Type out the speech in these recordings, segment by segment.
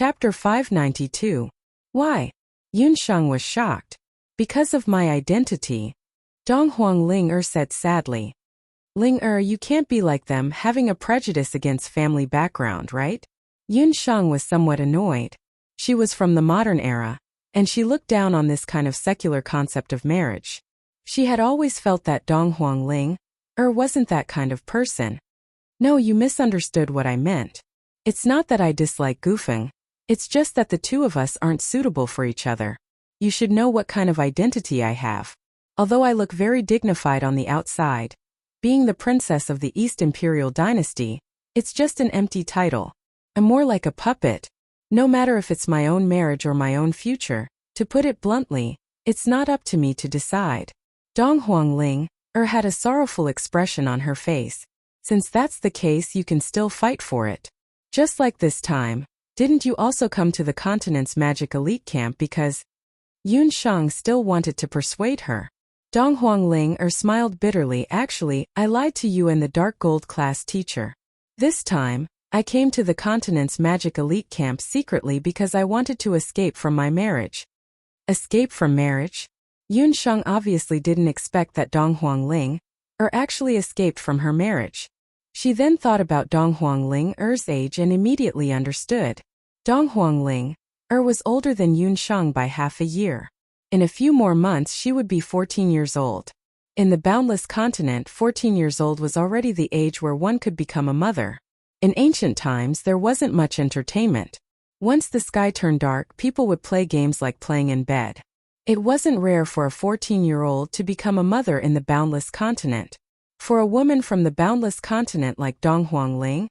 Chapter 592. Why? Yunsheng was shocked. Because of my identity. Donghuang Ling said sadly. Ling you can't be like them, having a prejudice against family background, right? Yunsheng was somewhat annoyed. She was from the modern era, and she looked down on this kind of secular concept of marriage. She had always felt that Donghuang Ling wasn't that kind of person. No, you misunderstood what I meant. It's not that I dislike Gufeng. It's just that the two of us aren't suitable for each other. You should know what kind of identity I have. Although I look very dignified on the outside, being the princess of the East Imperial Dynasty, it's just an empty title. I'm more like a puppet. No matter if it's my own marriage or my own future, to put it bluntly, it's not up to me to decide. Donghuang Ling had a sorrowful expression on her face. Since that's the case, you can still fight for it. Just like this time, didn't you also come to the continent's magic elite camp because Yunsheng still wanted to persuade her? Donghuang Ling smiled bitterly. Actually, I lied to you and the dark gold class teacher. This time, I came to the continent's magic elite camp secretly because I wanted to escape from my marriage. Escape from marriage? Yunsheng obviously didn't expect that Donghuang Ling actually escaped from her marriage. She then thought about Donghuang Ling's age and immediately understood. Donghuang Ling was older than Yunsheng by half a year. In a few more months she would be 14 years old. In the boundless continent, 14 years old was already the age where one could become a mother. In ancient times there wasn't much entertainment. Once the sky turned dark, people would play games like playing in bed. It wasn't rare for a 14-year-old to become a mother in the boundless continent. For a woman from the boundless continent like Donghuang Ling,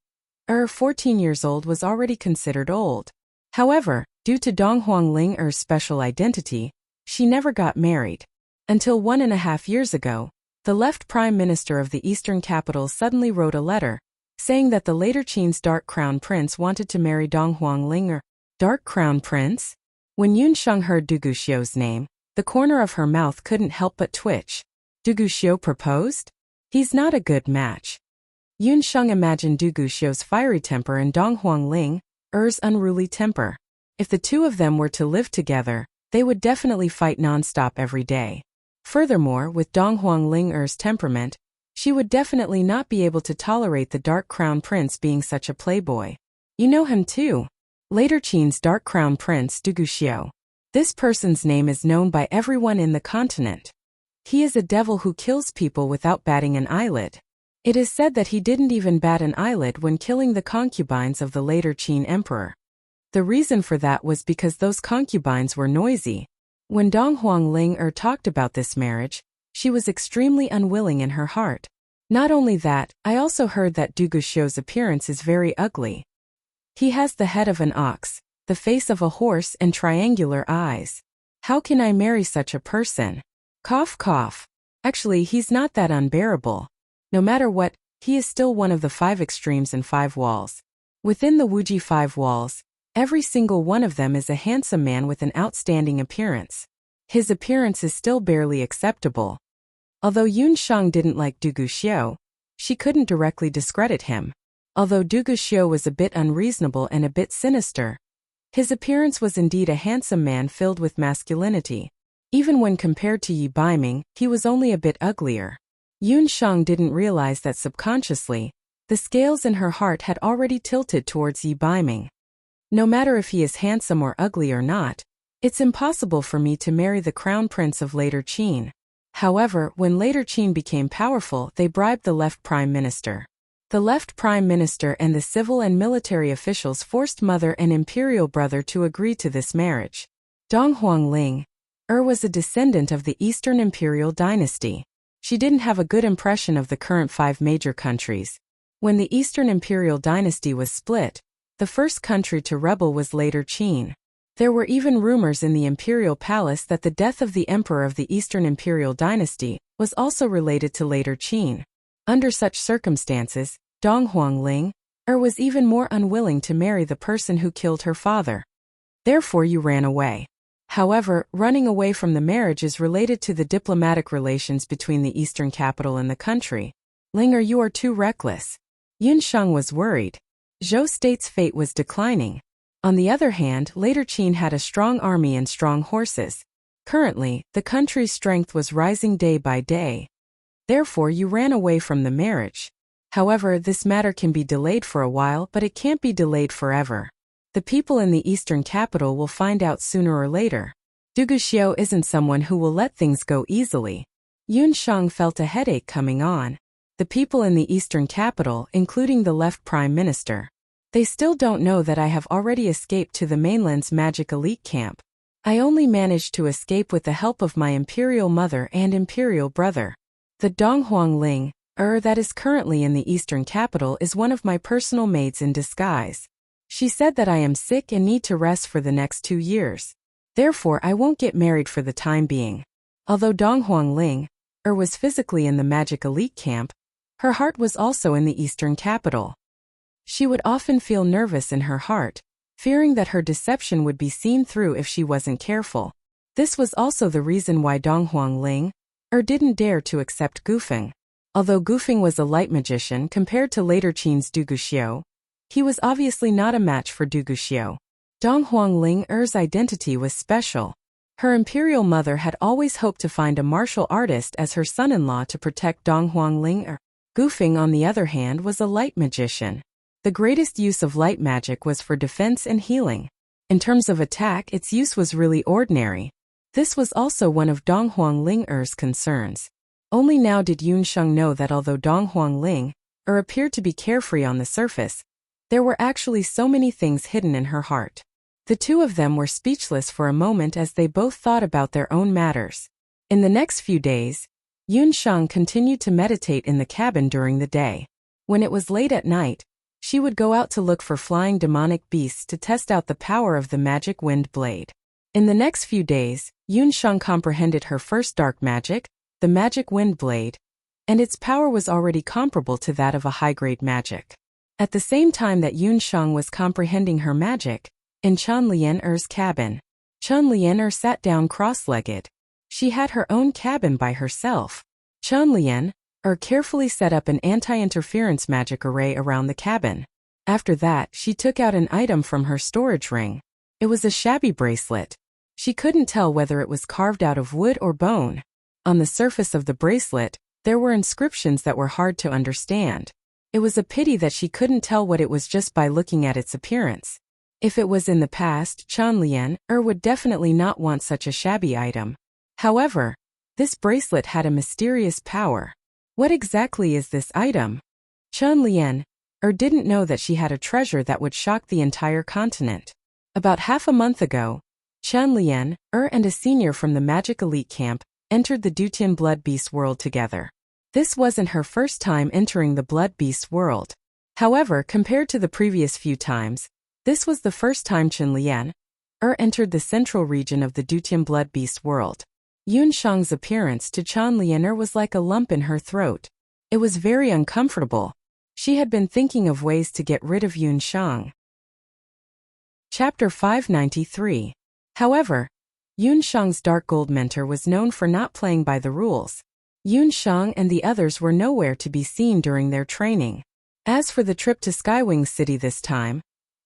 14 years old was already considered old. However, due to Donghuang Ling's special identity, she never got married. Until 1.5 years ago, the left prime minister of the eastern capital suddenly wrote a letter, saying that the later Qin's Dark Crown Prince wanted to marry Donghuang Ling. Dark Crown Prince? When Yunsheng heard Du Guxiu's name, the corner of her mouth couldn't help but twitch. Du Guxiu proposed? He's not a good match. Yunsheng imagined Du Guxiu's fiery temper and Donghuang Ling's unruly temper. If the two of them were to live together, they would definitely fight nonstop every day. Furthermore, with Donghuang Ling's temperament, she would definitely not be able to tolerate the Dark Crown Prince being such a playboy. You know him too. Later Qin's Dark Crown Prince Du Guxiu. This person's name is known by everyone in the continent. He is a devil who kills people without batting an eyelid. It is said that he didn't even bat an eyelid when killing the concubines of the later Qin emperor. The reason for that was because those concubines were noisy. When Donghuang Ling talked about this marriage, she was extremely unwilling in her heart. Not only that, I also heard that Du Guxiu's appearance is very ugly. He has the head of an ox, the face of a horse and triangular eyes. How can I marry such a person? Cough cough. Actually, he's not that unbearable. No matter what, he is still one of the 5 extremes and 5 walls. Within the Wuji 5 walls, every single one of them is a handsome man with an outstanding appearance. His appearance is still barely acceptable. Although Yunsheng didn't like Du Guxiu, she couldn't directly discredit him. Although Du Guxiu was a bit unreasonable and a bit sinister, his appearance was indeed a handsome man filled with masculinity. Even when compared to Yi Baiming, he was only a bit uglier. Yunsheng didn't realize that subconsciously, the scales in her heart had already tilted towards Yi Baiming. No matter if he is handsome or ugly or not, it's impossible for me to marry the crown prince of later Qin. However, when later Qin became powerful, they bribed the left prime minister. The left prime minister and the civil and military officials forced mother and imperial brother to agree to this marriage. Donghuang Ling was a descendant of the Eastern Imperial Dynasty. She didn't have a good impression of the current 5 major countries. When the Eastern Imperial Dynasty was split, the first country to rebel was later Qin. There were even rumors in the imperial palace that the death of the emperor of the Eastern Imperial Dynasty was also related to later Qin. Under such circumstances, Donghuang Ling was even more unwilling to marry the person who killed her father. Therefore you ran away. However, running away from the marriage is related to the diplomatic relations between the eastern capital and the country. Linger, you are too reckless. Yunsheng was worried. Zhou State's fate was declining. On the other hand, later Qin had a strong army and strong horses. Currently, the country's strength was rising day by day. Therefore, you ran away from the marriage. However, this matter can be delayed for a while, but it can't be delayed forever. The people in the eastern capital will find out sooner or later. Du Guxiu isn't someone who will let things go easily. Yun Shang felt a headache coming on. The people in the eastern capital, including the left prime minister, they still don't know that I have already escaped to the mainland's magic elite camp. I only managed to escape with the help of my imperial mother and imperial brother. The Donghuang Ling, that is currently in the eastern capital, is one of my personal maids in disguise. She said that I am sick and need to rest for the next 2 years. Therefore, I won't get married for the time being. Although Donghuang Ling, was physically in the magic elite camp, her heart was also in the eastern capital. She would often feel nervous in her heart, fearing that her deception would be seen through if she wasn't careful. This was also the reason why Donghuang Ling, didn't dare to accept Gufeng. Although Gufeng was a light magician compared to later Qin's Du Guxiu, he was obviously not a match for Du Guxiu. Donghuang Ling identity was special. Her imperial mother had always hoped to find a martial artist as her son-in-law to protect Donghuang Ling. Gufeng, on the other hand, was a light magician. The greatest use of light magic was for defense and healing. In terms of attack, its use was really ordinary. This was also one of Donghuang Ling's concerns. Only now did Yun Sheng know that although Donghuang Ling appeared to be carefree on the surface, there were actually so many things hidden in her heart. The two of them were speechless for a moment as they both thought about their own matters. In the next few days, Yun Sheng continued to meditate in the cabin during the day. When it was late at night, she would go out to look for flying demonic beasts to test out the power of the magic wind blade. In the next few days, Yun Sheng comprehended her first dark magic, the magic wind blade, and its power was already comparable to that of a high-grade magic. At the same time that Yun Sheng was comprehending her magic, in Chen Lian's cabin, Chen Lian sat down cross-legged. She had her own cabin by herself. Chen Lian carefully set up an anti-interference magic array around the cabin. After that, she took out an item from her storage ring. It was a shabby bracelet. She couldn't tell whether it was carved out of wood or bone. On the surface of the bracelet, there were inscriptions that were hard to understand. It was a pity that she couldn't tell what it was just by looking at its appearance. If it was in the past, Chen Lian would definitely not want such a shabby item. However, this bracelet had a mysterious power. What exactly is this item? Chen Lian didn't know that she had a treasure that would shock the entire continent. About half a month ago, Chen Lian and a senior from the Magic Elite Camp entered the Dutian Blood Beast world together. This wasn't her first time entering the Blood Beast world. However, compared to the previous few times, this was the first time Chen Lian entered the central region of the Dutian Blood Beast world. Yun Sheng's appearance to Chen Lian was like a lump in her throat. It was very uncomfortable. She had been thinking of ways to get rid of Yun Sheng. Chapter 593. However, Yun Sheng's dark gold mentor was known for not playing by the rules. Yun Sheng and the others were nowhere to be seen during their training. As for the trip to Skywing City this time,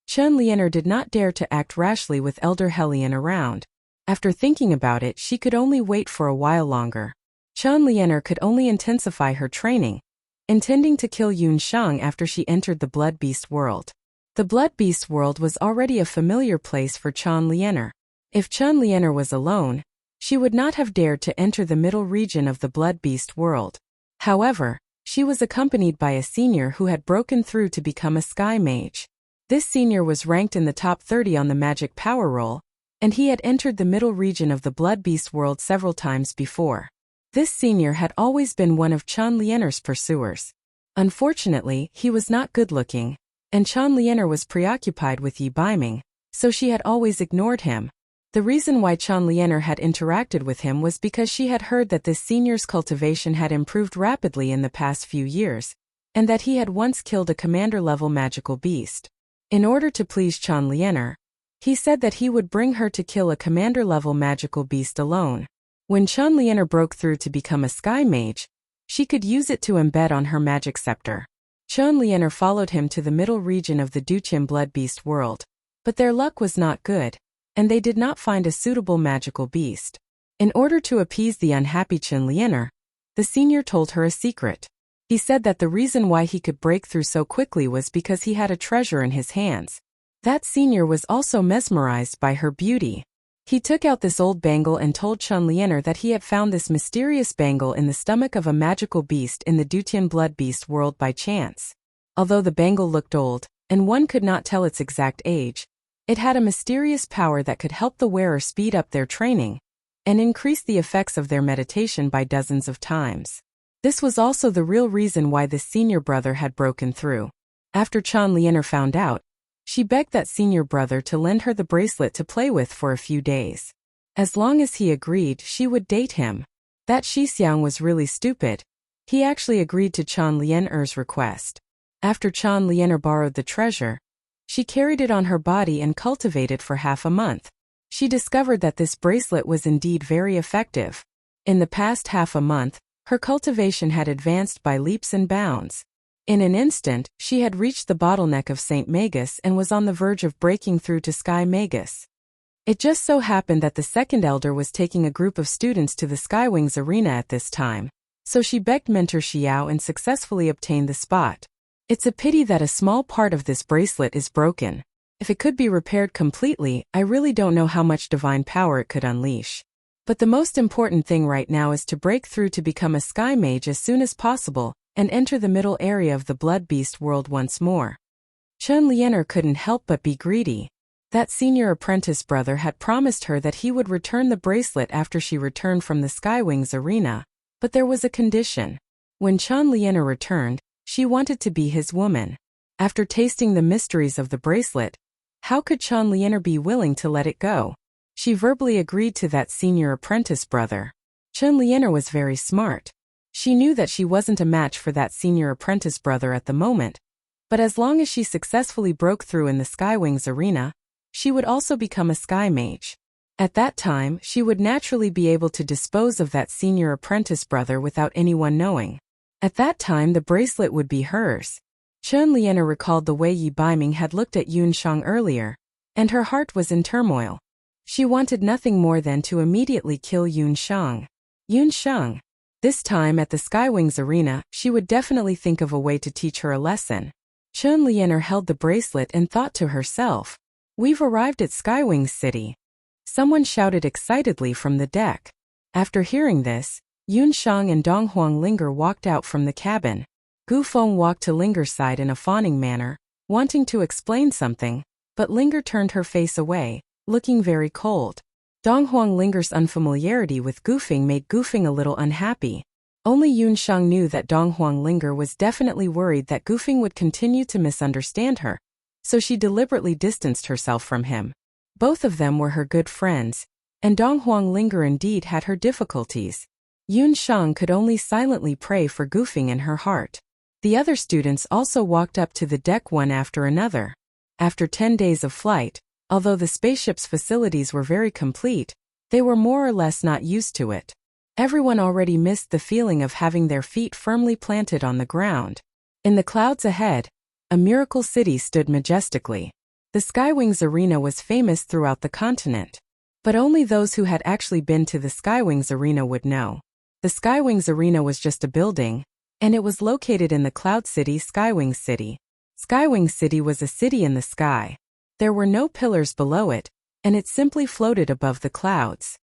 Chen Lian did not dare to act rashly with Elder Hellion around. After thinking about it, she could only wait for a while longer. Chen Lian could only intensify her training, intending to kill Yun Sheng after she entered the Blood Beast world. The Blood Beast world was already a familiar place for Chen Lian. If Chen Lian was alone, she would not have dared to enter the middle region of the Blood Beast world. However, she was accompanied by a senior who had broken through to become a sky mage. This senior was ranked in the top 30 on the magic power roll, and he had entered the middle region of the Blood Beast world several times before. This senior had always been one of Chen Lian's pursuers. Unfortunately, he was not good-looking, and Chen Lian was preoccupied with Yi Baiming, so she had always ignored him. The reason why Chen Lian had interacted with him was because she had heard that this senior's cultivation had improved rapidly in the past few years, and that he had once killed a commander-level magical beast. In order to please Chen Lian, he said that he would bring her to kill a commander-level magical beast alone. When Chen Lian broke through to become a sky mage, she could use it to embed on her magic scepter. Chen Lian followed him to the middle region of the Dutian Blood Beast world. But their luck was not good, and they did not find a suitable magical beast. In order to appease the unhappy Chen Lianer, the senior told her a secret. He said that the reason why he could break through so quickly was because he had a treasure in his hands. That senior was also mesmerized by her beauty. He took out this old bangle and told Chen Lianer that he had found this mysterious bangle in the stomach of a magical beast in the Dutian blood beast world by chance. Although the bangle looked old, and one could not tell its exact age, it had a mysterious power that could help the wearer speed up their training and increase the effects of their meditation by dozens of times. This was also the real reason why this senior brother had broken through. After Chen Lianer found out, she begged that senior brother to lend her the bracelet to play with for a few days. As long as he agreed, she would date him. That Xixiang was really stupid. He actually agreed to Chen Lianer's request. After Chen Lianer borrowed the treasure, she carried it on her body and cultivated for half a month. She discovered that this bracelet was indeed very effective. In the past half a month, her cultivation had advanced by leaps and bounds. In an instant, she had reached the bottleneck of St. Magus and was on the verge of breaking through to Sky Magus. It just so happened that the second elder was taking a group of students to the Skywings arena at this time, so she begged Mentor Xiao and successfully obtained the spot. It's a pity that a small part of this bracelet is broken. If it could be repaired completely, I really don't know how much divine power it could unleash. But the most important thing right now is to break through to become a sky mage as soon as possible and enter the middle area of the blood beast world once more. Chen Lianer couldn't help but be greedy. That senior apprentice brother had promised her that he would return the bracelet after she returned from the Skywings arena, but there was a condition. When Chen Lianer returned, she wanted to be his woman. After tasting the mysteries of the bracelet, how could Chen Lianer be willing to let it go? She verbally agreed to that senior apprentice brother. Chen Lianer was very smart. She knew that she wasn't a match for that senior apprentice brother at the moment, but as long as she successfully broke through in the Skywings arena, she would also become a sky mage. At that time, she would naturally be able to dispose of that senior apprentice brother without anyone knowing. At that time, the bracelet would be hers. Chen Lianer recalled the way Yi Baiming had looked at Yun Shang earlier, and her heart was in turmoil. She wanted nothing more than to immediately kill Yun Shang. Yun Shang. This time at the Skywings arena, she would definitely think of a way to teach her a lesson. Chen Lianer held the bracelet and thought to herself, "We've arrived at Skywings City." Someone shouted excitedly from the deck. After hearing this, Yun Shang and Dong Huang Linger walked out from the cabin. Gu Feng walked to Linger's side in a fawning manner, wanting to explain something, but Linger turned her face away, looking very cold. Dong Huang Linger's unfamiliarity with Gu Feng made Gu Feng a little unhappy. Only Yun Shang knew that Dong Huang Linger was definitely worried that Gu Feng would continue to misunderstand her, so she deliberately distanced herself from him. Both of them were her good friends, and Dong Huang Linger indeed had her difficulties. Yun Shang could only silently pray for Gu Feng in her heart. The other students also walked up to the deck one after another. After 10 days of flight, although the spaceship's facilities were very complete, they were more or less not used to it. Everyone already missed the feeling of having their feet firmly planted on the ground. In the clouds ahead, a miracle city stood majestically. The Skywings arena was famous throughout the continent, but only those who had actually been to the Skywings arena would know. The Skywings arena was just a building, and it was located in the Cloud City, Skywings City. Skywings City was a city in the sky. There were no pillars below it, and it simply floated above the clouds.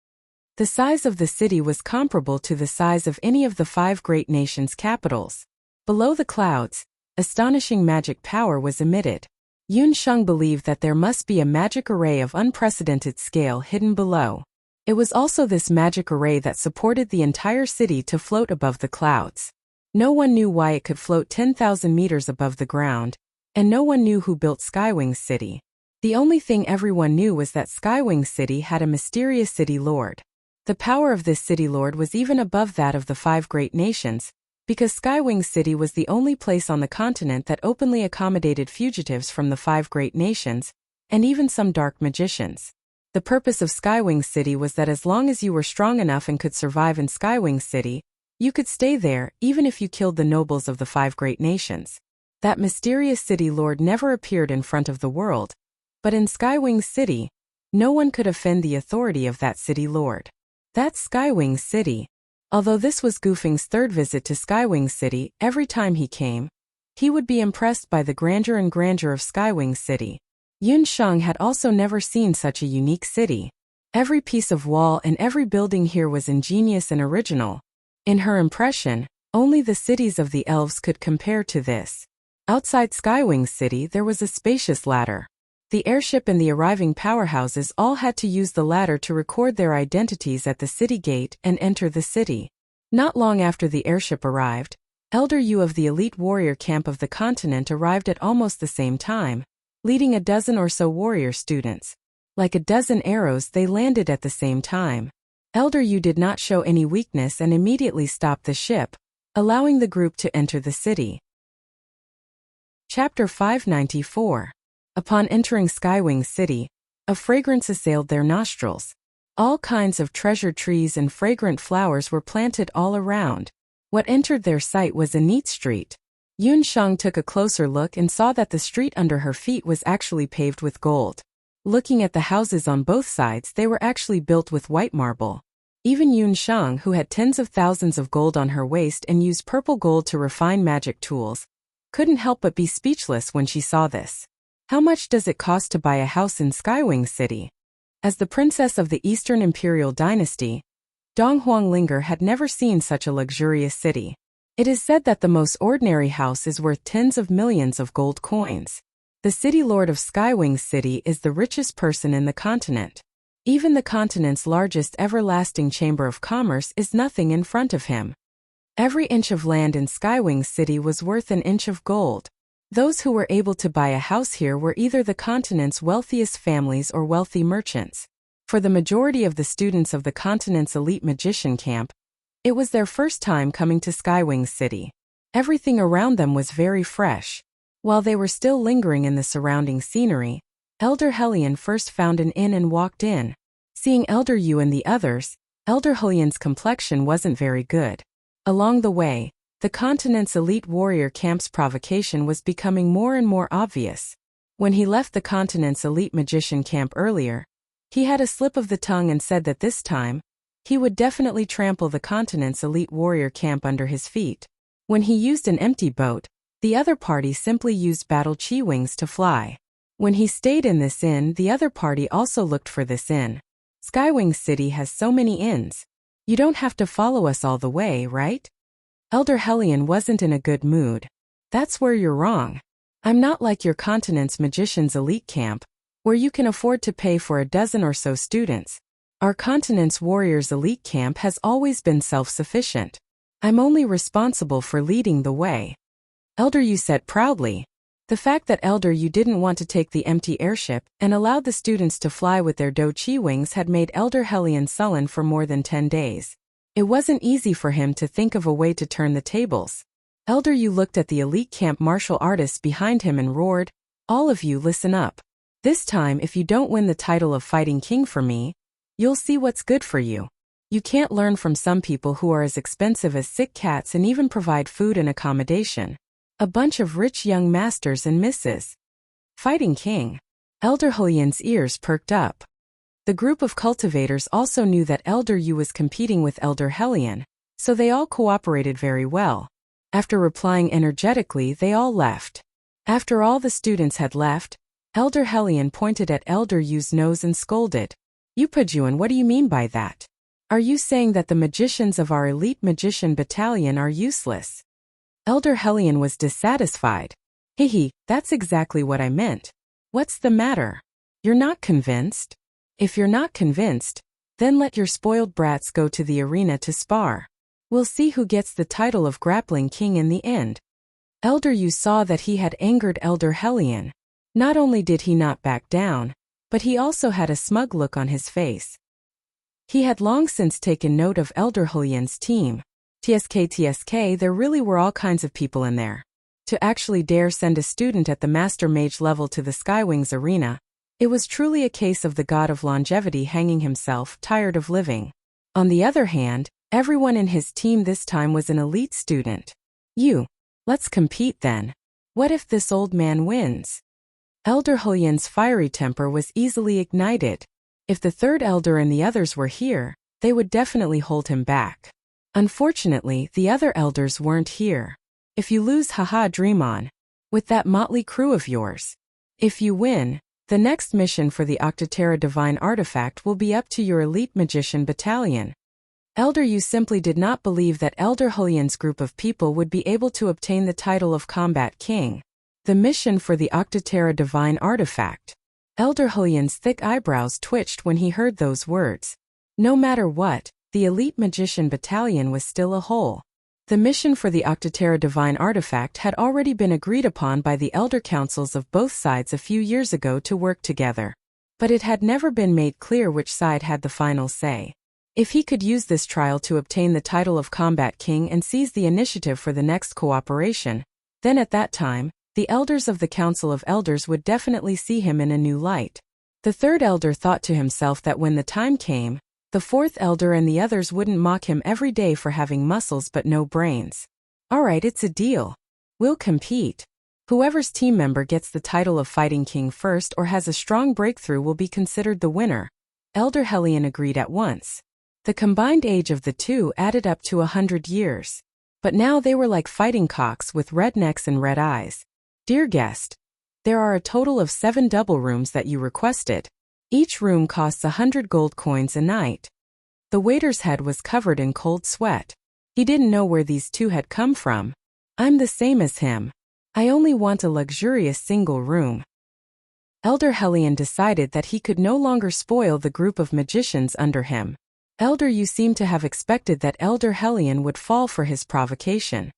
The size of the city was comparable to the size of any of the 5 great nations' capitals. Below the clouds, astonishing magic power was emitted. Yun Shang believed that there must be a magic array of unprecedented scale hidden below. It was also this magic array that supported the entire city to float above the clouds. No one knew why it could float 10,000 meters above the ground, and no one knew who built Skywings City. The only thing everyone knew was that Skywings City had a mysterious city lord. The power of this city lord was even above that of the 5 great nations, because Skywings City was the only place on the continent that openly accommodated fugitives from the 5 great nations, and even some dark magicians. The purpose of Skywings City was that as long as you were strong enough and could survive in Skywings City, you could stay there even if you killed the nobles of the 5 great nations. That mysterious city lord never appeared in front of the world, But in Skywing City, no one could offend the authority of that city lord. That's Skywing City. Although this was Goofing's third visit to Skywing City, every time he came, he would be impressed by the grandeur and grandeur of Skywing City. Yun Sheng had also never seen such a unique city. Every piece of wall and every building here was ingenious and original. In her impression, only the cities of the elves could compare to this. Outside Skywing City there was a spacious ladder. The airship and the arriving powerhouses all had to use the ladder to record their identities at the city gate and enter the city. Not long after the airship arrived, Elder Yu of the elite warrior camp of the continent arrived at almost the same time, leading a dozen or so warrior students. Like a dozen arrows, they landed at the same time. Elder Yu did not show any weakness and immediately stopped the ship, allowing the group to enter the city. Chapter 594. Upon entering Skywing City, a fragrance assailed their nostrils. All kinds of treasure trees and fragrant flowers were planted all around. What entered their sight was a neat street. Yun Sheng took a closer look and saw that the street under her feet was actually paved with gold. Looking at the houses on both sides, they were actually built with white marble. Even Yun Sheng, who had tens of thousands of gold on her waist and used purple gold to refine magic tools, couldn't help but be speechless when she saw this. How much does it cost to buy a house in Skywing City? As the princess of the Eastern Imperial Dynasty, Dong Huanglinger had never seen such a luxurious city. It is said that the most ordinary house is worth tens of millions of gold coins. The city lord of Skywing City is the richest person in the continent. Even the continent's largest everlasting chamber of commerce is nothing in front of him. Every inch of land in Skywing City was worth an inch of gold. Those who were able to buy a house here were either the continent's wealthiest families or wealthy merchants. For the majority of the students of the continent's elite magician camp, it was their first time coming to Skywing City. Everything around them was very fresh. While they were still lingering in the surrounding scenery, Elder Hellion first found an inn and walked in. Seeing Elder Yu and the others, Elder Hellion's complexion wasn't very good. Along the way, the continent's elite warrior camp's provocation was becoming more and more obvious. When he left the continent's elite magician camp earlier, he had a slip of the tongue and said that this time, he would definitely trample the continent's elite warrior camp under his feet. When he used an empty boat, the other party simply used battle chi wings to fly. When he stayed in this inn, the other party also looked for this inn. Skywing City has so many inns. You don't have to follow us all the way, right? Elder Hellion wasn't in a good mood. That's where you're wrong. I'm not like your continent's magician's elite camp, where you can afford to pay for a dozen or so students. Our continent's warrior's elite camp has always been self-sufficient. I'm only responsible for leading the way. Elder Yu said proudly. The fact that Elder Yu didn't want to take the empty airship and allowed the students to fly with their do chi wings had made Elder Hellion sullen for more than 10 days. It wasn't easy for him to think of a way to turn the tables. Elder Yu looked at the elite camp martial artists behind him and roared, "All of you listen up. This time if you don't win the title of Fighting King for me, you'll see what's good for you. You can't learn from some people who are as expensive as sick cats and even provide food and accommodation. A bunch of rich young masters and misses." Fighting King. Elder Hellion's ears perked up. The group of cultivators also knew that Elder Yu was competing with Elder Hellion, so they all cooperated very well. After replying energetically, they all left. After all the students had left, Elder Hellion pointed at Elder Yu's nose and scolded. "You Pajuan, what do you mean by that? Are you saying that the magicians of our elite magician battalion are useless?" Elder Hellion was dissatisfied. "Hehe, that's exactly what I meant. What's the matter? You're not convinced? If you're not convinced, then let your spoiled brats go to the arena to spar. We'll see who gets the title of Grappling King in the end." Elder Yu saw that he had angered Elder Hellion. Not only did he not back down, but he also had a smug look on his face. He had long since taken note of Elder Hellion's team. TSK, there really were all kinds of people in there. To actually dare send a student at the Master Mage level to the Skywings arena, it was truly a case of the god of longevity hanging himself, tired of living. On the other hand, everyone in his team this time was an elite student. Let's compete then. What if this old man wins? Elder Hulian's fiery temper was easily ignited. If the third elder and the others were here, they would definitely hold him back. Unfortunately, the other elders weren't here. If you lose, haha, dream on. With that motley crew of yours. If you win, the next mission for the Octotera Divine Artifact will be up to your elite magician battalion. Elder Yu simply did not believe that Elder Hulian's group of people would be able to obtain the title of Combat King. The mission for the Octotera Divine Artifact. Elder Hulian's thick eyebrows twitched when he heard those words. No matter what, the elite magician battalion was still a whole. The mission for the Octotera Divine Artifact had already been agreed upon by the elder councils of both sides a few years ago to work together. But it had never been made clear which side had the final say. If he could use this trial to obtain the title of Combat King and seize the initiative for the next cooperation, then at that time, the elders of the Council of Elders would definitely see him in a new light. The third elder thought to himself that when the time came, the fourth elder and the others wouldn't mock him every day for having muscles but no brains. Alright, it's a deal. We'll compete. Whoever's team member gets the title of Fighting King first or has a strong breakthrough will be considered the winner. Elder Hellion agreed at once. The combined age of the two added up to 100 years. But now they were like fighting cocks with red necks and red eyes. Dear guest, there are a total of 7 double rooms that you requested. Each room costs 100 gold coins a night. The waiter's head was covered in cold sweat. He didn't know where these two had come from. I'm the same as him. I only want a luxurious single room. Elder Hellion decided that he could no longer spoil the group of magicians under him. Elder Yu seemed to have expected that Elder Hellion would fall for his provocation.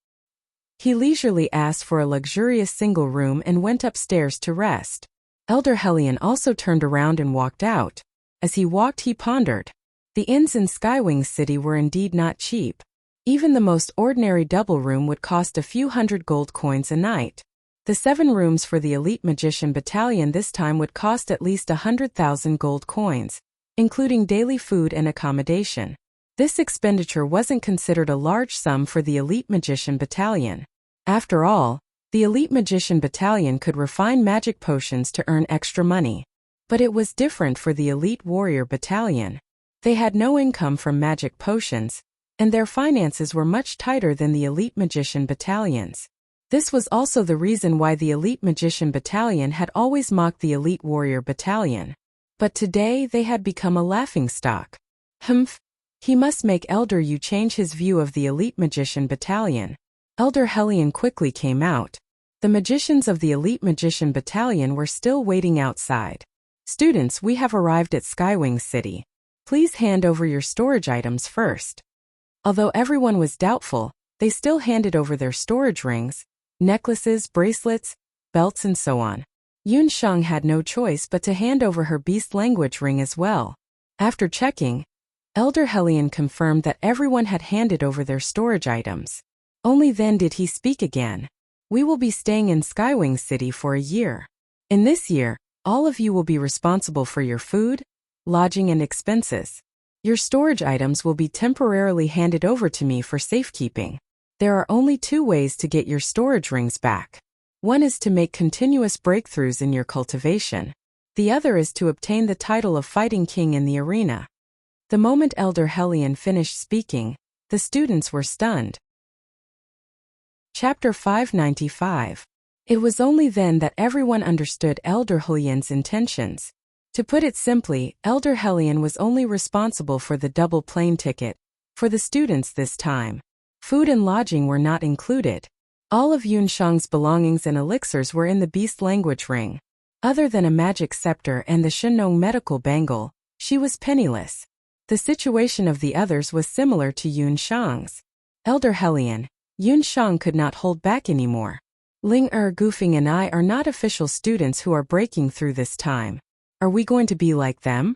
He leisurely asked for a luxurious single room and went upstairs to rest. Elder Hellion also turned around and walked out. As he walked, he pondered. The inns in Skywing City were indeed not cheap. Even the most ordinary double room would cost a few hundred gold coins a night. The 7 rooms for the elite magician battalion this time would cost at least 100,000 gold coins, including daily food and accommodation. This expenditure wasn't considered a large sum for the elite magician battalion. After all, the elite magician battalion could refine magic potions to earn extra money. But it was different for the elite warrior battalion. They had no income from magic potions, and their finances were much tighter than the elite magician battalions. This was also the reason why the elite magician battalion had always mocked the elite warrior battalion. But today they had become a laughingstock. Humph! He must make Elder Yu change his view of the elite magician battalion. Elder Hellion quickly came out. The magicians of the elite magician battalion were still waiting outside. Students, we have arrived at Skywing City. Please hand over your storage items first. Although everyone was doubtful, they still handed over their storage rings, necklaces, bracelets, belts and so on. Yun Shang had no choice but to hand over her beast language ring as well. After checking, Elder Hellion confirmed that everyone had handed over their storage items. Only then did he speak again. We will be staying in Skywing City for a year. In this year, all of you will be responsible for your food, lodging and expenses. Your storage items will be temporarily handed over to me for safekeeping. There are only 2 ways to get your storage rings back. One is to make continuous breakthroughs in your cultivation. The other is to obtain the title of Fighting King in the arena. The moment Elder Hellion finished speaking, the students were stunned. Chapter 595. It was only then that everyone understood Elder Hulian's intentions. To put it simply, Elder Hellion was only responsible for the double plane ticket. For the students this time, food and lodging were not included. All of Yun Shang's belongings and elixirs were in the beast language ring. Other than a magic scepter and the Shenong medical bangle, she was penniless. The situation of the others was similar to Yun Shang's. Elder Hellion, Yun Shang could not hold back anymore. Ling Gufing and I are not official students who are breaking through this time. Are we going to be like them?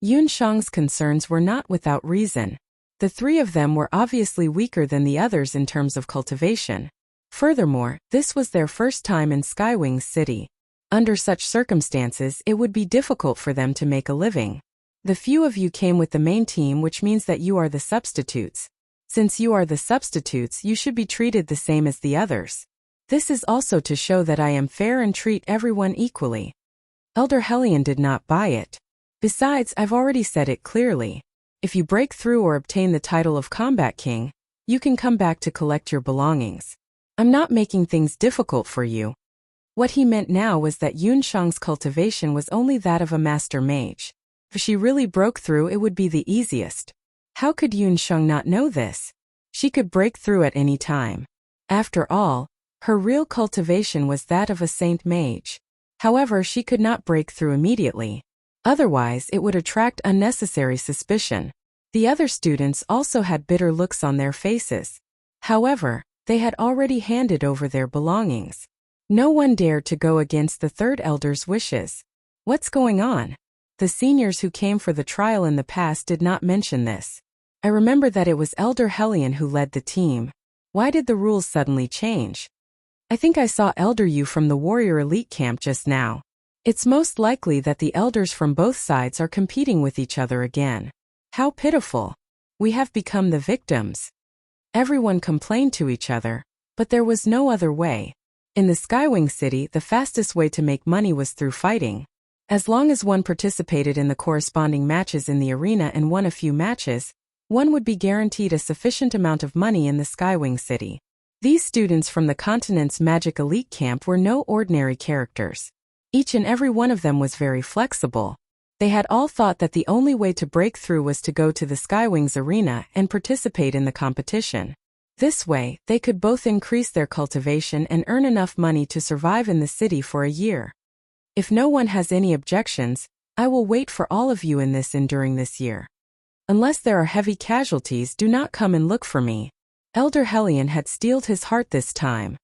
Yun Shang's concerns were not without reason. The 3 of them were obviously weaker than the others in terms of cultivation. Furthermore, this was their first time in Skywing City. Under such circumstances, it would be difficult for them to make a living. The few of you came with the main team, which means that you are the substitutes. Since you are the substitutes, you should be treated the same as the others. This is also to show that I am fair and treat everyone equally. Elder Hellion did not buy it. Besides, I've already said it clearly. If you break through or obtain the title of Combat King, you can come back to collect your belongings. I'm not making things difficult for you. What he meant now was that Yunshang's cultivation was only that of a master mage. If she really broke through, it would be the easiest. How could Yunshang not know this? She could break through at any time. After all, her real cultivation was that of a saint mage. However, she could not break through immediately. Otherwise, it would attract unnecessary suspicion. The other students also had bitter looks on their faces. However, they had already handed over their belongings. No one dared to go against the third elder's wishes. What's going on? The seniors who came for the trial in the past did not mention this. I remember that it was Elder Hellion who led the team. Why did the rules suddenly change? I think I saw Elder Yu from the Warrior Elite camp just now. It's most likely that the elders from both sides are competing with each other again. How pitiful. We have become the victims. Everyone complained to each other, but there was no other way. In the Skywing City, the fastest way to make money was through fighting. As long as one participated in the corresponding matches in the arena and won a few matches, one would be guaranteed a sufficient amount of money in the Skywing City. These students from the continent's Magic Elite camp were no ordinary characters. Each and every one of them was very flexible. They had all thought that the only way to break through was to go to the Skywings arena and participate in the competition. This way, they could both increase their cultivation and earn enough money to survive in the city for a year. If no one has any objections, I will wait for all of you in this inn during this year. Unless there are heavy casualties, do not come and look for me. Elder Hellion had steeled his heart this time.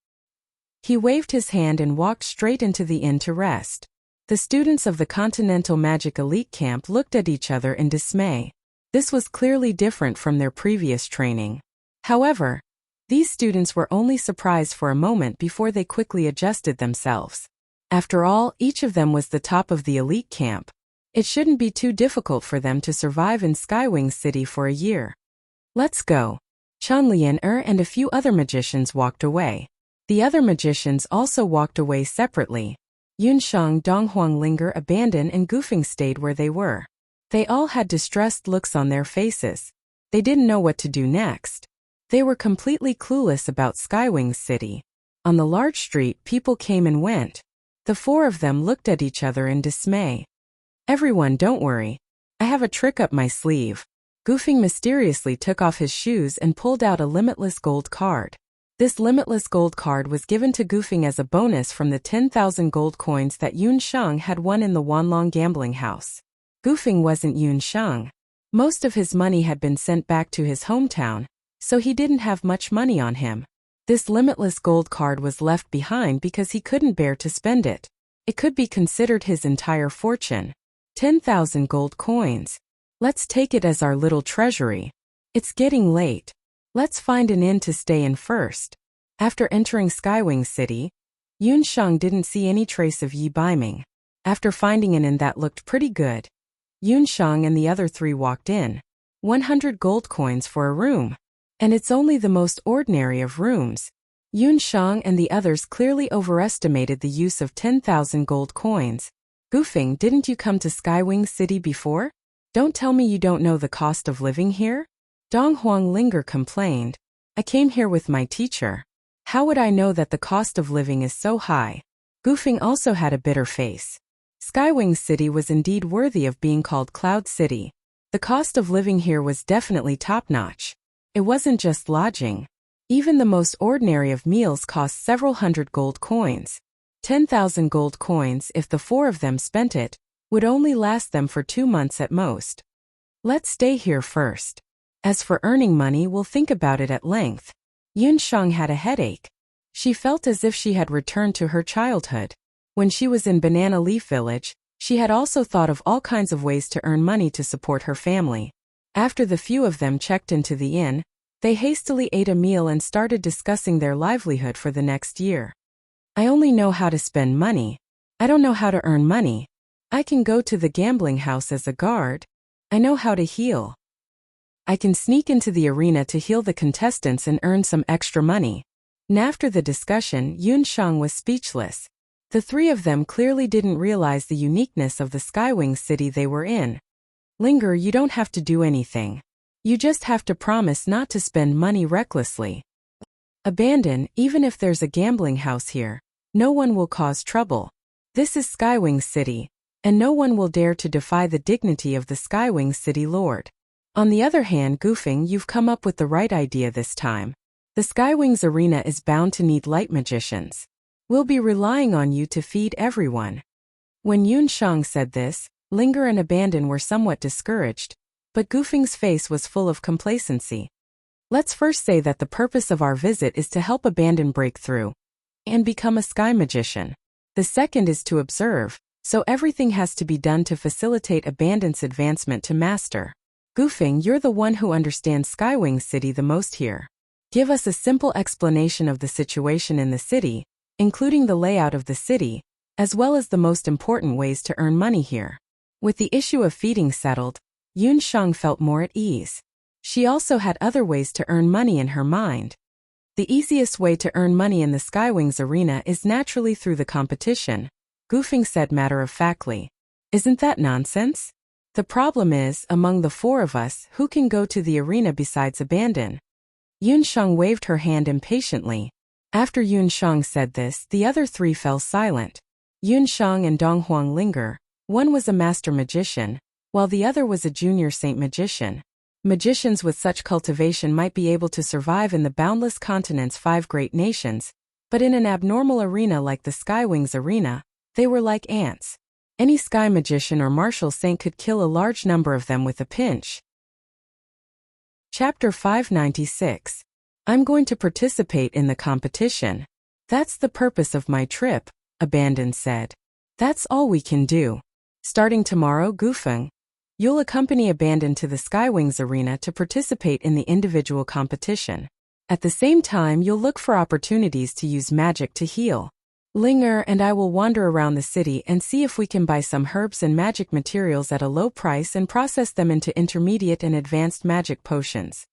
He waved his hand and walked straight into the inn to rest. The students of the Continental Magic Elite camp looked at each other in dismay. This was clearly different from their previous training. However, these students were only surprised for a moment before they quickly adjusted themselves. After all, each of them was the top of the elite camp. It shouldn't be too difficult for them to survive in Skywing City for a year. Let's go. Chanlian and a few other magicians walked away. The other magicians also walked away separately. Yunshang, Donghuang Linger abandoned and Goofing stayed where they were. They all had distressed looks on their faces. They didn't know what to do next. They were completely clueless about Skywing City. On the large street, people came and went. The four of them looked at each other in dismay. Everyone, don't worry. I have a trick up my sleeve. Goofing mysteriously took off his shoes and pulled out a limitless gold card. This limitless gold card was given to Goofing as a bonus from the 10,000 gold coins that Yunshang had won in the Wanlong gambling house. Goofing wasn't Yunshang. Most of his money had been sent back to his hometown, so he didn't have much money on him. This limitless gold card was left behind because he couldn't bear to spend it. It could be considered his entire fortune. 10,000 gold coins. Let's take it as our little treasury. It's getting late. Let's find an inn to stay in first. After entering Skywing City, Yunshang didn't see any trace of Yi Baiming. After finding an inn that looked pretty good, Yunshang and the other three walked in. 100 gold coins for a room. And it's only the most ordinary of rooms. Yunshang and the others clearly overestimated the use of 10,000 gold coins. Goofing, didn't you come to Skywing City before? Don't tell me you don't know the cost of living here? Donghuang Linger complained. I came here with my teacher. How would I know that the cost of living is so high? Goofing also had a bitter face. Skywing City was indeed worthy of being called Cloud City. The cost of living here was definitely top-notch. It wasn't just lodging. Even the most ordinary of meals cost several hundred gold coins. 10,000 gold coins, if the four of them spent it, would only last them for 2 months at most. Let's stay here first. As for earning money, we'll think about it at length. Yunshang had a headache. She felt as if she had returned to her childhood. When she was in Banana Leaf Village, she had also thought of all kinds of ways to earn money to support her family. After the few of them checked into the inn, they hastily ate a meal and started discussing their livelihood for the next year. I only know how to spend money. I don't know how to earn money. I can go to the gambling house as a guard. I know how to heal. I can sneak into the arena to heal the contestants and earn some extra money. And after the discussion, Yunshang was speechless. The three of them clearly didn't realize the uniqueness of the Skywing city they were in. Linger, you don't have to do anything. You just have to promise not to spend money recklessly. Abandon, even if there's a gambling house here. No one will cause trouble. This is Skywing City, and no one will dare to defy the dignity of the Skywing City Lord. On the other hand, Goofing, you've come up with the right idea this time. The Skywings Arena is bound to need light magicians. We'll be relying on you to feed everyone. When Yunshang said this, Linger and Abandon were somewhat discouraged, but Goofing's face was full of complacency. Let's first say that the purpose of our visit is to help Abandon break through and become a sky magician. The second is to observe, so everything has to be done to facilitate Abandon's advancement to master. Goofing, you're the one who understands Skywing City the most here. Give us a simple explanation of the situation in the city, including the layout of the city, as well as the most important ways to earn money here. With the issue of feeding settled, Yunshang felt more at ease. She also had other ways to earn money in her mind. The easiest way to earn money in the Skywings Arena is naturally through the competition, Goofing said matter-of-factly. Isn't that nonsense? The problem is, among the four of us, who can go to the arena besides Abandon? Yunshang waved her hand impatiently. After Yunshang said this, the other three fell silent. Yunshang and Donghuang Linger. One was a master magician, while the other was a junior saint magician. Magicians with such cultivation might be able to survive in the boundless continent's 5 great nations, but in an abnormal arena like the Skywings Arena, they were like ants. Any sky magician or martial saint could kill a large number of them with a pinch. Chapter 596. I'm going to participate in the competition. That's the purpose of my trip, Abandon said. That's all we can do. Starting tomorrow, Goofing, you'll accompany Abandon to the Skywings Arena to participate in the individual competition. At the same time, you'll look for opportunities to use magic to heal. Linger and I will wander around the city and see if we can buy some herbs and magic materials at a low price and process them into intermediate and advanced magic potions.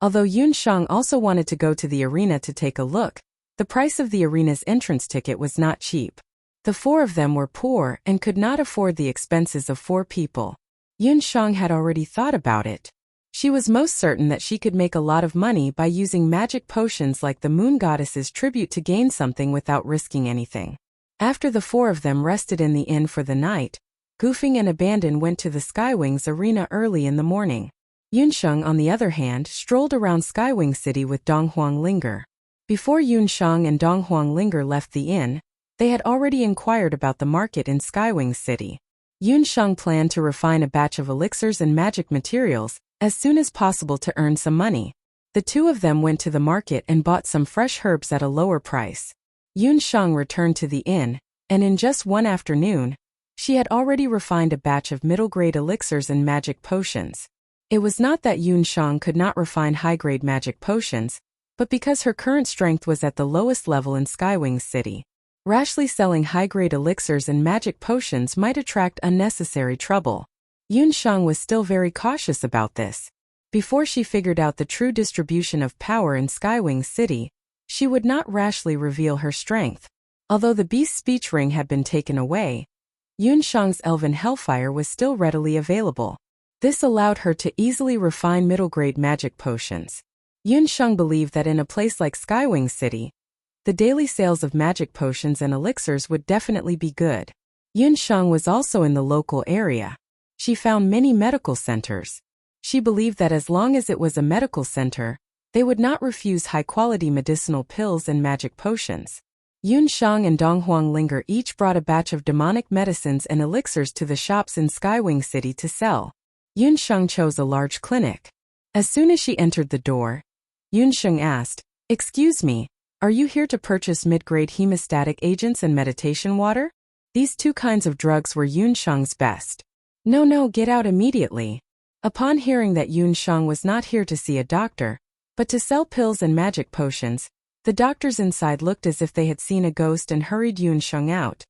Although Yunshang also wanted to go to the arena to take a look, the price of the arena's entrance ticket was not cheap. The four of them were poor and could not afford the expenses of 4 people. Yunshang had already thought about it. She was most certain that she could make a lot of money by using magic potions like the moon goddess's tribute to gain something without risking anything. After the 4 of them rested in the inn for the night, Goofing and Abandon went to the Skywings Arena early in the morning. Yunshang, on the other hand, strolled around Skywing City with Donghuang Linger. Before Yunshang and Donghuang Linger left the inn, they had already inquired about the market in Skywing City. Yunshang planned to refine a batch of elixirs and magic materials as soon as possible to earn some money. The 2 of them went to the market and bought some fresh herbs at a lower price. Yunshang returned to the inn, and in just one afternoon, she had already refined a batch of middle-grade elixirs and magic potions. It was not that Yunshang could not refine high-grade magic potions, but because her current strength was at the lowest level in Skywing City. Rashly selling high-grade elixirs and magic potions might attract unnecessary trouble. Yunshang was still very cautious about this. Before she figured out the true distribution of power in Skywing City, she would not rashly reveal her strength. Although the beast's speech ring had been taken away, Yunshang's elven hellfire was still readily available. This allowed her to easily refine middle-grade magic potions. Yunshang believed that in a place like Skywing City, the daily sales of magic potions and elixirs would definitely be good. Yunshang was also in the local area. She found many medical centers. She believed that as long as it was a medical center, they would not refuse high-quality medicinal pills and magic potions. Yunshang and Donghuang Linger each brought a batch of demonic medicines and elixirs to the shops in Skywing City to sell. Yunshang chose a large clinic. As soon as she entered the door, Yunshang asked, "Excuse me, are you here to purchase mid-grade hemostatic agents and meditation water?" These 2 kinds of drugs were Yunshang's best. No, get out immediately." Upon hearing that Yunshang was not here to see a doctor, but to sell pills and magic potions, the doctors inside looked as if they had seen a ghost and hurried Yunshang out.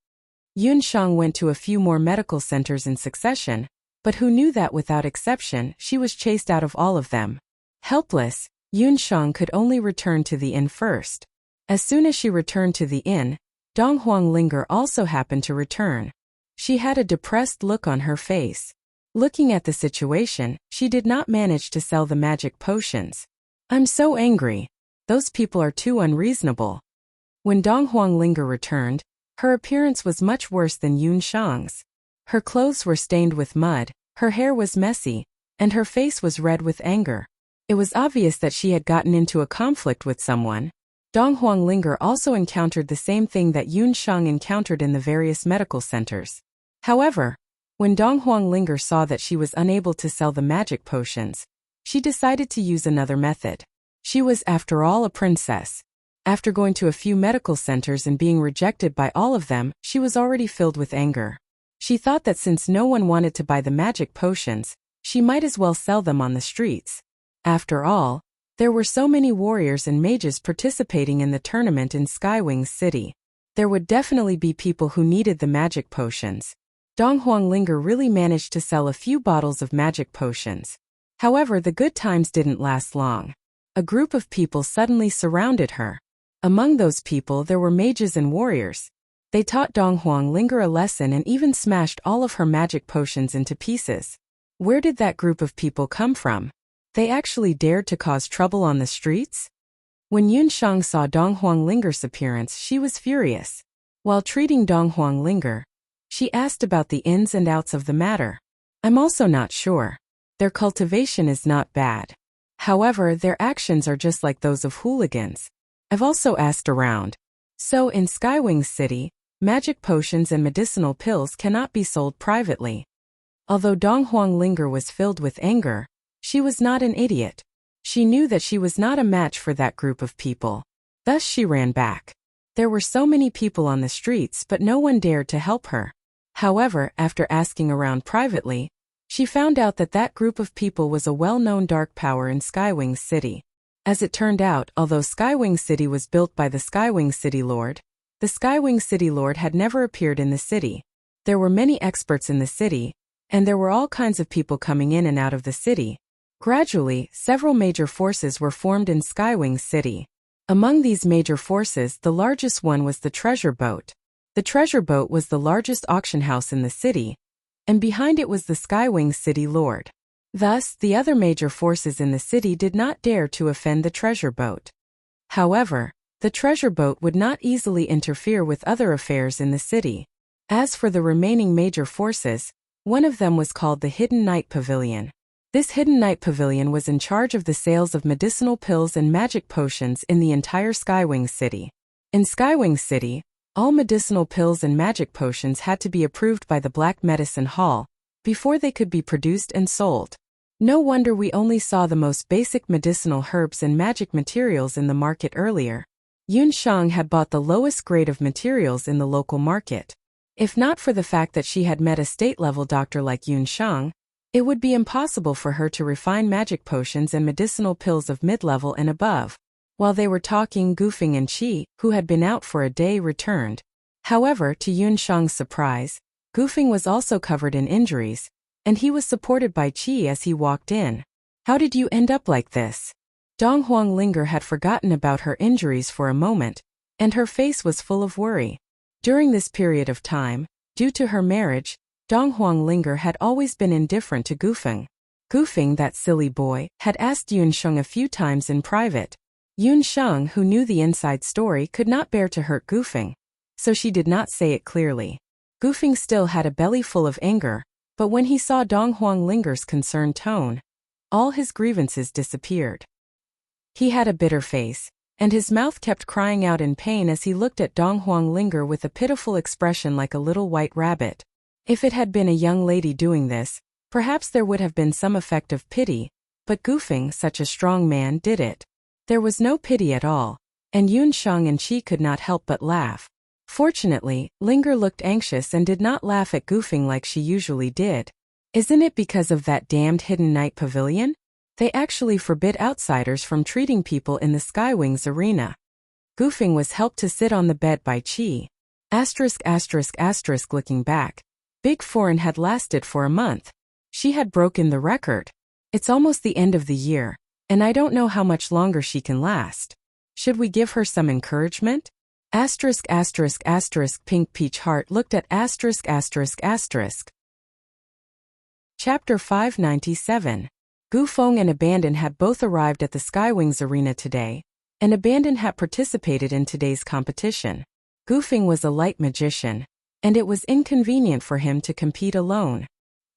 Yunshang went to a few more medical centers in succession, but who knew that without exception, she was chased out of all of them. Helpless, Yunshang could only return to the inn first. As soon as she returned to the inn, Dong Huang Linger also happened to return. She had a depressed look on her face. Looking at the situation, she did not manage to sell the magic potions. I'm so angry. Those people are too unreasonable. When Dong Huang Linger returned, her appearance was much worse than Yun Shang's. Her clothes were stained with mud, her hair was messy, and her face was red with anger. It was obvious that she had gotten into a conflict with someone. Dong Huang Linger also encountered the same thing that Yun Shang encountered in the various medical centers. However, when Dong Huang Linger saw that she was unable to sell the magic potions, she decided to use another method. She was, after all, a princess. After going to a few medical centers and being rejected by all of them, she was already filled with anger. She thought that since no one wanted to buy the magic potions, she might as well sell them on the streets. After all, there were so many warriors and mages participating in the tournament in Skywings City. There would definitely be people who needed the magic potions. Dong Huang Linger really managed to sell a few bottles of magic potions. However, the good times didn't last long. A group of people suddenly surrounded her. Among those people there were mages and warriors. They taught Dong Huang Linger a lesson and even smashed all of her magic potions into pieces. Where did that group of people come from? They actually dared to cause trouble on the streets? When Yun Shang saw Dong Huang Linger's appearance, she was furious. While treating Dong Huang Linger, she asked about the ins and outs of the matter. I'm also not sure. Their cultivation is not bad. However, their actions are just like those of hooligans. I've also asked around. So in Skywings City, magic potions and medicinal pills cannot be sold privately. Although Dong Huang Linger was filled with anger, she was not an idiot. She knew that she was not a match for that group of people. Thus she ran back. There were so many people on the streets but no one dared to help her. However, after asking around privately, she found out that that group of people was a well-known dark power in Skywings City. As it turned out, although Skywings City was built by the Skywings City Lord, the Skywings City Lord had never appeared in the city. There were many experts in the city, and there were all kinds of people coming in and out of the city. Gradually, several major forces were formed in Skywings City. Among these major forces, the largest one was the Treasure Boat. The Treasure Boat was the largest auction house in the city, and behind it was the Skywings City Lord. Thus, the other major forces in the city did not dare to offend the Treasure Boat. However, the Treasure Boat would not easily interfere with other affairs in the city. As for the remaining major forces, one of them was called the Hidden Night Pavilion. This Hidden Night Pavilion was in charge of the sales of medicinal pills and magic potions in the entire Skywings City. In Skywings City, all medicinal pills and magic potions had to be approved by the Black Medicine Hall before they could be produced and sold. No wonder we only saw the most basic medicinal herbs and magic materials in the market earlier. Yun Shang had bought the lowest grade of materials in the local market. If not for the fact that she had met a state-level doctor like Yun Shang, it would be impossible for her to refine magic potions and medicinal pills of mid-level and above. While they were talking, Gufeng and Qi, who had been out for a day, returned. However, to Yun Shang's surprise, Gufeng was also covered in injuries, and he was supported by Qi as he walked in. How did you end up like this? Dong Huang Linger had forgotten about her injuries for a moment, and her face was full of worry. During this period of time, due to her marriage, Dong Huang Linger had always been indifferent to Gufeng. Gufeng, that silly boy, had asked Yun Shang a few times in private. Yun Shang, who knew the inside story, could not bear to hurt Gufeng, so she did not say it clearly. Gufeng still had a belly full of anger, but when he saw Dong Huang Linger's concerned tone, all his grievances disappeared. He had a bitter face, and his mouth kept crying out in pain as he looked at Dong Huang Linger with a pitiful expression like a little white rabbit. If it had been a young lady doing this, perhaps there would have been some effect of pity, but Gufeng, such a strong man, did it. There was no pity at all, and Yun Shang and Qi could not help but laugh. Fortunately, Linger looked anxious and did not laugh at Gufeng like she usually did. Isn't it because of that damned Hidden Night Pavilion? They actually forbid outsiders from treating people in the Skywings arena. Gufeng was helped to sit on the bed by Qi. ******, looking back. Big Foreign had lasted for a month. She had broken the record. It's almost the end of the year, and I don't know how much longer she can last. Should we give her some encouragement? Asterisk asterisk asterisk Pink Peach Heart looked at asterisk asterisk asterisk. Chapter 597. Gufeng and Abandon had both arrived at the Skywings Arena today, and Abandon had participated in today's competition. Gufeng was a light magician, and it was inconvenient for him to compete alone.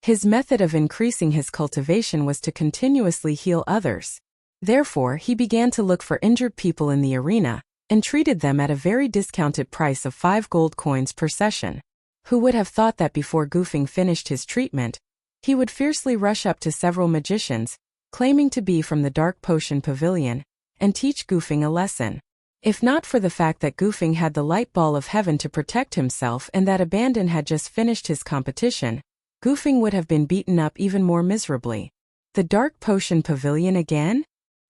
His method of increasing his cultivation was to continuously heal others. Therefore, he began to look for injured people in the arena, and treated them at a very discounted price of 5 gold coins per session. Who would have thought that before Gufeng finished his treatment, he would fiercely rush up to several magicians, claiming to be from the Dark Potion Pavilion, and teach Gufeng a lesson. If not for the fact that Gufeng had the light ball of heaven to protect himself and that Abandon had just finished his competition, Gufeng would have been beaten up even more miserably. The Dark Potion Pavilion again?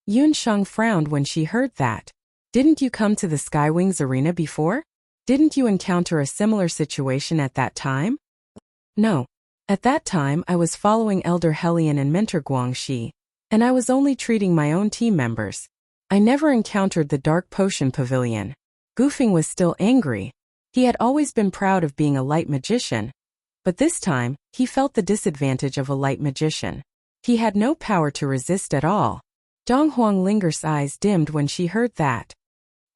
Yunsheng frowned when she heard that. Didn't you come to the Skywings Arena before? Didn't you encounter a similar situation at that time? No. At that time I was following Elder Helion and Mentor Guangxi, and I was only treating my own team members. I never encountered the Dark Potion Pavilion. Gufeng was still angry. He had always been proud of being a light magician, but this time, he felt the disadvantage of a light magician. He had no power to resist at all. Dong Huanglinger's eyes dimmed when she heard that.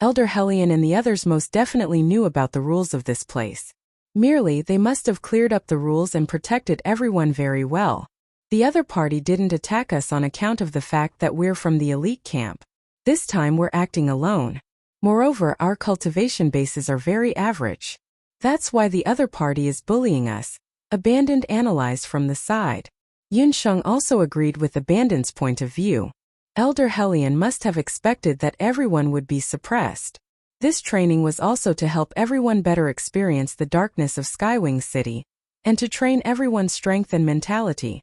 Elder Helion and the others most definitely knew about the rules of this place. Merely, they must have cleared up the rules and protected everyone very well. The other party didn't attack us on account of the fact that we're from the elite camp. This time we're acting alone. Moreover, our cultivation bases are very average. That's why the other party is bullying us. Abandoned analyzed from the side. Yunsheng also agreed with Abandon's point of view. Elder Helion must have expected that everyone would be suppressed. This training was also to help everyone better experience the darkness of Skywing City, and to train everyone's strength and mentality.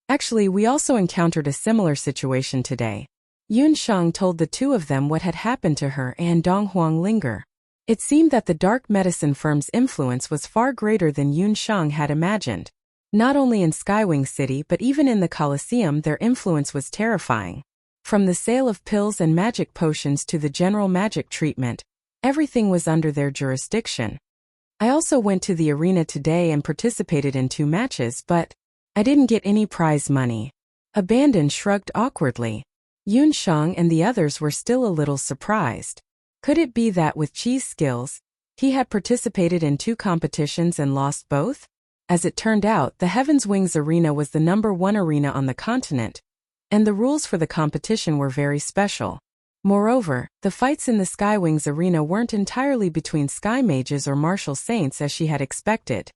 Actually, we also encountered a similar situation today. Yunsheng told the two of them what had happened to her and Dong Huanglinger. It seemed that the dark medicine firm's influence was far greater than Yunsheng had imagined. Not only in Skywing City but even in the Colosseum their influence was terrifying. From the sale of pills and magic potions to the general magic treatment, everything was under their jurisdiction. I also went to the arena today and participated in 2 matches, but I didn't get any prize money. Abandon shrugged awkwardly. Yunsheng and the others were still a little surprised. Could it be that with Qi's skills, he had participated in 2 competitions and lost both? As it turned out, the Heaven's Wings Arena was the #1 arena on the continent, and the rules for the competition were very special. Moreover, the fights in the Skywings Arena weren't entirely between Sky Mages or Martial Saints as she had expected.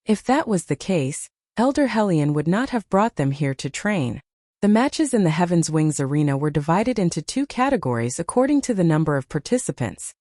If that was the case, Elder Helion would not have brought them here to train. The matches in the Heaven's Wings Arena were divided into 2 categories according to the number of participants: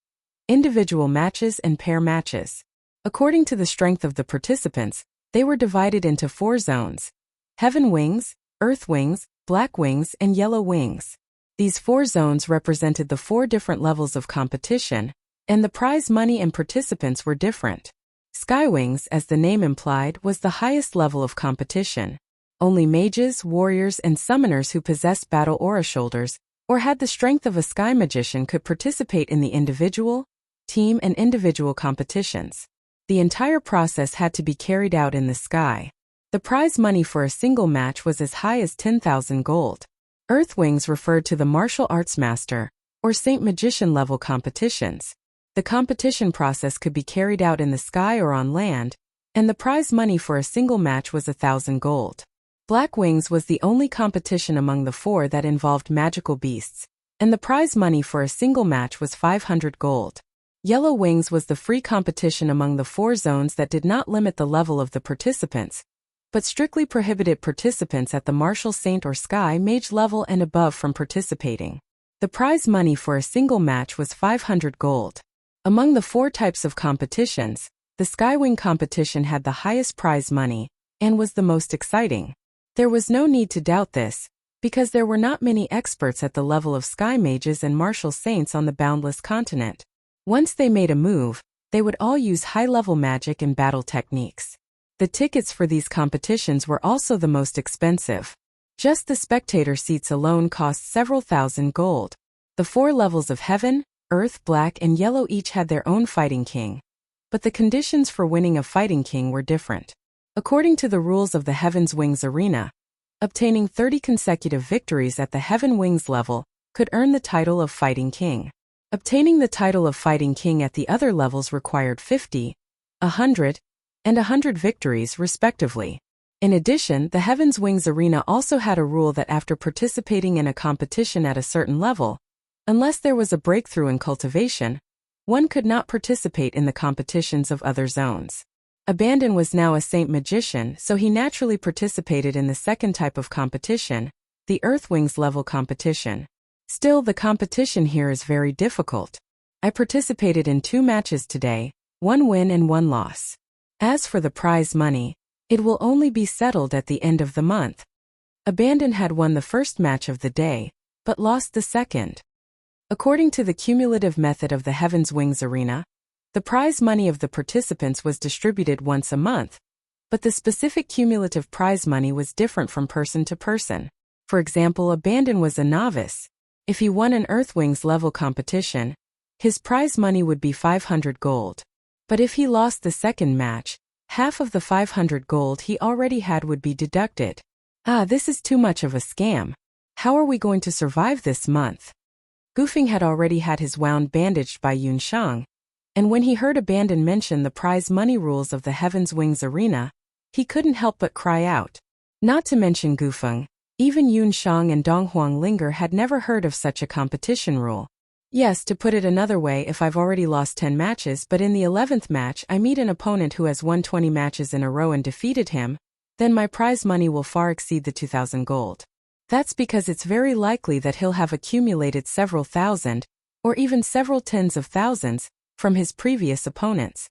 individual matches and pair matches. According to the strength of the participants, they were divided into 4 zones: Heaven Wings, Earth Wings, Black Wings, and Yellow Wings. These 4 zones represented the 4 different levels of competition, and the prize money and participants were different. Skywings, as the name implied, was the highest level of competition. Only mages, warriors, and summoners who possessed battle aura shoulders or had the strength of a sky magician could participate in the individual, team, and individual competitions. The entire process had to be carried out in the sky. The prize money for a single match was as high as 10,000 gold. Earthwings referred to the martial arts master, or Saint Magician level competitions. The competition process could be carried out in the sky or on land, and the prize money for a single match was 1,000 gold. Black Wings was the only competition among the 4 that involved magical beasts, and the prize money for a single match was 500 gold. Yellow Wings was the free competition among the 4 zones that did not limit the level of the participants, but strictly prohibited participants at the Martial Saint or Sky Mage level and above from participating. The prize money for a single match was 500 gold. Among the 4 types of competitions, the Skywing competition had the highest prize money, and was the most exciting. There was no need to doubt this, because there were not many experts at the level of Sky Mages and Martial Saints on the Boundless Continent. Once they made a move, they would all use high-level magic and battle techniques. The tickets for these competitions were also the most expensive. Just the spectator seats alone cost several thousand gold. The 4 levels of heaven, earth, black, and yellow each had their own fighting king. But the conditions for winning a fighting king were different. According to the rules of the Heaven's Wings arena, obtaining 30 consecutive victories at the Heaven Wings level could earn the title of fighting king. Obtaining the title of fighting king at the other levels required 50, 100, and 100 victories, respectively. In addition, the Heaven's Wings arena also had a rule that after participating in a competition at a certain level, unless there was a breakthrough in cultivation, one could not participate in the competitions of other zones. Abandon was now a saint magician, so he naturally participated in the second type of competition, the Earthwings level competition. Still, the competition here is very difficult. I participated in 2 matches today, 1 win and 1 loss. As for the prize money, it will only be settled at the end of the month. Abandon had won the first match of the day, but lost the second. According to the cumulative method of the Heaven's Wings arena, the prize money of the participants was distributed once a month, but the specific cumulative prize money was different from person to person. For example, Abandon was a novice. If he won an Earthwings level competition, his prize money would be 500 gold. But if he lost the second match, half of the 500 gold he already had would be deducted. This is too much of a scam. How are we going to survive this month? Gufeng had already had his wound bandaged by Yunshang, and when he heard Abandon mention the prize money rules of the Heaven's Wings arena, he couldn't help but cry out. Not to mention Gufeng, even Yunshang and Donghuang Linger had never heard of such a competition rule. Yes, to put it another way, if I've already lost 10 matches but in the 11th match I meet an opponent who has won 20 matches in a row and defeated him, then my prize money will far exceed the 2,000 gold. That's because it's very likely that he'll have accumulated several thousand, or even several tens of thousands, from his previous opponents.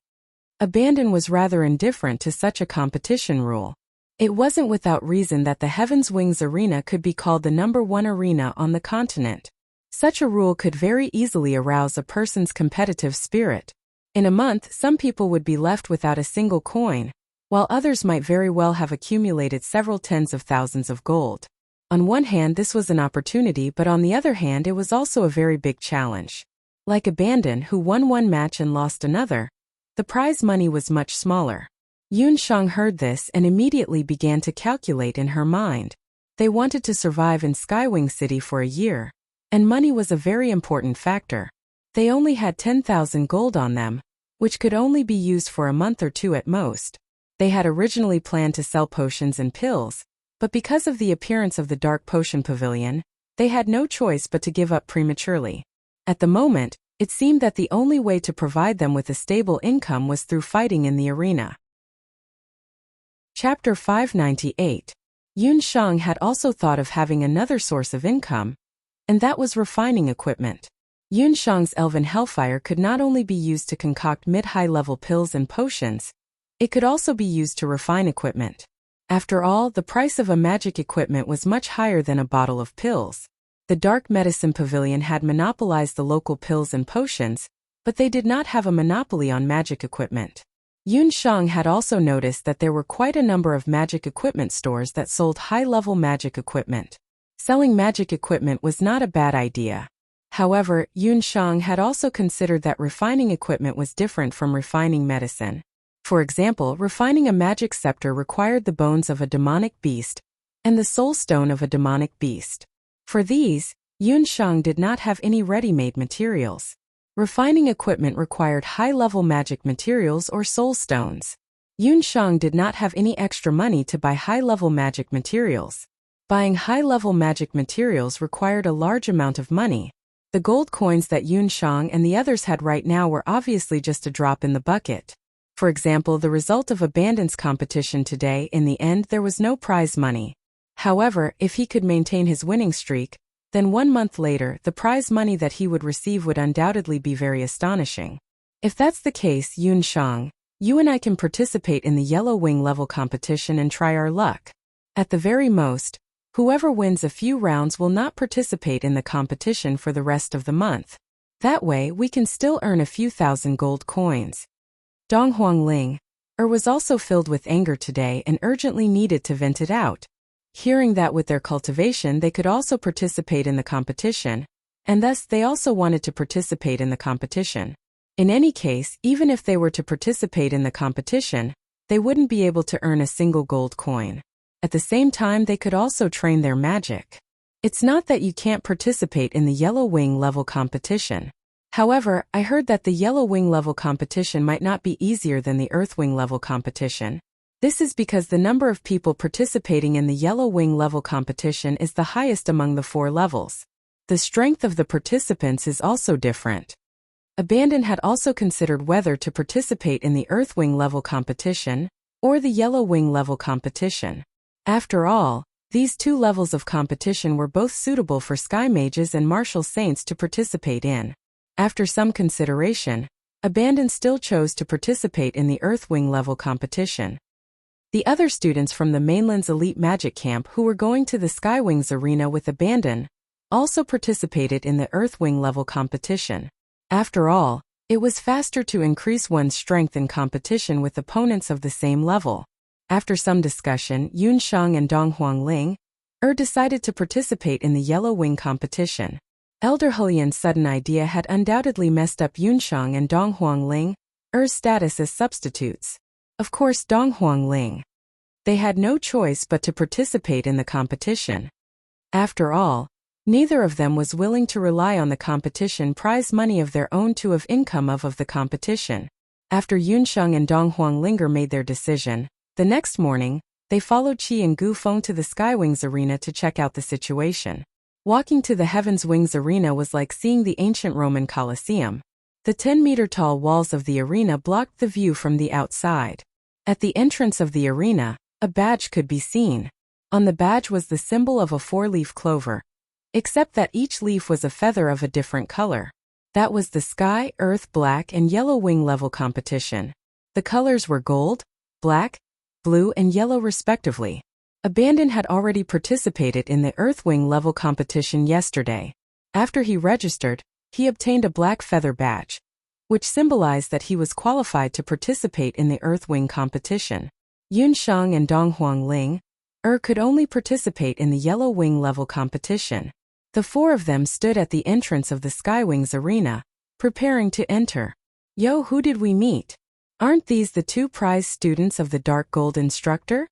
Abandon was rather indifferent to such a competition rule. It wasn't without reason that the Heaven's Wings arena could be called the #1 arena on the continent. Such a rule could very easily arouse a person's competitive spirit. In a month, some people would be left without a single coin, while others might very well have accumulated several tens of thousands of gold. On one hand, this was an opportunity, but on the other hand, it was also a very big challenge. Like Abandon, who won 1 match and lost another, the prize money was much smaller. Yunshang heard this and immediately began to calculate in her mind. They wanted to survive in Skywing City for a year, and money was a very important factor. They only had 10,000 gold on them, which could only be used for a month or 2 at most. They had originally planned to sell potions and pills, but because of the appearance of the Dark Potion Pavilion, they had no choice but to give up prematurely. At the moment, it seemed that the only way to provide them with a stable income was through fighting in the arena. Chapter 598. Yunshang had also thought of having another source of income, and that was refining equipment. Yunshang's Elven Hellfire could not only be used to concoct mid-high level pills and potions, it could also be used to refine equipment. After all, the price of a magic equipment was much higher than a bottle of pills. The Dark Medicine Pavilion had monopolized the local pills and potions, but they did not have a monopoly on magic equipment. Yunshang had also noticed that there were quite a number of magic equipment stores that sold high-level magic equipment. Selling magic equipment was not a bad idea. However, Yunshang had also considered that refining equipment was different from refining medicine. For example, refining a magic scepter required the bones of a demonic beast and the soul stone of a demonic beast. For these, Yunshang did not have any ready-made materials. Refining equipment required high-level magic materials or soul stones. Yunshang did not have any extra money to buy high-level magic materials. Buying high-level magic materials required a large amount of money. The gold coins that Yunshang and the others had right now were obviously just a drop in the bucket. For example, the result of Abandon's competition today, in the end there was no prize money. However, if he could maintain his winning streak, then 1 month later the prize money that he would receive would undoubtedly be very astonishing. If that's the case, Yunshang, you and I can participate in the Yellow Wing level competition and try our luck. At the very most, whoever wins a few rounds will not participate in the competition for the rest of the month. That way we can still earn a few thousand gold coins. Donghuang Ling was also filled with anger today and urgently needed to vent it out. Hearing that with their cultivation they could also participate in the competition, and thus they also wanted to participate in the competition. In any case, even if they were to participate in the competition, they wouldn't be able to earn a single gold coin. At the same time, they could also train their magic. It's not that you can't participate in the Yellow Wing level competition. However, I heard that the Yellow Wing level competition might not be easier than the Earth Wing level competition. This is because the number of people participating in the Yellow Wing level competition is the highest among the 4 levels. The strength of the participants is also different. Abandon had also considered whether to participate in the Earth Wing level competition or the Yellow Wing level competition. After all, these 2 levels of competition were both suitable for Sky Mages and Martial Saints to participate in. After some consideration, Abandon still chose to participate in the Earth Wing level competition. The other students from the mainland's elite magic camp who were going to the Sky Wings arena with Abandon also participated in the Earth Wing level competition. After all, it was faster to increase one's strength in competition with opponents of the same level. After some discussion, Yunshang and Donghuang Ling decided to participate in the Yellow Wing competition. Elder Hulian's sudden idea had undoubtedly messed up Yunshang and Donghuang Ling status as substitutes. Of course, Donghuang Ling. They had no choice but to participate in the competition. After all, neither of them was willing to rely on the competition prize money of their own to have income of the competition. After Yunshang and Donghuang Linger made their decision, the next morning, they followed Qi and Gu Feng to the Sky Wings arena to check out the situation. Walking to the Heavens Wings arena was like seeing the ancient Roman Colosseum. The 10-meter-tall walls of the arena blocked the view from the outside. At the entrance of the arena, a badge could be seen. On the badge was the symbol of a 4-leaf clover, except that each leaf was a feather of a different color. That was the Sky, Earth, Black, and Yellow Wing level competition. The colors were gold, black, blue, and yellow respectively. Abandon had already participated in the Earth Wing level competition yesterday. After he registered, he obtained a black feather badge, which symbolized that he was qualified to participate in the Earth Wing competition. Yunshang and Donghuang Ling could only participate in the Yellow Wing level competition. The 4 of them stood at the entrance of the Sky Wings arena, preparing to enter. Yo, who did we meet? Aren't these the 2 prize students of the Dark Gold instructor?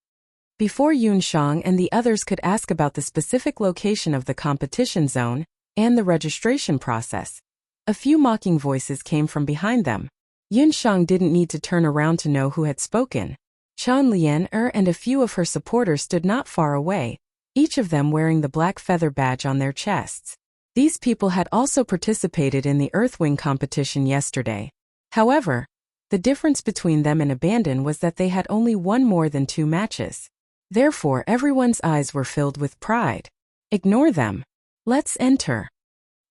Before Yunshang and the others could ask about the specific location of the competition zone and the registration process, a few mocking voices came from behind them. Yunshang didn't need to turn around to know who had spoken. Chan Lian and a few of her supporters stood not far away, each of them wearing the black feather badge on their chests. These people had also participated in the Earth Wing competition yesterday. However, the difference between them and Abandon was that they had only won more than 2 matches. Therefore, everyone's eyes were filled with pride. Ignore them. Let's enter.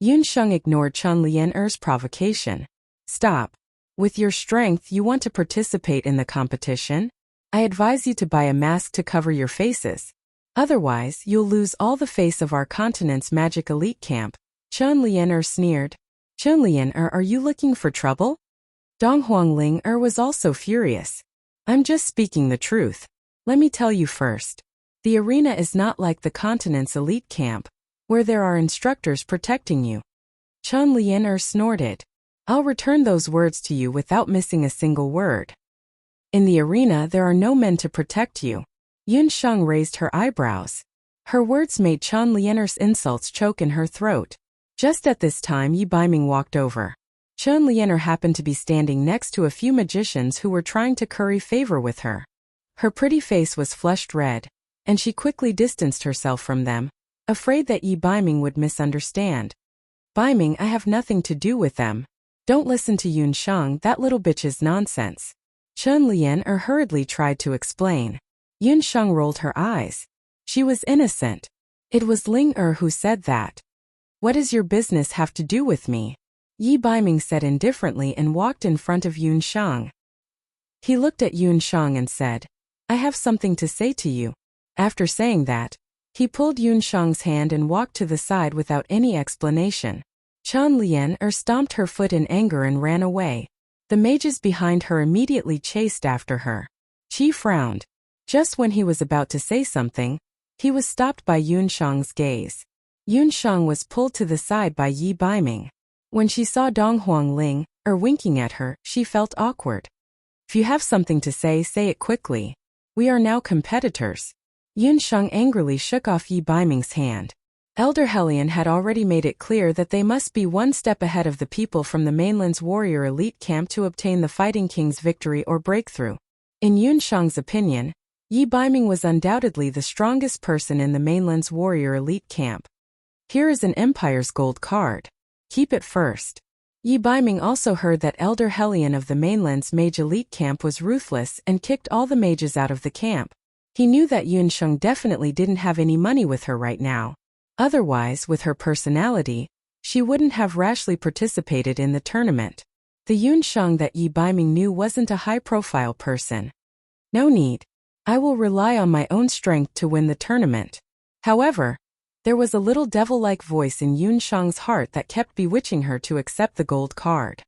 Yunsheng ignored Chan Lian's provocation. Stop. With your strength, you want to participate in the competition? I advise you to buy a mask to cover your faces. Otherwise, you'll lose all the face of our continent's magic elite camp. Chan Lian sneered. Chan Lian, are you looking for trouble? Donghuang Ling was also furious. I'm just speaking the truth. Let me tell you first. The arena is not like the continent's elite camp, where there are instructors protecting you. Chan Lian snorted. I'll return those words to you without missing a single word. In the arena there are no men to protect you. Yunsheng raised her eyebrows. Her words made Chan Lian's insults choke in her throat. Just at this time Yi Baiming walked over. Chan Lian happened to be standing next to a few magicians who were trying to curry favor with her. Her pretty face was flushed red, and she quickly distanced herself from them, afraid that Yi Baiming would misunderstand. Baiming, I have nothing to do with them. Don't listen to Yunsheng, that little bitch is nonsense. Chan Lian hurriedly tried to explain. Yunsheng rolled her eyes. She was innocent. It was Ling who said that. What does your business have to do with me? Yi Baiming said indifferently and walked in front of Yunsheng. He looked at Yunsheng and said, I have something to say to you. After saying that, he pulled Yunsheng's hand and walked to the side without any explanation. Chan Lian stomped her foot in anger and ran away. The mages behind her immediately chased after her. Qi frowned. Just when he was about to say something, he was stopped by Yunsheng's gaze. Yun Shang was pulled to the side by Yi Baiming. When she saw Donghuang Ling, winking at her, she felt awkward. If you have something to say it quickly. We are now competitors. Yun Shang angrily shook off Yi Baiming's hand. Elder Hellion had already made it clear that they must be one step ahead of the people from the mainland's warrior elite camp to obtain the Fighting King's victory or breakthrough. In Yun Shang's opinion, Yi Baiming was undoubtedly the strongest person in the mainland's warrior elite camp. Here is an Empire's gold card. Keep it first. Yi Baiming also heard that Elder Hellion of the mainland's mage elite camp was ruthless and kicked all the mages out of the camp. He knew that Yun Shang definitely didn't have any money with her right now. Otherwise, with her personality, she wouldn't have rashly participated in the tournament. The Yun Shang that Yi Baiming knew wasn't a high-profile person. No need. I will rely on my own strength to win the tournament. However, there was a little devil-like voice in Yun Shang's heart that kept bewitching her to accept the gold card.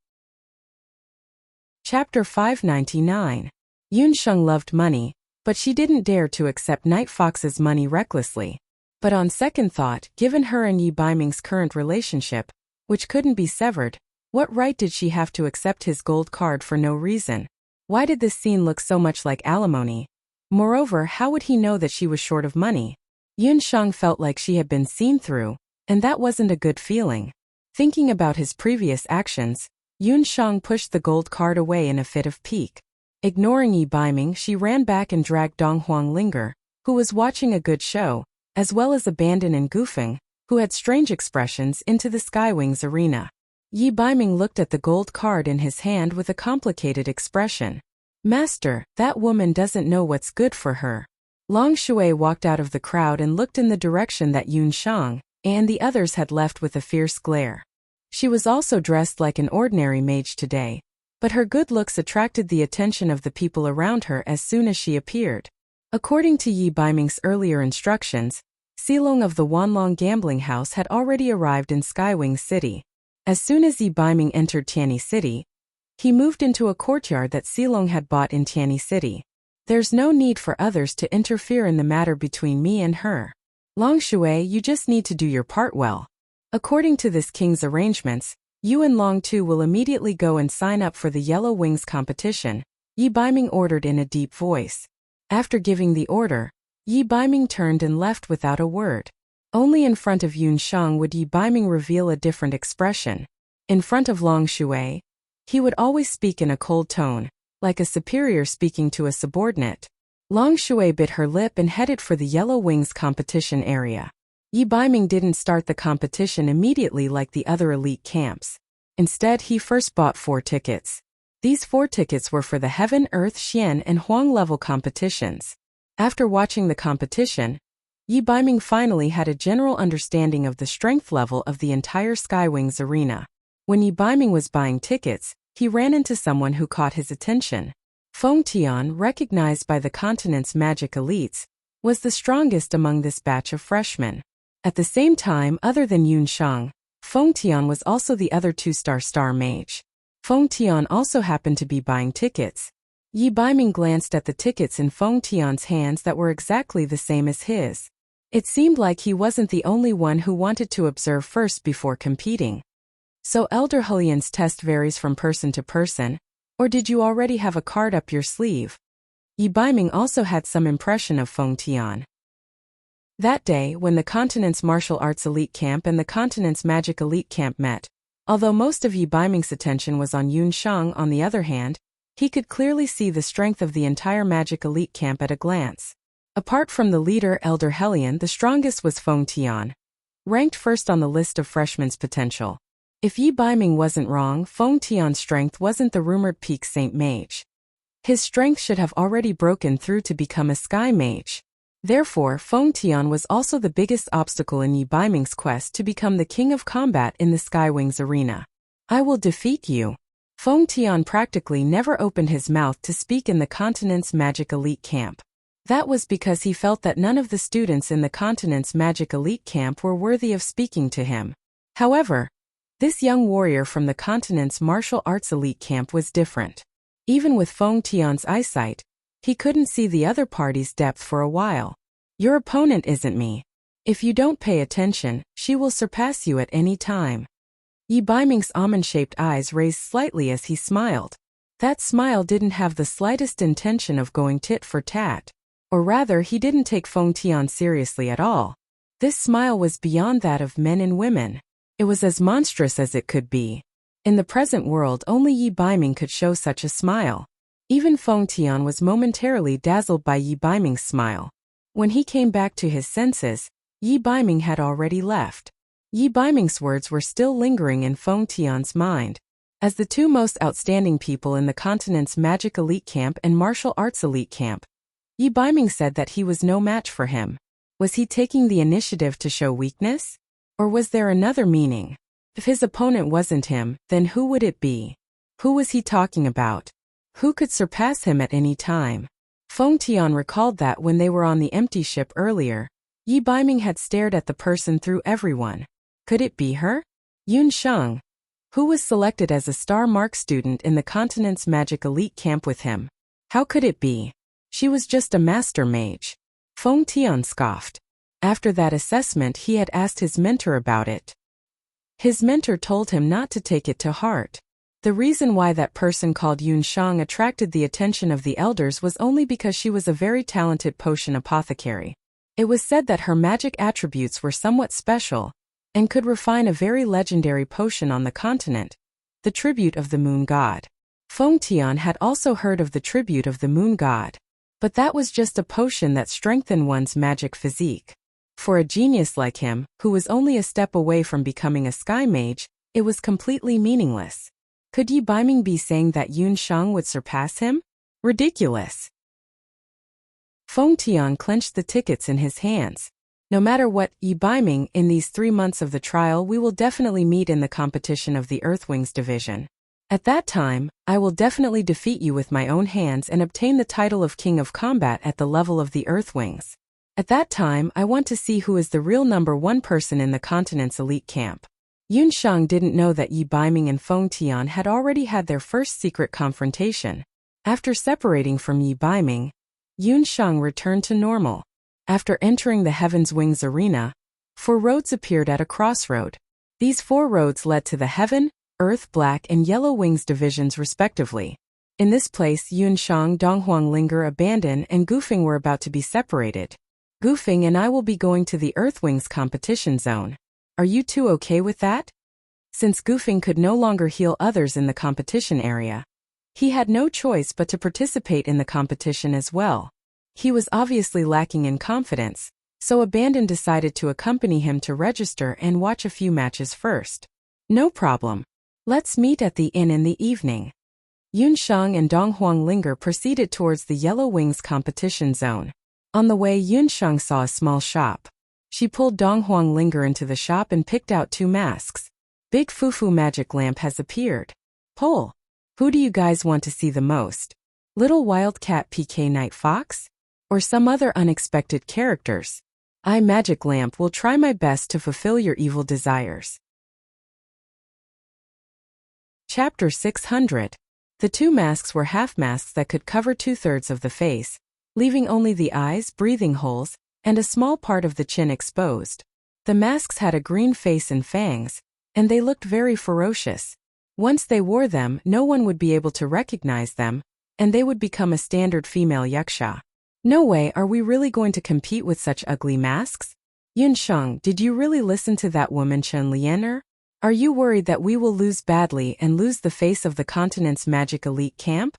Chapter 599. Yun Shang loved money, but she didn't dare to accept Night Fox's money recklessly. But on second thought, given her and Yi Baiming's current relationship, which couldn't be severed, what right did she have to accept his gold card for no reason? Why did this scene look so much like alimony? Moreover, how would he know that she was short of money? Yun Shang felt like she had been seen through, and that wasn't a good feeling. Thinking about his previous actions, Yun Shang pushed the gold card away in a fit of pique. Ignoring Yi Baiming, she ran back and dragged Donghuang Ling, who was watching a good show, as well as Abandon and Goofing, who had strange expressions, into the Skywings arena. Yi Baiming looked at the gold card in his hand with a complicated expression. Master, that woman doesn't know what's good for her. Long Shui walked out of the crowd and looked in the direction that Yun Shang and the others had left with a fierce glare. She was also dressed like an ordinary mage today, but her good looks attracted the attention of the people around her as soon as she appeared. According to Yi Baiming's earlier instructions, Silong of the Wanlong gambling house had already arrived in Skywing City. As soon as Yi Baiming entered Tianyi City, he moved into a courtyard that Silong had bought in Tianyi City. There's no need for others to interfere in the matter between me and her. Long Shui, you just need to do your part well. According to this king's arrangements, you and Long Tu will immediately go and sign up for the Yellow Wings competition, Yi Baiming ordered in a deep voice. After giving the order, Yi Baiming turned and left without a word. Only in front of Yun Shang would Yi Baiming reveal a different expression. In front of Long Shui, he would always speak in a cold tone, like a superior speaking to a subordinate. Long Shui bit her lip and headed for the Yellow Wings competition area. Yi Baiming didn't start the competition immediately like the other elite camps. Instead, he first bought 4 tickets. These 4 tickets were for the Heaven, Earth, Xian, and Huang level competitions. After watching the competition, Yi Baiming finally had a general understanding of the strength level of the entire Skywings arena. When Yi Baiming was buying tickets, he ran into someone who caught his attention. Feng Tian, recognized by the continent's magic elites, was the strongest among this batch of freshmen. At the same time, other than Yun Shang, Feng Tian was also the other 2-star mage. Feng Tian also happened to be buying tickets. Yi Baiming glanced at the tickets in Feng Tian's hands that were exactly the same as his. It seemed like he wasn't the only one who wanted to observe first before competing. So Elder Hellion's test varies from person to person, or did you already have a card up your sleeve? Yi Baiming also had some impression of Feng Tian. That day, when the continent's martial arts elite camp and the continent's magic elite camp met, although most of Yi Baiming's attention was on Yun Shang, on the other hand, he could clearly see the strength of the entire magic elite camp at a glance. Apart from the leader Elder Hellion, the strongest was Feng Tian, ranked first on the list of freshmen's potential. If Yi Baiming wasn't wrong, Feng Tian's strength wasn't the rumored peak Saint Mage. His strength should have already broken through to become a Sky Mage. Therefore, Feng Tian was also the biggest obstacle in Yi Baiming's quest to become the king of combat in the Skywings arena. I will defeat you. Feng Tian practically never opened his mouth to speak in the continent's magic elite camp. That was because he felt that none of the students in the continent's magic elite camp were worthy of speaking to him. However, this young warrior from the continent's martial arts elite camp was different. Even with Feng Tian's eyesight, he couldn't see the other party's depth for a while. Your opponent isn't me. If you don't pay attention, she will surpass you at any time. Yi Baiming's almond-shaped eyes raised slightly as he smiled. That smile didn't have the slightest intention of going tit for tat. Or rather, he didn't take Feng Tian seriously at all. This smile was beyond that of men and women. It was as monstrous as it could be. In the present world, only Yi Baiming could show such a smile. Even Feng Tian was momentarily dazzled by Yi Baiming's smile. When he came back to his senses, Yi Baiming had already left. Yi Baiming's words were still lingering in Feng Tian's mind. As the two most outstanding people in the continent's magic elite camp and martial arts elite camp, Yi Baiming said that he was no match for him. Was he taking the initiative to show weakness? Or was there another meaning? If his opponent wasn't him, then who would it be? Who was he talking about? Who could surpass him at any time? Feng Tian recalled that when they were on the empty ship earlier, Yi Baiming had stared at the person through everyone. Could it be her? Yun Sheng, who was selected as a star mark student in the continent's magic elite camp with him. How could it be? She was just a master mage. Feng Tian scoffed. After that assessment, he had asked his mentor about it. His mentor told him not to take it to heart. The reason why that person called Yun Sheng attracted the attention of the elders was only because she was a very talented potion apothecary. It was said that her magic attributes were somewhat special, and could refine a very legendary potion on the continent, the tribute of the moon god. Feng Tian had also heard of the tribute of the moon god, but that was just a potion that strengthened one's magic physique. For a genius like him, who was only a step away from becoming a sky mage, it was completely meaningless. Could Yi Baiming be saying that Yun Sheng would surpass him? Ridiculous. Feng Tian clenched the tickets in his hands. No matter what, Yi Baiming, in these 3 months of the trial we will definitely meet in the competition of the Earthwings division. At that time, I will definitely defeat you with my own hands and obtain the title of King of Combat at the level of the Earthwings. At that time, I want to see who is the real #1 person in the continent's elite camp. Yun Sheng didn't know that Yi Baiming and Feng Tian had already had their first secret confrontation. After separating from Yi Baiming, Yun Sheng returned to normal. After entering the Heaven's Wings arena, 4 roads appeared at a crossroad. These 4 roads led to the Heaven, Earth, Black, and Yellow Wings divisions respectively. In this place, Yun Sheng, Donghuang Linger, Abandon, and Gufing were about to be separated. Gufing and I will be going to the Earthwings competition zone. Are you two okay with that? Since Gufing could no longer heal others in the competition area, he had no choice but to participate in the competition as well. He was obviously lacking in confidence, so Abandon decided to accompany him to register and watch a few matches first. No problem. Let's meet at the inn in the evening. Yun Sheng and Donghuang Linger proceeded towards the Yellow Wings competition zone. On the way, Yun Sheng saw a small shop. She pulled Donghuang Linger into the shop and picked out 2 masks. Big Fufu magic lamp has appeared. Poll. Who do you guys want to see the most? Little Wildcat PK Night Fox? Or some other unexpected characters? I Magic Lamp will try my best to fulfill your evil desires. Chapter 600. The 2 masks were half masks that could cover 2/3 of the face, leaving only the eyes, breathing holes, and a small part of the chin exposed. The masks had a green face and fangs, and they looked very ferocious. Once they wore them, no one would be able to recognize them, and they would become a standard female yaksha. No way, are we really going to compete with such ugly masks? Yun Sheng, did you really listen to that woman Chen Lianer? Are you worried that we will lose badly and lose the face of the continent's magic elite camp?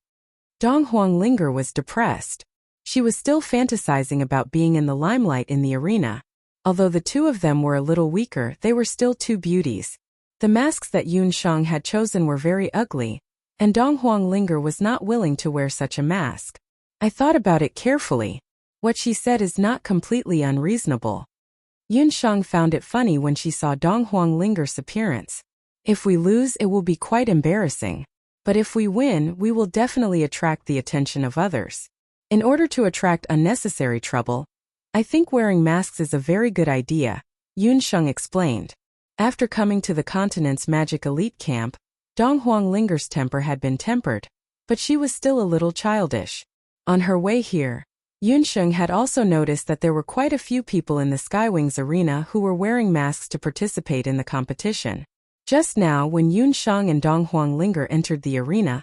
Donghuang Linger was depressed. She was still fantasizing about being in the limelight in the arena. Although the 2 of them were a little weaker, they were still 2 beauties. The masks that Yun Sheng had chosen were very ugly, and Donghuang Linger was not willing to wear such a mask. I thought about it carefully. What she said is not completely unreasonable. Yun Sheng found it funny when she saw Donghuang Linger's appearance. If we lose, it will be quite embarrassing. But if we win, we will definitely attract the attention of others. In order to attract unnecessary trouble, I think wearing masks is a very good idea, Yun Sheng explained. After coming to the continent's magic elite camp, Donghuang Linger's temper had been tempered, but she was still a little childish. On her way here, Yunsheng had also noticed that there were quite a few people in the Skywings arena who were wearing masks to participate in the competition. Just now, when Yunsheng and Dong Huanglinger entered the arena,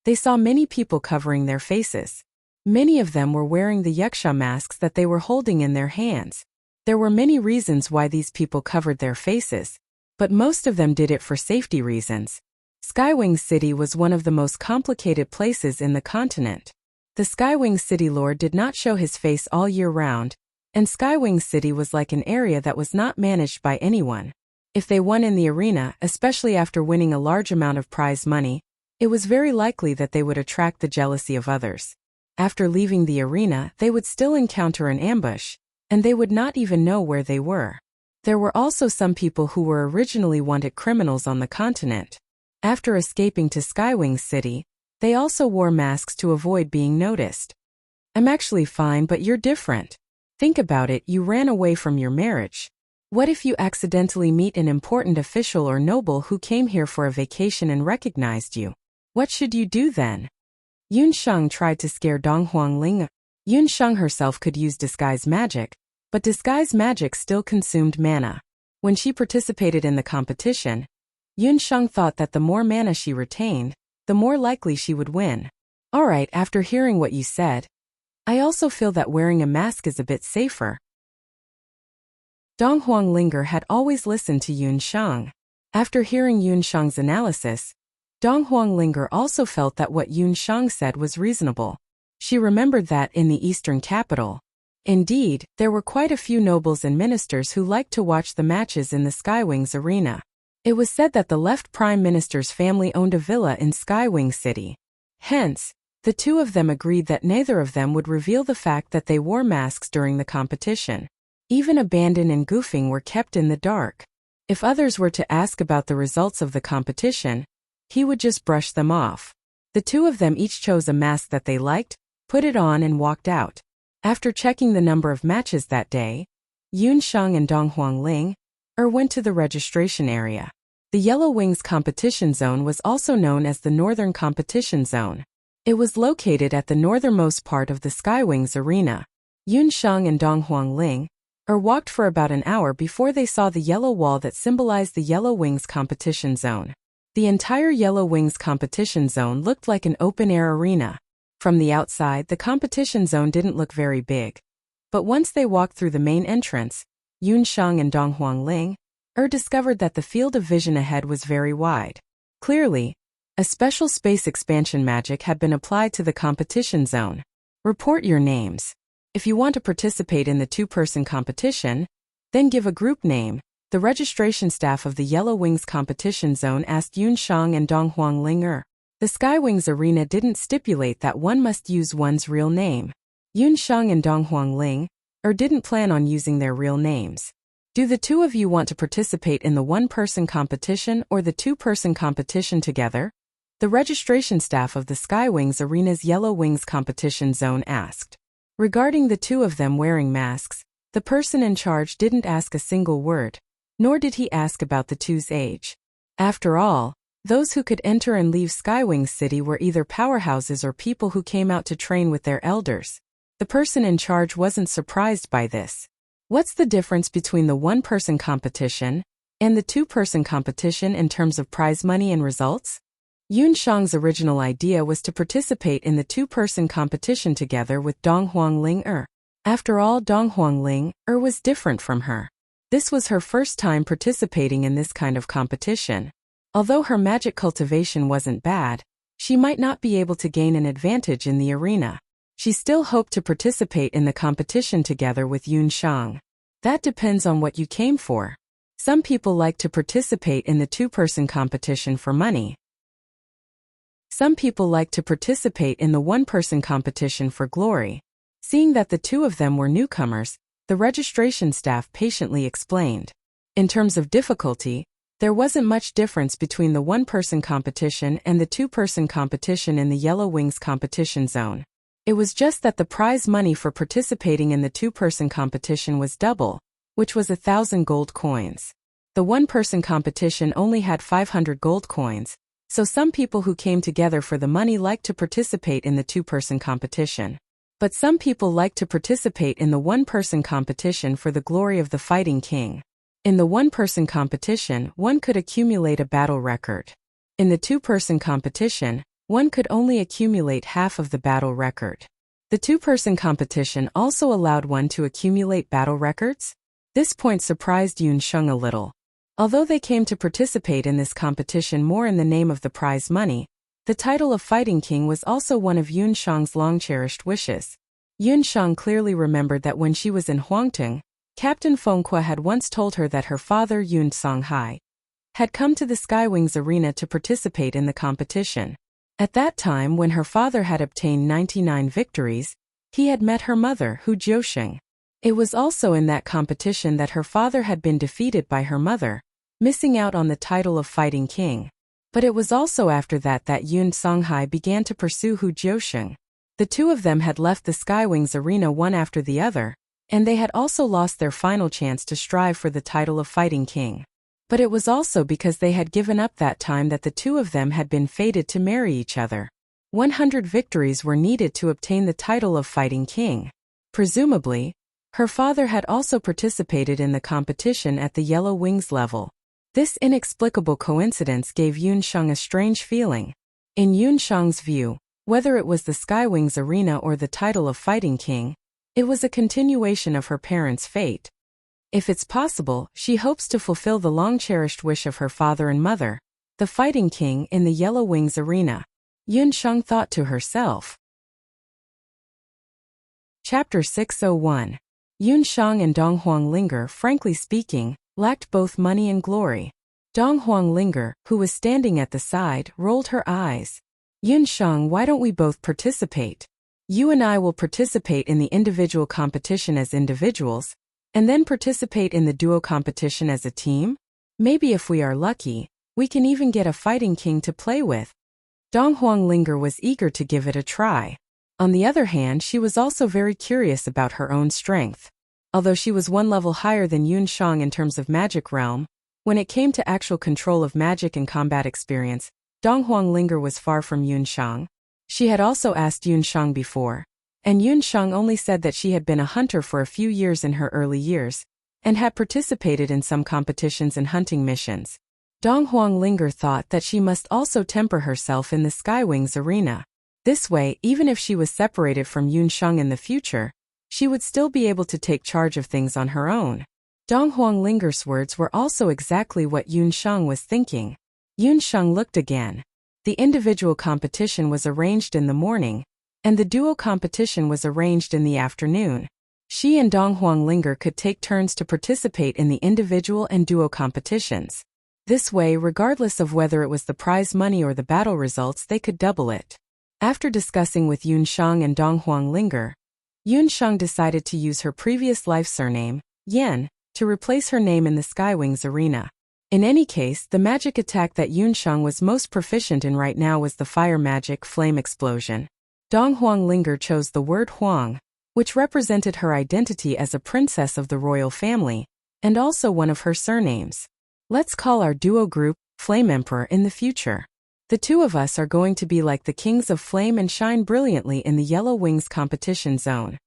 they saw many people covering their faces. Many of them were wearing the Yuxia masks that they were holding in their hands. There were many reasons why these people covered their faces, but most of them did it for safety reasons. Skywing City was one of the most complicated places in the continent. The Skywing City Lord did not show his face all year round, and Skywing City was like an area that was not managed by anyone. If they won in the arena, especially after winning a large amount of prize money, it was very likely that they would attract the jealousy of others. After leaving the arena, they would still encounter an ambush, and they would not even know where they were. There were also some people who were originally wanted criminals on the continent. After escaping to Skywing City, they also wore masks to avoid being noticed. I'm actually fine, but you're different. Think about it, you ran away from your marriage. What if you accidentally meet an important official or noble who came here for a vacation and recognized you? What should you do then? Yunsheng tried to scare Dong Huangling. Yunsheng herself could use disguise magic, but disguise magic still consumed mana. When she participated in the competition, Yunsheng thought that the more mana she retained, the more likely she would win. Alright, after hearing what you said, I also feel that wearing a mask is a bit safer. Dong Huanglinger had always listened to Yunsheng. After hearing Yunsheng's analysis, Dong Huanglinger also felt that what Yunsheng said was reasonable. She remembered that in the eastern capital, indeed, there were quite a few nobles and ministers who liked to watch the matches in the Skywings arena. It was said that the left prime minister's family owned a villa in Skywing City. Hence, the two of them agreed that neither of them would reveal the fact that they wore masks during the competition. Even Abandon and Goofing were kept in the dark. If others were to ask about the results of the competition, he would just brush them off. The two of them each chose a mask that they liked, put it on and walked out. After checking the number of matches that day, Yunsheng and Dong Huangling went to the registration area. The Yellow Wings competition zone was also known as the Northern Competition Zone. It was located at the northernmost part of the Skywings arena. Yunsheng and Dong Huangling walked for about an hour before they saw the yellow wall that symbolized the Yellow Wings competition zone. The entire Yellow Wings competition zone looked like an open-air arena. From the outside, the competition zone didn't look very big. But once they walked through the main entrance, Yunsheng and Dong Huangling discovered that the field of vision ahead was very wide. Clearly, a special space expansion magic had been applied to the competition zone. Report your names. If you want to participate in the two-person competition, then give a group name. The registration staff of the Yellow Wings competition zone asked Yunsheng and Dong Huangling. The Skywings arena didn't stipulate that one must use one's real name. Yunsheng and Dong Huangling didn't plan on using their real names. Do the two of you want to participate in the one-person competition or the two-person competition together? The registration staff of the Skywings arena's Yellow Wings competition zone asked. Regarding the two of them wearing masks, the person in charge didn't ask a single word, nor did he ask about the two's age. After all, those who could enter and leave Skywing City were either powerhouses or people who came out to train with their elders. The person in charge wasn't surprised by this. What's the difference between the one-person competition and the two-person competition in terms of prize money and results? Yunsheng's original idea was to participate in the two-person competition together with Dong Huangling. After all, Dong Huangling was different from her. This was her first time participating in this kind of competition. Although her magic cultivation wasn't bad, she might not be able to gain an advantage in the arena. She still hoped to participate in the competition together with Yunsheng. That depends on what you came for. Some people like to participate in the two-person competition for money. Some people like to participate in the one-person competition for glory. Seeing that the two of them were newcomers, the registration staff patiently explained. In terms of difficulty, there wasn't much difference between the one-person competition and the two-person competition in the Yellow Wings competition zone. It was just that the prize money for participating in the two-person competition was double, which was 1,000 gold coins. The one-person competition only had 500 gold coins, so some people who came together for the money liked to participate in the two-person competition. But some people like to participate in the one-person competition for the glory of the fighting king. In the one-person competition, one could accumulate a battle record. In the two-person competition, one could only accumulate half of the battle record. The two-person competition also allowed one to accumulate battle records. This point surprised Yunsheng a little. Although they came to participate in this competition more in the name of the prize money, the title of fighting king was also one of Yunsheng's long-cherished wishes. Yunsheng clearly remembered that when she was in Huangtung, Captain Fengque had once told her that her father Yun Songhai had come to the Skywings arena to participate in the competition. At that time, when her father had obtained 99 victories, he had met her mother, Hu Jiusheng. It was also in that competition that her father had been defeated by her mother, missing out on the title of fighting king. But it was also after that that Yun Songhai began to pursue Hu Jiusheng. The two of them had left the Skywings arena one after the other, and they had also lost their final chance to strive for the title of fighting king. But it was also because they had given up that time that the two of them had been fated to marry each other. 100 victories were needed to obtain the title of fighting king. Presumably, her father had also participated in the competition at the Yellow Wings level. This inexplicable coincidence gave Yunsheng a strange feeling. In Yunsheng's view, whether it was the Skywings arena or the title of fighting king, it was a continuation of her parents' fate. If it's possible, she hopes to fulfill the long-cherished wish of her father and mother, the fighting king in the Yellow Wings arena. Yunsheng thought to herself. Chapter 601. Yunsheng and Dong Huanglinger, frankly speaking, lacked both money and glory. Dong Huanglinger, who was standing at the side, rolled her eyes. Yunsheng, why don't we both participate? You and I will participate in the individual competition as individuals, and then participate in the duo competition as a team? Maybe if we are lucky, we can even get a fighting king to play with. Dong Huanglinger was eager to give it a try. On the other hand, she was also very curious about her own strength. Although she was one level higher than Yunsheng in terms of magic realm, when it came to actual control of magic and combat experience, Dong Huanglinger was far from Yunsheng. She had also asked Yunsheng before, and Yunsheng only said that she had been a hunter for a few years in her early years, and had participated in some competitions and hunting missions. Dong Huanglinger thought that she must also temper herself in the Skywings arena. This way, even if she was separated from Yunsheng in the future, she would still be able to take charge of things on her own. Dong Huanglinger's words were also exactly what Yunsheng was thinking. Yunsheng looked again. The individual competition was arranged in the morning, and the duo competition was arranged in the afternoon. She and Dong Huanglinger could take turns to participate in the individual and duo competitions. This way, regardless of whether it was the prize money or the battle results, they could double it. After discussing with Yunsheng and Dong Huanglinger, Yunsheng decided to use her previous life surname, Yan, to replace her name in the Skywings arena. In any case, the magic attack that Yunsheng was most proficient in right now was the fire magic flame explosion. Dong Huanglinger chose the word Huang, which represented her identity as a princess of the royal family, and also one of her surnames. Let's call our duo group Flame Emperor in the future. The two of us are going to be like the kings of flame and shine brilliantly in the Yellow Wings competition zone.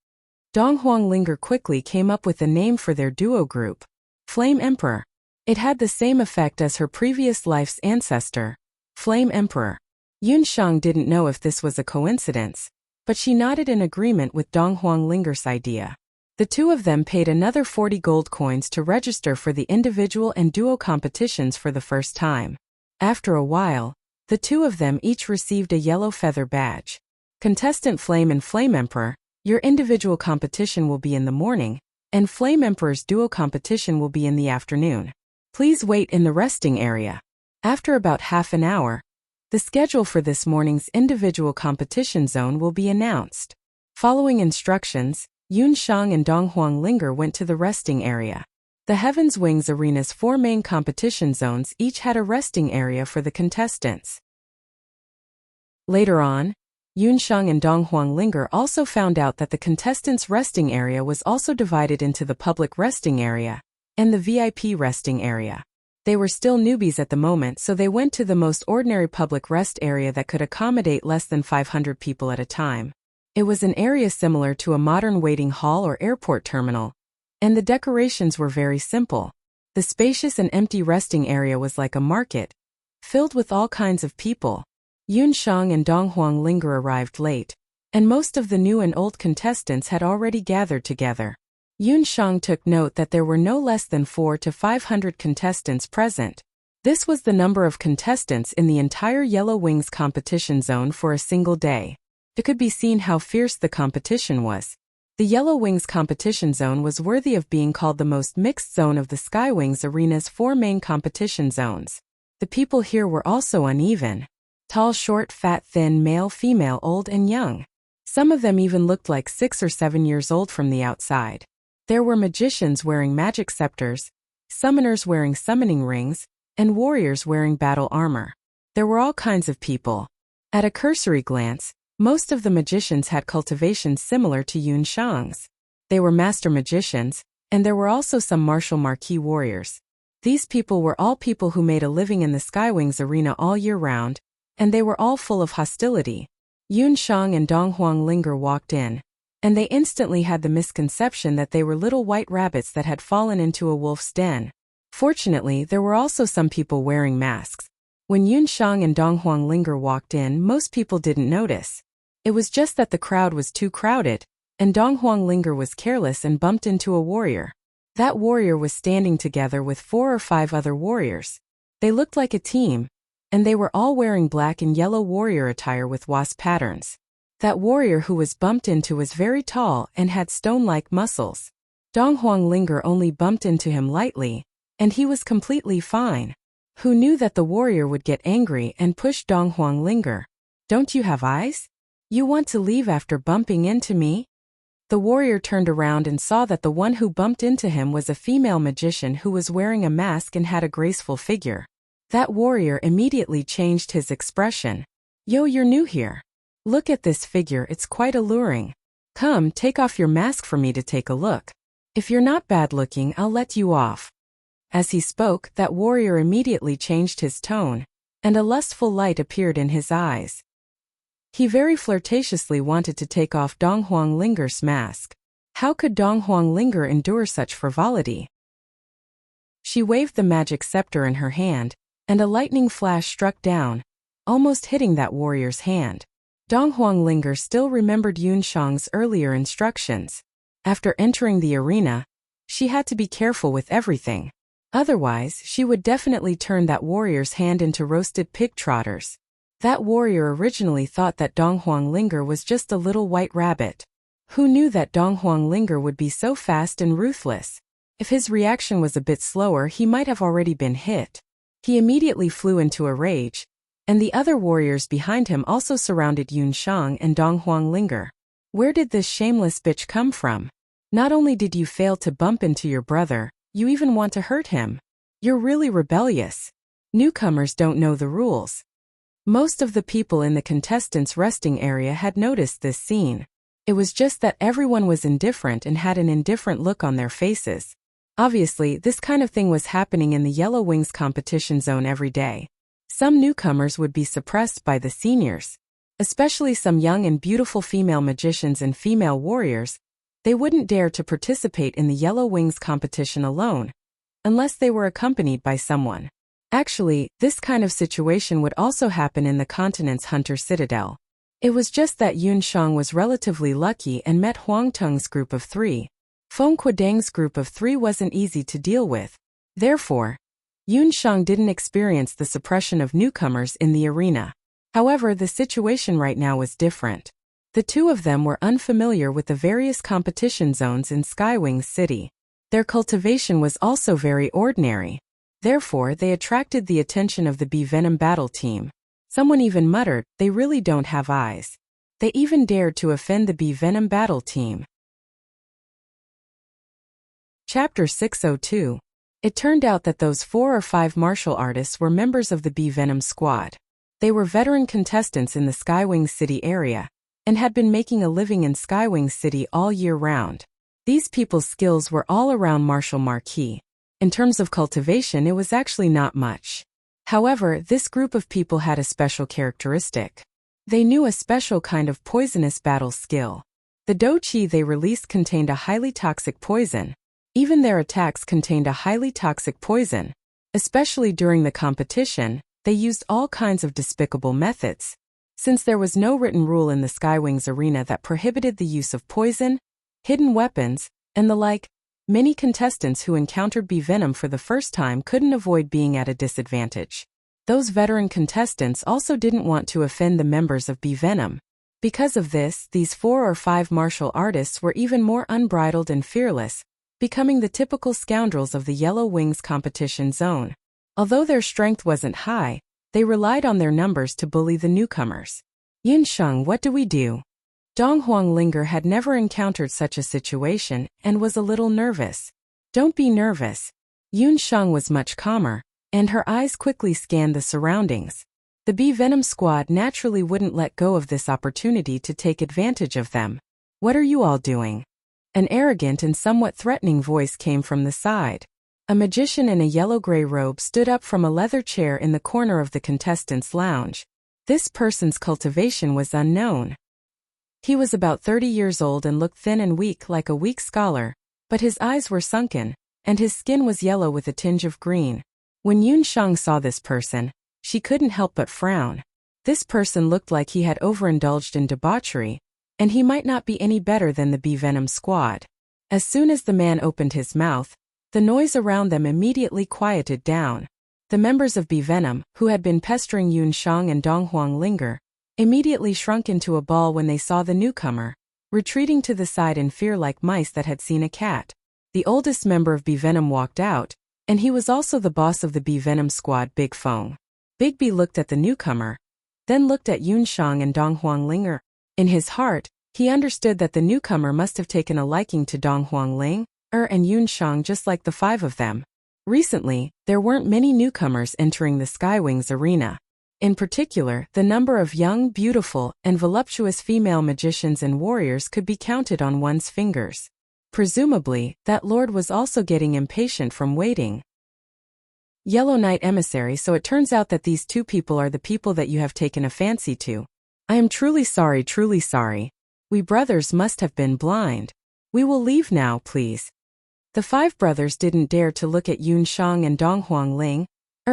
Dong Huanglinger quickly came up with a name for their duo group, Flame Emperor. It had the same effect as her previous life's ancestor, Flame Emperor. Yunsheng didn't know if this was a coincidence, but she nodded in agreement with Dong Huanglinger's idea. The two of them paid another 40 gold coins to register for the individual and duo competitions for the first time. After a while, the two of them each received a yellow feather badge. Contestant Flame and Flame Emperor, your individual competition will be in the morning, and Flame Emperor's duo competition will be in the afternoon. Please wait in the resting area. After about half an hour, the schedule for this morning's individual competition zone will be announced. Following instructions, Yunsheng and Dong Huanglinger went to the resting area. The Heaven's Wings arena's 4 main competition zones each had a resting area for the contestants. Later on, Yunsheng and Dong Huanglinger also found out that the contestants' resting area was also divided into the public resting area and the VIP resting area. They were still newbies at the moment, so they went to the most ordinary public rest area that could accommodate less than 500 people at a time. It was an area similar to a modern waiting hall or airport terminal, and the decorations were very simple. The spacious and empty resting area was like a market, filled with all kinds of people. Yun Shang and Dong Huangling arrived late, and most of the new and old contestants had already gathered together. Yun Shang took note that there were no less than 400 to 500 contestants present. This was the number of contestants in the entire Yellow Wings competition zone for a single day. It could be seen how fierce the competition was. The Yellow Wings competition zone was worthy of being called the most mixed zone of the Sky Wings arena's 4 main competition zones. The people here were also uneven. Tall, short, fat, thin, male, female, old and young. Some of them even looked like 6 or 7 years old from the outside. There were magicians wearing magic scepters, summoners wearing summoning rings, and warriors wearing battle armor. There were all kinds of people. At a cursory glance, most of the magicians had cultivations similar to Yun Shang's. They were master magicians, and there were also some martial marquee warriors. These people were all people who made a living in the Skywings arena all year round, and they were all full of hostility. Yun Shang and Dong Huangling walked in, and they instantly had the misconception that they were little white rabbits that had fallen into a wolf's den. Fortunately, there were also some people wearing masks. When Yun Shang and Dong Huangling walked in, most people didn't notice. It was just that the crowd was too crowded, and Dong Huangling was careless and bumped into a warrior. That warrior was standing together with 4 or 5 other warriors. They looked like a team, and they were all wearing black and yellow warrior attire with wasp patterns. That warrior who was bumped into was very tall and had stone-like muscles. Dong Huangling only bumped into him lightly, and he was completely fine. Who knew that the warrior would get angry and push Dong Huangling? Don't you have eyes? You want to leave after bumping into me? The warrior turned around and saw that the one who bumped into him was a female magician who was wearing a mask and had a graceful figure. That warrior immediately changed his expression. Yo, you're new here. Look at this figure, it's quite alluring. Come, take off your mask for me to take a look. If you're not bad looking, I'll let you off. As he spoke, that warrior immediately changed his tone, and a lustful light appeared in his eyes. He very flirtatiously wanted to take off Dong Huangling's mask. How could Dong Huangling endure such frivolity? She waved the magic scepter in her hand, and a lightning flash struck down, almost hitting that warrior's hand. Dong Huangling still remembered Yun Shang's earlier instructions. After entering the arena, she had to be careful with everything. Otherwise, she would definitely turn that warrior's hand into roasted pig trotters. That warrior originally thought that Dong Huangling was just a little white rabbit. Who knew that Dong Huangling would be so fast and ruthless? If his reaction was a bit slower, he might have already been hit. He immediately flew into a rage, and the other warriors behind him also surrounded Yun Shang and Dong Huangling. Where did this shameless bitch come from? Not only did you fail to bump into your brother, you even want to hurt him. You're really rebellious. Newcomers don't know the rules. Most of the people in the contestants' resting area had noticed this scene. It was just that everyone was indifferent and had an indifferent look on their faces. Obviously, this kind of thing was happening in the Yellow Wings competition zone every day. Some newcomers would be suppressed by the seniors, especially some young and beautiful female magicians and female warriors. They wouldn't dare to participate in the Yellow Wings competition alone, unless they were accompanied by someone. Actually, this kind of situation would also happen in the continent's Hunter Citadel. It was just that Yun Shang was relatively lucky and met Huang Tung's group of 3. Feng Quidang's group of 3 wasn't easy to deal with. Therefore, Yun Shang didn't experience the suppression of newcomers in the arena. However, the situation right now was different. The two of them were unfamiliar with the various competition zones in Skywings City. Their cultivation was also very ordinary. Therefore, they attracted the attention of the Bee Venom battle team. Someone even muttered, "They really don't have eyes." They even dared to offend the Bee Venom battle team. Chapter 602. It turned out that those 4 or 5 martial artists were members of the Bee Venom squad. They were veteran contestants in the Skywings City area, and had been making a living in Skywings City all year round. These people's skills were all around martial marquee. In terms of cultivation, it was actually not much. However, this group of people had a special characteristic. They knew a special kind of poisonous battle skill. The douqi they released contained a highly toxic poison. Even their attacks contained a highly toxic poison. Especially during the competition, they used all kinds of despicable methods. Since there was no written rule in the Skywings arena that prohibited the use of poison, hidden weapons, and the like, many contestants who encountered bee venom for the first time couldn't avoid being at a disadvantage. Those veteran contestants also didn't want to offend the members of bee venom. Because of this, these 4 or 5 martial artists were even more unbridled and fearless, becoming the typical scoundrels of the Yellow Wings competition zone. Although their strength wasn't high, they relied on their numbers to bully the newcomers. Yunsheng, what do we do? Dong Huanglinger had never encountered such a situation and was a little nervous. Don't be nervous. Yunsheng was much calmer, and her eyes quickly scanned the surroundings. The bee venom squad naturally wouldn't let go of this opportunity to take advantage of them. What are you all doing? An arrogant and somewhat threatening voice came from the side. A magician in a yellow-gray robe stood up from a leather chair in the corner of the contestants' lounge. This person's cultivation was unknown. He was about 30 years old and looked thin and weak like a weak scholar, but his eyes were sunken, and his skin was yellow with a tinge of green. When Yunsheng saw this person, she couldn't help but frown. This person looked like he had overindulged in debauchery, and he might not be any better than the bee venom squad. As soon as the man opened his mouth, the noise around them immediately quieted down. The members of bee venom, who had been pestering Yunsheng and Dong Huanglinger, immediately shrunk into a ball when they saw the newcomer, retreating to the side in fear like mice that had seen a cat. The oldest member of bee venom walked out, and he was also the boss of the bee venom squad, Big Feng. Big B looked at the newcomer, then looked at Yunsheng and Dong Huanglinger. In his heart, he understood that the newcomer must have taken a liking to Dong Huanglinger and Yunsheng just like the 5 of them. Recently, there weren't many newcomers entering the Skywings arena. In particular, the number of young, beautiful, and voluptuous female magicians and warriors could be counted on one's fingers. Presumably, that lord was also getting impatient from waiting. Yellow Knight Emissary, so it turns out that these 2 people are the people that you have taken a fancy to. I am truly sorry, truly sorry. We brothers must have been blind. We will leave now, please. The 5 brothers didn't dare to look at Yunsheng and Dong Huanglinger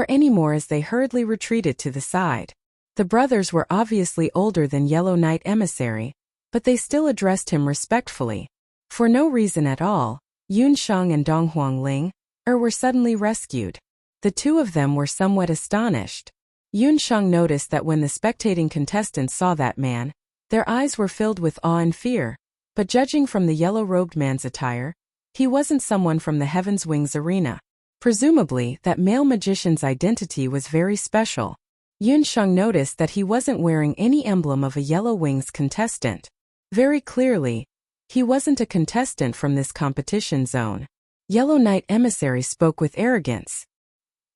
anymore as they hurriedly retreated to the side. The brothers were obviously older than Yellow Knight Emissary, but they still addressed him respectfully. For no reason at all, Yunsheng and Dong Huanglinger were suddenly rescued. The 2 of them were somewhat astonished. Yunsheng noticed that when the spectating contestants saw that man, their eyes were filled with awe and fear, but judging from the yellow-robed man's attire, he wasn't someone from the Heaven's Wings arena. Presumably, that male magician's identity was very special. Yunsheng noticed that he wasn't wearing any emblem of a Yellow Wings contestant. Very clearly, he wasn't a contestant from this competition zone. Yellow Knight Emissary spoke with arrogance.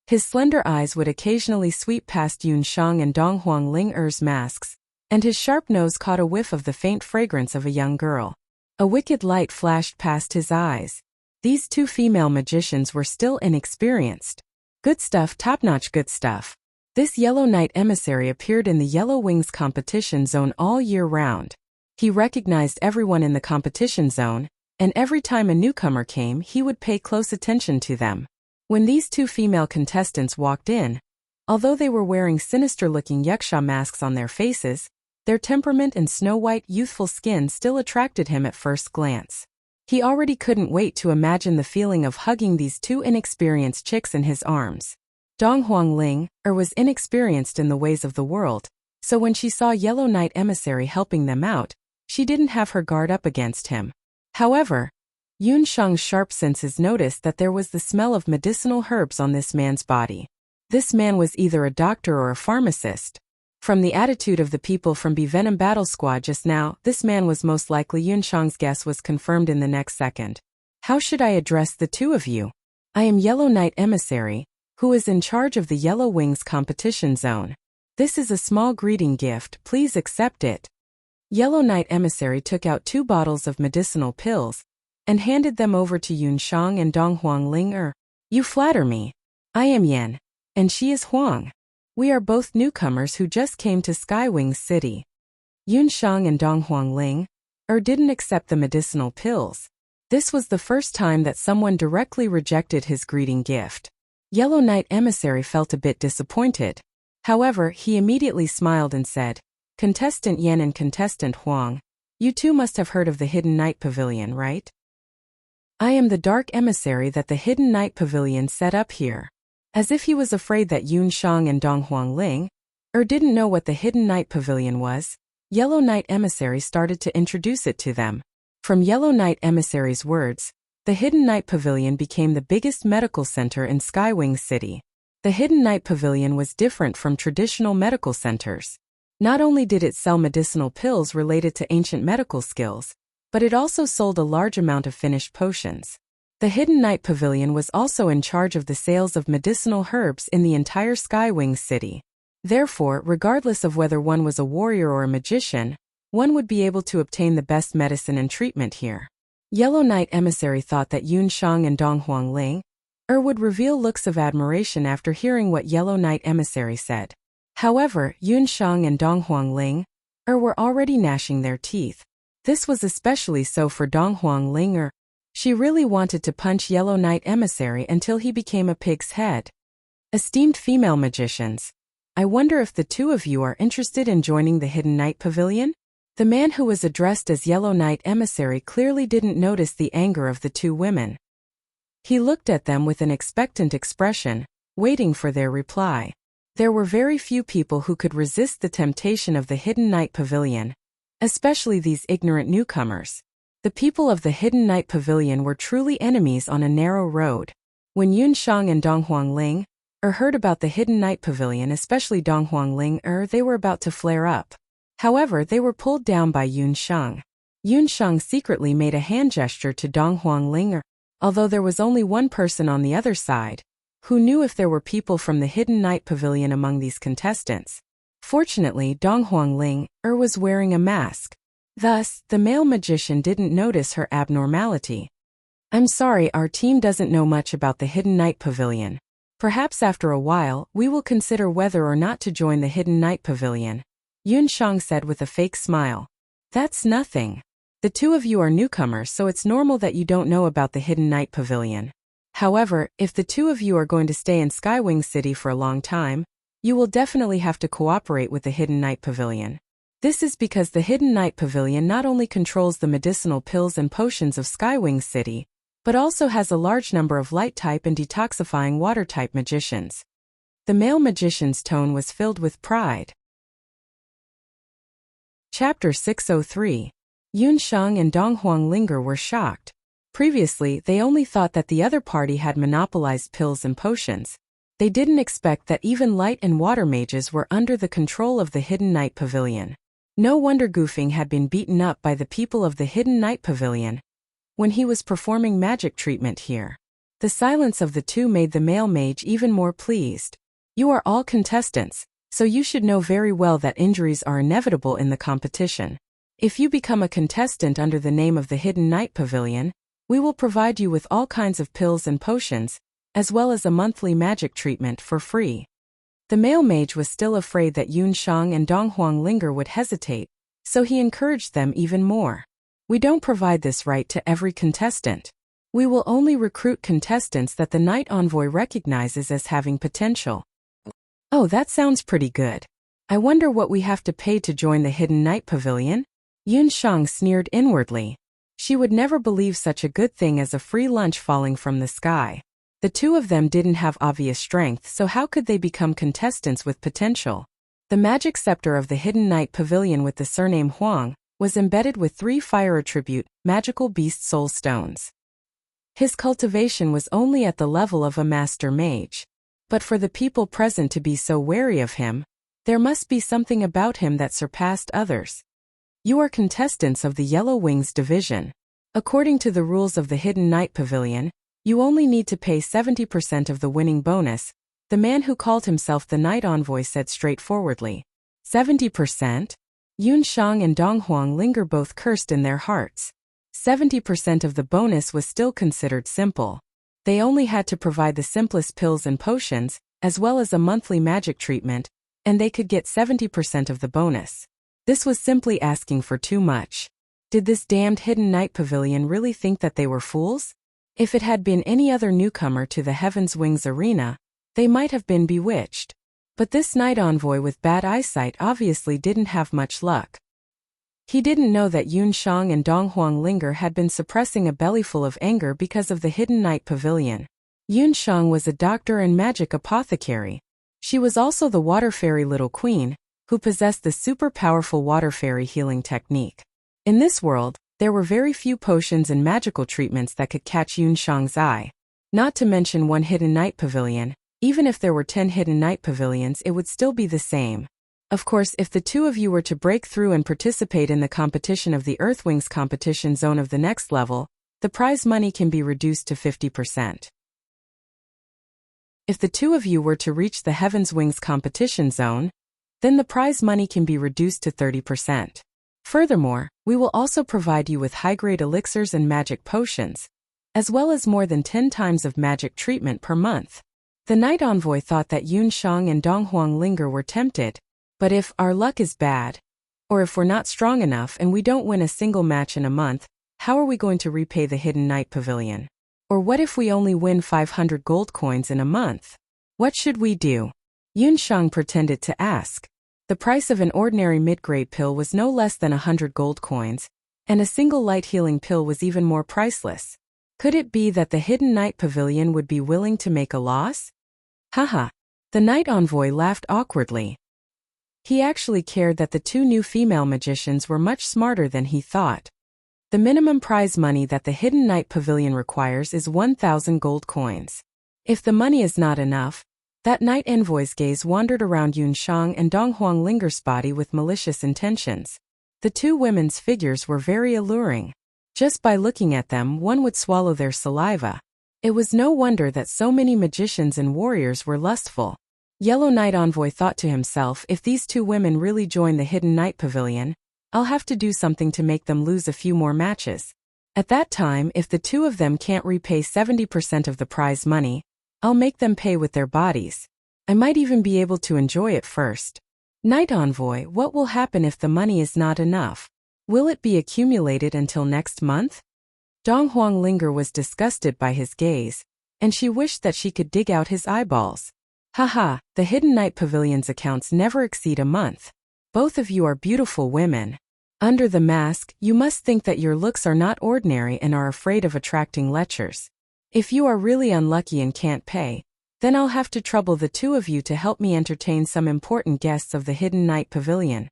His slender eyes would occasionally sweep past Yunsheng and Dong Huanglinger's masks, and his sharp nose caught a whiff of the faint fragrance of a young girl. A wicked light flashed past his eyes. These 2 female magicians were still inexperienced. Good stuff, top-notch good stuff. This Yellow Knight Emissary appeared in the Yellow Wings competition zone all year round. He recognized everyone in the competition zone, and every time a newcomer came, he would pay close attention to them. When these 2 female contestants walked in, although they were wearing sinister-looking yaksha masks on their faces, their temperament and snow-white, youthful skin still attracted him at first glance. He already couldn't wait to imagine the feeling of hugging these 2 inexperienced chicks in his arms. Dong Huanglinger was inexperienced in the ways of the world, so when she saw Yellow Knight Emissary helping them out, she didn't have her guard up against him. However, Yunsheng's sharp senses noticed that there was the smell of medicinal herbs on this man's body. This man was either a doctor or a pharmacist. From the attitude of the people from Bee Venom Battle Squad just now, this man was most likely. Yunsheng's guess was confirmed in the next second. How should I address the 2 of you? I am Yellow Knight Emissary, who is in charge of the Yellow Wings competition zone. This is a small greeting gift, please accept it. Yellow Knight Emissary took out 2 bottles of medicinal pills, and handed them over to Yunsheng and Dong Huanglinger. You flatter me. I am Yan, and she is Huang. We are both newcomers who just came to Skywings City. Yunshang and Dong Huangling didn't accept the medicinal pills. This was the first time that someone directly rejected his greeting gift. Yellow Knight Emissary felt a bit disappointed. However, he immediately smiled and said, "Contestant Yan and Contestant Huang, you two must have heard of the Hidden Night Pavilion, right? I am the dark emissary that the Hidden Night Pavilion set up here." As if he was afraid that Yunshang and Dong Huangling didn't know what the Hidden Night Pavilion was, Yellow Knight Emissary started to introduce it to them. From Yellow Knight Emissary's words, the Hidden Night Pavilion became the biggest medical center in Skywing City. The Hidden Night Pavilion was different from traditional medical centers. Not only did it sell medicinal pills related to ancient medical skills, but it also sold a large amount of finished potions. The Hidden Night Pavilion was also in charge of the sales of medicinal herbs in the entire Skywing City. Therefore, regardless of whether one was a warrior or a magician, one would be able to obtain the best medicine and treatment here. Yellow Knight Emissary thought that Yunshang and Dong Huangling would reveal looks of admiration after hearing what Yellow Knight Emissary said. However, Yunshang and Dong Huangling were already gnashing their teeth. This was especially so for Dong Huangling. She really wanted to punch Yellow Knight Emissary until he became a pig's head. Esteemed female magicians, I wonder if the two of you are interested in joining the Hidden Night Pavilion? The man who was addressed as Yellow Knight Emissary clearly didn't notice the anger of the two women. He looked at them with an expectant expression, waiting for their reply. There were very few people who could resist the temptation of the Hidden Night Pavilion, especially these ignorant newcomers. The people of the Hidden Night Pavilion were truly enemies on a narrow road. When Yunshang and Dong Huangling heard about the Hidden Night Pavilion, especially Dong Huangling, they were about to flare up. However, they were pulled down by Yunshang. Yunshang secretly made a hand gesture to Dong Huangling, although there was only one person on the other side who knew if there were people from the Hidden Night Pavilion among these contestants. Fortunately, Dong Huangling was wearing a mask. Thus, the male magician didn't notice her abnormality. "I'm sorry, our team doesn't know much about the Hidden Night Pavilion. Perhaps after a while, we will consider whether or not to join the Hidden Night Pavilion," Yunshang said with a fake smile. "That's nothing. The two of you are newcomers, so it's normal that you don't know about the Hidden Night Pavilion. However, if the two of you are going to stay in Skywing City for a long time, you will definitely have to cooperate with the Hidden Night Pavilion. This is because the Hidden Night Pavilion not only controls the medicinal pills and potions of Skywing City, but also has a large number of light-type and detoxifying water-type magicians." The male magician's tone was filled with pride. Chapter 603. Yunshang and Dong Huangling were shocked. Previously, they only thought that the other party had monopolized pills and potions. They didn't expect that even light and water mages were under the control of the Hidden Night Pavilion. No wonder Goofing had been beaten up by the people of the Hidden Night Pavilion when he was performing magic treatment here. The silence of the two made the male mage even more pleased. "You are all contestants, so you should know very well that injuries are inevitable in the competition. If you become a contestant under the name of the Hidden Night Pavilion, we will provide you with all kinds of pills and potions, as well as a monthly magic treatment for free." The male mage was still afraid that Yunshang and Dong Huangling would hesitate, so he encouraged them even more. "We don't provide this right to every contestant. We will only recruit contestants that the Night Envoy recognizes as having potential." "Oh, that sounds pretty good. I wonder what we have to pay to join the Hidden Night Pavilion?" Yunshang sneered inwardly. She would never believe such a good thing as a free lunch falling from the sky. The two of them didn't have obvious strength, so how could they become contestants with potential? The magic scepter of the Hidden Night Pavilion with the surname Huang was embedded with 3 fire attribute, magical beast soul stones. His cultivation was only at the level of a master mage. But for the people present to be so wary of him, there must be something about him that surpassed others. "You are contestants of the Yellow Wings division. According to the rules of the Hidden Night Pavilion, you only need to pay 70% of the winning bonus," the man who called himself the Night Envoy said straightforwardly. 70%? Yunshang and Dong Huangling both cursed in their hearts. 70% of the bonus was still considered simple. They only had to provide the simplest pills and potions, as well as a monthly magic treatment, and they could get 70% of the bonus. This was simply asking for too much. Did this damned hidden night pavilion really think that they were fools? If it had been any other newcomer to the Heaven's Wings arena, they might have been bewitched. But this night envoy with bad eyesight obviously didn't have much luck. He didn't know that Yun Shang and Dong Huanglinger had been suppressing a bellyful of anger because of the hidden night pavilion. Yun Shang was a doctor and magic apothecary. She was also the water fairy little queen, who possessed the super powerful water fairy healing technique. In this world, there were very few potions and magical treatments that could catch Yun Shang's eye. Not to mention one hidden night pavilion. Even if there were 10 hidden night pavilions, it would still be the same. Of course, if the two of you were to break through and participate in the competition of the Earthwings competition zone of the next level, the prize money can be reduced to 50%. If the two of you were to reach the Heaven's Wings competition zone, then the prize money can be reduced to 30%. Furthermore, we will also provide you with high-grade elixirs and magic potions, as well as more than 10 times of magic treatment per month. The Night Envoy thought that Yun Shang and Dong Huanglinger were tempted, but if our luck is bad, or if we're not strong enough and we don't win a single match in a month, how are we going to repay the Hidden Night Pavilion? Or what if we only win 500 gold coins in a month? What should we do? Yun Shang pretended to ask. The price of an ordinary mid-grade pill was no less than 100 gold coins, and a single light healing pill was even more priceless. Could it be that the Hidden Night Pavilion would be willing to make a loss? Haha. The Night Envoy laughed awkwardly. He actually cared that the two new female magicians were much smarter than he thought. The minimum prize money that the Hidden Night Pavilion requires is 1,000 gold coins. If the money is not enough, that Night Envoy's gaze wandered around Yun Shang and Dong Huanglinger's body with malicious intentions. The two women's figures were very alluring. Just by looking at them, one would swallow their saliva. It was no wonder that so many magicians and warriors were lustful. Yellow Night Envoy thought to himself, if these two women really join the Hidden Night Pavilion, I'll have to do something to make them lose a few more matches. At that time, if the two of them can't repay 70% of the prize money, I'll make them pay with their bodies. I might even be able to enjoy it first. Night Envoy, what will happen if the money is not enough? Will it be accumulated until next month? Dong Huanglinger was disgusted by his gaze, and she wished that she could dig out his eyeballs. Haha, the Hidden Night Pavilion's accounts never exceed a month. Both of you are beautiful women. Under the mask, you must think that your looks are not ordinary and are afraid of attracting lechers. If you are really unlucky and can't pay, then I'll have to trouble the two of you to help me entertain some important guests of the Hidden Night Pavilion.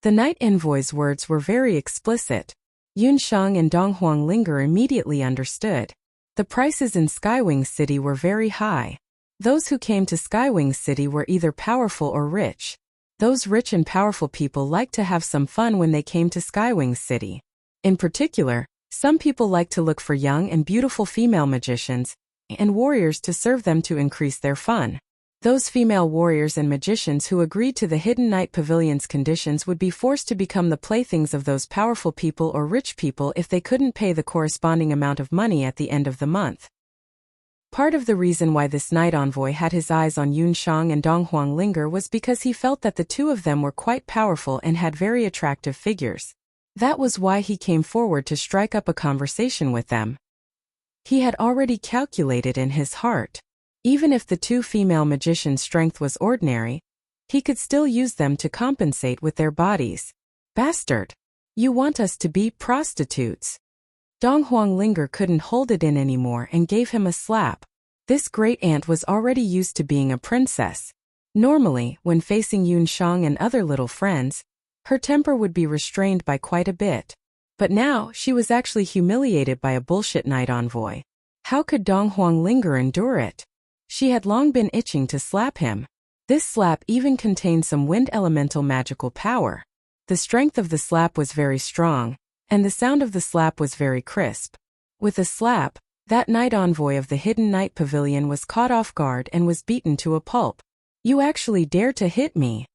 The Night Envoy's words were very explicit. Yun Shang and Dong Huanglinger immediately understood. The prices in Skywing City were very high. Those who came to Skywing City were either powerful or rich. Those rich and powerful people liked to have some fun when they came to Skywing City. In particular, some people liked to look for young and beautiful female magicians and warriors to serve them to increase their fun. Those female warriors and magicians who agreed to the Hidden Night Pavilion's conditions would be forced to become the playthings of those powerful people or rich people if they couldn't pay the corresponding amount of money at the end of the month. Part of the reason why this Night Envoy had his eyes on Yun Shang and Dong Huanglinger was because he felt that the two of them were quite powerful and had very attractive figures. That was why he came forward to strike up a conversation with them. He had already calculated in his heart. Even if the two female magicians' strength was ordinary, he could still use them to compensate with their bodies. Bastard! You want us to be prostitutes? Dong Huanglinger couldn't hold it in anymore and gave him a slap. This great aunt was already used to being a princess. Normally, when facing Yun Shang and other little friends, her temper would be restrained by quite a bit. But now, she was actually humiliated by a bullshit Night Envoy. How could Dong Huanglinger endure it? She had long been itching to slap him. This slap even contained some wind elemental magical power. The strength of the slap was very strong, and the sound of the slap was very crisp. With a slap, that Night Envoy of the Hidden Night Pavilion was caught off guard and was beaten to a pulp. You actually dare to hit me?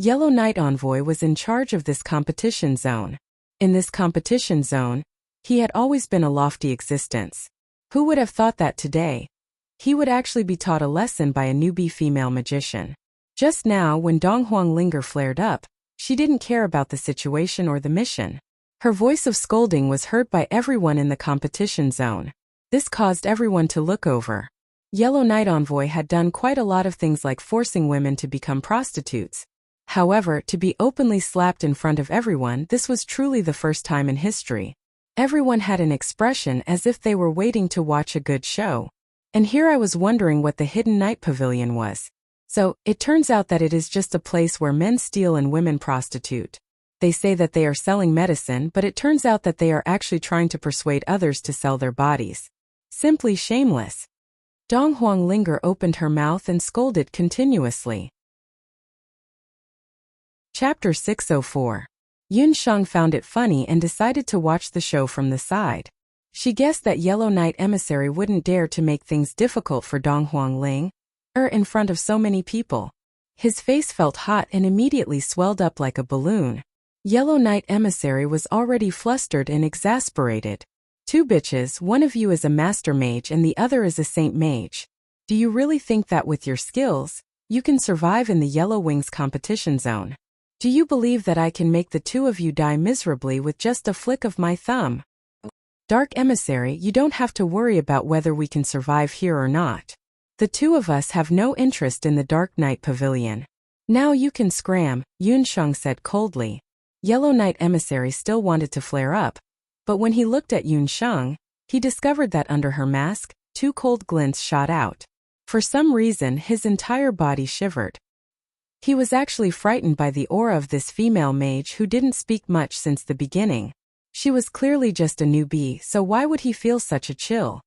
Yellow Night Envoy was in charge of this competition zone. In this competition zone, he had always been a lofty existence. Who would have thought that today he would actually be taught a lesson by a newbie female magician? Just now, when Dong Huanglinger flared up, She didn't care about the situation or the mission. Her voice of scolding was heard by everyone in the competition zone. This caused everyone to look over. Yellow Knight Envoy had done quite a lot of things like forcing women to become prostitutes. However, to be openly slapped in front of everyone, this was truly the first time in history. Everyone had an expression as if they were waiting to watch a good show. And here I was wondering what the Hidden Night Pavilion was. So, it turns out that it is just a place where men steal and women prostitute. They say that they are selling medicine, but it turns out that they are actually trying to persuade others to sell their bodies. Simply shameless. Dong Huanglinger opened her mouth and scolded continuously. Chapter 604. Yun Sheng found it funny and decided to watch the show from the side. She guessed that Yellow Knight Emissary wouldn't dare to make things difficult for Dong Huangling in front of so many people. His face felt hot and immediately swelled up like a balloon. Yellow Knight Emissary was already flustered and exasperated. Two bitches, one of you is a master mage and the other is a saint mage. Do you really think that with your skills, you can survive in the Yellow Wings competition zone? Do you believe that I can make the two of you die miserably with just a flick of my thumb? Dark Emissary, you don't have to worry about whether we can survive here or not. The two of us have no interest in the Dark Knight Pavilion. Now you can scram, Yun Sheng said coldly. Yellow Knight Emissary still wanted to flare up, but when he looked at Yun Sheng, he discovered that under her mask, two cold glints shot out. For some reason, his entire body shivered. He was actually frightened by the aura of this female mage who didn't speak much since the beginning. She was clearly just a newbie, so why would he feel such a chill?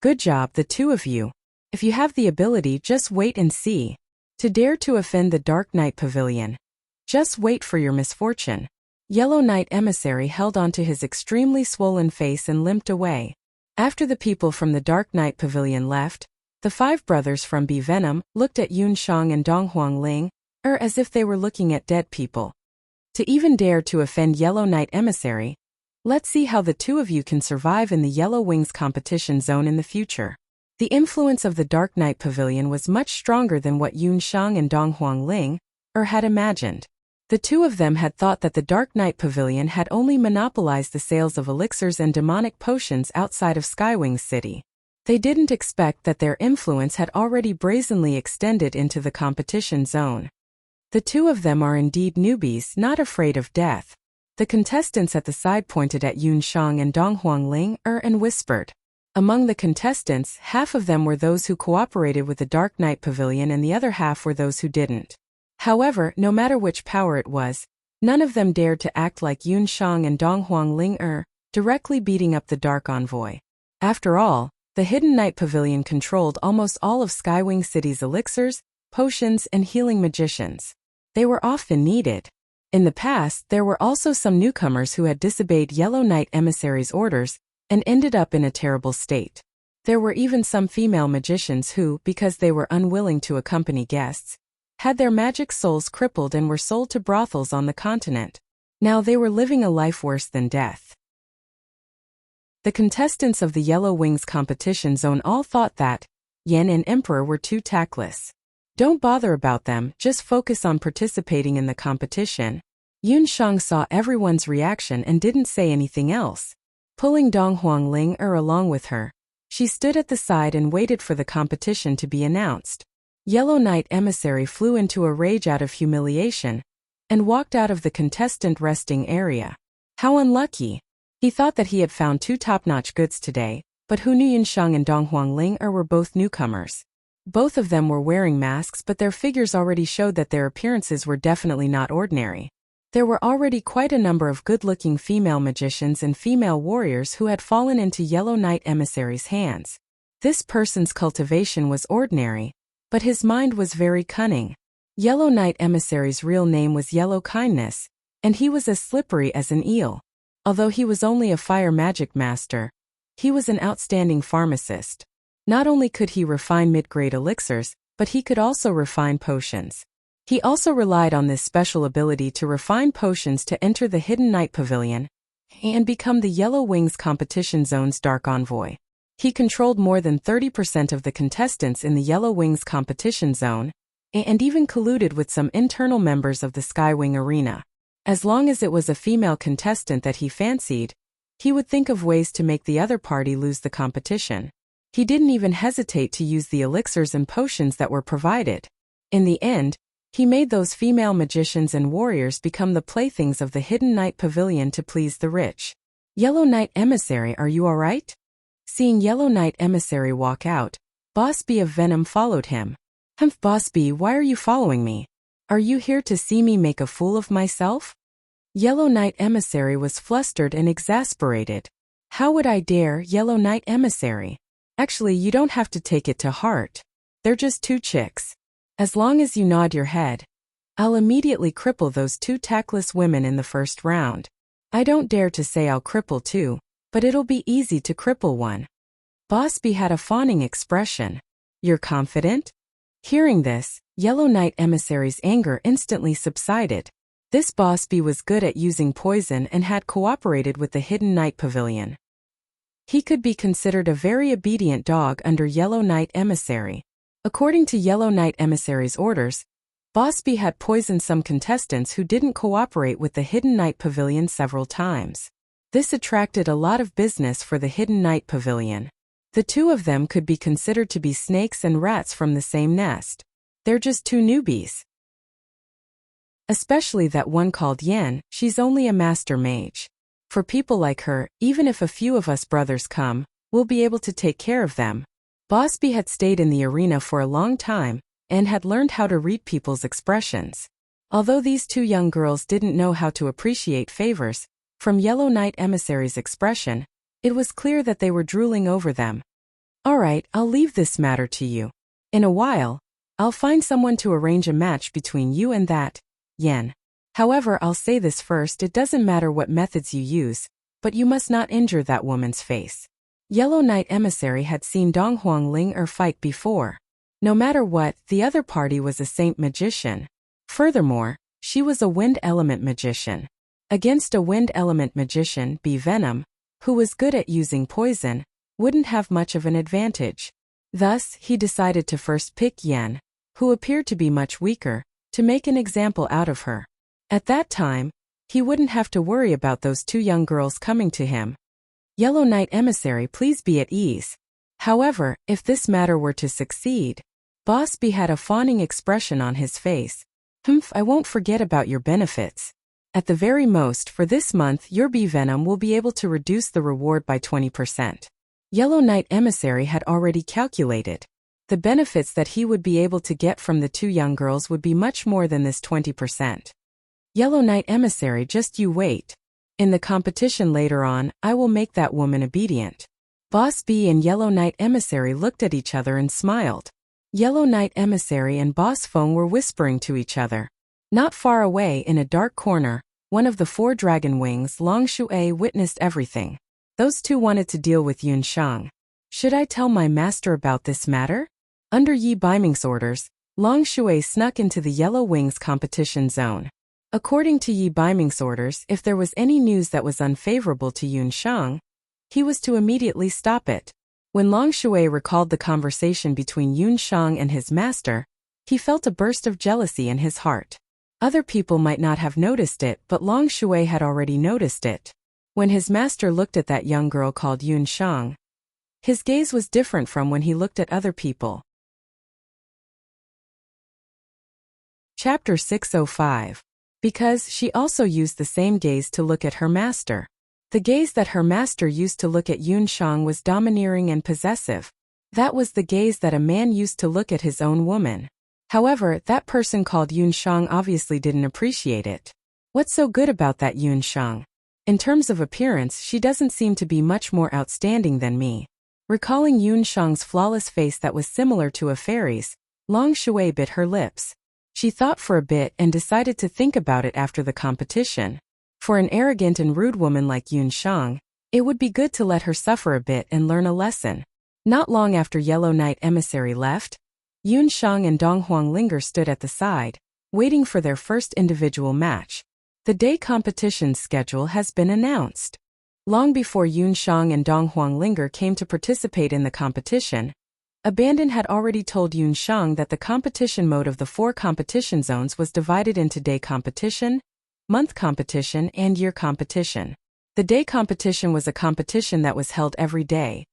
Good job, the two of you. If you have the ability, just wait and see. To dare to offend the Dark Knight Pavilion. Just wait for your misfortune. Yellow Knight Emissary held onto his extremely swollen face and limped away. After the people from the Dark Knight Pavilion left, the five brothers from Bee Venom looked at Yun Sheng and Dong Huangling, as if they were looking at dead people. To even dare to offend Yellow Knight Emissary, let's see how the two of you can survive in the Yellow Wings competition zone in the future. The influence of the Dark Knight Pavilion was much stronger than what Yun Sheng and Dong Huangling had imagined. The two of them had thought that the Dark Knight Pavilion had only monopolized the sales of elixirs and demonic potions outside of Skywings City. They didn't expect that their influence had already brazenly extended into the competition zone. The two of them are indeed newbies, not afraid of death. The contestants at the side pointed at Yun Sheng and Dong Huangling and whispered. Among the contestants, half of them were those who cooperated with the Dark Knight Pavilion and the other half were those who didn't. However, no matter which power it was, none of them dared to act like Yun Sheng and Dong Huangling directly beating up the Dark Envoy. After all, the Hidden Night Pavilion controlled almost all of Skywing City's elixirs, potions, and healing magicians. They were often needed. In the past, there were also some newcomers who had disobeyed Yellow Knight Emissary's orders and ended up in a terrible state. There were even some female magicians who, because they were unwilling to accompany guests, had their magic souls crippled and were sold to brothels on the continent. Now they were living a life worse than death. The contestants of the Yellow Wings competition zone all thought that Yen and Emperor were too tactless. Don't bother about them, just focus on participating in the competition. Yun Sheng saw everyone's reaction and didn't say anything else. Pulling Dong Huangling along with her, she stood at the side and waited for the competition to be announced. Yellow Knight Emissary flew into a rage out of humiliation and walked out of the contestant resting area. How unlucky! He thought that he had found two top-notch goods today, but who knew Yun Sheng and Dong Huangling were both newcomers. Both of them were wearing masks, but their figures already showed that their appearances were definitely not ordinary. There were already quite a number of good-looking female magicians and female warriors who had fallen into Yellow Knight Emissary's hands. This person's cultivation was ordinary, but his mind was very cunning. Yellow Knight Emissary's real name was Yellow Kindness, and he was as slippery as an eel. Although he was only a fire magic master, he was an outstanding pharmacist. Not only could he refine mid-grade elixirs, but he could also refine potions. He also relied on this special ability to refine potions to enter the Hidden Night Pavilion and become the Yellow Wings competition zone's Dark Envoy. He controlled more than 30% of the contestants in the Yellow Wings competition zone and even colluded with some internal members of the Skywing Arena. As long as it was a female contestant that he fancied, he would think of ways to make the other party lose the competition. He didn't even hesitate to use the elixirs and potions that were provided. In the end, he made those female magicians and warriors become the playthings of the Hidden Night Pavilion to please the rich. Yellow Knight Emissary, are you alright? Seeing Yellow Knight Emissary walk out, Boss B of Venom followed him. Humph, Boss B, why are you following me? Are you here to see me make a fool of myself? Yellow Knight Emissary was flustered and exasperated. How would I dare, Yellow Knight Emissary? Actually, you don't have to take it to heart. They're just two chicks. As long as you nod your head, I'll immediately cripple those two tactless women in the first round. I don't dare to say I'll cripple two, but it'll be easy to cripple one. Boss B had a fawning expression. You're confident? Hearing this, Yellow Knight Emissary's anger instantly subsided. This Boss B was good at using poison and had cooperated with the Hidden Night Pavilion. He could be considered a very obedient dog under Yellow Knight Emissary. According to Yellow Knight Emissary's orders, Boss B had poisoned some contestants who didn't cooperate with the Hidden Night Pavilion several times. This attracted a lot of business for the Hidden Night Pavilion. The two of them could be considered to be snakes and rats from the same nest. They're just two newbies. Especially that one called Yen, she's only a master mage. For people like her, even if a few of us brothers come, we'll be able to take care of them. Boss B had stayed in the arena for a long time, and had learned how to read people's expressions. Although these two young girls didn't know how to appreciate favors, from Yellow Knight Emissary's expression, it was clear that they were drooling over them. Alright, I'll leave this matter to you. In a while, I'll find someone to arrange a match between you and that, Yen. However, I'll say this first, it doesn't matter what methods you use, but you must not injure that woman's face. Yellow Knight Emissary had seen Donghuang Ling fight before. No matter what, the other party was a saint magician. Furthermore, she was a wind element magician. Against a wind element magician, B Venom, who was good at using poison, wouldn't have much of an advantage. Thus, he decided to first pick Yen, who appeared to be much weaker, to make an example out of her. At that time, he wouldn't have to worry about those two young girls coming to him. Yellow Knight Emissary, please be at ease. However, if this matter were to succeed, Boss B had a fawning expression on his face. Humph, I won't forget about your benefits. At the very most, for this month, your B Venom will be able to reduce the reward by 20%. Yellow Knight Emissary had already calculated. The benefits that he would be able to get from the two young girls would be much more than this 20%. Yellow Knight Emissary, just you wait. In the competition later on, I will make that woman obedient. Boss B and Yellow Knight Emissary looked at each other and smiled. Yellow Knight Emissary and Boss Feng were whispering to each other. Not far away in a dark corner, one of the four dragon wings, Long Shui, witnessed everything. Those two wanted to deal with Yun Shang. Should I tell my master about this matter? Under Yi Baiming's orders, Long Shui snuck into the Yellow Wings competition zone. According to Yi Baiming's orders, if there was any news that was unfavorable to Yun Shang, he was to immediately stop it. When Long Shui recalled the conversation between Yun Shang and his master, he felt a burst of jealousy in his heart. Other people might not have noticed it, but Long Shui had already noticed it. When his master looked at that young girl called Yun Shang, his gaze was different from when he looked at other people. Chapter 605. Because she also used the same gaze to look at her master. The gaze that her master used to look at Yun Shang was domineering and possessive. That was the gaze that a man used to look at his own woman. However, that person called Yun Shang obviously didn't appreciate it. What's so good about that Yun Shang? In terms of appearance, she doesn't seem to be much more outstanding than me. Recalling Yun Shang's flawless face that was similar to a fairy's, Long Shui bit her lips. She thought for a bit and decided to think about it after the competition. For an arrogant and rude woman like Yun Shang, it would be good to let her suffer a bit and learn a lesson. Not long after Yellow Knight Emissary left, Yun Shang and Donghuang Linger stood at the side, waiting for their first individual match. The day competition schedule has been announced. Long before Yun Shang and Donghuang Linger came to participate in the competition, Abandon had already told Yun Shang that the competition mode of the 4 competition zones was divided into day competition, month competition, and year competition. The day competition was a competition that was held every day,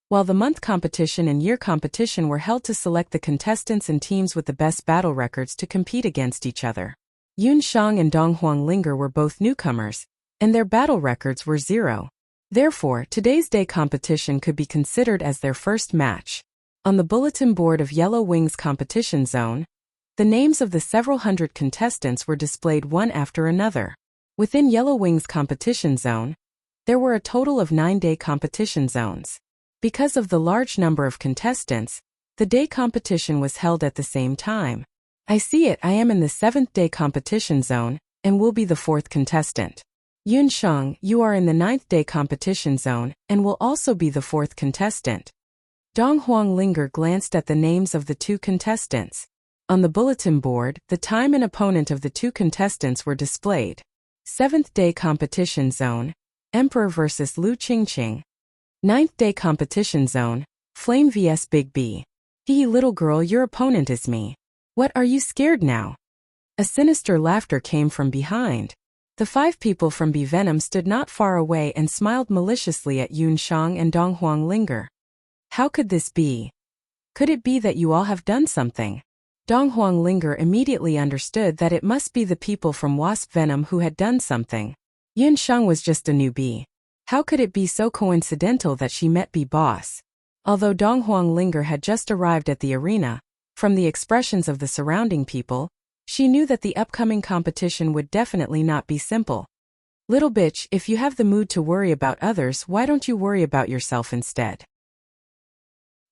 while the month competition and year competition were held to select the contestants and teams with the best battle records to compete against each other. Yun Shang and Dong Huanglinger were both newcomers, and their battle records were 0. Therefore, today's day competition could be considered as their first match. On the bulletin board of Yellow Wings competition zone, the names of the several hundred contestants were displayed one after another. Within Yellow Wings competition zone, there were a total of 9 day competition zones. Because of the large number of contestants, the day competition was held at the same time. I see it, I am in the 7th day competition zone, and will be the 4th contestant. Yun Shang, you are in the 9th day competition zone, and will also be the 4th contestant. Dong Huanglinger glanced at the names of the 2 contestants. On the bulletin board, the time and opponent of the 2 contestants were displayed. 7th day competition zone, Emperor vs. Lu Qingqing. 9th day competition zone, Flame vs Big B. Hee little girl, your opponent is me. What, are you scared now? A sinister laughter came from behind. The 5 people from B Venom stood not far away and smiled maliciously at Yun Shang and Dong Huanglinger. How could this be? Could it be that you all have done something? Dong Huanglinger immediately understood that it must be the people from Wasp Venom who had done something. Yun Shang was just a newbie. How could it be so coincidental that she met B-Boss? Although Dong Huanglinger had just arrived at the arena, from the expressions of the surrounding people, she knew that the upcoming competition would definitely not be simple. Little bitch, if you have the mood to worry about others, why don't you worry about yourself instead?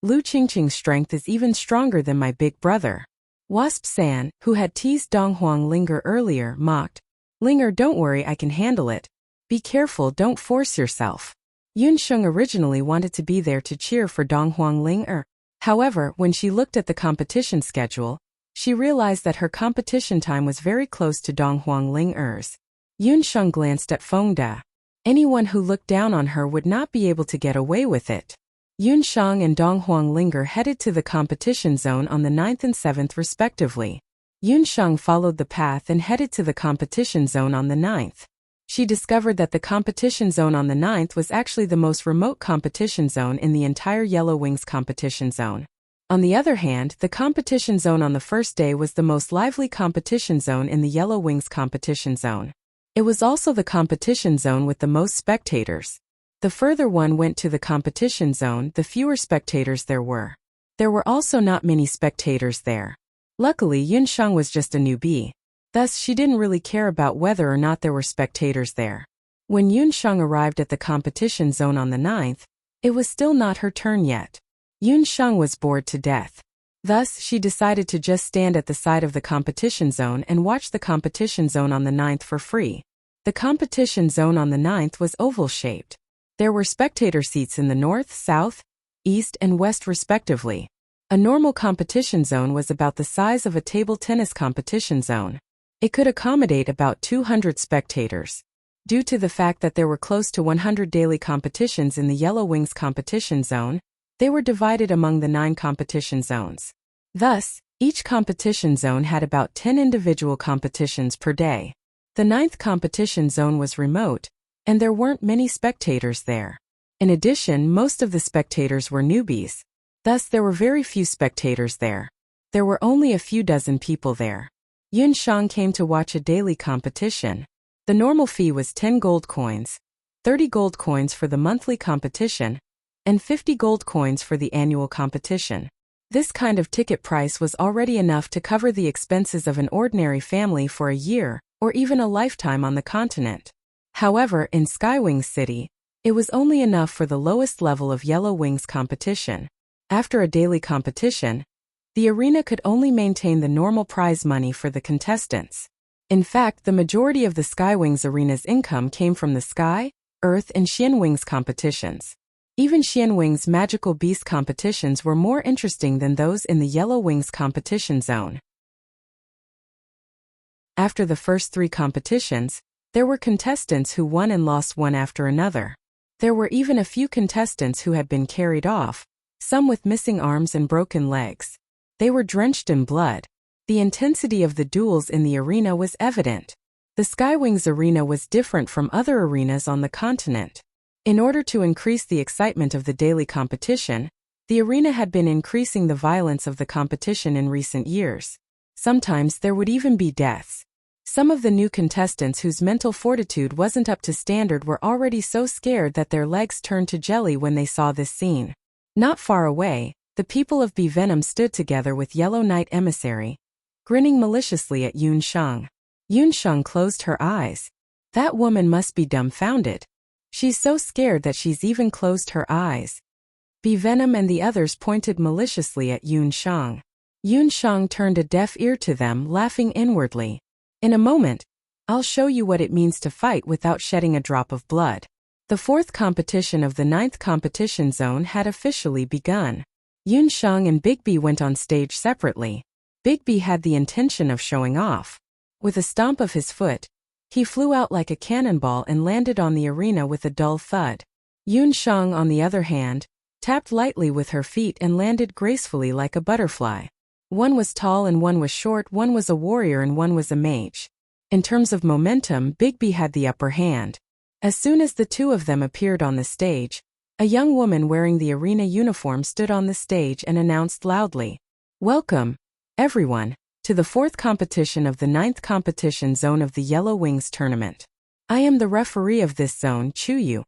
Lu Qingqing's strength is even stronger than my big brother. Wasp-san, who had teased Dong Huanglinger earlier, mocked. Linger, don't worry, I can handle it. Be careful, don't force yourself. Yun Shang originally wanted to be there to cheer for Dong Huanglinger. However, when she looked at the competition schedule, she realized that her competition time was very close to Dong Huanglinger's. Yun Shang glanced at Feng Da. Anyone who looked down on her would not be able to get away with it. Yun Shang and Dong Huanglinger headed to the competition zone on the 9th and 7th respectively. Yun Shang followed the path and headed to the competition zone on the 9th. She discovered that the competition zone on the 9th was actually the most remote competition zone in the entire Yellow Wings competition zone. On the other hand, the competition zone on the first day was the most lively competition zone in the Yellow Wings competition zone. It was also the competition zone with the most spectators. The further one went to the competition zone, the fewer spectators there were. There were also not many spectators there. Luckily, Yun Shang was just a newbie. Thus, she didn't really care about whether or not there were spectators there. When Yun Shang arrived at the competition zone on the 9th, it was still not her turn yet. Yun Shang was bored to death. Thus, she decided to just stand at the side of the competition zone and watch the competition zone on the 9th for free. The competition zone on the 9th was oval-shaped. There were spectator seats in the north, south, east, and west respectively. A normal competition zone was about the size of a table tennis competition zone. It could accommodate about 200 spectators. Due to the fact that there were close to 100 daily competitions in the Yellow Wings competition zone, they were divided among the 9 competition zones. Thus, each competition zone had about 10 individual competitions per day. The 9th competition zone was remote, and there weren't many spectators there. In addition, most of the spectators were newbies. Thus, there were very few spectators there. There were only a few dozen people there. Yun Shang came to watch a daily competition. The normal fee was 10 gold coins, 30 gold coins for the monthly competition, and 50 gold coins for the annual competition. This kind of ticket price was already enough to cover the expenses of an ordinary family for a year, or even a lifetime on the continent. However, in Skywings City, it was only enough for the lowest level of Yellow Wings competition. After a daily competition, the arena could only maintain the normal prize money for the contestants. In fact, the majority of the Skywings arena's income came from the Sky, Earth, and Xianwings competitions. Even Xianwings magical beast competitions were more interesting than those in the Yellow Wings competition zone. After the first 3 competitions, there were contestants who won and lost one after another. There were even a few contestants who had been carried off, some with missing arms and broken legs. They were drenched in blood. The intensity of the duels in the arena was evident. The Skywings arena was different from other arenas on the continent. In order to increase the excitement of the daily competition, the arena had been increasing the violence of the competition in recent years. Sometimes there would even be deaths. Some of the new contestants whose mental fortitude wasn't up to standard were already so scared that their legs turned to jelly when they saw this scene. Not far away, the people of Bee Venom stood together with Yellow Knight Emissary, grinning maliciously at Yun Sheng. Yun Sheng closed her eyes. That woman must be dumbfounded. She's so scared that she's even closed her eyes. Bee Venom and the others pointed maliciously at Yun Sheng. Yun Sheng turned a deaf ear to them, laughing inwardly. In a moment, I'll show you what it means to fight without shedding a drop of blood. The fourth competition of the 9th competition zone had officially begun. Yun Sheng and Bigby went on stage separately. Bigby had the intention of showing off. With a stomp of his foot, he flew out like a cannonball and landed on the arena with a dull thud. Yun Sheng, on the other hand, tapped lightly with her feet and landed gracefully like a butterfly. One was tall and one was short, one was a warrior and one was a mage. In terms of momentum, Bigby had the upper hand. As soon as the two of them appeared on the stage, a young woman wearing the arena uniform stood on the stage and announced loudly, "Welcome, everyone, to the 4th competition of the 9th competition zone of the Yellow Wings tournament. I am the referee of this zone, Chuyu."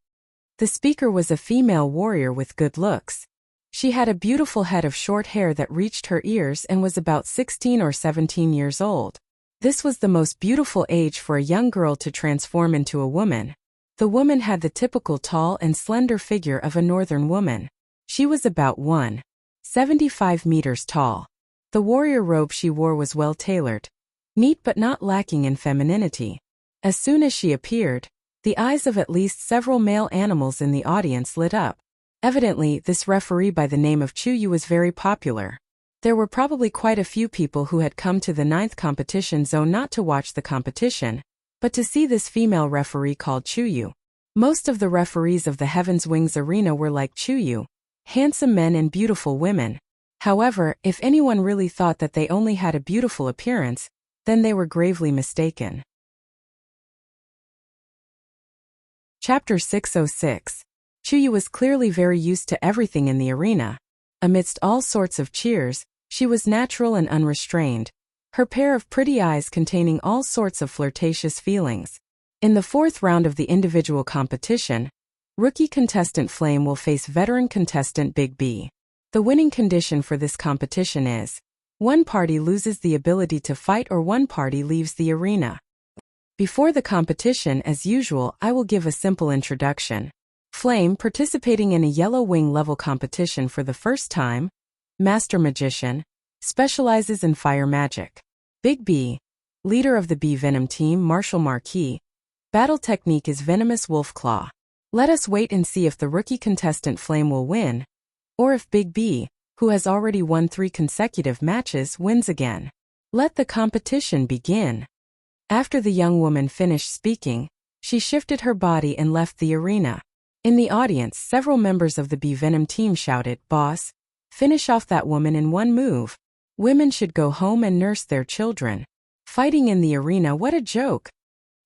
The speaker was a female warrior with good looks. She had a beautiful head of short hair that reached her ears and was about 16 or 17 years old. This was the most beautiful age for a young girl to transform into a woman. The woman had the typical tall and slender figure of a northern woman. She was about 1.75 meters tall. The warrior robe she wore was well tailored, neat but not lacking in femininity. As soon as she appeared, the eyes of at least several male animals in the audience lit up. Evidently, this referee by the name of Chuyu was very popular. There were probably quite a few people who had come to the 9th competition zone not to watch the competition, but to see this female referee called Chuyu. Most of the referees of the Heaven's Wings arena were like Chuyu, handsome men and beautiful women. However, if anyone really thought that they only had a beautiful appearance, then they were gravely mistaken. Chapter 606. Chuyu was clearly very used to everything in the arena. Amidst all sorts of cheers, she was natural and unrestrained, her pair of pretty eyes containing all sorts of flirtatious feelings. In the 4th round of the individual competition, rookie contestant Flame will face veteran contestant Big B. The winning condition for this competition is, one party loses the ability to fight or one party leaves the arena. Before the competition, as usual, I will give a simple introduction. Flame, participating in a Yellow Wing level competition for the first time, Master Magician, specializes in fire magic. Big B, leader of the Bee Venom team, Martial Marquis, battle technique is Venomous Wolf Claw. Let us wait and see if the rookie contestant Flame will win, or if Big B, who has already won 3 consecutive matches, wins again. Let the competition begin. After the young woman finished speaking, she shifted her body and left the arena. In the audience, several members of the Bee Venom team shouted, "Boss, finish off that woman in one move. Women should go home and nurse their children. Fighting in the arena, what a joke."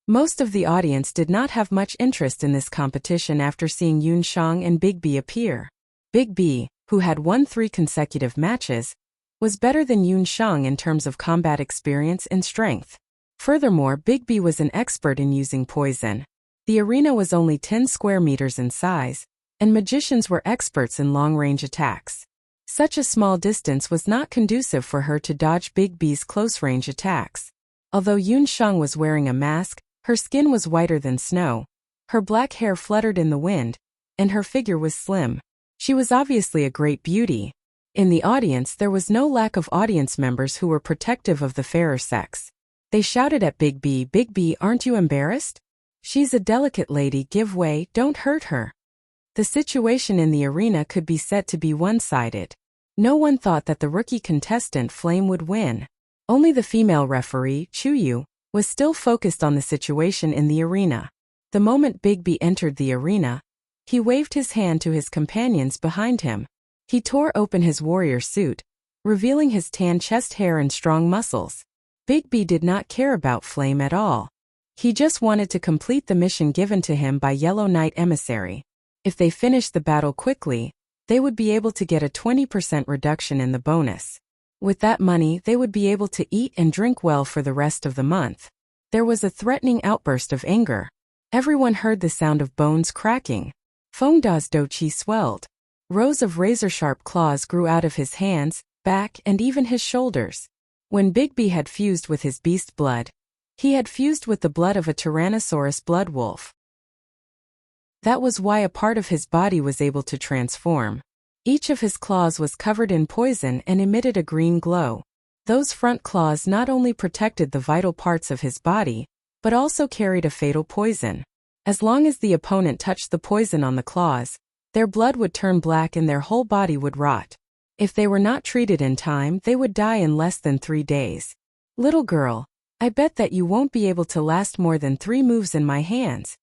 Most of the audience did not have much interest in this competition after seeing Yun Sheng and Big B appear. Big B, who had won 3 consecutive matches, was better than Yun Sheng in terms of combat experience and strength. Furthermore, Big B was an expert in using poison. The arena was only 10 square meters in size, and magicians were experts in long-range attacks. Such a small distance was not conducive for her to dodge Big B's close-range attacks. Although Yun Sheng was wearing a mask, her skin was whiter than snow, her black hair fluttered in the wind, and her figure was slim. She was obviously a great beauty. In the audience, there was no lack of audience members who were protective of the fairer sex. They shouted at Big B, "Big B, aren't you embarrassed? She's a delicate lady, give way, don't hurt her." The situation in the arena could be said to be one-sided. No one thought that the rookie contestant Flame would win. Only the female referee, Chuyu, was still focused on the situation in the arena. The moment Big B entered the arena, he waved his hand to his companions behind him. He tore open his warrior suit, revealing his tan chest hair and strong muscles. Big B did not care about Flame at all. He just wanted to complete the mission given to him by Yellow Knight Emissary. If they finished the battle quickly, they would be able to get a 20% reduction in the bonus. With that money, they would be able to eat and drink well for the rest of the month. There was a threatening outburst of anger. Everyone heard the sound of bones cracking. Fengda's doqi swelled. Rows of razor-sharp claws grew out of his hands, back, and even his shoulders. When Bigby had fused with his beast blood, he had fused with the blood of a Tyrannosaurus blood wolf. That was why a part of his body was able to transform. Each of his claws was covered in poison and emitted a green glow. Those front claws not only protected the vital parts of his body, but also carried a fatal poison. As long as the opponent touched the poison on the claws, their blood would turn black and their whole body would rot. If they were not treated in time, they would die in less than 3 days. Little girl, I bet that you won't be able to last more than 3 moves in my hands.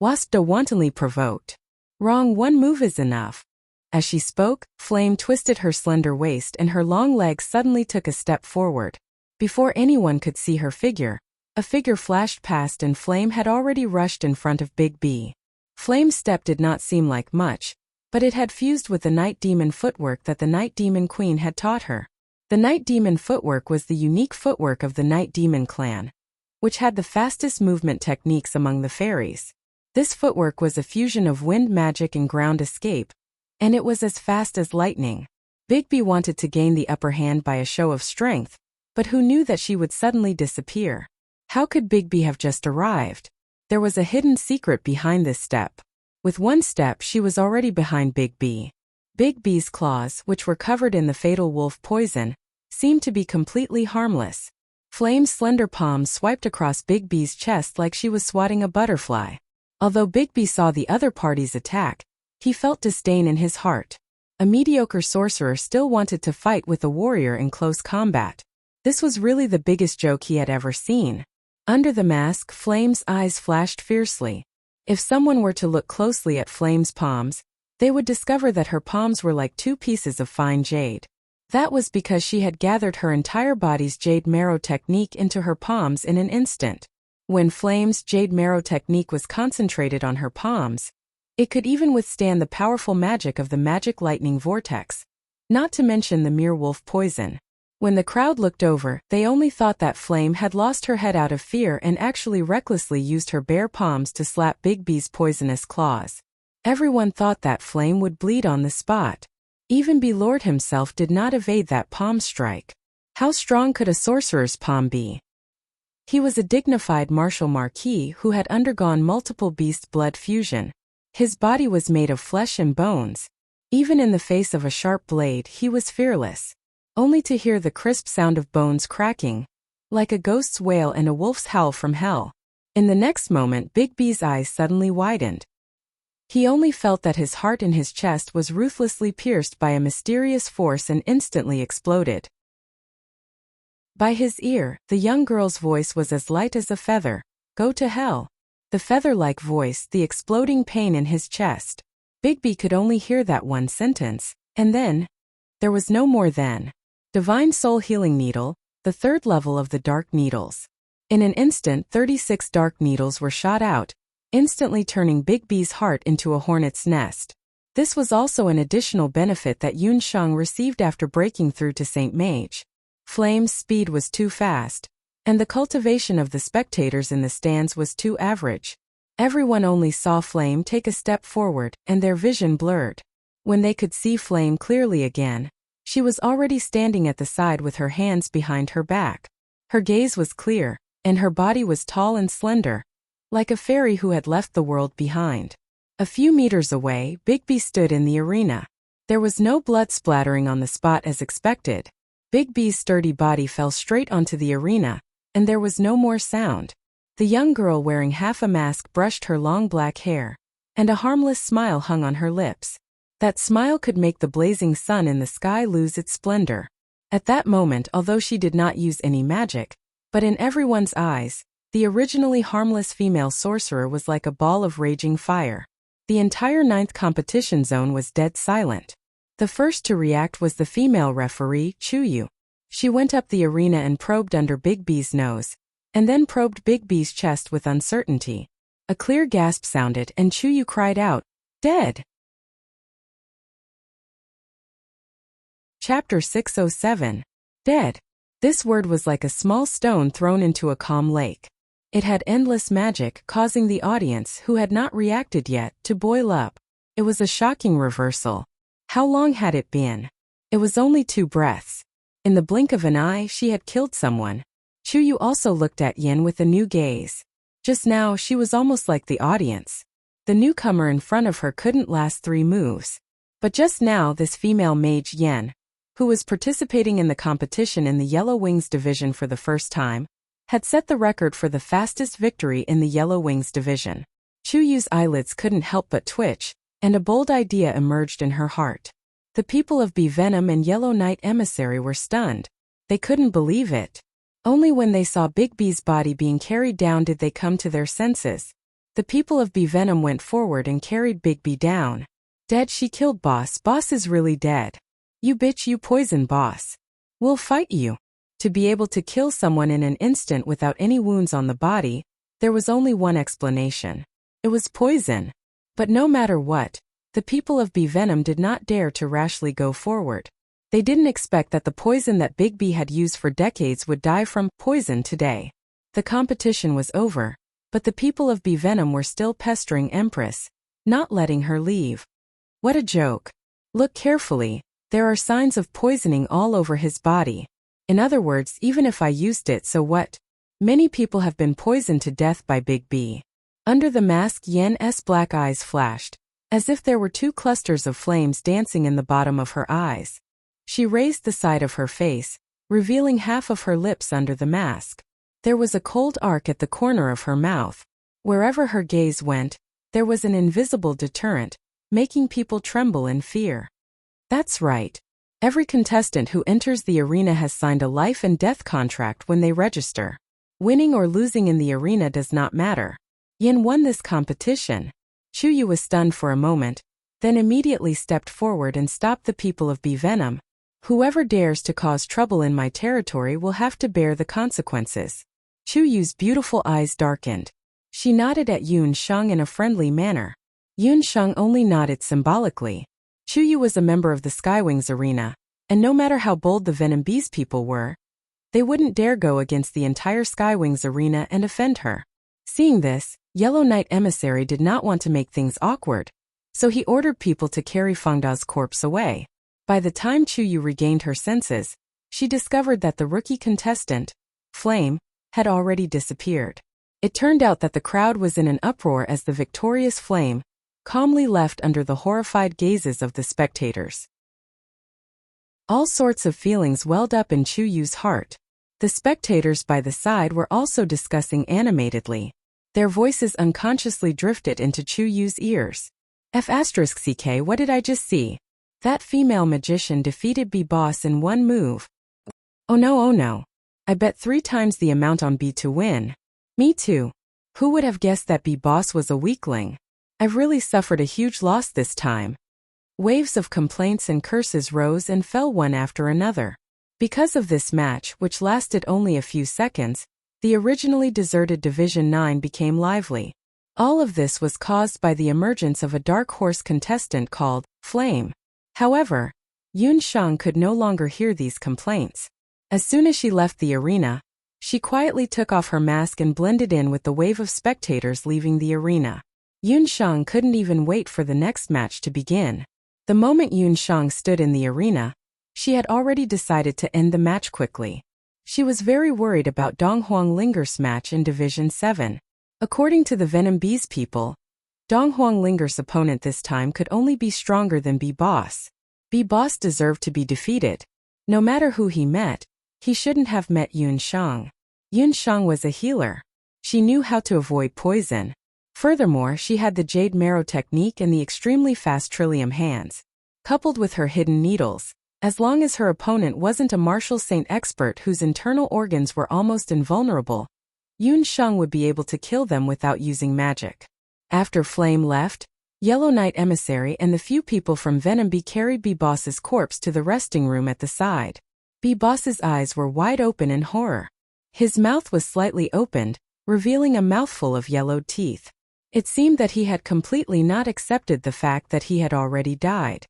Wasda wantonly provoked. Wrong, 1 move is enough. As she spoke, Flame twisted her slender waist and her long legs suddenly took a step forward. Before anyone could see her figure, a figure flashed past and Flame had already rushed in front of Bigby. Flame's step did not seem like much, but it had fused with the Night Demon footwork that the Night Demon Queen had taught her. The Night Demon footwork was the unique footwork of the Night Demon clan, which had the fastest movement techniques among the fairies. This footwork was a fusion of wind magic and ground escape, and it was as fast as lightning. Bigby wanted to gain the upper hand by a show of strength, but who knew that she would suddenly disappear? How could Bigby have just arrived? There was a hidden secret behind this step. With 1 step she was already behind Bigby. Bigby's claws, which were covered in the fatal wolf poison, seemed to be completely harmless. Flame's slender palms swiped across Bigby's chest like she was swatting a butterfly. Although Bigby saw the other party's attack, he felt disdain in his heart. A mediocre sorcerer still wanted to fight with a warrior in close combat. This was really the biggest joke he had ever seen. Under the mask, Flame's eyes flashed fiercely. If someone were to look closely at Flame's palms, they would discover that her palms were like 2 pieces of fine jade. That was because she had gathered her entire body's jade marrow technique into her palms in an instant. When Flame's jade marrow technique was concentrated on her palms, it could even withstand the powerful magic of the magic lightning vortex, not to mention the mere wolf poison. When the crowd looked over, they only thought that Flame had lost her head out of fear and actually recklessly used her bare palms to slap Bigby's poisonous claws. Everyone thought that Flame would bleed on the spot. Even Lord himself did not evade that palm strike. How strong could a sorcerer's palm be? He was a dignified martial marquis who had undergone multiple beast blood fusion. His body was made of flesh and bones. Even in the face of a sharp blade, he was fearless. Only to hear the crisp sound of bones cracking, like a ghost's wail and a wolf's howl from hell. In the next moment, Bigby's eyes suddenly widened. He only felt that his heart in his chest was ruthlessly pierced by a mysterious force and instantly exploded. By his ear, the young girl's voice was as light as a feather. Go to hell. The feather-like voice, the exploding pain in his chest. Bigby could only hear that one sentence, and then, there was no more then. Divine Soul Healing Needle, the 3rd level of the Dark Needles. In an instant, 36 dark needles were shot out, instantly turning Bigby's heart into a hornet's nest. This was also an additional benefit that Yunsheng received after breaking through to Saint Mage. Flame's speed was too fast, and the cultivation of the spectators in the stands was too average. Everyone only saw Flame take a step forward, and their vision blurred. When they could see Flame clearly again, she was already standing at the side with her hands behind her back. Her gaze was clear, and her body was tall and slender, like a fairy who had left the world behind. A few meters away, Bigby stood in the arena. There was no blood splattering on the spot as expected. Bigby's sturdy body fell straight onto the arena, and there was no more sound. The young girl wearing half a mask brushed her long black hair, and a harmless smile hung on her lips. That smile could make the blazing sun in the sky lose its splendor. At that moment, although she did not use any magic, but in everyone's eyes, the originally harmless female sorcerer was like a ball of raging fire. The entire 9th competition zone was dead silent. The first to react was the female referee, Chuyu. She went up the arena and probed under Bigby's nose, and then probed Big B's chest with uncertainty. A clear gasp sounded and Chuyu cried out, "Dead!" Chapter 607. Dead. This word was like a small stone thrown into a calm lake. It had endless magic, causing the audience, who had not reacted yet, to boil up. It was a shocking reversal. How long had it been? It was only 2 breaths. In the blink of an eye, she had killed someone. Chuyu also looked at Yin with a new gaze. Just now, she was almost like the audience. The newcomer in front of her couldn't last 3 moves. But just now, this female mage Yin, who was participating in the competition in the Yellow Wings division for the first time, had set the record for the fastest victory in the Yellow Wings division. Chuyu's eyelids couldn't help but twitch, and a bold idea emerged in her heart. The people of Bee Venom and Yellow Knight Emissary were stunned. They couldn't believe it. Only when they saw Big B's body being carried down did they come to their senses. The people of Bee Venom went forward and carried Big B down. "Dead, she killed boss. Boss is really dead. You bitch, you poison boss. We'll fight you." To be able to kill someone in an instant without any wounds on the body, there was only one explanation. It was poison. But no matter what, the people of Bee Venom did not dare to rashly go forward. They didn't expect that the poison that Big B had used for decades would die from poison today. The competition was over, but the people of Bee Venom were still pestering Empress, not letting her leave. What a joke. Look carefully, there are signs of poisoning all over his body. In other words, even if I used it, so what? Many people have been poisoned to death by Big B. Under the mask, Yen's black eyes flashed, as if there were 2 clusters of flames dancing in the bottom of her eyes. She raised the side of her face, revealing half of her lips under the mask. There was a cold arc at the corner of her mouth. Wherever her gaze went, there was an invisible deterrent, making people tremble in fear. That's right. Every contestant who enters the arena has signed a life and death contract when they register. Winning or losing in the arena does not matter. Yin won this competition. Chuyu was stunned for a moment, then immediately stepped forward and stopped the people of Bee Venom. "Whoever dares to cause trouble in my territory will have to bear the consequences." Chuyu's beautiful eyes darkened. She nodded at Yun Sheng in a friendly manner. Yun Sheng only nodded symbolically. Chuyu was a member of the Skywings arena, and no matter how bold the Venom Bees people were, they wouldn't dare go against the entire Skywings arena and offend her. Seeing this, Yellow Knight Emissary did not want to make things awkward, so he ordered people to carry Fangda's corpse away. By the time Chuyu regained her senses, she discovered that the rookie contestant, Flame, had already disappeared. It turned out that the crowd was in an uproar as the victorious Flame calmly left under the horrified gazes of the spectators. All sorts of feelings welled up in Chuyu's heart. The spectators by the side were also discussing animatedly. Their voices unconsciously drifted into Chuyu's ears. "F***CK, what did I just see? That female magician defeated B-Boss in 1 move. Oh no. I bet 3 times the amount on B to win. Me too. Who would have guessed that B-Boss was a weakling? I've really suffered a huge loss this time." Waves of complaints and curses rose and fell one after another. Because of this match, which lasted only a few seconds, the originally deserted Division 9 became lively. All of this was caused by the emergence of a dark horse contestant called Flame. However, Yun Sheng could no longer hear these complaints. As soon as she left the arena, she quietly took off her mask and blended in with the wave of spectators leaving the arena. Yun Sheng couldn't even wait for the next match to begin. The moment Yun Sheng stood in the arena, she had already decided to end the match quickly. She was very worried about Dong Huang Linger's match in Division 7. According to the Venom Bees people, Dong Huang Linger's opponent this time could only be stronger than B-Boss. B-Boss deserved to be defeated. No matter who he met, he shouldn't have met Yun Sheng. Yun Sheng was a healer. She knew how to avoid poison. Furthermore, she had the Jade Marrow technique and the extremely fast Trillium hands. Coupled with her hidden needles, as long as her opponent wasn't a martial saint expert whose internal organs were almost invulnerable, Yun Sheng would be able to kill them without using magic. After Flame left, Yellow Knight Emissary and the few people from Venom Bee carried B-Boss's corpse to the resting room at the side. B-Boss's eyes were wide open in horror. His mouth was slightly opened, revealing a mouthful of yellowed teeth. It seemed that he had completely not accepted the fact that he had already died.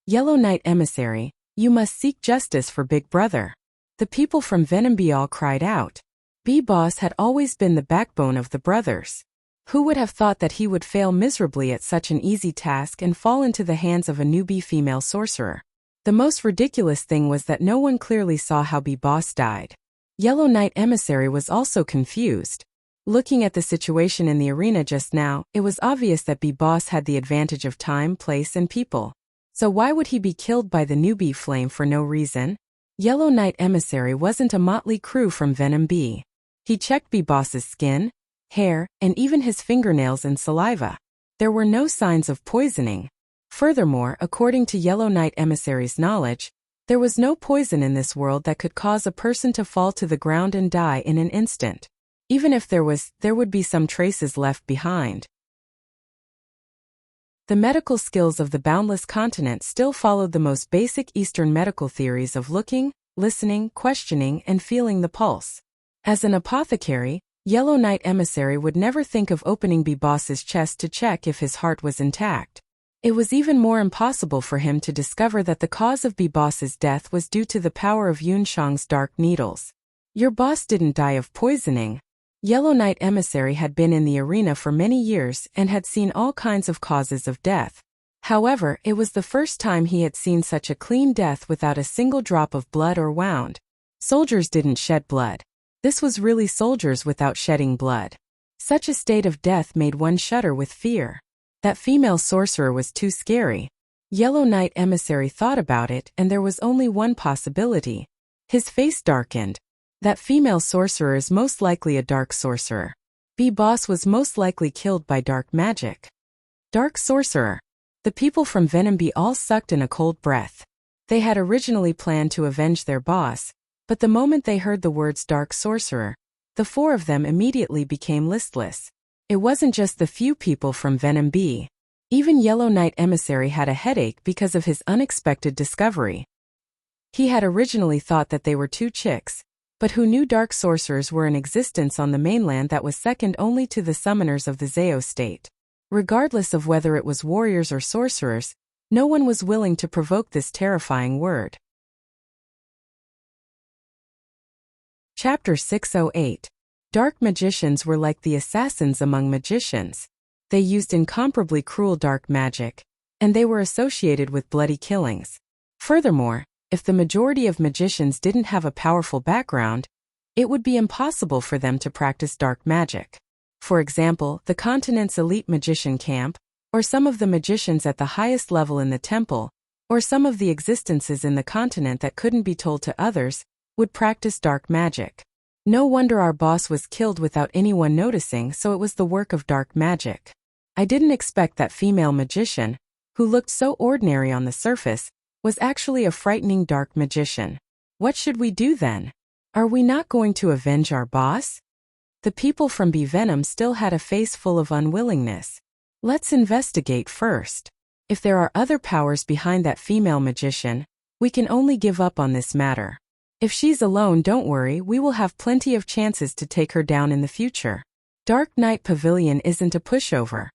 Yellow Knight Emissary, you must seek justice for Big Brother. The people from Venom B all cried out. B-Boss had always been the backbone of the brothers. Who would have thought that he would fail miserably at such an easy task and fall into the hands of a newbie female sorcerer? The most ridiculous thing was that no one clearly saw how B-Boss died. Yellow Knight Emissary was also confused. Looking at the situation in the arena just now, it was obvious that B-Boss had the advantage of time, place, and people. So why would he be killed by the newbie flame for no reason? Yellow Knight Emissary wasn't a motley crew from Venom B. He checked B-Boss's skin, hair, and even his fingernails and saliva. There were no signs of poisoning. Furthermore, according to Yellow Knight Emissary's knowledge, there was no poison in this world that could cause a person to fall to the ground and die in an instant. Even if there would be some traces left behind. The medical skills of the Boundless Continent still followed the most basic Eastern medical theories of looking, listening, questioning, and feeling the pulse. As an apothecary, Yellow Knight Emissary would never think of opening B-Boss's chest to check if his heart was intact. It was even more impossible for him to discover that the cause of B-Boss's death was due to the power of Yunshang's dark needles. Your boss didn't die of poisoning. Yellow Knight Emissary had been in the arena for many years and had seen all kinds of causes of death. However, it was the first time he had seen such a clean death without a single drop of blood or wound. Soldiers didn't shed blood. This was really soldiers without shedding blood. Such a state of death made one shudder with fear. That female sorcerer was too scary. Yellow Knight Emissary thought about it, and there was only one possibility. His face darkened. That female sorcerer is most likely a dark sorcerer. B-Boss was most likely killed by dark magic. Dark sorcerer. The people from Venom B all sucked in a cold breath. They had originally planned to avenge their boss, but the moment they heard the words dark sorcerer, the four of them immediately became listless. It wasn't just the few people from Venom B. Even Yellow Knight Emissary had a headache because of his unexpected discovery. He had originally thought that they were two chicks, but who knew dark sorcerers were in existence on the mainland that was second only to the summoners of the Zao state. Regardless of whether it was warriors or sorcerers, no one was willing to provoke this terrifying word. Chapter 608. Dark magicians were like the assassins among magicians. They used incomparably cruel dark magic, and they were associated with bloody killings. Furthermore, if the majority of magicians didn't have a powerful background, it would be impossible for them to practice dark magic. For example, the continent's elite magician camp, or some of the magicians at the highest level in the temple, or some of the existences in the continent that couldn't be told to others, would practice dark magic. No wonder our boss was killed without anyone noticing, so it was the work of dark magic. I didn't expect that female magician, who looked so ordinary on the surface, was actually a frightening dark magician. What should we do then? Are we not going to avenge our boss? The people from B Venom still had a face full of unwillingness. Let's investigate first. If there are other powers behind that female magician, we can only give up on this matter. If she's alone, don't worry, we will have plenty of chances to take her down in the future. Dark Knight Pavilion isn't a pushover.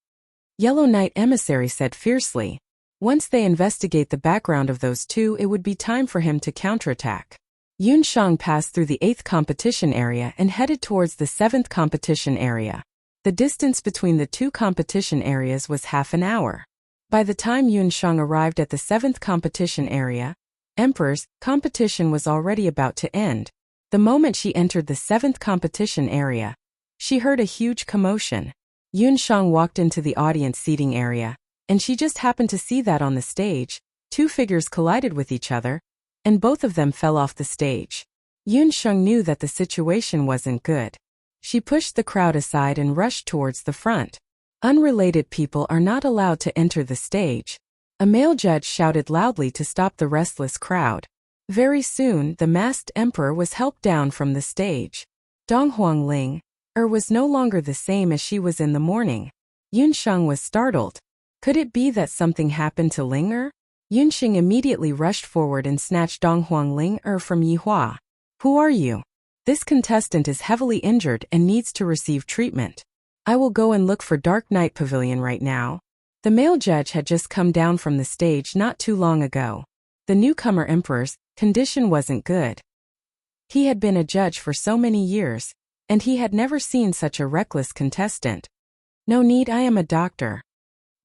Yellow Knight Emissary said fiercely. Once they investigate the background of those two, it would be time for him to counterattack. Yunshang passed through the 8th competition area and headed towards the 7th competition area. The distance between the two competition areas was half an hour. By the time Yunshang arrived at the 7th competition area, Empress' competition was already about to end. The moment she entered the 7th competition area, she heard a huge commotion. Yunshang walked into the audience seating area, and she just happened to see that on the stage, two figures collided with each other, and both of them fell off the stage. Yunshang knew that the situation wasn't good. She pushed the crowd aside and rushed towards the front. Unrelated people are not allowed to enter the stage. A male judge shouted loudly to stop the restless crowd. Very soon, the masked emperor was helped down from the stage. Donghuang Ling was no longer the same as she was in the morning. Yunshang was startled. Could it be that something happened to Ling? Yunsheng immediately rushed forward and snatched Donghuang Ling from Yihua. Who are you? This contestant is heavily injured and needs to receive treatment. I will go and look for Dark Knight Pavilion right now. The male judge had just come down from the stage not too long ago. The newcomer Empress' condition wasn't good. He had been a judge for so many years, and he had never seen such a reckless contestant. No need, I am a doctor.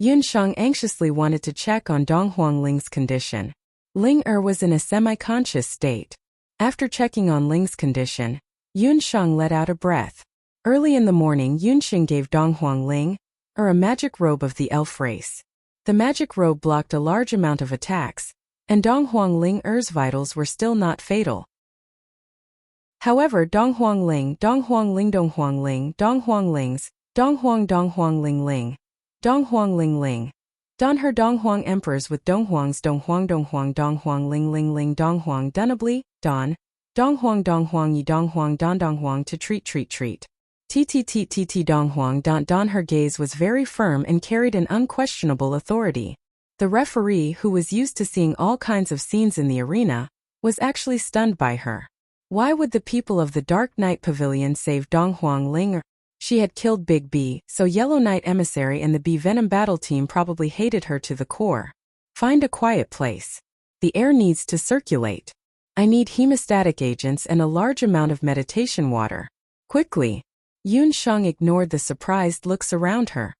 Yunsheng anxiously wanted to check on Dong Huangling's condition. Ling was in a semi-conscious state. After checking on Ling's condition, Yunsheng let out a breath. Early in the morning, Yunsheng gave Dong Huangling a magic robe of the elf race. The magic robe blocked a large amount of attacks, and Dong Huangling's vitals were still not fatal. However, Dong Huangling, Dong Huangling, Dong Huangling, Dong Huangling's, Dong Huangling Ling, Dong Huangling Ling, Don her Dong Huang Emperors with Dong Huang's Dong Huang Ling Ling Ling Dong Huang Dunably, Don, Dong Huang Yi Dong Huang to treat. Dong Huang Don her gaze was very firm and carried an unquestionable authority. The referee, who was used to seeing all kinds of scenes in the arena, was actually stunned by her. Why would the people of the Dark Knight Pavilion save Dong Huangling? She had killed Big B, so Yellow Knight Emissary and the B Venom battle team probably hated her to the core. Find a quiet place. The air needs to circulate. I need hemostatic agents and a large amount of meditation water. Quickly. Yunsheng ignored the surprised looks around her.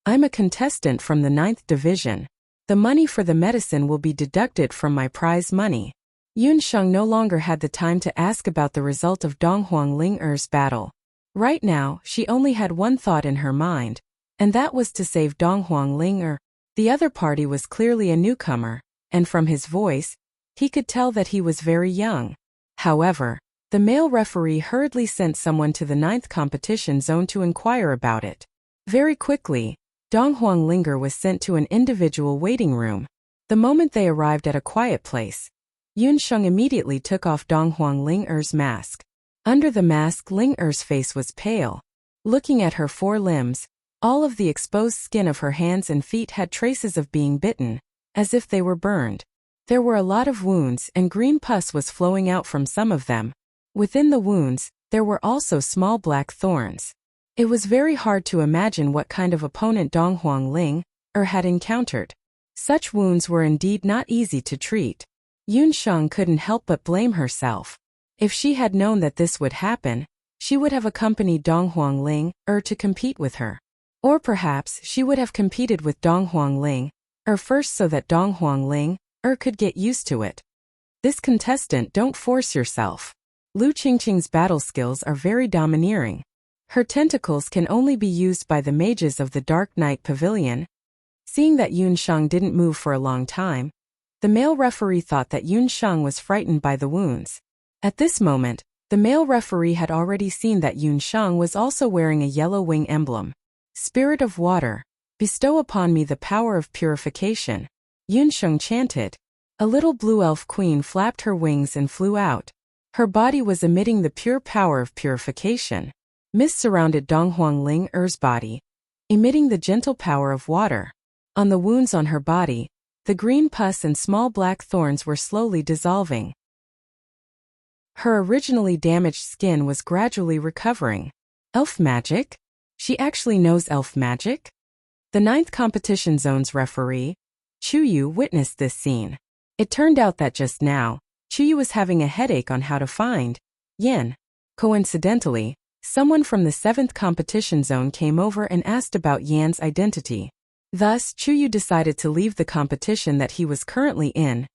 I'm a contestant from the 9th Division. The money for the medicine will be deducted from my prize money. Yunsheng no longer had the time to ask about the result of Dong Huangling's battle. Right now, she only had one thought in her mind, and that was to save Dong Huangling. The other party was clearly a newcomer, and from his voice, he could tell that he was very young. However, the male referee hurriedly sent someone to the 9th competition zone to inquire about it. Very quickly, Dong Huangling was sent to an individual waiting room. The moment they arrived at a quiet place, Yunsheng immediately took off Dong Huangling's mask. Under the mask, Ling's face was pale. Looking at her 4 limbs, all of the exposed skin of her hands and feet had traces of being bitten, as if they were burned. There were a lot of wounds and green pus was flowing out from some of them. Within the wounds, there were also small black thorns. It was very hard to imagine what kind of opponent Dong Huangling had encountered. Such wounds were indeed not easy to treat. Yunsheng couldn't help but blame herself. If she had known that this would happen, she would have accompanied Dong Huangling to compete with her. Or perhaps she would have competed with Dong Huangling first so that Dong Huangling could get used to it. This contestant, don't force yourself. Lu Qingqing's battle skills are very domineering. Her tentacles can only be used by the mages of the Dark Knight Pavilion. Seeing that Yunsheng didn't move for a long time, the male referee thought that Yunsheng was frightened by the wounds. At this moment, the male referee had already seen that Yunsheng was also wearing a yellow wing emblem. Spirit of water, bestow upon me the power of purification. Yunsheng chanted. A little blue elf queen flapped her wings and flew out. Her body was emitting the pure power of purification. Mist surrounded Dong Huangling's body, emitting the gentle power of water. On the wounds on her body, the green pus and small black thorns were slowly dissolving. Her originally damaged skin was gradually recovering. Elf magic? She actually knows elf magic? The 9th competition zone's referee, Chuyu, witnessed this scene. It turned out that just now, Chuyu was having a headache on how to find Yin. Coincidentally, someone from the 7th competition zone came over and asked about Yan's identity. Thus, Chuyu decided to leave the competition that he was currently in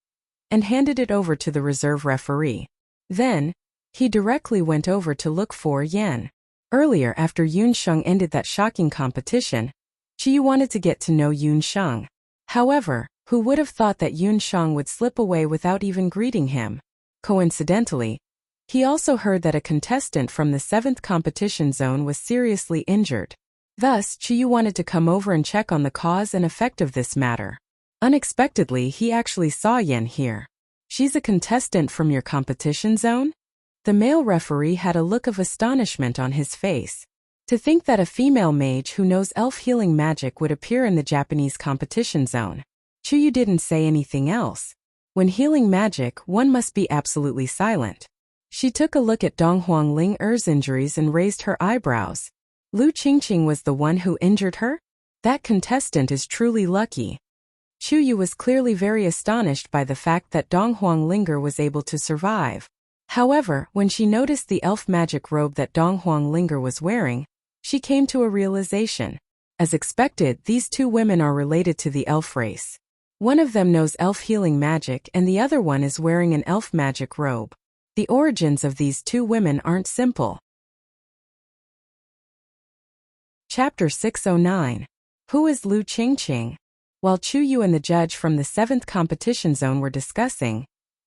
and handed it over to the reserve referee. Then, he directly went over to look for Yan. Earlier, after Yunsheng ended that shocking competition, Chuyu wanted to get to know Yunsheng. However, who would have thought that Yunsheng would slip away without even greeting him? Coincidentally, he also heard that a contestant from the 7th competition zone was seriously injured. Thus, Chuyu wanted to come over and check on the cause and effect of this matter. Unexpectedly, he actually saw Yan here. She's a contestant from your competition zone? The male referee had a look of astonishment on his face. To think that a female mage who knows elf healing magic would appear in the Japanese competition zone. Chuyu didn't say anything else. When healing magic, one must be absolutely silent. She took a look at Dong Huang Ling-er's injuries and raised her eyebrows. Lu Qingqing was the one who injured her? That contestant is truly lucky. Chu Yu was clearly very astonished by the fact that Dong Huang Linger was able to survive. However, when she noticed the elf magic robe that Dong Huang Linger was wearing, she came to a realization. As expected, these two women are related to the elf race. One of them knows elf healing magic and the other one is wearing an elf magic robe. The origins of these two women aren't simple. Chapter 609. Who is Lu Qingqing? While Chu Yu and the judge from the 7th competition zone were discussing,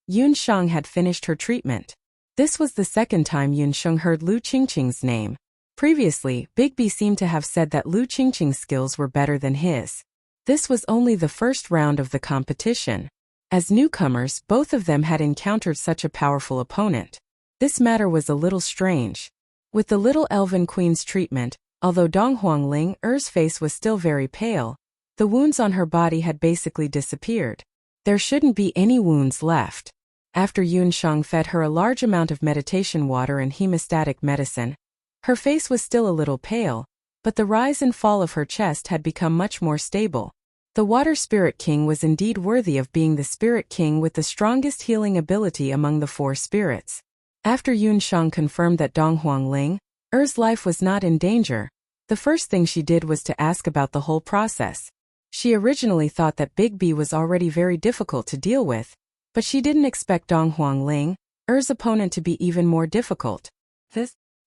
Yun Sheng had finished her treatment. This was the second time Yun Sheng heard Lu Qingqing's name. Previously, Big B seemed to have said that Lu Qingqing's skills were better than his. This was only the first round of the competition. As newcomers, both of them had encountered such a powerful opponent. This matter was a little strange. With the little elven queen's treatment, although Dong Huang Ling-er's face was still very pale, the wounds on her body had basically disappeared. There shouldn't be any wounds left. After Yun Sheng fed her a large amount of meditation water and hemostatic medicine, her face was still a little pale, but the rise and fall of her chest had become much more stable. The Water Spirit King was indeed worthy of being the Spirit King with the strongest healing ability among the 4 spirits. After Yun Sheng confirmed that Dong Huang Ling-er's life was not in danger, the first thing she did was to ask about the whole process. She originally thought that Big B was already very difficult to deal with, but she didn't expect Dong Huang Ling-er's opponent to be even more difficult.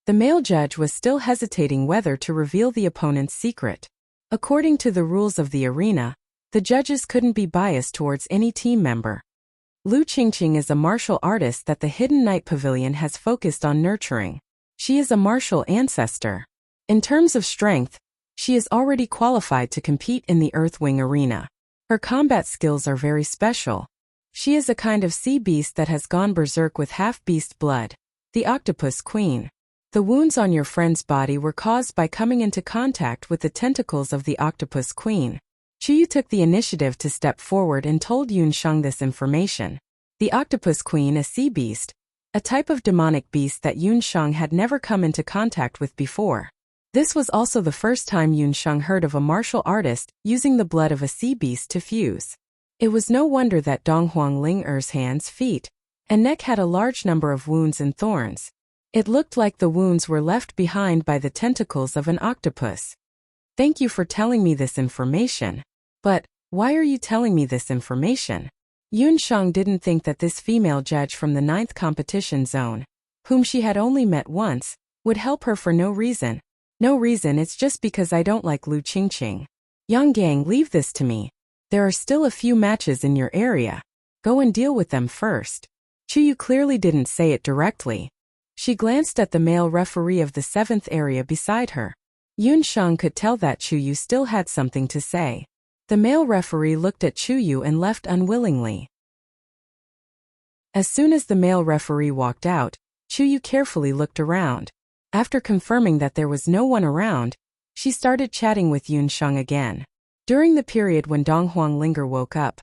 The male judge was still hesitating whether to reveal the opponent's secret. According to the rules of the arena, the judges couldn't be biased towards any team member. Lu Qingqing is a martial artist that the Hidden Night Pavilion has focused on nurturing. She is a martial ancestor. In terms of strength, she is already qualified to compete in the Earthwing arena. Her combat skills are very special. She is a kind of sea beast that has gone berserk with half-beast blood. The Octopus Queen. The wounds on your friend's body were caused by coming into contact with the tentacles of the Octopus Queen. Chu Yu took the initiative to step forward and told Yun Sheng this information. The Octopus Queen, a sea beast, a type of demonic beast that Yun Sheng had never come into contact with before. This was also the first time Yun Sheng heard of a martial artist using the blood of a sea beast to fuse. It was no wonder that Dong Huang Ling-er's hands, feet, and neck had a large number of wounds and thorns. It looked like the wounds were left behind by the tentacles of an octopus. Thank you for telling me this information. But, why are you telling me this information? Yun Sheng didn't think that this female judge from the 9th competition zone, whom she had only met once, would help her for no reason. No reason, it's just because I don't like Lu Qingqing. Yang Gang, leave this to me. There are still a few matches in your area. Go and deal with them first. Chu Yu clearly didn't say it directly. She glanced at the male referee of the 7th area beside her. Yun Sheng could tell that Chu Yu still had something to say. The male referee looked at Chu Yu and left unwillingly. As soon as the male referee walked out, Chu Yu carefully looked around. After confirming that there was no one around, she started chatting with Yun Sheng again. During the period when Dong Huang Linger woke up,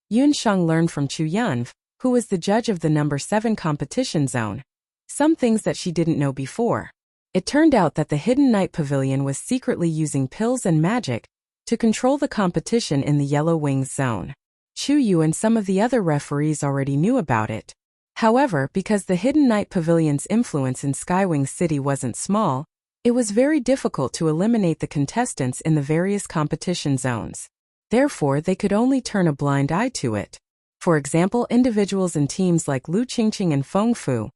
Yun Sheng learned from Chu Yunv, who was the judge of the number 7 competition zone, some things that she didn't know before. It turned out that the Hidden Night Pavilion was secretly using pills and magic to control the competition in the Yellow Wings zone. Chu Yu and some of the other referees already knew about it. However, because the Hidden Night Pavilion's influence in Skywing City wasn't small, it was very difficult to eliminate the contestants in the various competition zones. Therefore, they could only turn a blind eye to it. For example, individuals and teams like Lu Qingqing and Feng Fu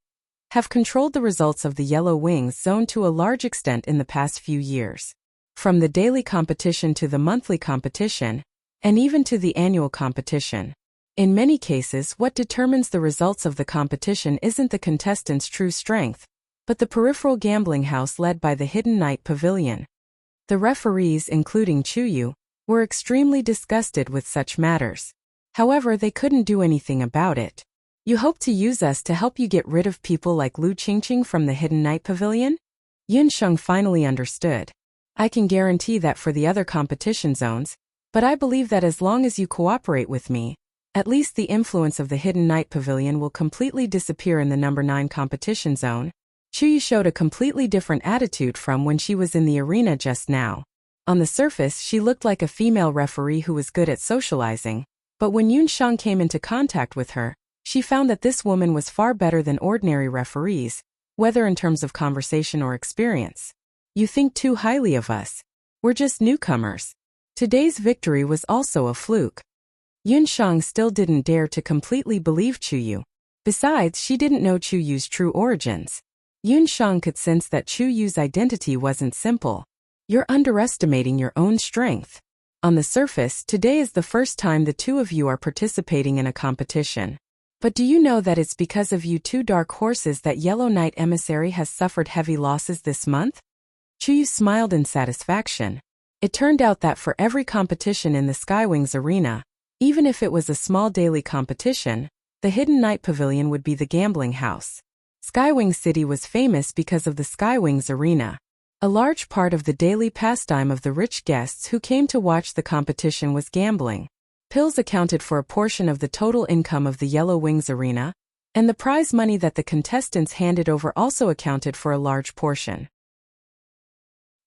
have controlled the results of the Yellow Wings zone to a large extent in the past few years. From the daily competition to the monthly competition, and even to the annual competition. In many cases, what determines the results of the competition isn't the contestant's true strength, but the peripheral gambling house led by the Hidden Night Pavilion. The referees, including Chu Yu, were extremely disgusted with such matters. However, they couldn't do anything about it. You hope to use us to help you get rid of people like Lu Qingqing from the Hidden Night Pavilion? Yun Sheng finally understood. I can guarantee that for the other competition zones, but I believe that as long as you cooperate with me, At least the influence of the Hidden Night Pavilion will completely disappear in the number 9 competition zone. Chuyu showed a completely different attitude from when she was in the arena just now. On the surface, she looked like a female referee who was good at socializing, but when Yunshang came into contact with her, she found that this woman was far better than ordinary referees, whether in terms of conversation or experience. You think too highly of us. We're just newcomers. Today's victory was also a fluke. Yunshang still didn't dare to completely believe Chuyu. Besides, she didn't know Chuyu's true origins. Yunshang could sense that Chuyu's identity wasn't simple. You're underestimating your own strength. On the surface, today is the first time the two of you are participating in a competition. But do you know that it's because of you two dark horses that Yellow Knight Emissary has suffered heavy losses this month? Chuyu smiled in satisfaction. It turned out that for every competition in the Skywings arena, even if it was a small daily competition, the Hidden Night Pavilion would be the gambling house. Skywing City was famous because of the Skywings arena. A large part of the daily pastime of the rich guests who came to watch the competition was gambling. Pills accounted for a portion of the total income of the Yellow Wings arena, and the prize money that the contestants handed over also accounted for a large portion.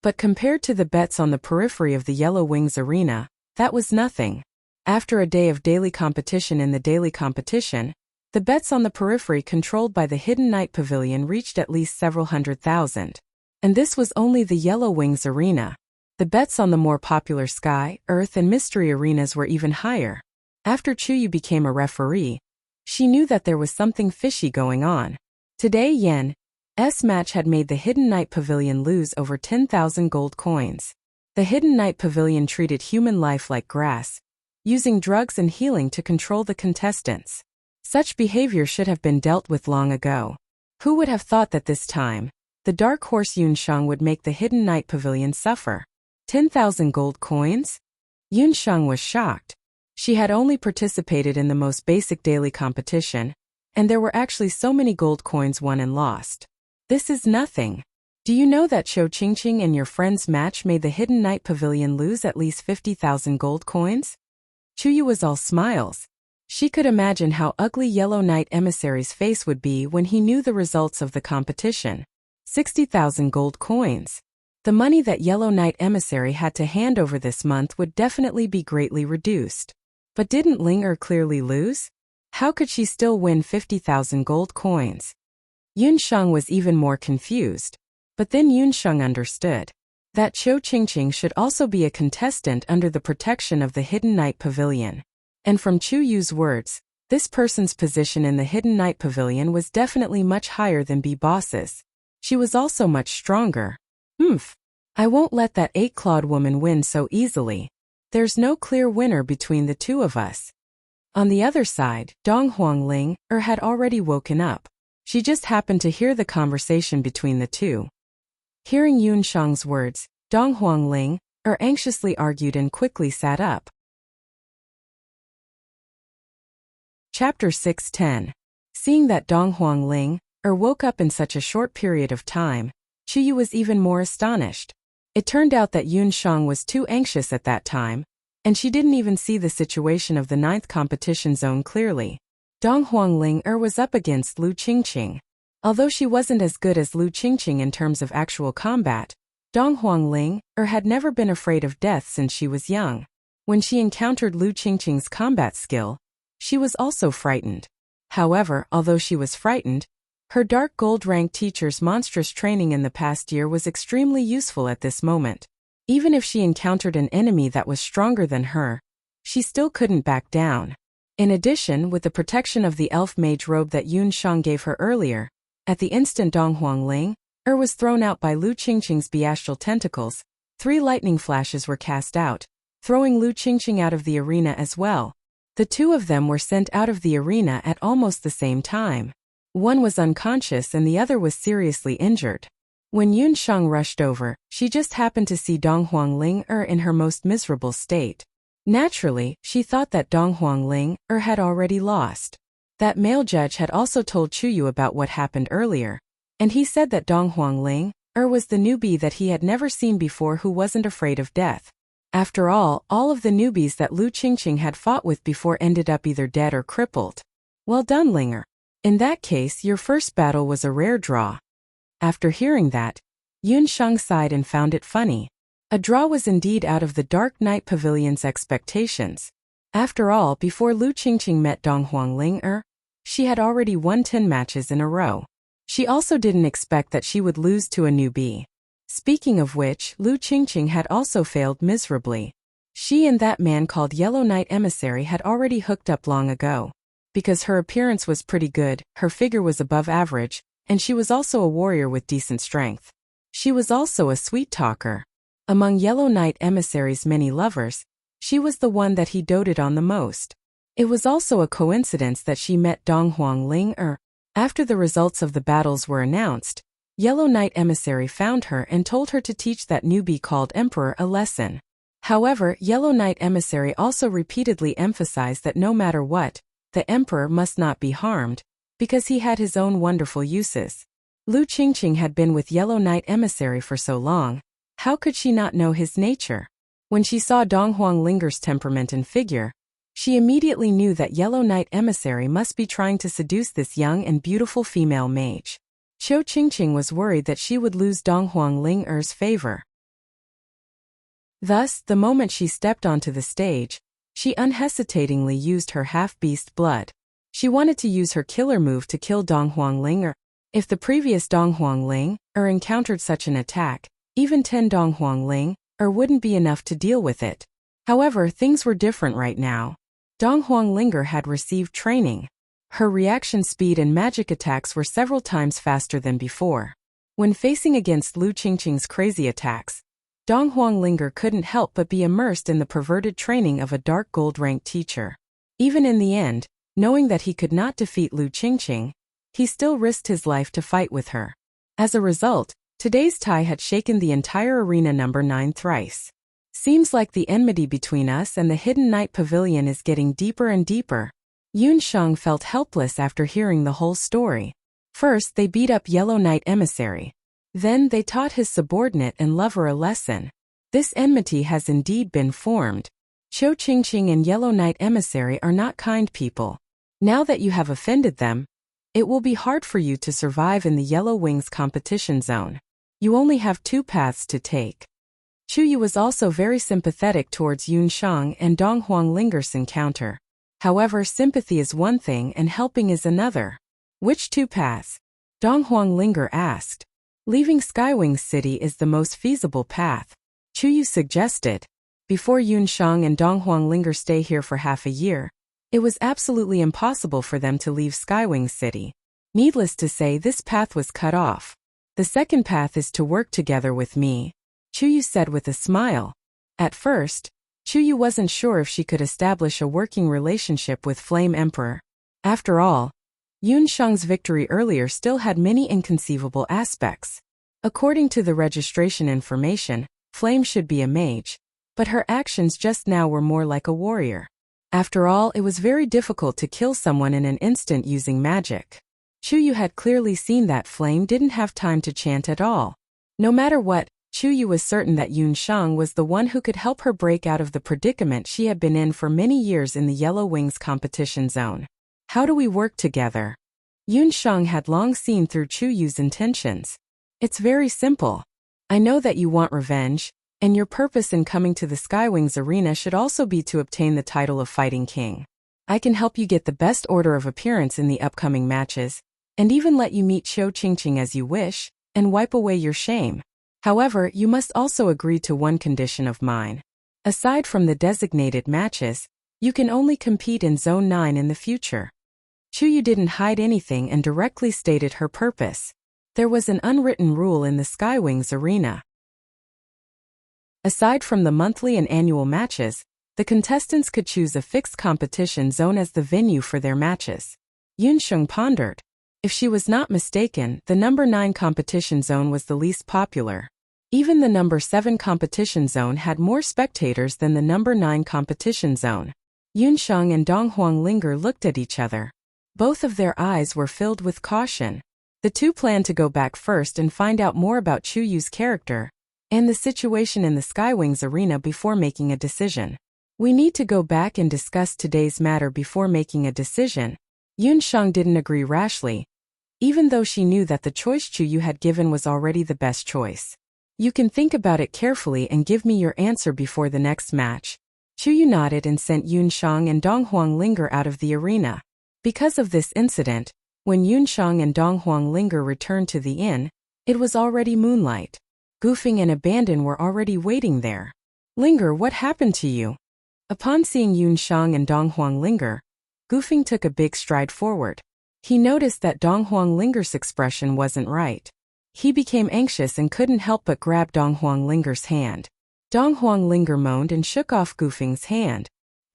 But compared to the bets on the periphery of the Yellow Wings arena, that was nothing. After a day of daily competition in the daily competition, the bets on the periphery controlled by the Hidden Night Pavilion reached at least several 100,000. And this was only the Yellow Wings arena. The bets on the more popular Sky, Earth and Mystery arenas were even higher. After Chuyu became a referee, she knew that there was something fishy going on. Today Yen's match had made the Hidden Night Pavilion lose over 10,000 gold coins. The Hidden Night Pavilion treated human life like grass, using drugs and healing to control the contestants. Such behavior should have been dealt with long ago. Who would have thought that this time, the dark horse Yunshang would make the Hidden Night Pavilion suffer? 10,000 gold coins? Yunshang was shocked. She had only participated in the most basic daily competition, and there were actually so many gold coins won and lost. This is nothing. Do you know that Chou Qingqing and your friend's match made the Hidden Night Pavilion lose at least 50,000 gold coins? Chuyu was all smiles. She could imagine how ugly Yellow Knight Emissary's face would be when he knew the results of the competition. 60,000 gold coins. The money that Yellow Knight Emissary had to hand over this month would definitely be greatly reduced. But didn't Ling clearly lose? How could she still win 50,000 gold coins? Yunshang was even more confused. But then Yunshang understood that Chou Qingqing should also be a contestant under the protection of the Hidden Night Pavilion. And from Chuyu's words, this person's position in the Hidden Night Pavilion was definitely much higher than B-Boss's. She was also much stronger. I won't let that 8-clawed woman win so easily. There's no clear winner between the two of us. On the other side, Donghuang Ling had already woken up. She just happened to hear the conversation between the two. Hearing Yunshang's words, Donghuang Ling anxiously argued and quickly sat up. Chapter 610. Seeing that Donghuang Ling woke up in such a short period of time, Chuyu was even more astonished. It turned out that Yunshang was too anxious at that time, and she didn't even see the situation of the 9th competition zone clearly. Donghuang Ling was up against Lu Qingqing. Although she wasn't as good as Lu Qingqing in terms of actual combat, Donghuang Ling had never been afraid of death since she was young. When she encountered Lu Qingqing's combat skill, she was also frightened. However, although she was frightened, her dark gold rank teacher's monstrous training in the past year was extremely useful at this moment. Even if she encountered an enemy that was stronger than her, she still couldn't back down. In addition, with the protection of the elf mage robe that Yunshang gave her earlier, at the instant Donghuang Ling was thrown out by Lu Qingqing's bestial tentacles, 3 lightning flashes were cast out, throwing Lu Qingqing out of the arena as well. The two of them were sent out of the arena at almost the same time. One was unconscious and the other was seriously injured. When Yunshang rushed over, she just happened to see Donghuang Ling in her most miserable state. Naturally, she thought that Donghuang Ling had already lost. That male judge had also told Chuyu about what happened earlier, and he said that Donghuang Ling was the newbie that he had never seen before who wasn't afraid of death. After all of the newbies that Lu Qingqing had fought with before ended up either dead or crippled. Well done, Linger. In that case, your first battle was a rare draw. After hearing that, Yun Shang sighed and found it funny. A draw was indeed out of the Dark Knight Pavilion's expectations. After all, before Lu Qingqing met Donghuang Ling, she had already won 10 matches in a row. She also didn't expect that she would lose to a newbie. Speaking of which, Lu Qingqing had also failed miserably. She and that man called Yellow Knight Emissary had already hooked up long ago. Because her appearance was pretty good, her figure was above average, and she was also a warrior with decent strength. She was also a sweet talker. Among Yellow Knight Emissary's many lovers, she was the one that he doted on the most. It was also a coincidence that she met Donghuang Ling. After the results of the battles were announced, Yellow Knight Emissary found her and told her to teach that newbie called Emperor a lesson. However, Yellow Knight Emissary also repeatedly emphasized that no matter what, the Emperor must not be harmed, because he had his own wonderful uses. Lu Qingqing had been with Yellow Knight Emissary for so long, how could she not know his nature? When she saw Donghuang Linger's temperament and figure, she immediately knew that Yellow Knight Emissary must be trying to seduce this young and beautiful female mage. Qiu Qingqing was worried that she would lose Donghuang Linger's favor. Thus, the moment she stepped onto the stage, she unhesitatingly used her half-beast blood. She wanted to use her killer move to kill Donghuang Ling. If the previous Donghuang Ling encountered such an attack, even 10 Donghuang Ling wouldn't be enough to deal with it. However, things were different right now. Donghuang Linger had received training. Her reaction speed and magic attacks were several times faster than before. When facing against Lu Qingqing's crazy attacks, Donghuang Linger couldn't help but be immersed in the perverted training of a dark gold-ranked teacher. Even in the end, knowing that he could not defeat Lu Qingqing, he still risked his life to fight with her. As a result, today's tie had shaken the entire arena number 9 thrice. Seems like the enmity between us and the Hidden Night Pavilion is getting deeper and deeper. Yun Shang felt helpless after hearing the whole story. First, they beat up Yellow Knight Emissary. Then they taught his subordinate and lover a lesson. This enmity has indeed been formed. Qiu Qingqing and Yellow Knight Emissary are not kind people. Now that you have offended them, it will be hard for you to survive in the Yellow Wings competition zone. You only have 2 paths to take. Chu Yu was also very sympathetic towards Yun Shang and Donghuang Linger's encounter. However, sympathy is one thing and helping is another. Which 2 paths? Donghuang Linger asked. Leaving Skywing City is the most feasible path, Chu Yu suggested. Before Yun Shang and Donghuang Linger stay here for half a year, it was absolutely impossible for them to leave Skywing City. Needless to say, this path was cut off. The second path is to work together with me, Chu Yu said with a smile. At first, Chu Yu wasn't sure if she could establish a working relationship with Flame Emperor. After all, Yun Shang's victory earlier still had many inconceivable aspects. According to the registration information, Flame should be a mage, but her actions just now were more like a warrior. After all, it was very difficult to kill someone in an instant using magic. Chu Yu had clearly seen that Flame didn't have time to chant at all. No matter what, Chu Yu was certain that Yun Shang was the one who could help her break out of the predicament she had been in for many years in the Yellow Wings competition zone. How do we work together? Yun Shang had long seen through Chu Yu's intentions. It's very simple. I know that you want revenge, and your purpose in coming to the Skywings arena should also be to obtain the title of Fighting King. I can help you get the best order of appearance in the upcoming matches, and even let you meet Qiu Qingqing as you wish, and wipe away your shame. However, you must also agree to one condition of mine. Aside from the designated matches, you can only compete in Zone 9 in the future. Chu Yu didn't hide anything and directly stated her purpose. There was an unwritten rule in the Skywings arena. Aside from the monthly and annual matches, the contestants could choose a fixed competition zone as the venue for their matches. Yun Sheng pondered. If she was not mistaken, the number 9 competition zone was the least popular. Even the number 7 competition zone had more spectators than the number 9 competition zone. Yun Sheng and Donghuang Linger looked at each other. Both of their eyes were filled with caution. The two planned to go back first and find out more about Chu Yu's character, and the situation in the Skywings arena before making a decision. We need to go back and discuss today's matter before making a decision. Yunsheng didn't agree rashly, even though she knew that the choice Chu had given was already the best choice. You can think about it carefully and give me your answer before the next match. Chu nodded and sent Yunsheng and Dong Huanglinger out of the arena. Because of this incident, when Yunsheng and Dong Huanglinger returned to the inn, it was already moonlight. Gufing and Abandon were already waiting there. Linger, what happened to you? Upon seeing Yunsheng and Dong Huanglinger, Gufing took a big stride forward. He noticed that Dong Huanglinger's expression wasn't right. He became anxious and couldn't help but grab Dong Huanglinger's hand. Dong Huanglinger moaned and shook off Gufing's hand.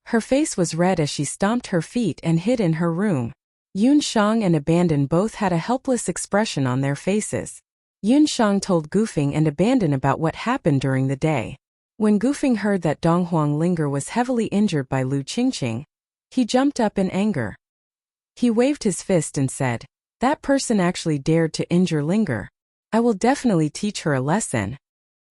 Her face was red as she stomped her feet and hid in her room. Yunsheng and Abandon both had a helpless expression on their faces. Yunsheng told Gufing and Abandon about what happened during the day. When Gufing heard that Dong Huanglinger was heavily injured by Lu Qingqing, he jumped up in anger. He waved his fist and said, "That person actually dared to injure Linger. I will definitely teach her a lesson."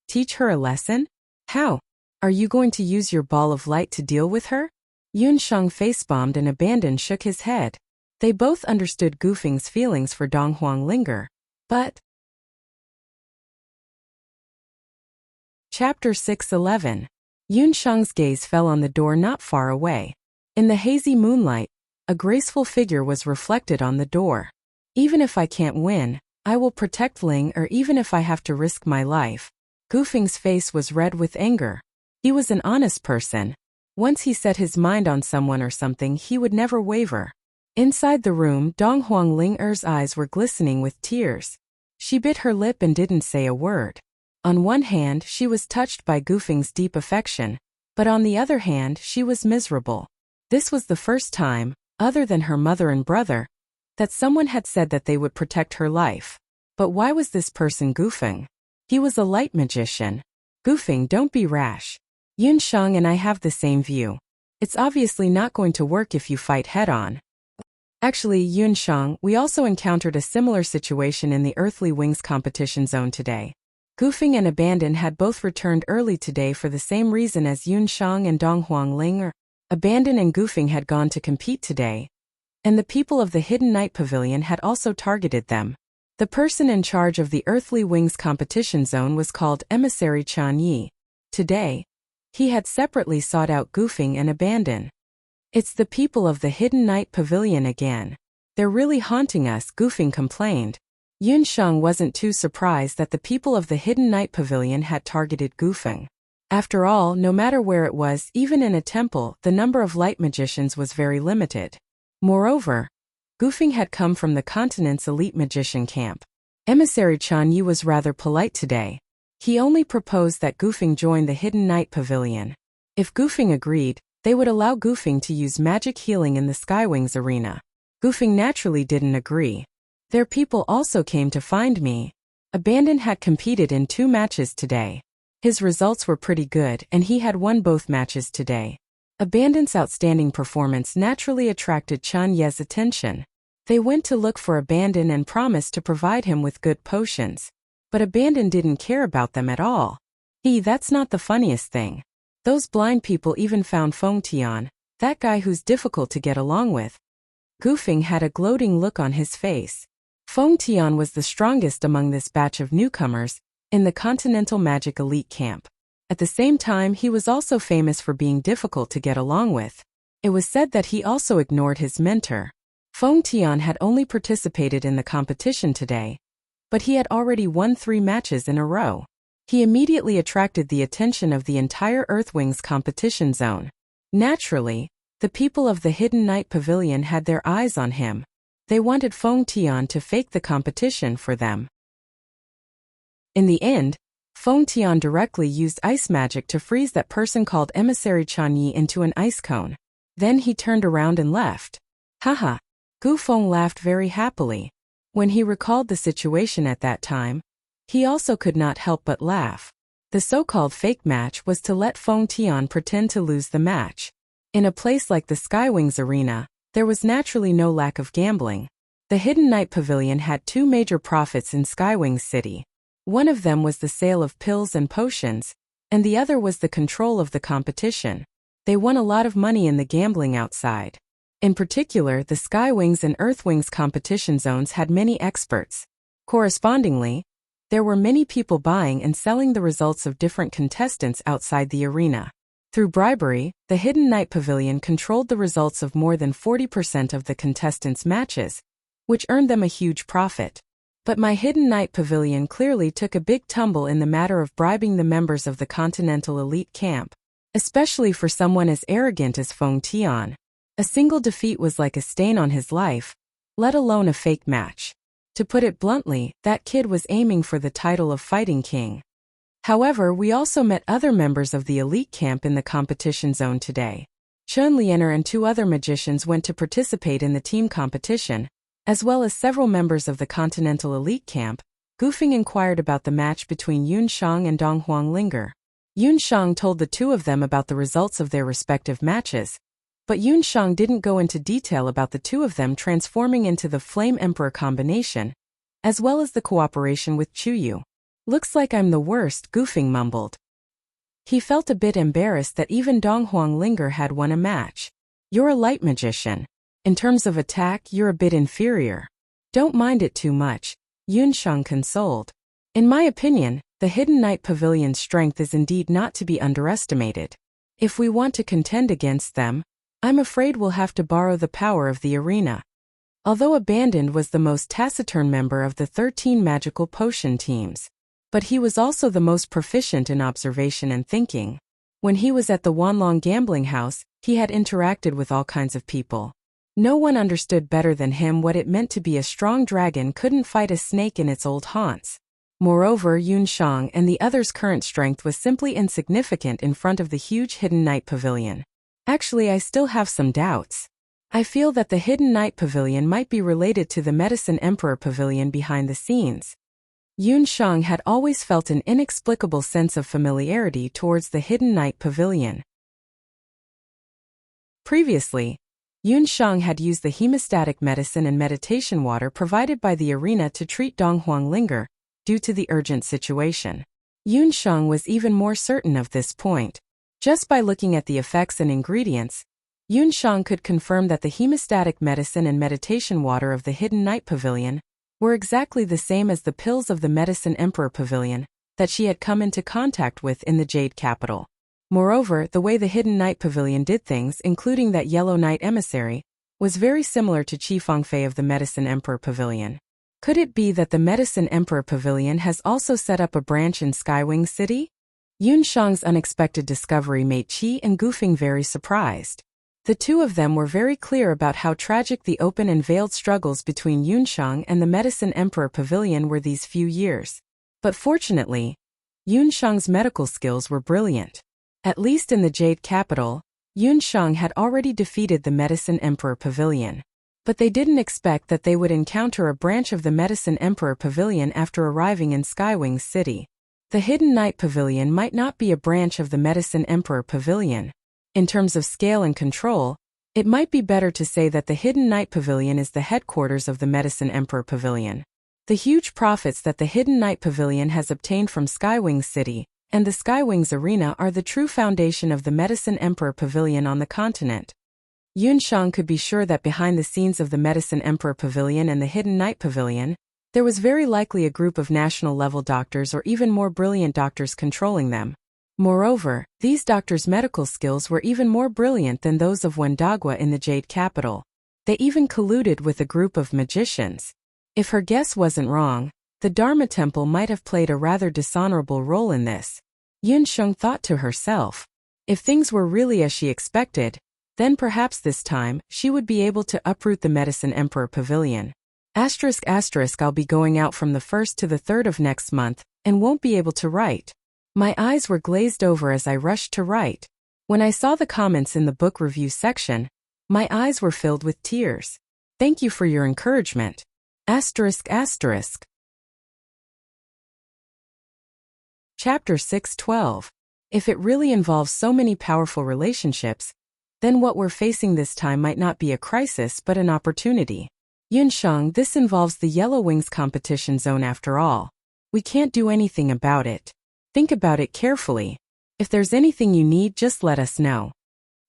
Teach her a lesson? How? Are you going to use your ball of light to deal with her? Yunsheng face-bombed and Abandon shook his head. They both understood Gufing's feelings for Dong Huanglinger. But Chapter 6:11. Yunsheng's gaze fell on the door not far away. In the hazy moonlight, a graceful figure was reflected on the door. Even if I can't win, I will protect Ling, or even if I have to risk my life. Gufing's face was red with anger. He was an honest person. Once he set his mind on someone or something, he would never waver. Inside the room, Dong Huanglinger's eyes were glistening with tears. She bit her lip and didn't say a word. On one hand, she was touched by Gufing's deep affection, but on the other hand, she was miserable. This was the first time, other than her mother and brother, that someone had said that they would protect her life. But why was this person Gufing? He was a light magician. Gufing, don't be rash. Yunsheng and I have the same view. It's obviously not going to work if you fight head-on. Actually, Yunsheng, we also encountered a similar situation in the Earthly Wings competition zone today. Gufing and Abandon had both returned early today for the same reason as Yunsheng and Dong Huanglinger. Abandon and Gufing had gone to compete today, and the people of the Hidden Night Pavilion had also targeted them. The person in charge of the Earthly Wings competition zone was called Emissary Chan Yi. Today, he had separately sought out Gufing and Abandon. It's the people of the Hidden Night Pavilion again. They're really haunting us, Gufing complained. Yunsheng wasn't too surprised that the people of the Hidden Night Pavilion had targeted Gufing. After all, no matter where it was, even in a temple, the number of light magicians was very limited. Moreover, Gufing had come from the continent's elite magician camp. Emissary Chan Yi was rather polite today. He only proposed that Gufing join the Hidden Night Pavilion. If Gufing agreed, they would allow Gufing to use magic healing in the Skywings arena. Gufing naturally didn't agree. Their people also came to find me. Abandon had competed in 2 matches today. His results were pretty good and he had won both matches today. Abandon's outstanding performance naturally attracted Chan Ye's attention. They went to look for Abandon and promised to provide him with good potions. But Abandon didn't care about them at all. That's not the funniest thing. Those blind people even found Feng Tian, that guy who's difficult to get along with. Gufing had a gloating look on his face. Feng Tian was the strongest among this batch of newcomers in the Continental Magic Elite Camp. At the same time, he was also famous for being difficult to get along with. It was said that he also ignored his mentor. Feng Tian had only participated in the competition today, but he had already won 3 matches in a row. He immediately attracted the attention of the entire Earthwings competition zone. Naturally, the people of the Hidden Night Pavilion had their eyes on him. They wanted Feng Tian to fake the competition for them. In the end, Feng Tian directly used ice magic to freeze that person called Emissary Chan Yi into an ice cone. Then he turned around and left. Haha. Gufeng laughed very happily. When he recalled the situation at that time, he also could not help but laugh. The so-called fake match was to let Feng Tian pretend to lose the match. In a place like the Skywings arena, there was naturally no lack of gambling. The Hidden Night Pavilion had 2 major profits in Skywings City. One of them was the sale of pills and potions, and the other was the control of the competition. They won a lot of money in the gambling outside. In particular, the Skywings and Earthwings competition zones had many experts. Correspondingly, there were many people buying and selling the results of different contestants outside the arena. Through bribery, the Hidden Night Pavilion controlled the results of more than 40% of the contestants' matches, which earned them a huge profit. But my Hidden Night Pavilion clearly took a big tumble in the matter of bribing the members of the Continental Elite Camp, especially for someone as arrogant as Feng Tian. A single defeat was like a stain on his life, let alone a fake match. To put it bluntly, that kid was aiming for the title of Fighting King. However, we also met other members of the elite camp in the competition zone today. Chen Lianer and 2 other magicians went to participate in the team competition, as well as several members of the Continental Elite Camp. Gufing inquired about the match between Yun Shang and Dong Huanglinger. Yun Shang told the 2 of them about the results of their respective matches, but Yun Shang didn't go into detail about the 2 of them transforming into the Flame Emperor combination, as well as the cooperation with Chuyu. Looks like I'm the worst, Gufing mumbled. He felt a bit embarrassed that even Dong Huanglinger had won a match. You're a light magician. In terms of attack, you're a bit inferior. Don't mind it too much, Yun Shang consoled. In my opinion, the Hidden Night Pavilion's strength is indeed not to be underestimated. If we want to contend against them, I'm afraid we'll have to borrow the power of the arena. Although Abandoned was the most taciturn member of the 13 magical potion teams, but he was also the most proficient in observation and thinking. When he was at the Wanlong gambling house, he had interacted with all kinds of people. No one understood better than him what it meant to be a strong dragon couldn't fight a snake in its old haunts. Moreover, Yun Shang and the others' current strength was simply insignificant in front of the huge Hidden Night Pavilion. Actually, I still have some doubts. I feel that the Hidden Night Pavilion might be related to the Medicine Emperor Pavilion behind the scenes. Yun Shang had always felt an inexplicable sense of familiarity towards the Hidden Night Pavilion. Previously, Yun Shang had used the hemostatic medicine and meditation water provided by the arena to treat Dong Huanglinger, due to the urgent situation. Yun Shang was even more certain of this point. Just by looking at the effects and ingredients, Yun Shang could confirm that the hemostatic medicine and meditation water of the Hidden Night Pavilion were exactly the same as the pills of the Medicine Emperor Pavilion that she had come into contact with in the Jade Capital. Moreover, the way the Hidden Night Pavilion did things, including that Yellow Knight emissary, was very similar to Qi Fengfei of the Medicine Emperor Pavilion. Could it be that the Medicine Emperor Pavilion has also set up a branch in Skywing City? Yun Shang's unexpected discovery made Qi and Gufing very surprised. The 2 of them were very clear about how tragic the open and veiled struggles between Yun Shang and the Medicine Emperor Pavilion were these few years. But fortunately, Yun Shang's medical skills were brilliant. At least in the Jade Capital, Yun Shang had already defeated the Medicine Emperor Pavilion. But they didn't expect that they would encounter a branch of the Medicine Emperor Pavilion after arriving in Skywing City. The Hidden Night Pavilion might not be a branch of the Medicine Emperor Pavilion. In terms of scale and control, it might be better to say that the Hidden Night Pavilion is the headquarters of the Medicine Emperor Pavilion. The huge profits that the Hidden Night Pavilion has obtained from Skywing City and the Skywings Arena are the true foundation of the Medicine Emperor Pavilion on the continent. Yun Shang could be sure that behind the scenes of the Medicine Emperor Pavilion and the Hidden Night Pavilion, there was very likely a group of national-level doctors or even more brilliant doctors controlling them. Moreover, these doctors' medical skills were even more brilliant than those of Wendagua in the Jade Capital. They even colluded with a group of magicians. If her guess wasn't wrong, the Dharma Temple might have played a rather dishonorable role in this. Yun Shang thought to herself. If things were really as she expected, then perhaps this time, she would be able to uproot the Medicine Emperor Pavilion. I'll be going out from the 1st to the 3rd of next month, and won't be able to write. My eyes were glazed over as I rushed to write. When I saw the comments in the book review section, my eyes were filled with tears. Thank you for your encouragement. Chapter 6:12. If it really involves so many powerful relationships, then what we're facing this time might not be a crisis but an opportunity. Yun Shang, this involves the Yellow Wings competition zone after all. We can't do anything about it. Think about it carefully. If there's anything you need, just let us know.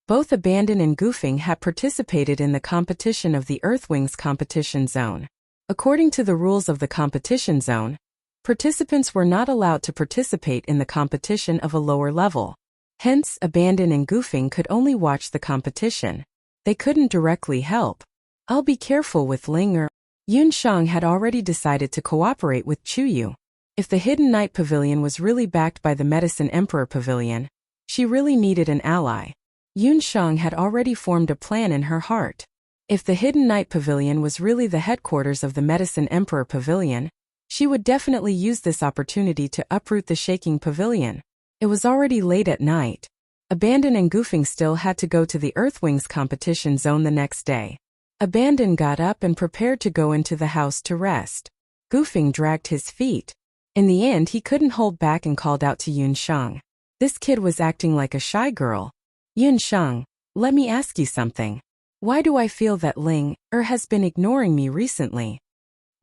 Both Abandon and Goofing had participated in the competition of the Earthwings competition zone. According to the rules of the competition zone, participants were not allowed to participate in the competition of a lower level. Hence, Abandon and Goofing could only watch the competition. They couldn't directly help. I'll be careful with Ling. Yunshang had already decided to cooperate with Chuyu. If the Hidden Night Pavilion was really backed by the Medicine Emperor Pavilion, she really needed an ally. Yunshang had already formed a plan in her heart. If the Hidden Night Pavilion was really the headquarters of the Medicine Emperor Pavilion, she would definitely use this opportunity to uproot the Shaking Pavilion. It was already late at night. Abandon and Goofing still had to go to the Earthwings competition zone the next day. Abandon got up and prepared to go into the house to rest. Goofing dragged his feet. In the end, he couldn't hold back and called out to Yunshang. This kid was acting like a shy girl. Yunshang, let me ask you something. Why do I feel that Ling has been ignoring me recently?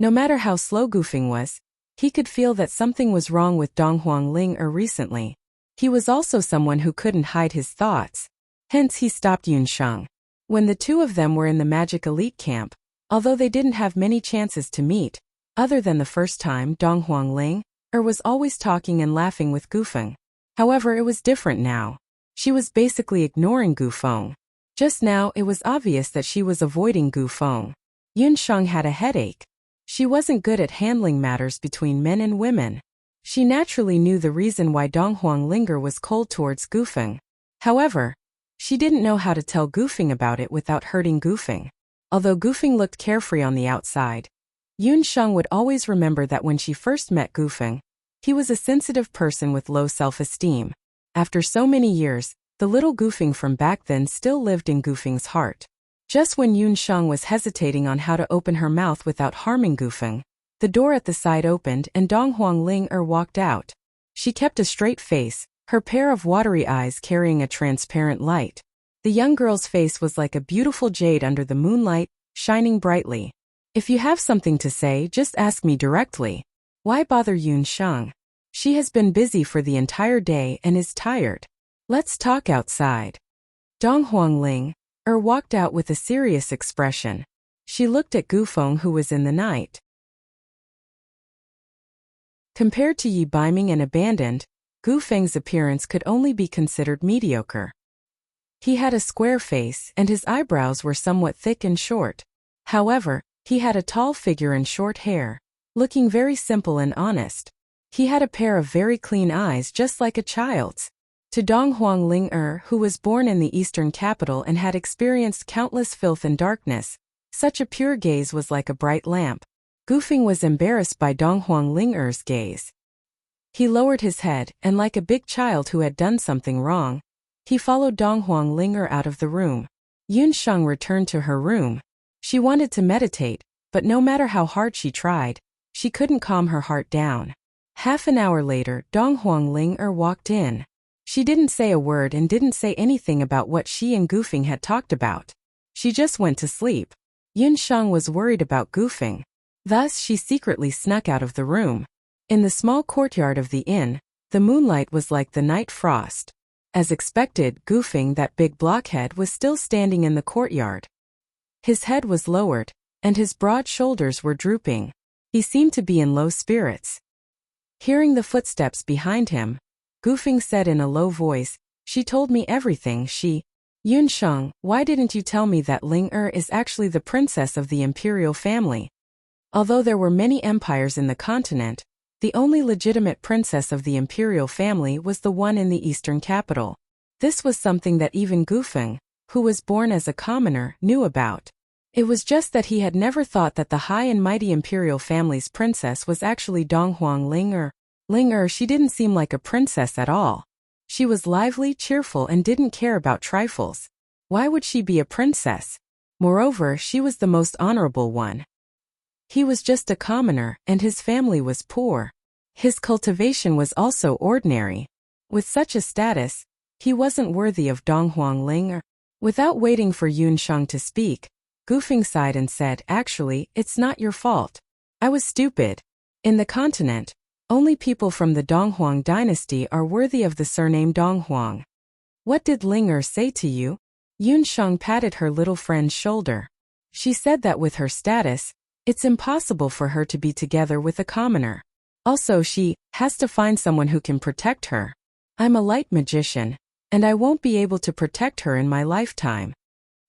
No matter how slow Goofing was, he could feel that something was wrong with Donghuang Ling recently. He was also someone who couldn't hide his thoughts. Hence he stopped Yunshang. When the two of them were in the Magic Elite Camp, although they didn't have many chances to meet, other than the first time, Donghuang Ling was always talking and laughing with Goofing. However, it was different now. She was basically ignoring Goofeng. Just now, it was obvious that she was avoiding Goofeng. Yunshang had a headache. She wasn't good at handling matters between men and women. She naturally knew the reason why Donghuang Linger was cold towards Goofeng. However, she didn't know how to tell Goofing about it without hurting Goofing. Although Goofing looked carefree on the outside, Yunshang would always remember that when she first met Goofing, he was a sensitive person with low self-esteem. After so many years, the little Goofing from back then still lived in Goofing's heart. Just when Yunshang was hesitating on how to open her mouth without harming Goofing, the door at the side opened and Donghuang Ling walked out. She kept a straight face, her pair of watery eyes carrying a transparent light. The young girl's face was like a beautiful jade under the moonlight, shining brightly. If you have something to say, just ask me directly. Why bother Yunshang? She has been busy for the entire day and is tired. Let's talk outside. Donghuang Ling walked out with a serious expression. She looked at Goofeng, who was in the night. Compared to Yi Baiming and Abandoned, Goofeng's appearance could only be considered mediocre. He had a square face and his eyebrows were somewhat thick and short. However, he had a tall figure and short hair, looking very simple and honest. He had a pair of very clean eyes just like a child's. To Donghuang Ling who was born in the eastern capital and had experienced countless filth and darkness, such a pure gaze was like a bright lamp. Goofing was embarrassed by Donghuang Ling gaze. He lowered his head, and like a big child who had done something wrong, he followed Donghuang Ling out of the room. Yunshang returned to her room. She wanted to meditate, but no matter how hard she tried, she couldn't calm her heart down. Half an hour later, Donghuang Ling walked in. She didn't say a word and didn't say anything about what she and Goofing had talked about. She just went to sleep. Yunshang was worried about Goofing. Thus, she secretly snuck out of the room. In the small courtyard of the inn, the moonlight was like the night frost. As expected, Goofing, that big blockhead, was still standing in the courtyard. His head was lowered, and his broad shoulders were drooping. He seemed to be in low spirits. Hearing the footsteps behind him, Goofing said in a low voice, "She told me everything, Yunshang, why didn't you tell me that Ling is actually the princess of the imperial family?" Although there were many empires in the continent, the only legitimate princess of the imperial family was the one in the eastern capital. This was something that even Goofing, who was born as a commoner, knew about. It was just that he had never thought that the high and mighty imperial family's princess was actually Donghuang Ling. She didn't seem like a princess at all. She was lively, cheerful, and didn't care about trifles. Why would she be a princess? Moreover, she was the most honorable one. He was just a commoner, and his family was poor. His cultivation was also ordinary. With such a status, he wasn't worthy of Donghuang Ling. Without waiting for Yunshang to speak, Goofing sighed and said, "Actually, it's not your fault. I was stupid. In the continent, Only people from the Donghuang dynasty are worthy of the surname Donghuang. What did Ling say to you? Yunsheng patted her little friend's shoulder. She said that with her status, it's impossible for her to be together with a commoner. Also, she has to find someone who can protect her. I'm a light magician, and I won't be able to protect her in my lifetime.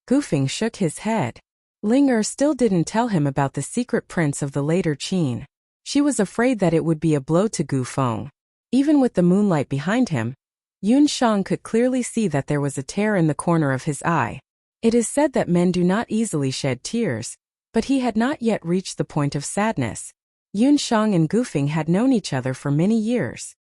Gufeng shook his head. Ling still didn't tell him about the secret prince of the later Qin. She was afraid that it would be a blow to Gufeng. Even with the moonlight behind him, Yunsheng could clearly see that there was a tear in the corner of his eye. It is said that men do not easily shed tears, but he had not yet reached the point of sadness. Yunsheng and Gufeng had known each other for many years.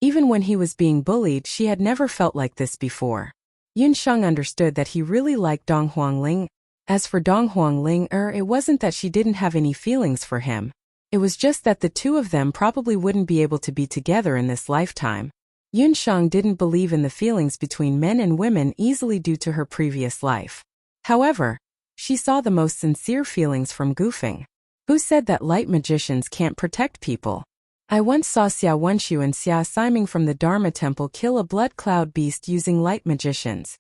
Even when he was being bullied, she had never felt like this before. Yunsheng understood that he really liked Donghuang Ling. As for Donghuang Ling, it wasn't that she didn't have any feelings for him. It was just that the two of them probably wouldn't be able to be together in this lifetime. Yunsheng didn't believe in the feelings between men and women easily due to her previous life. However, she saw the most sincere feelings from Gufeng. Who said that light magicians can't protect people? I once saw Xia Wenshu and Xia Siming from the Dharma Temple kill a blood cloud beast using light magicians.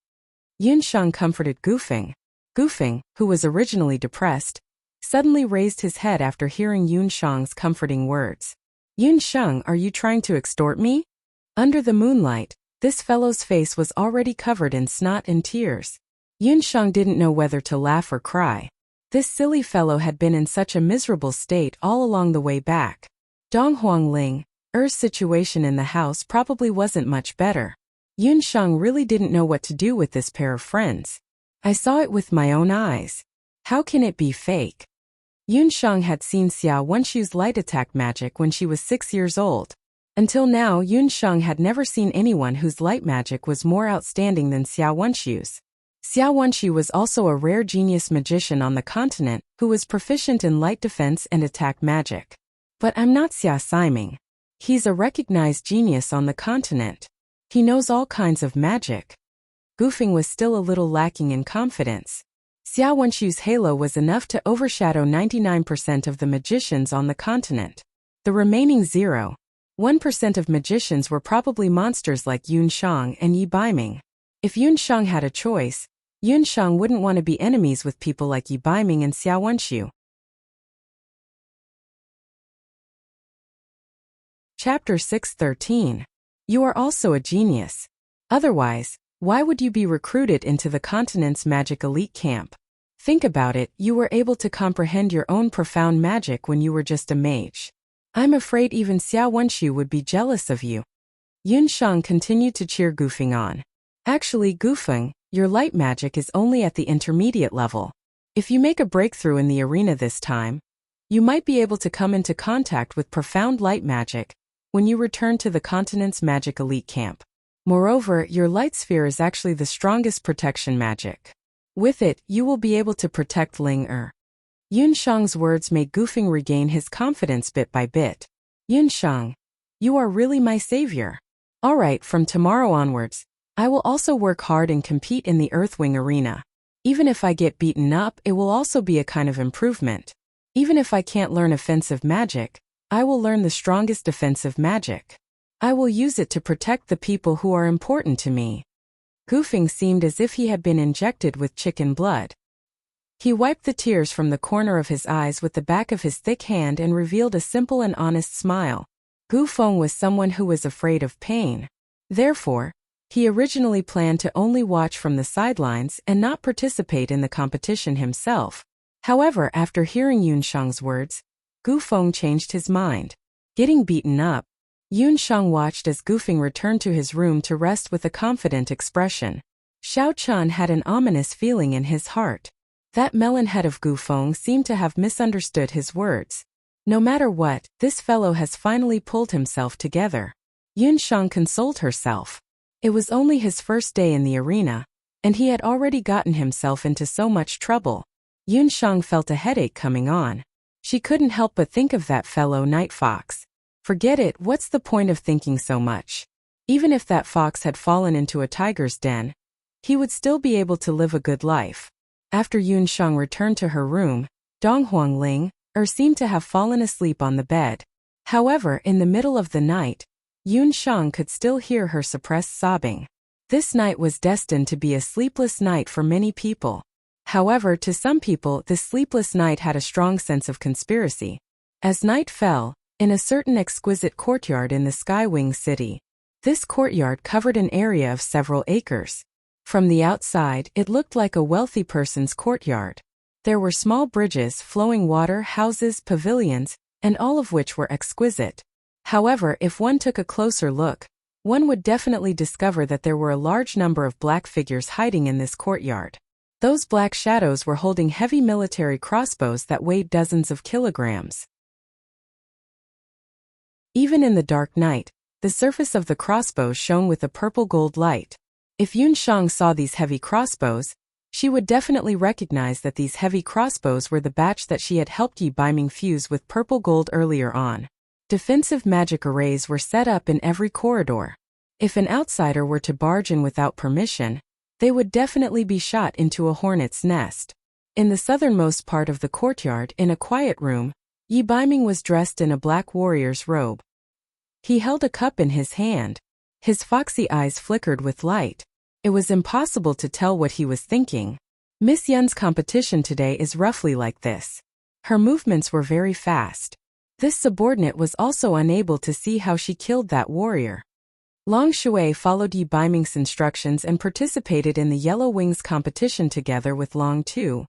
Yunsheng comforted Gufeng. Gufeng, who was originally depressed, suddenly raised his head after hearing Yunsheng's comforting words. Yunsheng, are you trying to extort me? Under the moonlight, this fellow's face was already covered in snot and tears. Yunsheng didn't know whether to laugh or cry. This silly fellow had been in such a miserable state all along the way back. Donghuang Ling's situation in the house probably wasn't much better. Yunsheng really didn't know what to do with this pair of friends. I saw it with my own eyes. How can it be fake? Yunsheng had seen Xia Wenshu's light attack magic when she was 6 years old. Until now, Yunsheng had never seen anyone whose light magic was more outstanding than Xia Wenshu's. Xia Wenshu was also a rare genius magician on the continent who was proficient in light defense and attack magic. But I'm not Xia Siming. He's a recognized genius on the continent. He knows all kinds of magic. Gufeng was still a little lacking in confidence. Xia Wenshu's halo was enough to overshadow 99% of the magicians on the continent. The remaining 0.1% of magicians were probably monsters like Yunsheng and Yi Baiming. If Yunsheng had a choice, Yunsheng wouldn't want to be enemies with people like Yi Baiming and Xia Wenshu. Chapter 613. You are also a genius. Otherwise, why would you be recruited into the continent's magic elite camp? Think about it, you were able to comprehend your own profound magic when you were just a mage. I'm afraid even Xia Wenshu would be jealous of you. Yunsheng continued to cheer Gufeng on. Actually, Gufeng, your light magic is only at the intermediate level. If you make a breakthrough in the arena this time, you might be able to come into contact with profound light magic when you return to the continent's magic elite camp. Moreover, your light sphere is actually the strongest protection magic. With it, you will be able to protect Ling. Yunsheng's words made Gufeng regain his confidence bit by bit. Yunsheng, you are really my savior. Alright, from tomorrow onwards, I will also work hard and compete in the Earthwing arena. Even if I get beaten up, it will also be a kind of improvement. Even if I can't learn offensive magic, I will learn the strongest defensive magic. I will use it to protect the people who are important to me. Gufeng seemed as if he had been injected with chicken blood. He wiped the tears from the corner of his eyes with the back of his thick hand and revealed a simple and honest smile. Gufeng was someone who was afraid of pain. Therefore, he originally planned to only watch from the sidelines and not participate in the competition himself. However, after hearing Yunsheng's words, Gufeng changed his mind. Getting beaten up, Yunsheng watched as Gufeng returned to his room to rest with a confident expression. Xiao Chun had an ominous feeling in his heart. That melon head of Gufeng seemed to have misunderstood his words. No matter what, this fellow has finally pulled himself together. Yunsheng consoled herself. It was only his first day in the arena, and he had already gotten himself into so much trouble. Yunsheng felt a headache coming on. She couldn't help but think of that fellow Night Fox. Forget it, what's the point of thinking so much? Even if that fox had fallen into a tiger's den, he would still be able to live a good life. After Yunsheng returned to her room, Donghuang seemed to have fallen asleep on the bed. However, in the middle of the night, Yun Shang could still hear her suppressed sobbing. This night was destined to be a sleepless night for many people. However, to some people, this sleepless night had a strong sense of conspiracy. As night fell, in a certain exquisite courtyard in the Skywing City, this courtyard covered an area of several acres. From the outside, it looked like a wealthy person's courtyard. There were small bridges, flowing water, houses, pavilions, and all of which were exquisite. However, if one took a closer look, one would definitely discover that there were a large number of black figures hiding in this courtyard. Those black shadows were holding heavy military crossbows that weighed dozens of kilograms. Even in the dark night, the surface of the crossbows shone with a purple-gold light. If Yun Shang saw these heavy crossbows, she would definitely recognize that these heavy crossbows were the batch that she had helped Yi Baiming fuse with purple gold earlier on. Defensive magic arrays were set up in every corridor. If an outsider were to barge in without permission, they would definitely be shot into a hornet's nest. In the southernmost part of the courtyard, in a quiet room, Yi Baiming was dressed in a black warrior's robe. He held a cup in his hand. His foxy eyes flickered with light. It was impossible to tell what he was thinking. Miss Yun's competition today is roughly like this. Her movements were very fast. This subordinate was also unable to see how she killed that warrior. Long Shui followed Yi Baiming's instructions and participated in the Yellow Wings competition together with Long Tu,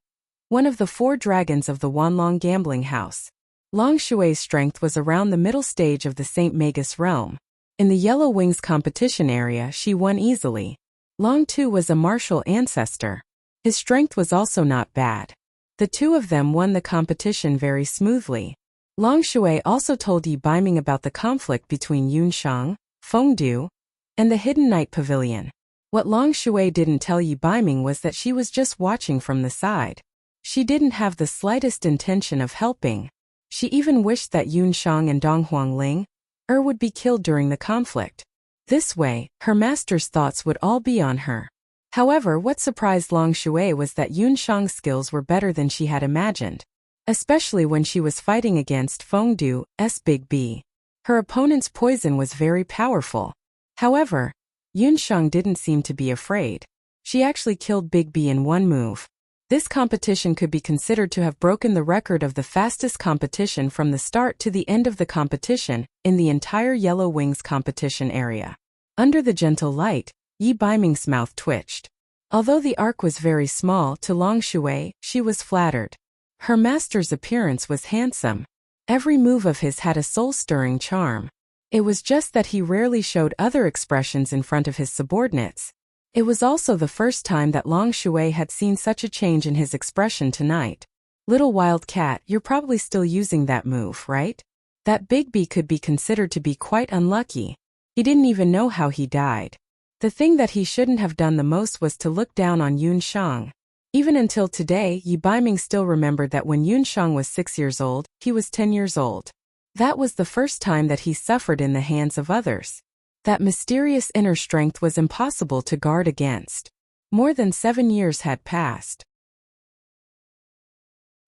one of the 4 dragons of the Wanlong gambling house. Long Shui's strength was around the middle stage of the St. Magus realm. In the Yellow Wings competition area, she won easily. Long Tu was a martial ancestor. His strength was also not bad. The two of them won the competition very smoothly. Long Shui also told Yi Baiming about the conflict between Yun Shang, Fengdu, and the Hidden Night Pavilion. What Long Shui didn't tell Yi Baiming was that she was just watching from the side. She didn't have the slightest intention of helping. She even wished that Yun Shang and Donghuang Ling would be killed during the conflict. This way, her master's thoughts would all be on her. However, what surprised Long Shui was that Yun Shang's skills were better than she had imagined, especially when she was fighting against Fengdu's Big B. Her opponent's poison was very powerful. However, Yun Shang didn't seem to be afraid. She actually killed Big B in one move. This competition could be considered to have broken the record of the fastest competition from the start to the end of the competition in the entire Yellow Wings competition area. Under the gentle light, Yi Baiming's mouth twitched. Although the arc was very small to Long Shui, she was flattered. Her master's appearance was handsome. Every move of his had a soul-stirring charm. It was just that he rarely showed other expressions in front of his subordinates. It was also the first time that Long Shui had seen such a change in his expression tonight. Little wild cat, you're probably still using that move, right? That Big B could be considered to be quite unlucky. He didn't even know how he died. The thing that he shouldn't have done the most was to look down on Yun Shang. Even until today, Yi Baiming still remembered that when Yun Shang was 6 years old, he was 10 years old. That was the first time that he suffered in the hands of others. That mysterious inner strength was impossible to guard against. More than 7 years had passed.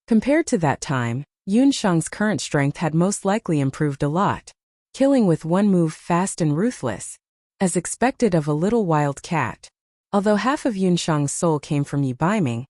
Compared to that time, Yun Shang's current strength had most likely improved a lot. Killing with one move, fast and ruthless, as expected of a little wild cat. Although half of Yun Shang's soul came from Yi Baiming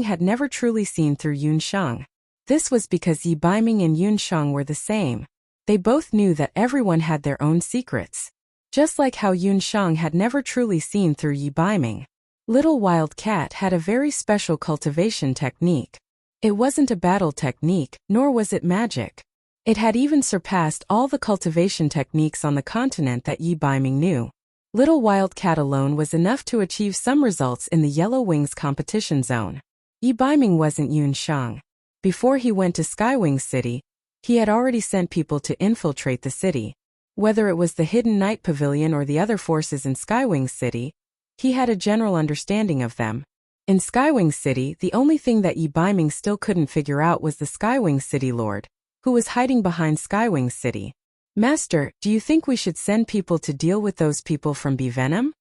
had never truly seen through Yun Shang. This was because Yi Baiming and Yun Shang were the same. They both knew that everyone had their own secrets. Just like how Yun Shang had never truly seen through Yi Baiming. Little Wild Cat had a very special cultivation technique. It wasn't a battle technique, nor was it magic. It had even surpassed all the cultivation techniques on the continent that Yi Baiming knew. Little Wild Cat alone was enough to achieve some results in the Yellow Wings competition zone. Yi Baiming wasn't Yun Shang. Before he went to Skywing City, he had already sent people to infiltrate the city. Whether it was the Hidden Night Pavilion or the other forces in Skywing City, he had a general understanding of them. In Skywing City, the only thing that Yi Baiming still couldn't figure out was the Skywing City Lord, who was hiding behind Skywing City. Master, do you think we should send people to deal with those people from B-Venom?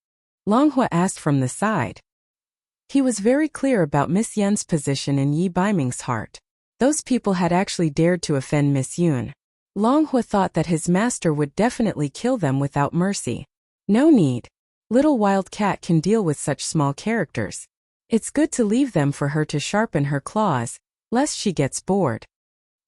Longhua asked from the side. He was very clear about Miss Yun's position in Yi Baiming's heart. Those people had actually dared to offend Miss Yun. Long Hua thought that his master would definitely kill them without mercy. No need. Little wild cat can deal with such small characters. It's good to leave them for her to sharpen her claws, lest she gets bored.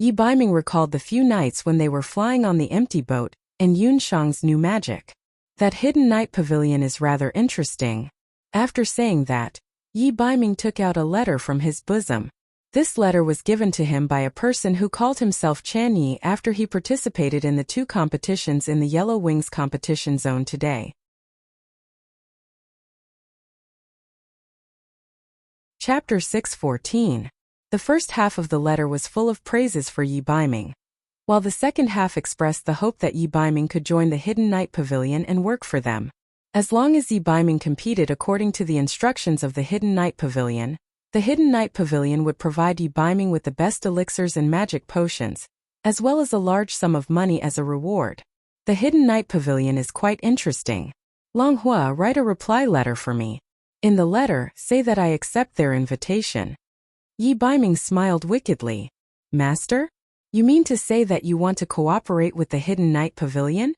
Yi Baiming recalled the few nights when they were flying on the empty boat, and Yun Shang's new magic. That hidden night pavilion is rather interesting. After saying that, Yi Baiming took out a letter from his bosom. This letter was given to him by a person who called himself Chan Yi after he participated in the 2 competitions in the Yellow Wings competition zone today. Chapter 6:14. The first half of the letter was full of praises for Yi Baiming, while the second half expressed the hope that Yi Baiming could join the Hidden Night Pavilion and work for them. As long as Yi Baiming competed according to the instructions of the Hidden Night Pavilion, the Hidden Night Pavilion would provide Yi Baiming with the best elixirs and magic potions, as well as a large sum of money as a reward. The Hidden Night Pavilion is quite interesting. Long Hua, write a reply letter for me. In the letter, say that I accept their invitation. Yi Baiming smiled wickedly. Master? You mean to say that you want to cooperate with the Hidden Night Pavilion?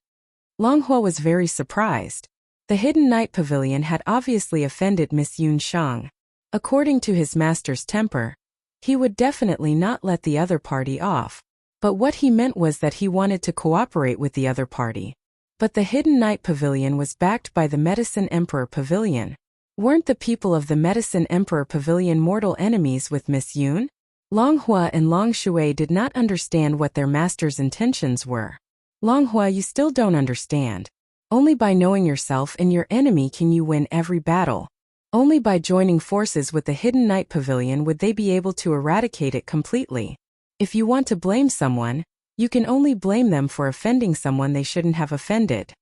Long Hua was very surprised. The Hidden Night Pavilion had obviously offended Miss Yun Shang. According to his master's temper, he would definitely not let the other party off. But what he meant was that he wanted to cooperate with the other party. But the Hidden Night Pavilion was backed by the Medicine Emperor Pavilion. Weren't the people of the Medicine Emperor Pavilion mortal enemies with Miss Yun? Long Hua and Long Shui did not understand what their master's intentions were. Long Hua, you still don't understand. Only by knowing yourself and your enemy can you win every battle. Only by joining forces with the Hidden Night Pavilion would they be able to eradicate it completely. If you want to blame someone, you can only blame them for offending someone they shouldn't have offended.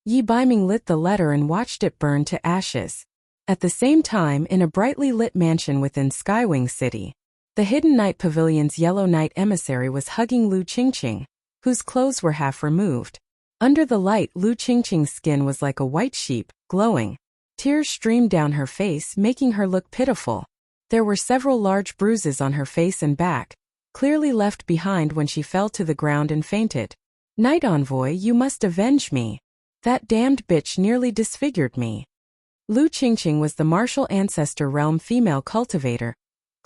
Yi Baiming lit the letter and watched it burn to ashes. At the same time, in a brightly lit mansion within Skywing City, the Hidden Night Pavilion's Yellow Knight emissary was hugging Lu Qingqing, whose clothes were half removed. Under the light, Lu Qingqing's skin was like a white sheep, glowing. Tears streamed down her face, making her look pitiful. There were several large bruises on her face and back, clearly left behind when she fell to the ground and fainted. Night Envoy, you must avenge me. That damned bitch nearly disfigured me. Lu Qingqing was the martial ancestor realm female cultivator,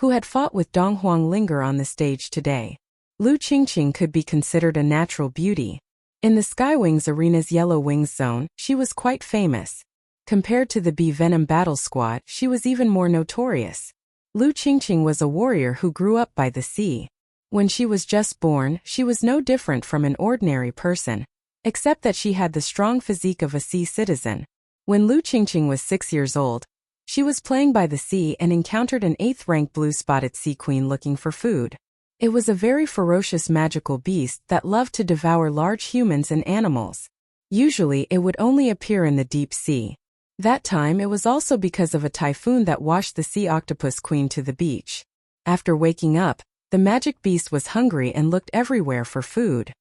who had fought with Donghuang Linger on the stage today. Lu Qingqing could be considered a natural beauty. In the Skywings Arena's Yellow Wings zone, she was quite famous. Compared to the Bee Venom Battle Squad, she was even more notorious. Lu Qingqing was a warrior who grew up by the sea. When she was just born, she was no different from an ordinary person, except that she had the strong physique of a sea citizen. When Lu Qingqing was 6 years old, she was playing by the sea and encountered an 8th-rank blue-spotted sea queen looking for food. It was a very ferocious magical beast that loved to devour large humans and animals. Usually it would only appear in the deep sea. That time it was also because of a typhoon that washed the sea octopus queen to the beach. After waking up, the magic beast was hungry and looked everywhere for food.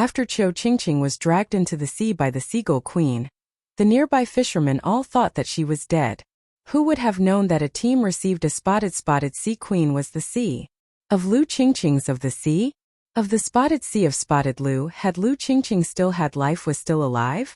After Qiu Qingqing was dragged into the sea by the seagull queen, the nearby fishermen all thought that she was dead. Who would have known that a team received a spotted sea queen was the sea? Of Lu Qingqing's of the sea? Of the spotted sea of Spotted Lu, had Lu Qingqing still had life, was still alive?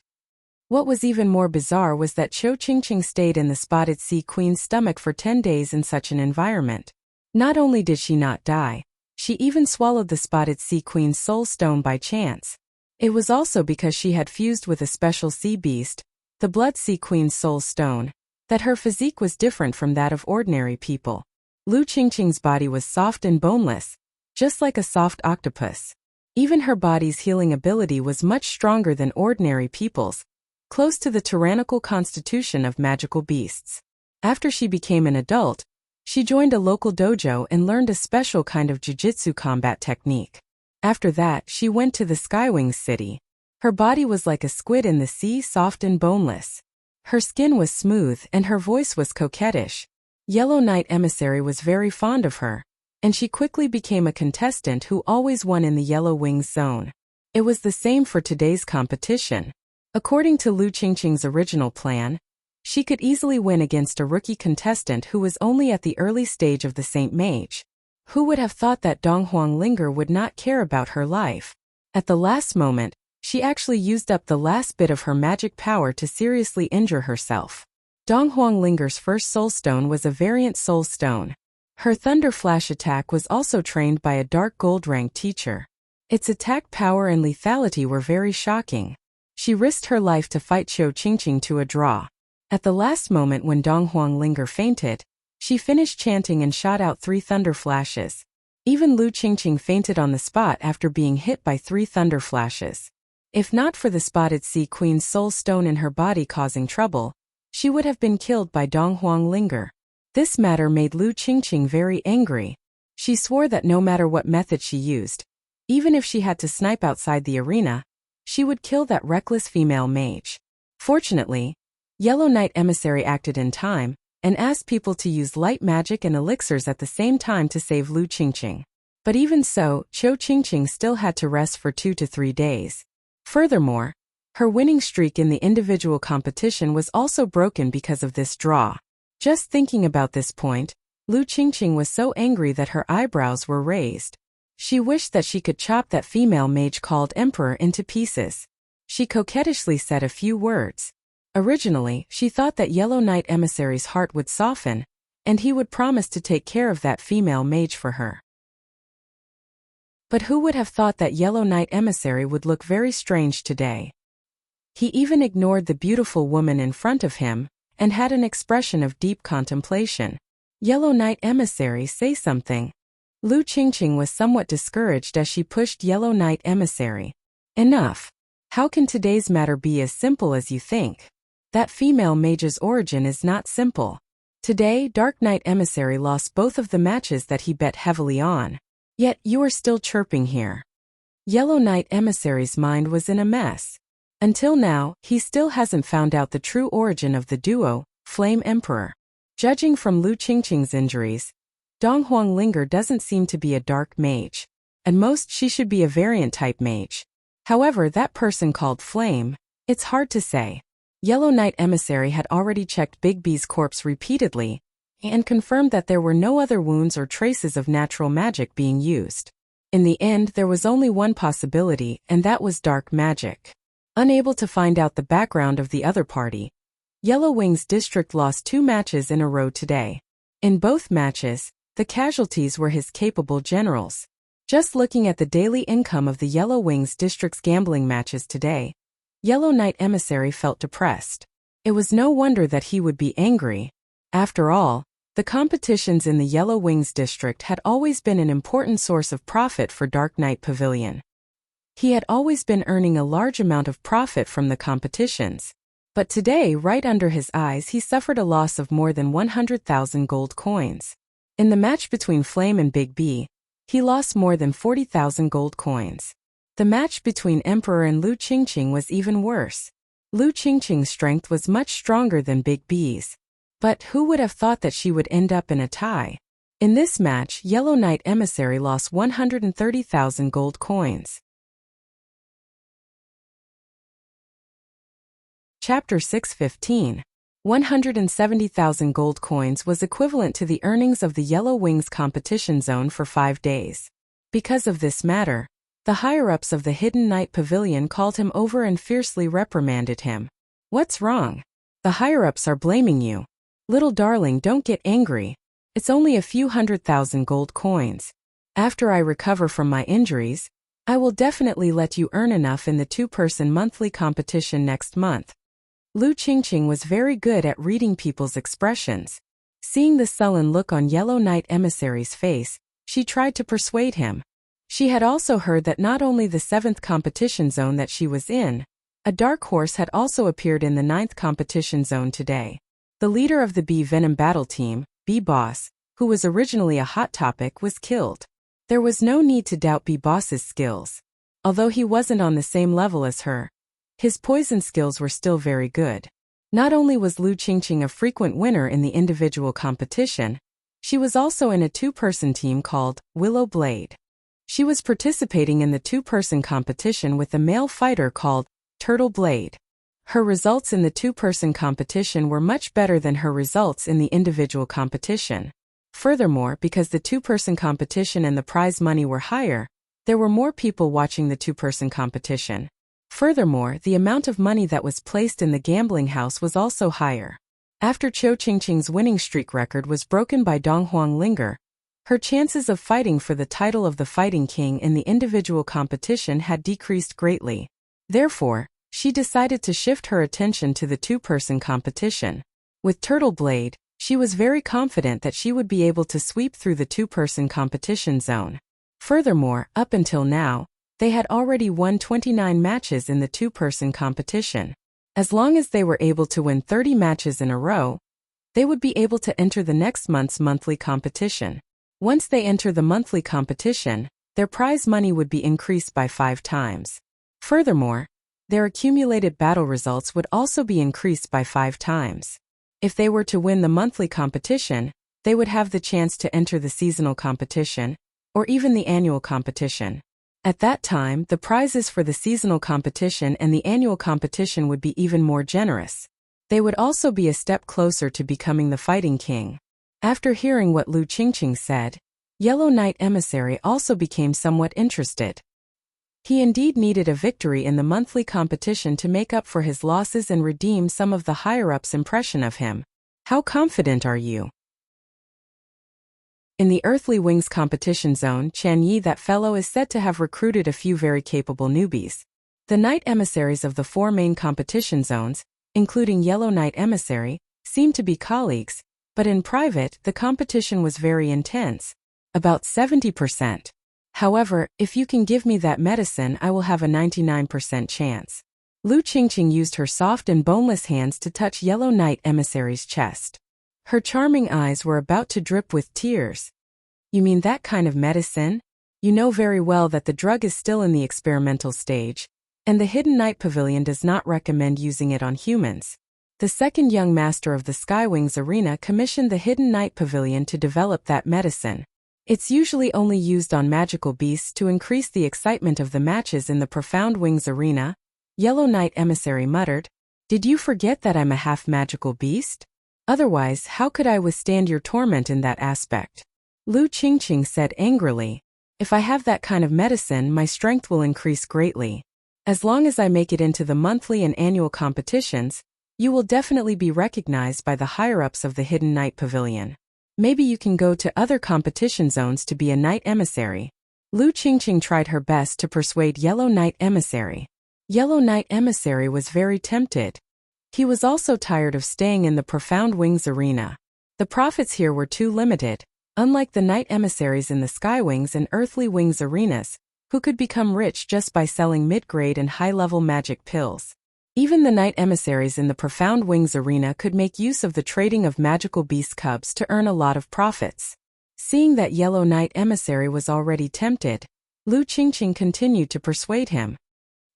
What was even more bizarre was that Qiu Qingqing stayed in the spotted sea queen's stomach for 10 days in such an environment. Not only did she not die, she even swallowed the spotted sea queen's soul stone by chance. It was also because she had fused with a special sea beast, the blood sea queen's soul stone, that her physique was different from that of ordinary people. Lu Qingqing's body was soft and boneless, just like a soft octopus. Even her body's healing ability was much stronger than ordinary people's, close to the tyrannical constitution of magical beasts. After she became an adult, she joined a local dojo and learned a special kind of jiu-jitsu combat technique. After that, she went to the Skywings City. Her body was like a squid in the sea, soft and boneless. Her skin was smooth and her voice was coquettish. Yellow Knight Emissary was very fond of her, and she quickly became a contestant who always won in the Yellow Wings zone. It was the same for today's competition. According to Lu Qingqing's original plan, she could easily win against a rookie contestant who was only at the early stage of the Saint Mage. Who would have thought that Dong Huanglinger would not care about her life? At the last moment, she actually used up the last bit of her magic power to seriously injure herself. Dong Huanglinger's first soul stone was a variant soul stone. Her thunder flash attack was also trained by a dark gold rank teacher. Its attack power and lethality were very shocking. She risked her life to fight Qiu Qingqing to a draw. At the last moment when Dong Huanglinger fainted, she finished chanting and shot out 3 thunder flashes. Even Lu Qingqing fainted on the spot after being hit by 3 thunder flashes. If not for the spotted Sea Queen's soul stone in her body causing trouble, she would have been killed by Dong Huanglinger. This matter made Lu Qingqing very angry. She swore that no matter what method she used, even if she had to snipe outside the arena, she would kill that reckless female mage. Fortunately, Yellow Knight Emissary acted in time and asked people to use light magic and elixirs at the same time to save Lu Qingqing. But even so, Qiu Qingqing still had to rest for 2 to 3 days. Furthermore, her winning streak in the individual competition was also broken because of this draw. Just thinking about this point, Lu Qingqing was so angry that her eyebrows were raised. She wished that she could chop that female mage called Emperor into pieces. She coquettishly said a few words. Originally, she thought that Yellow Knight Emissary's heart would soften, and he would promise to take care of that female mage for her. But who would have thought that Yellow Knight Emissary would look very strange today? He even ignored the beautiful woman in front of him, and had an expression of deep contemplation. Yellow Knight Emissary, say something. Lu Qingqing was somewhat discouraged as she pushed Yellow Knight Emissary. Enough. How can today's matter be as simple as you think? That female mage's origin is not simple. Today, Dark Knight Emissary lost both of the matches that he bet heavily on. Yet you are still chirping here. Yellow Knight Emissary's mind was in a mess. Until now, he still hasn't found out the true origin of the duo, Flame Emperor. Judging from Lu Qingqing's injuries, Dong Huanglinger doesn't seem to be a dark mage. At most she should be a variant type mage. However, that person called Flame, it's hard to say. Yellow Knight Emissary had already checked Big B's corpse repeatedly, and confirmed that there were no other wounds or traces of natural magic being used. In the end, there was only one possibility, and that was dark magic. Unable to find out the background of the other party, Yellow Wings District lost 2 matches in a row today. In both matches, the casualties were his capable generals. Just looking at the daily income of the Yellow Wings District's gambling matches today, Yellow Knight Emissary felt depressed. It was no wonder that he would be angry. After all, the competitions in the Yellow Wings District had always been an important source of profit for Dark Knight Pavilion. He had always been earning a large amount of profit from the competitions. But today, right under his eyes, he suffered a loss of more than 100,000 gold coins. In the match between Flame and Big B, he lost more than 40,000 gold coins. The match between Emperor and Lu Qingqing was even worse. Lu Qingqing's strength was much stronger than Big B's. But who would have thought that she would end up in a tie? In this match, Yellow Knight Emissary lost 130,000 gold coins. Chapter 6:15. 170,000 gold coins was equivalent to the earnings of the Yellow Wings competition zone for 5 days. Because of this matter, the higher-ups of the Hidden Knight Pavilion called him over and fiercely reprimanded him. What's wrong? The higher-ups are blaming you. Little darling, don't get angry. It's only a few 100,000 gold coins. After I recover from my injuries, I will definitely let you earn enough in the 2-person monthly competition next month. Lu Qingqing was very good at reading people's expressions. Seeing the sullen look on Yellow Knight Emissary's face, she tried to persuade him. She had also heard that not only the 7th competition zone that she was in, a dark horse had also appeared in the 9th competition zone today. The leader of the B Venom battle team, B Boss, who was originally a hot topic, was killed. There was no need to doubt B Boss's skills. Although he wasn't on the same level as her, his poison skills were still very good. Not only was Lu Qingqing a frequent winner in the individual competition, she was also in a 2-person team called Willow Blade. She was participating in the 2-person competition with a male fighter called Turtle Blade. Her results in the 2-person competition were much better than her results in the individual competition. Furthermore, because the two-person competition and the prize money were higher, there were more people watching the two-person competition. Furthermore, the amount of money that was placed in the gambling house was also higher. After Qiu Qingqing's winning streak record was broken by Dong Huanglinger, her chances of fighting for the title of the Fighting King in the individual competition had decreased greatly. Therefore, she decided to shift her attention to the two-person competition. With Turtle Blade, she was very confident that she would be able to sweep through the two-person competition zone. Furthermore, up until now, they had already won 29 matches in the two-person competition. As long as they were able to win 30 matches in a row, they would be able to enter the next month's monthly competition. Once they enter the monthly competition, their prize money would be increased by 5 times. Furthermore, their accumulated battle results would also be increased by 5 times. If they were to win the monthly competition, they would have the chance to enter the seasonal competition, or even the annual competition. At that time, the prizes for the seasonal competition and the annual competition would be even more generous. They would also be a step closer to becoming the Fighting King. After hearing what Lu Qingqing said, Yellow Knight Emissary also became somewhat interested. He indeed needed a victory in the monthly competition to make up for his losses and redeem some of the higher-ups' impression of him. How confident are you? In the Earthly Wings competition zone, Chan Yi, that fellow, is said to have recruited a few very capable newbies. The Knight Emissaries of the 4 main competition zones, including Yellow Knight Emissary, seemed to be colleagues, but in private, the competition was very intense, about 70%. However, if you can give me that medicine, I will have a 99% chance. Lu Qingqing used her soft and boneless hands to touch Yellow Knight Emissary's chest. Her charming eyes were about to drip with tears. You mean that kind of medicine? You know very well that the drug is still in the experimental stage, and the Hidden Knight Pavilion does not recommend using it on humans. The second young master of the Skywings Arena commissioned the Hidden Knight Pavilion to develop that medicine. It's usually only used on magical beasts to increase the excitement of the matches in the Profound Wings Arena. Yellow Knight Emissary muttered, "Did you forget that I'm a half-magical beast? Otherwise, how could I withstand your torment in that aspect?" Lu Qingqing said angrily, "If I have that kind of medicine, my strength will increase greatly. As long as I make it into the monthly and annual competitions, you will definitely be recognized by the higher-ups of the Hidden Knight Pavilion. Maybe you can go to other competition zones to be a Knight Emissary." Lu Qingqing tried her best to persuade Yellow Knight Emissary. Yellow Knight Emissary was very tempted. He was also tired of staying in the Profound Wings Arena. The profits here were too limited, unlike the Knight Emissaries in the Skywings and Earthly Wings arenas, who could become rich just by selling mid-grade and high-level magic pills. Even the Knight Emissaries in the Profound Wings Arena could make use of the trading of magical beast cubs to earn a lot of profits. Seeing that Yellow Knight Emissary was already tempted, Lu Qingqing continued to persuade him.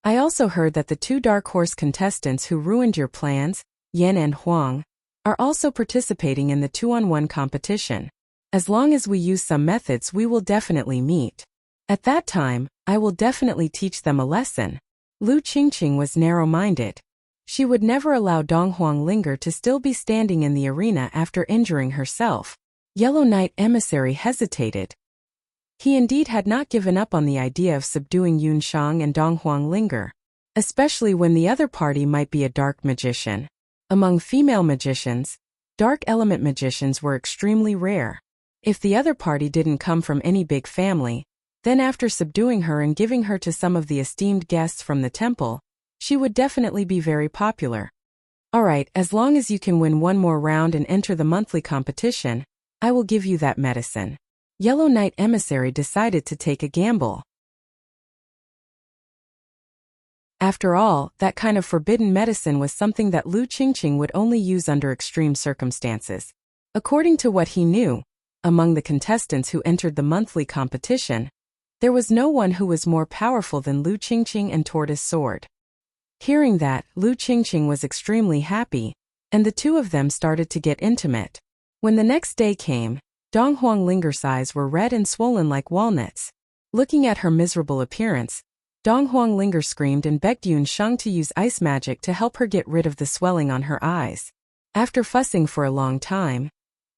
"I also heard that the 2 Dark Horse contestants who ruined your plans, Yan and Huang, are also participating in the 2-on-1 competition. As long as we use some methods, we will definitely meet. At that time, I will definitely teach them a lesson." Lu Qingqing was narrow-minded. She would never allow Dong Huanglinger to still be standing in the arena after injuring herself. Yellow Knight Emissary hesitated. He indeed had not given up on the idea of subduing Yun Shang and Dong Huanglinger, especially when the other party might be a dark magician. Among female magicians, dark element magicians were extremely rare. If the other party didn't come from any big family, then after subduing her and giving her to some of the esteemed guests from the temple, she would definitely be very popular. "Alright, as long as you can win one more round and enter the monthly competition, I will give you that medicine." Yellow Knight Emissary decided to take a gamble. After all, that kind of forbidden medicine was something that Lu Qingqing would only use under extreme circumstances. According to what he knew, among the contestants who entered the monthly competition, there was no one who was more powerful than Lu Qingqing and Tortoise Sword. Hearing that, Lu Qingqing was extremely happy, and the two of them started to get intimate. When the next day came, Dong Huanglinger's eyes were red and swollen like walnuts. Looking at her miserable appearance, Dong Huanglinger screamed and begged Yun Sheng to use ice magic to help her get rid of the swelling on her eyes. After fussing for a long time,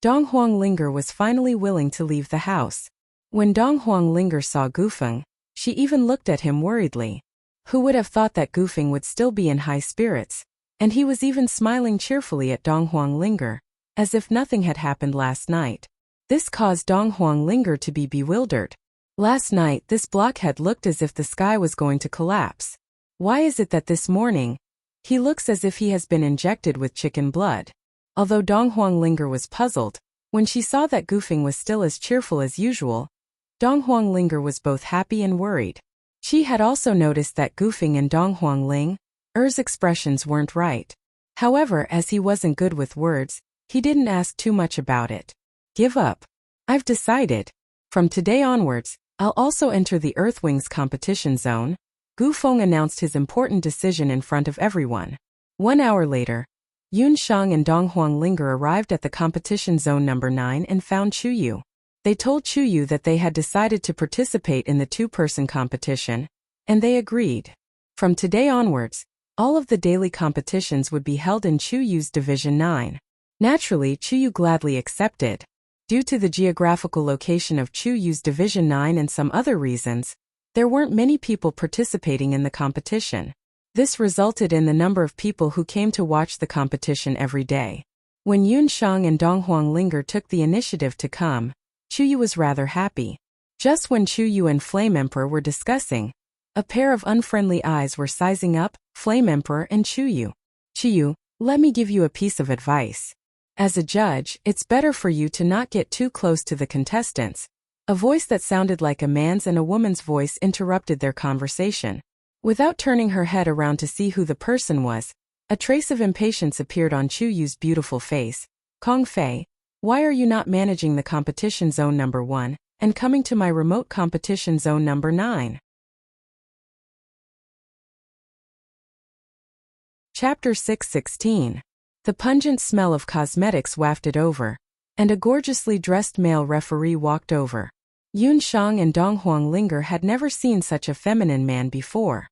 Dong Huanglinger was finally willing to leave the house. When Dong Huanglinger saw Gufeng, she even looked at him worriedly. Who would have thought that Gufeng would still be in high spirits? And he was even smiling cheerfully at Dong Huanglinger, as if nothing had happened last night. This caused Dong Huanglinger to be bewildered. Last night this blockhead looked as if the sky was going to collapse. Why is it that this morning he looks as if he has been injected with chicken blood? Although Dong Huanglinger was puzzled, when she saw that Gufeng was still as cheerful as usual, Dong Huanglinger was both happy and worried. She had also noticed that Gufeng and Dong Huanglinger's expressions weren't right. However, as he wasn't good with words, he didn't ask too much about it. Give up. I've decided. From today onwards, I'll also enter the Earthwings competition zone. Gufeng announced his important decision in front of everyone. 1 hour later, Yun Shang and Dong Huanglinger arrived at the competition zone number 9 and found Chuyu. They told Chuyu that they had decided to participate in the two-person competition, and they agreed. From today onwards, all of the daily competitions would be held in Chuyu's Division 9. Naturally, Chuyu gladly accepted. Due to the geographical location of Chuyu's Division 9 and some other reasons, there weren't many people participating in the competition. This resulted in the number of people who came to watch the competition every day. When Yun Shang and Dong Huanglinger took the initiative to come, Chuyu was rather happy. Just when Chuyu and Flame Emperor were discussing, a pair of unfriendly eyes were sizing up Flame Emperor and Chuyu. Chuyu, let me give you a piece of advice. As a judge, it's better for you to not get too close to the contestants. A voice that sounded like a man's and a woman's voice interrupted their conversation. Without turning her head around to see who the person was, a trace of impatience appeared on Chuyu's beautiful face. Kong Fei, why are you not managing the competition zone number 1 and coming to my remote competition zone number 9? Chapter 6:16. The pungent smell of cosmetics wafted over, and a gorgeously dressed male referee walked over. Yun Shang and Dong Huanglinger had never seen such a feminine man before.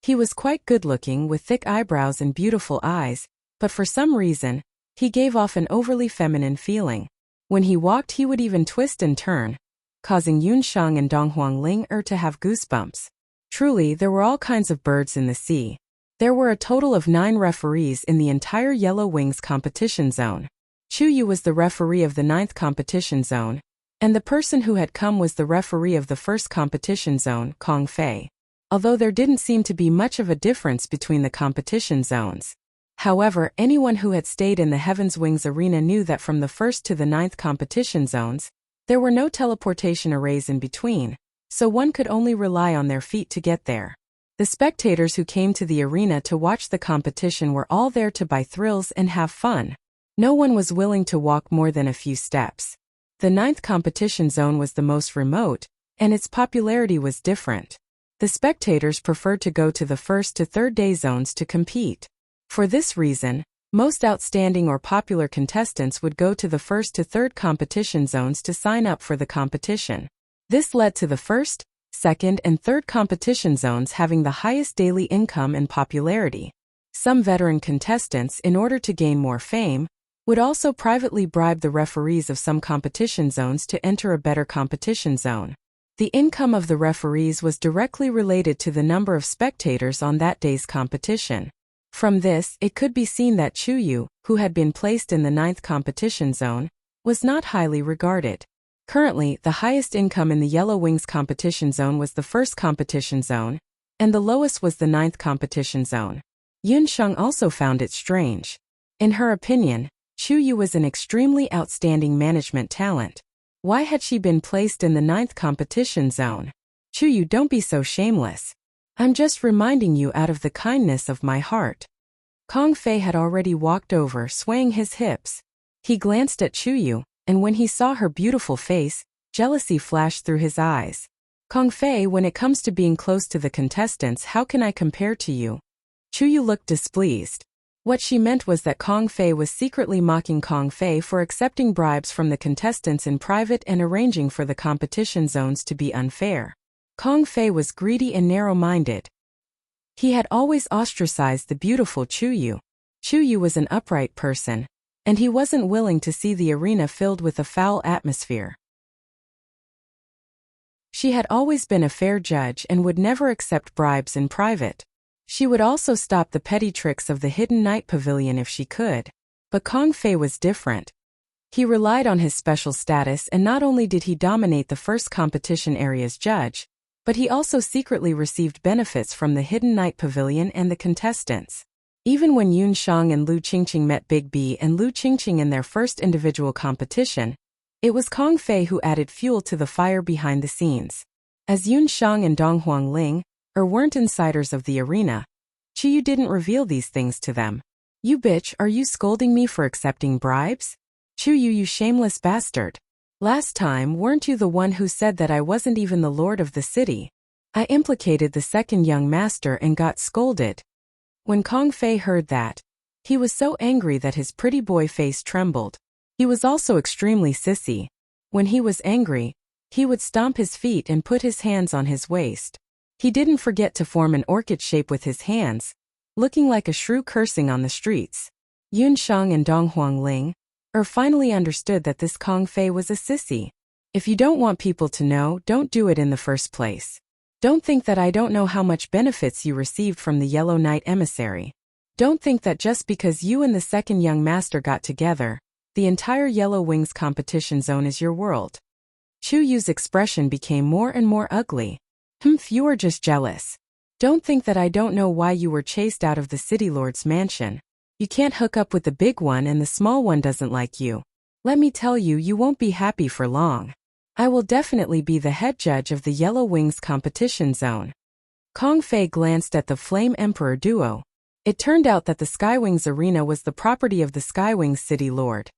He was quite good-looking with thick eyebrows and beautiful eyes, but for some reason, he gave off an overly feminine feeling. When he walked, he would even twist and turn, causing Yun Shang and Dong Huanglinger to have goosebumps. Truly, there were all kinds of birds in the sea. There were a total of 9 referees in the entire Yellow Wings competition zone. Chuyu was the referee of the 9th competition zone, and the person who had come was the referee of the 1st competition zone, Kong Fei. Although there didn't seem to be much of a difference between the competition zones. However, anyone who had stayed in the Heaven's Wings arena knew that from the 1st to the 9th competition zones, there were no teleportation arrays in between, so one could only rely on their feet to get there. The spectators who came to the arena to watch the competition were all there to buy thrills and have fun. No one was willing to walk more than a few steps. The 9th competition zone was the most remote, and its popularity was different. The spectators preferred to go to the 1st to 3rd day zones to compete. For this reason, most outstanding or popular contestants would go to the 1st to 3rd competition zones to sign up for the competition. This led to the 1st, 2nd, and 3rd competition zones having the highest daily income and popularity. Some veteran contestants, in order to gain more fame, would also privately bribe the referees of some competition zones to enter a better competition zone. The income of the referees was directly related to the number of spectators on that day's competition. From this, it could be seen that Chuyu, who had been placed in the 9th competition zone, was not highly regarded. Currently, the highest income in the Yellow Wings competition zone was the 1st competition zone, and the lowest was the 9th competition zone. Yun Shang also found it strange. In her opinion, Chuyu was an extremely outstanding management talent. Why had she been placed in the 9th competition zone? Chuyu, don't be so shameless. I'm just reminding you out of the kindness of my heart. Kong Fei had already walked over, swaying his hips. He glanced at Chuyu, and when he saw her beautiful face, jealousy flashed through his eyes. Kong Fei, when it comes to being close to the contestants, how can I compare to you? Chuyu looked displeased. What she meant was that Kong Fei was secretly mocking Kong Fei for accepting bribes from the contestants in private and arranging for the competition zones to be unfair. Kong Fei was greedy and narrow-minded. He had always ostracized the beautiful Chuyu. Chuyu was an upright person, and he wasn't willing to see the arena filled with a foul atmosphere. She had always been a fair judge and would never accept bribes in private. She would also stop the petty tricks of the hidden night pavilion if she could. But Kong Fei was different. He relied on his special status, and not only did he dominate the first competition area's judge, but he also secretly received benefits from the hidden night pavilion and the contestants. Even when Yun Shang and Lu Qingqing met Big B and Lu Qingqing in their first individual competition, it was Kong Fei who added fuel to the fire behind the scenes. As Yun Shang and Dong Huangling weren't insiders of the arena, Chuyu didn't reveal these things to them. "You bitch, are you scolding me for accepting bribes? Chuyu, you shameless bastard. Last time, weren't you the one who said that I wasn't even the lord of the city?" I implicated the second young master and got scolded. When Kong Fei heard that, he was so angry that his pretty boy face trembled. He was also extremely sissy. When he was angry, he would stomp his feet and put his hands on his waist. He didn't forget to form an orchid shape with his hands, looking like a shrew cursing on the streets. Yun Shang and Dong Huangling finally understood that this Kong Fei was a sissy. If you don't want people to know, don't do it in the first place. Don't think that I don't know how much benefits you received from the Yellow Knight emissary. Don't think that just because you and the second young master got together, the entire Yellow Wings competition zone is your world. Chuyu's expression became more and more ugly. You are just jealous. Don't think that I don't know why you were chased out of the city lord's mansion. You can't hook up with the big one and the small one doesn't like you. Let me tell you, you won't be happy for long. I will definitely be the head judge of the Yellow Wings competition zone. Kong Fei glanced at the Flame Emperor duo. It turned out that the Skywings arena was the property of the Skywings City Lord,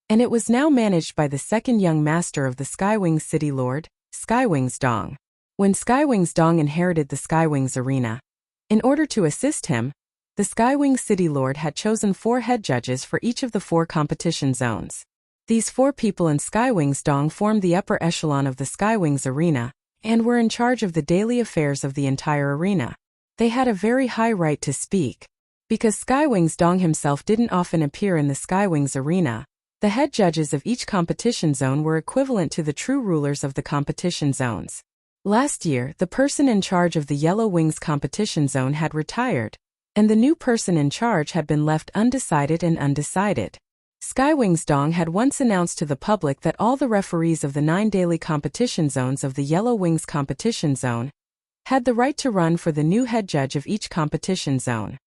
and it was now managed by the second young master of the Skywings City Lord, Skywings Dong. When Skywings Dong inherited the Skywings arena, in order to assist him, the Skywings City Lord had chosen 4 head judges for each of the 4 competition zones. These 4 people in Skywings Dong formed the upper echelon of the Skywings arena, and were in charge of the daily affairs of the entire arena. They had a very high right to speak. Because Skywings Dong himself didn't often appear in the Skywings arena, the head judges of each competition zone were equivalent to the true rulers of the competition zones. Last year, the person in charge of the Yellow Wings competition zone had retired, and the new person in charge had been left undecided and undecided. Skywings Dong had once announced to the public that all the referees of the 9 daily competition zones of the Yellow Wings competition zone had the right to run for the new head judge of each competition zone.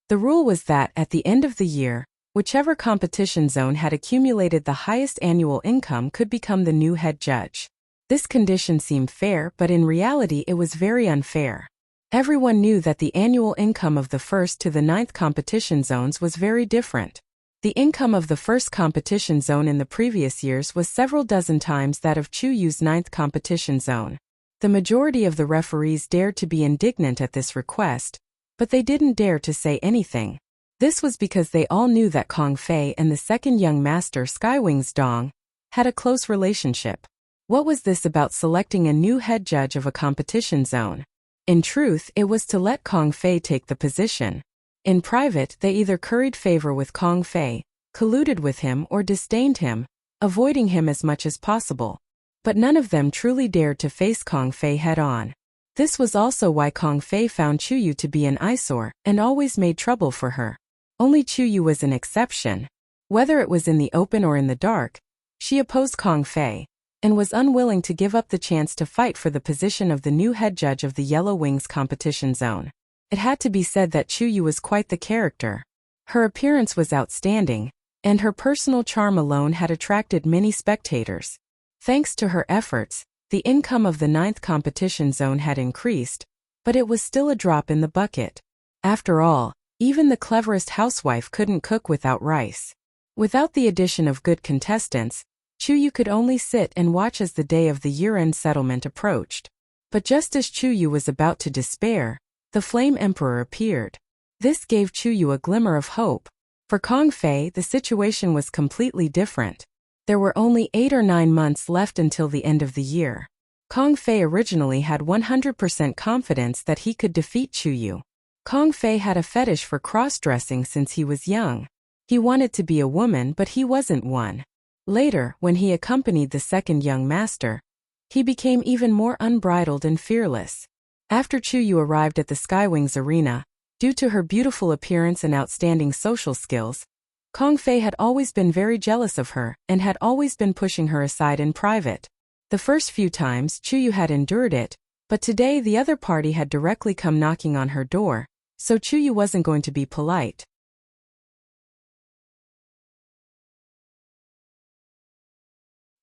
The rule was that, at the end of the year, whichever competition zone had accumulated the highest annual income could become the new head judge. This condition seemed fair, but in reality it was very unfair. Everyone knew that the annual income of the 1st to the 9th competition zones was very different. The income of the 1st competition zone in the previous years was several dozen times that of Chuyu's 9th competition zone. The majority of the referees dared to be indignant at this request, but they didn't dare to say anything. This was because they all knew that Kong Fei and the second young master Skywings Dong had a close relationship. What was this about selecting a new head judge of a competition zone? In truth, it was to let Kong Fei take the position. In private, they either curried favor with Kong Fei, colluded with him, or disdained him, avoiding him as much as possible. But none of them truly dared to face Kong Fei head-on. This was also why Kong Fei found Chuyu to be an eyesore, and always made trouble for her. Only Chuyu was an exception. Whether it was in the open or in the dark, she opposed Kong Fei, and was unwilling to give up the chance to fight for the position of the new head judge of the Yellow Wings competition zone. It had to be said that Chuyu was quite the character. Her appearance was outstanding, and her personal charm alone had attracted many spectators. Thanks to her efforts, the income of the 9th competition zone had increased, but it was still a drop in the bucket. After all, even the cleverest housewife couldn't cook without rice. Without the addition of good contestants, Chuyu could only sit and watch as the day of the year-end settlement approached. But just as Chuyu was about to despair, the Flame Emperor appeared. This gave Chuyu a glimmer of hope. For Kong Fei, the situation was completely different. There were only 8 or 9 months left until the end of the year. Kong Fei originally had 100% confidence that he could defeat Chuyu. Kong Fei had a fetish for cross-dressing since he was young. He wanted to be a woman, but he wasn't one. Later, when he accompanied the second young master, he became even more unbridled and fearless. After Chu Yu arrived at the Skywings arena, due to her beautiful appearance and outstanding social skills, Kong Fei had always been very jealous of her and had always been pushing her aside in private. The first few times Chu Yu had endured it, but today the other party had directly come knocking on her door, so Chu Yu wasn't going to be polite.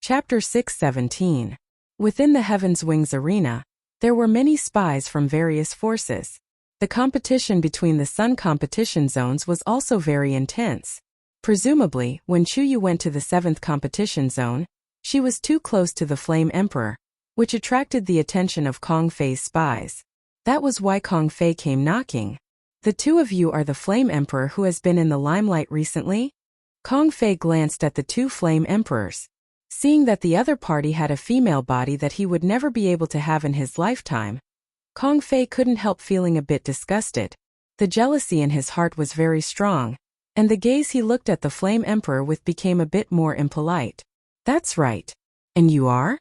Chapter 6:17. Within the Heaven's Wings arena, there were many spies from various forces. The competition between the Sun competition zones was also very intense. Presumably, when Chu Yu went to the 7th competition zone, she was too close to the Flame Emperor, which attracted the attention of Kong Fei's spies. That was why Kong Fei came knocking. The two of you are the Flame Emperor who has been in the limelight recently? Kong Fei glanced at the two Flame Emperors. Seeing that the other party had a female body that he would never be able to have in his lifetime, Kong Fei couldn't help feeling a bit disgusted. The jealousy in his heart was very strong, and the gaze he looked at the Flame Emperor with became a bit more impolite. That's right. And you are?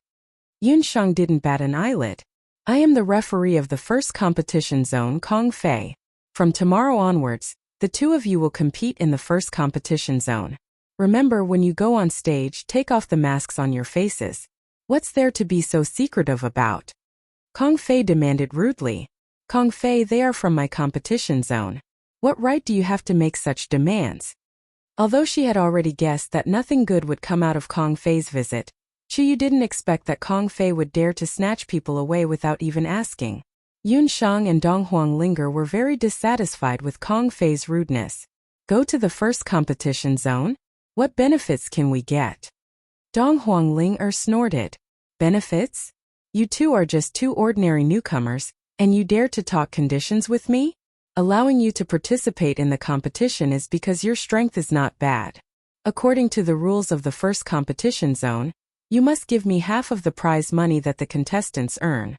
Yunsheng didn't bat an eyelid. I am the referee of the first competition zone, Kong Fei. From tomorrow onwards, the two of you will compete in the first competition zone. Remember, when you go on stage, take off the masks on your faces. What's there to be so secretive about? Kong Fei demanded rudely. Kong Fei, they are from my competition zone. What right do you have to make such demands? Although she had already guessed that nothing good would come out of Kong Fei's visit, Chu Yu didn't expect that Kong Fei would dare to snatch people away without even asking. Yunsheng and Dong Huanglinger were very dissatisfied with Kong Fei's rudeness. Go to the first competition zone? What benefits can we get? Dong Huanglinger snorted. Benefits? You two are just two ordinary newcomers, and you dare to talk conditions with me? Allowing you to participate in the competition is because your strength is not bad. According to the rules of the first competition zone, you must give me half of the prize money that the contestants earn.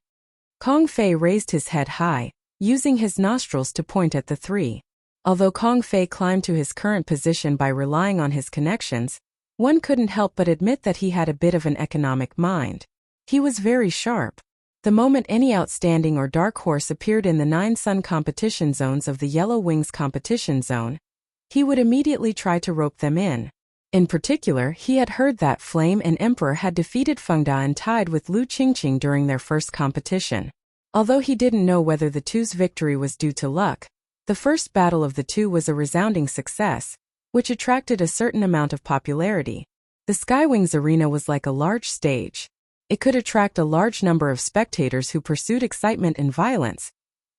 Kong Fei raised his head high, using his nostrils to point at the three. Although Kong Fei climbed to his current position by relying on his connections, one couldn't help but admit that he had a bit of an economic mind. He was very sharp. The moment any outstanding or dark horse appeared in the 9 Sun competition zones of the Yellow Wings competition zone, he would immediately try to rope them in. In particular, he had heard that Flame and Emperor had defeated Feng Da and tied with Lu Qingqing during their first competition. Although he didn't know whether the two's victory was due to luck, the first battle of the two was a resounding success, which attracted a certain amount of popularity. The Skywings arena was like a large stage. It could attract a large number of spectators who pursued excitement and violence.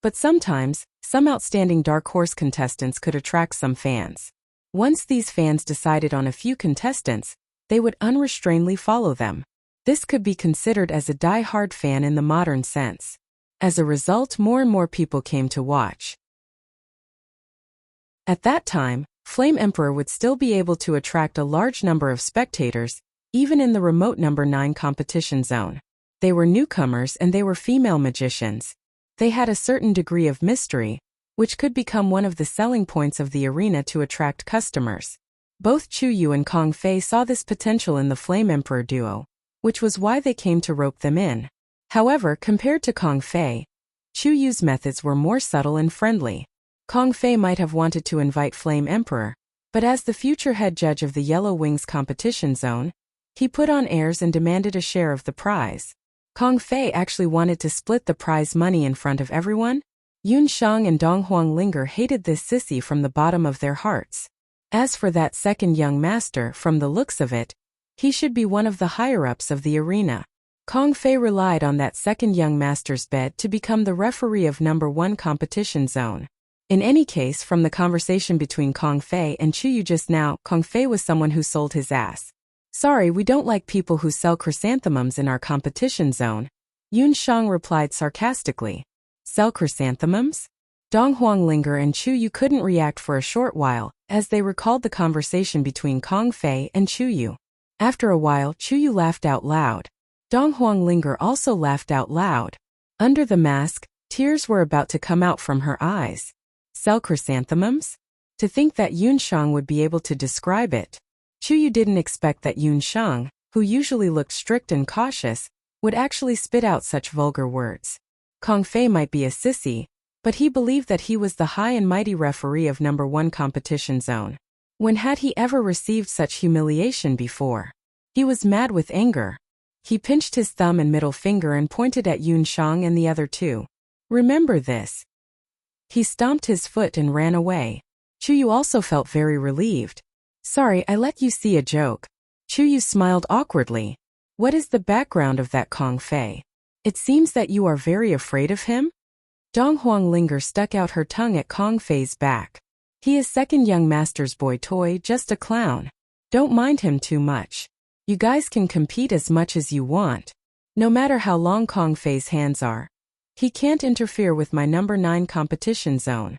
But sometimes, some outstanding dark horse contestants could attract some fans. Once these fans decided on a few contestants, they would unrestrainedly follow them. This could be considered as a die-hard fan in the modern sense. As a result, more and more people came to watch. At that time, Flame Emperor would still be able to attract a large number of spectators, even in the remote number 9 competition zone. They were newcomers and they were female magicians. They had a certain degree of mystery, which could become one of the selling points of the arena to attract customers. Both Chu Yu and Kong Fei saw this potential in the Flame Emperor duo, which was why they came to rope them in. However, compared to Kong Fei, Chu Yu's methods were more subtle and friendly. Kong Fei might have wanted to invite Flame Emperor, but as the future head judge of the Yellow Wings competition zone, he put on airs and demanded a share of the prize. Kong Fei actually wanted to split the prize money in front of everyone. Yunsheng and Dong Huanglinger hated this sissy from the bottom of their hearts. As for that second young master, from the looks of it, he should be one of the higher-ups of the arena. Kong Fei relied on that second young master's bed to become the referee of number 1 competition zone. In any case, from the conversation between Kong Fei and Chu Yu just now, Kong Fei was someone who sold his ass. Sorry, we don't like people who sell chrysanthemums in our competition zone, Yunsheng replied sarcastically. Sell chrysanthemums? Dong Huanglinger and Chu Yu couldn't react for a short while, as they recalled the conversation between Kong Fei and Chu Yu. After a while, Chu Yu laughed out loud. Dong Huanglinger also laughed out loud. Under the mask, tears were about to come out from her eyes. Sell chrysanthemums? To think that Yunshang would be able to describe it. Chuyu didn't expect that Yunshang, who usually looked strict and cautious, would actually spit out such vulgar words. Kong Fei might be a sissy, but he believed that he was the high and mighty referee of number 1 competition zone. When had he ever received such humiliation before? He was mad with anger. He pinched his thumb and middle finger and pointed at Yunshang and the other two. Remember this. He stomped his foot and ran away. Chuyu also felt very relieved. Sorry, I let you see a joke. Chuyu smiled awkwardly. What is the background of that Kong Fei? It seems that you are very afraid of him? Dong Huanglinger stuck out her tongue at Kong Fei's back. He is second young master's boy toy, just a clown. Don't mind him too much. You guys can compete as much as you want. No matter how long Kong Fei's hands are. He can't interfere with my number 9 competition zone.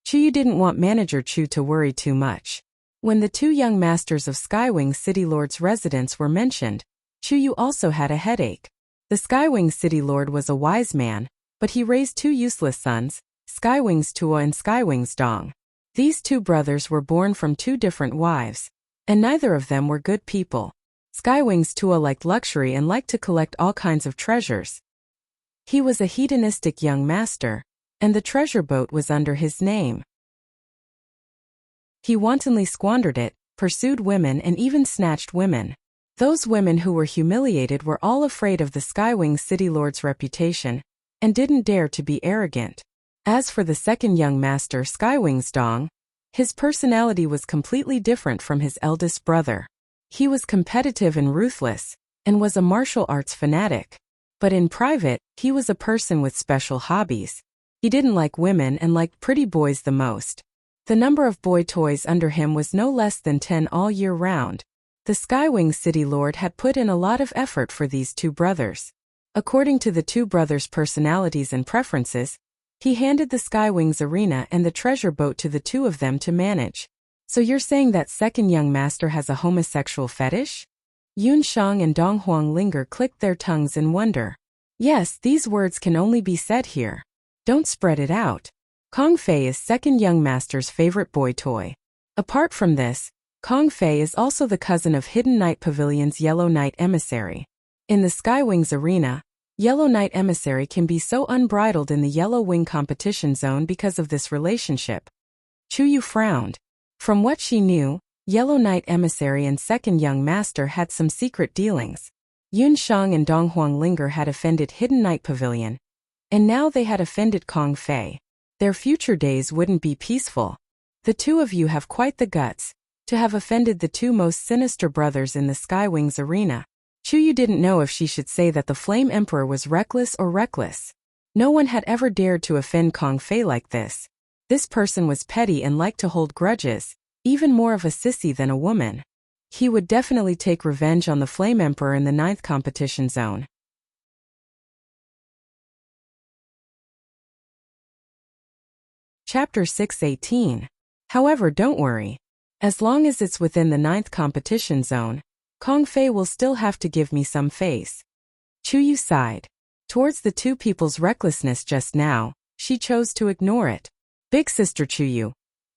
Chuyu didn't want Manager Chu to worry too much. When the 2 young masters of Skywing City Lord's residence were mentioned, Chuyu also had a headache. The Skywing City Lord was a wise man, but he raised 2 useless sons, Skywings Tua and Skywings Dong. These 2 brothers were born from 2 different wives, and neither of them were good people. Skywings Tua liked luxury and liked to collect all kinds of treasures. He was a hedonistic young master, and the treasure boat was under his name. He wantonly squandered it, pursued women and even snatched women. Those women who were humiliated were all afraid of the Skywing City Lord's reputation, and didn't dare to be arrogant. As for the second young master, Skywings Dong, his personality was completely different from his eldest brother. He was competitive and ruthless, and was a martial arts fanatic. But in private, he was a person with special hobbies. He didn't like women and liked pretty boys the most. The number of boy toys under him was no less than 10 all year round. The Skywing City Lord had put in a lot of effort for these 2 brothers. According to the 2 brothers' personalities and preferences, he handed the Skywings arena and the treasure boat to the 2 of them to manage. So you're saying that second young master has a homosexual fetish? Yunshang and Dong Huanglinger clicked their tongues in wonder. Yes, these words can only be said here. Don't spread it out. Kong Fei is second young master's favorite boy toy. Apart from this, Kong Fei is also the cousin of Hidden Knight Pavilion's Yellow Knight Emissary. In the Skywings arena, Yellow Knight Emissary can be so unbridled in the Yellow Wing competition zone because of this relationship. Chuyu frowned. From what she knew, Yellow Knight Emissary and second young master had some secret dealings. Yunshang and Dong Huanglinger had offended Hidden Knight Pavilion, and now they had offended Kong Fei. Their future days wouldn't be peaceful. The 2 of you have quite the guts to have offended the 2 most sinister brothers in the Skywings arena. Chuyu didn't know if she should say that the Flame Emperor was reckless or reckless. No one had ever dared to offend Kong Fei like this. This person was petty and liked to hold grudges, even more of a sissy than a woman. He would definitely take revenge on the Flame Emperor in the 9th competition zone. Chapter 618. However, don't worry. As long as it's within the 9th competition zone, Kong Fei will still have to give me some face. Chuyu sighed. Towards the 2 people's recklessness just now, she chose to ignore it. Big Sister Chuyu.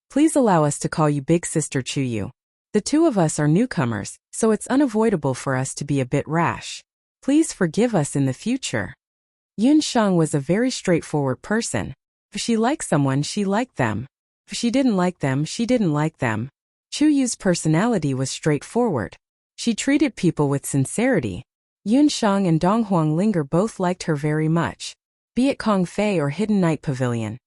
Please allow us to call you Big Sister Chuyu. The 2 of us are newcomers, so it's unavoidable for us to be a bit rash. Please forgive us in the future. Yunshang was a very straightforward person. If she liked someone, she liked them. If she didn't like them, she didn't like them. Chuyu's personality was straightforward. She treated people with sincerity. Yunshang and Dong Huanglinger both liked her very much. Be it Kong Fei or Hidden Knight Pavilion.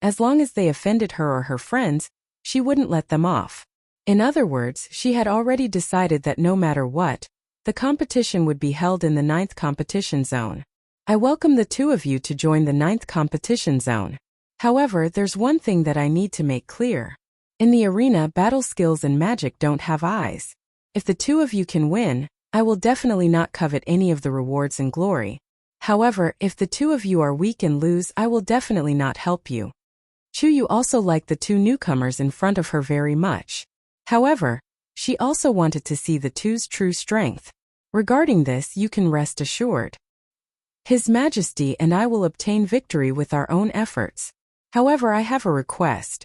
As long as they offended her or her friends, she wouldn't let them off. In other words, she had already decided that no matter what, the competition would be held in the 9th competition zone. I welcome the 2 of you to join the 9th competition zone. However, there's one thing that I need to make clear. In the arena, battle skills and magic don't have eyes. If the 2 of you can win, I will definitely not covet any of the rewards and glory. However, if the 2 of you are weak and lose, I will definitely not help you. Chuyu also liked the 2 newcomers in front of her very much. However, she also wanted to see the 2's true strength. Regarding this, you can rest assured. His Majesty and I will obtain victory with our own efforts. However, I have a request.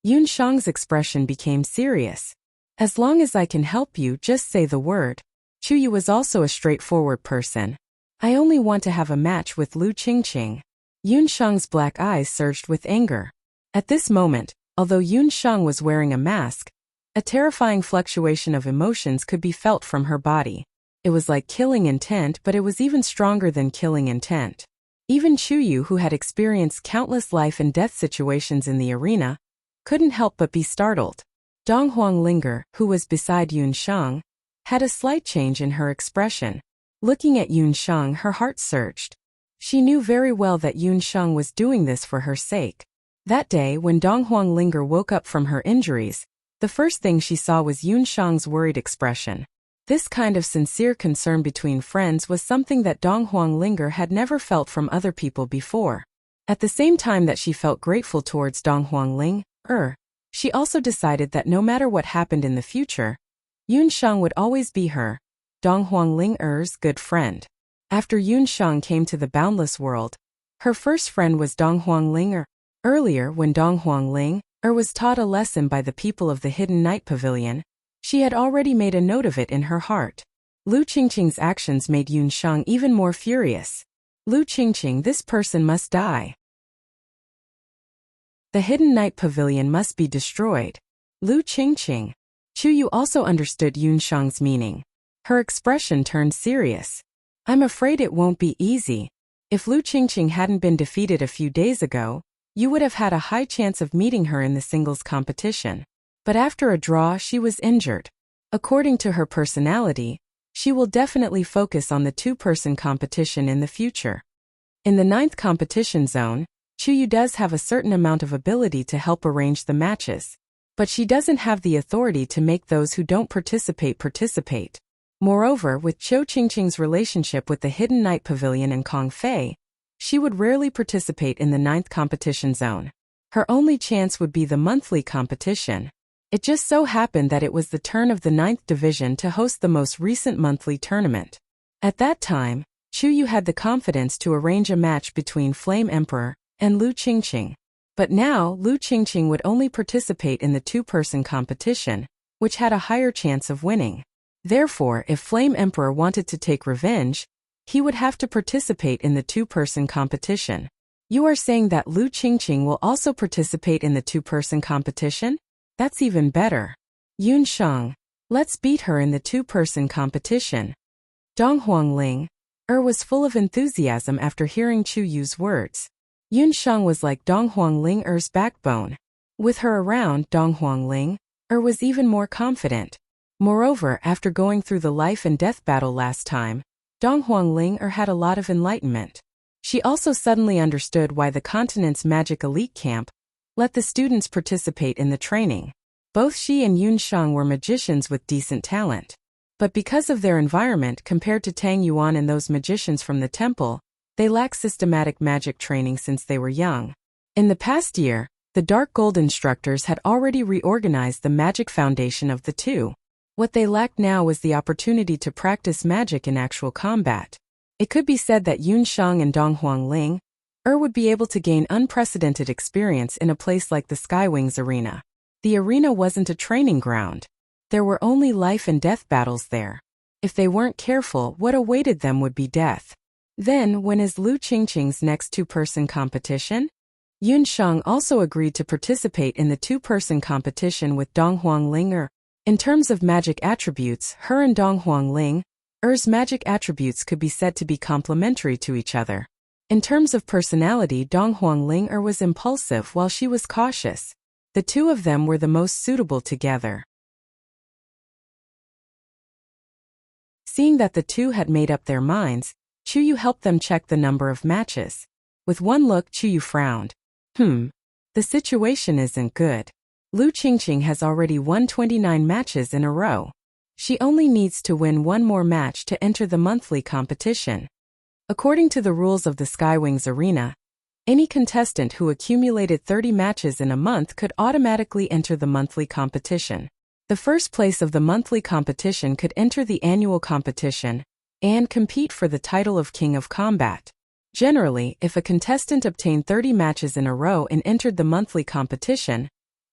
Yun Shang's expression became serious. As long as I can help you, just say the word. Chu Yu was also a straightforward person. I only want to have a match with Lu Qingqing. Yun Shang's black eyes surged with anger. At this moment, although Yun Shang was wearing a mask, a terrifying fluctuation of emotions could be felt from her body. It was like killing intent, but it was even stronger than killing intent. Even Chu Yu, who had experienced countless life and death situations in the arena, couldn't help but be startled. Dong Huanglinger, who was beside Yun Shang, had a slight change in her expression. Looking at Yun Shang, her heart surged. She knew very well that Yun Shang was doing this for her sake. That day, when Dong Huanglinger woke up from her injuries, the first thing she saw was Yun Shang's worried expression. This kind of sincere concern between friends was something that Dong Huanglinger had never felt from other people before. At the same time that she felt grateful towards Dong Huanglinger, she also decided that no matter what happened in the future, Yun Shang would always be her, Dong Huanglinger's good friend. After Yun Shang came to the boundless world, her first friend was Dong Huanglinger. Earlier, when Dong Huanglinger was taught a lesson by the people of the Hidden Night Pavilion, she had already made a note of it in her heart. Lu Qingqing's actions made Yun Shang even more furious. Lu Qingqing, this person must die. The Hidden Night Pavilion must be destroyed. Lu Qingqing. Chu Yu also understood Yun Shang's meaning. Her expression turned serious. I'm afraid it won't be easy. If Lu Qingqing hadn't been defeated a few days ago, you would have had a high chance of meeting her in the singles competition. But after a draw, she was injured. According to her personality, she will definitely focus on the two-person competition in the future. In the 9th competition zone, Chu Yu does have a certain amount of ability to help arrange the matches, but she doesn't have the authority to make those who don't participate. Moreover, with Qiu Qingqing's relationship with the Hidden Night Pavilion and Kong Fei, she would rarely participate in the 9th competition zone. Her only chance would be the monthly competition. It just so happened that it was the turn of the 9th division to host the most recent monthly tournament. At that time, Chu Yu had the confidence to arrange a match between Flame Emperor and Lu Qingqing. But now, Lu Qingqing would only participate in the two-person competition, which had a higher chance of winning. Therefore, if Flame Emperor wanted to take revenge, he would have to participate in the two-person competition. You are saying that Lu Qingqing will also participate in the two-person competition? That's even better. Yun Shang, let's beat her in the two-person competition. Dong Huanglinger was full of enthusiasm after hearing Chu Yu's words. Yun Shang was like Dong Huanglinger's backbone. With her around, Dong Huanglinger was even more confident. Moreover, after going through the life and death battle last time, Dong Huanglinger had a lot of enlightenment. She also suddenly understood why the continent's magic elite camp let the students participate in the training. Both she and Yun Shang were magicians with decent talent. But because of their environment compared to Tang Yuan and those magicians from the temple, they lacked systematic magic training since they were young. In the past year, the Dark Gold instructors had already reorganized the magic foundation of the two. What they lacked now was the opportunity to practice magic in actual combat. It could be said that Yun Shang and Dong Huanglinger would be able to gain unprecedented experience in a place like the Skywings Arena. The arena wasn't a training ground. There were only life and death battles there. If they weren't careful, what awaited them would be death. Then, when is Lu Qingqing's next two-person competition? Yun Shang also agreed to participate in the two-person competition with Dong Huanglinger. In terms of magic attributes, her and Dong Huanglinger's magic attributes could be said to be complementary to each other. In terms of personality, Dong Huanglinger was impulsive while she was cautious. The two of them were the most suitable together. Seeing that the two had made up their minds, Chu Yu helped them check the number of matches. With one look, Chu Yu frowned. The situation isn't good. Lu Qingqing has already won 29 matches in a row. She only needs to win one more match to enter the monthly competition. According to the rules of the Skywings Arena, any contestant who accumulated 30 matches in a month could automatically enter the monthly competition. The first place of the monthly competition could enter the annual competition and compete for the title of King of Combat. Generally, if a contestant obtained 30 matches in a row and entered the monthly competition,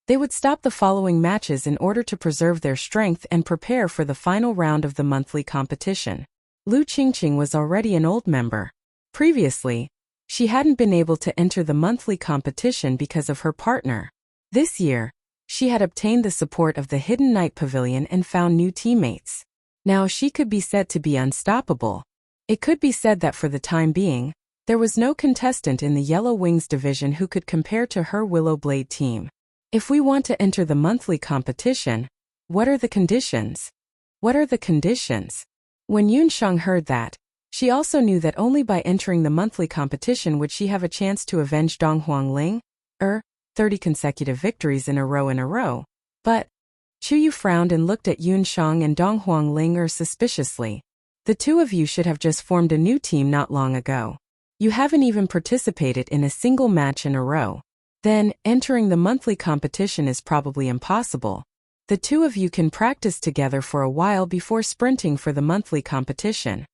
they would stop the following matches in order to preserve their strength and prepare for the final round of the monthly competition. Lu Qingqing was already an old member. Previously, she hadn't been able to enter the monthly competition because of her partner. This year, she had obtained the support of the Hidden Night Pavilion and found new teammates. Now she could be said to be unstoppable. It could be said that for the time being, there was no contestant in the Yellow Wings division who could compare to her Willow Blade team. If we want to enter the monthly competition, what are the conditions? What are the conditions? When Yunsheng heard that, she also knew that only by entering the monthly competition would she have a chance to avenge Dong Huangling, 30 consecutive victories in a row. But Chu Yu frowned and looked at Yunsheng and Dong Huangling suspiciously. The two of you should have just formed a new team not long ago. You haven't even participated in a single match in a row. Then, entering the monthly competition is probably impossible. The two of you can practice together for a while before sprinting for the monthly competition.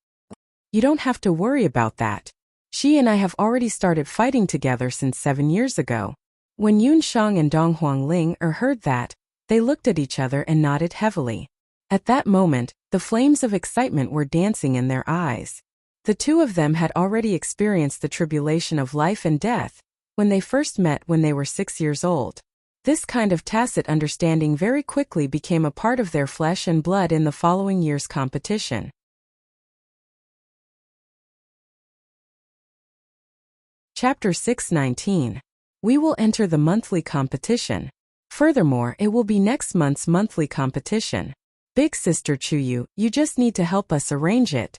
You don't have to worry about that. She and I have already started fighting together since 7 years ago. When Yunsheng and Dong Huangling heard that, they looked at each other and nodded heavily. At that moment, the flames of excitement were dancing in their eyes. The two of them had already experienced the tribulation of life and death when they first met when they were 6 years old. This kind of tacit understanding very quickly became a part of their flesh and blood in the following year's competition. Chapter 619. We will enter the monthly competition. Furthermore, it will be next month's monthly competition. Big sister Chuyu, you just need to help us arrange it.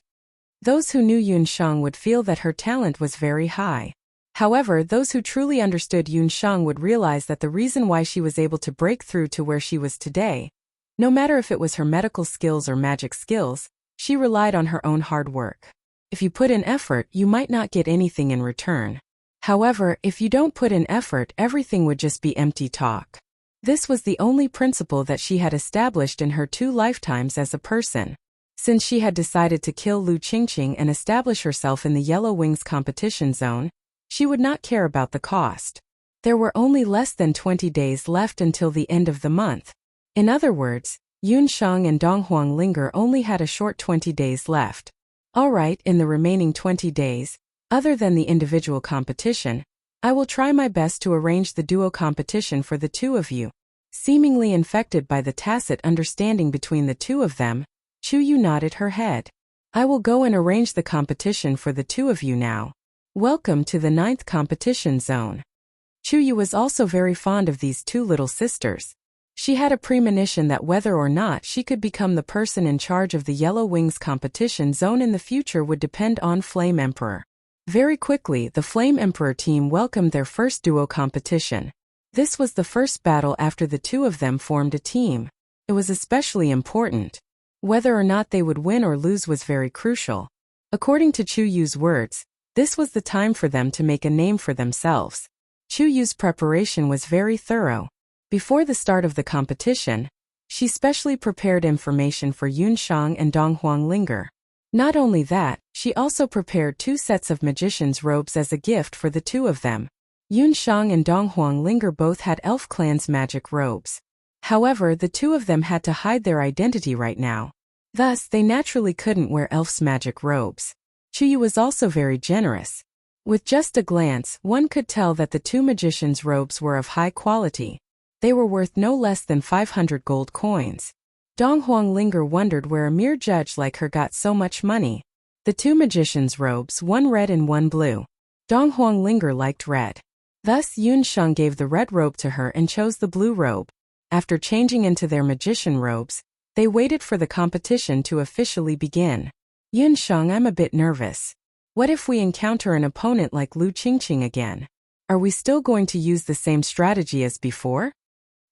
Those who knew Yunsheng would feel that her talent was very high. However, those who truly understood Yunsheng would realize that the reason why she was able to break through to where she was today, no matter if it was her medical skills or magic skills, she relied on her own hard work. If you put in effort, you might not get anything in return. However, if you don't put in effort, everything would just be empty talk. This was the only principle that she had established in her 2 lifetimes as a person. Since she had decided to kill Lu Qingqing and establish herself in the Yellow Wings competition zone, she would not care about the cost. There were only less than 20 days left until the end of the month. In other words, Yunsheng and Dong Huangling only had a short 20 days left. Alright, in the remaining 20 days, other than the individual competition, I will try my best to arrange the duo competition for the two of you. Seemingly infected by the tacit understanding between the two of them, Chu Yu nodded her head. I will go and arrange the competition for the two of you now. Welcome to the 9th competition zone. Chu Yu was also very fond of these two little sisters. She had a premonition that whether or not she could become the person in charge of the Yellow Wings competition zone in the future would depend on Flame Emperor. Very quickly, the Flame Emperor team welcomed their first duo competition. This was the first battle after the two of them formed a team. It was especially important. Whether or not they would win or lose was very crucial. According to Chu Yu's words, this was the time for them to make a name for themselves. Chu Yu's preparation was very thorough. Before the start of the competition, she specially prepared information for Yunsheng and Dong Huangling. Not only that, she also prepared 2 sets of magician's robes as a gift for the two of them. Yunsheng and Dong Huangling both had Elf Clan's magic robes. However, the two of them had to hide their identity right now. Thus, they naturally couldn't wear Elf's magic robes. Chu Yu was also very generous. With just a glance, one could tell that the 2 magician's robes were of high quality. They were worth no less than 500 gold coins. Dong Huangling wondered where a mere judge like her got so much money. The 2 magician's robes, one red and one blue. Dong Huangling liked red. Thus Yunsheng gave the red robe to her and chose the blue robe. After changing into their magician robes, they waited for the competition to officially begin. Yunsheng, I'm a bit nervous. What if we encounter an opponent like Lu Qingqing again? Are we still going to use the same strategy as before?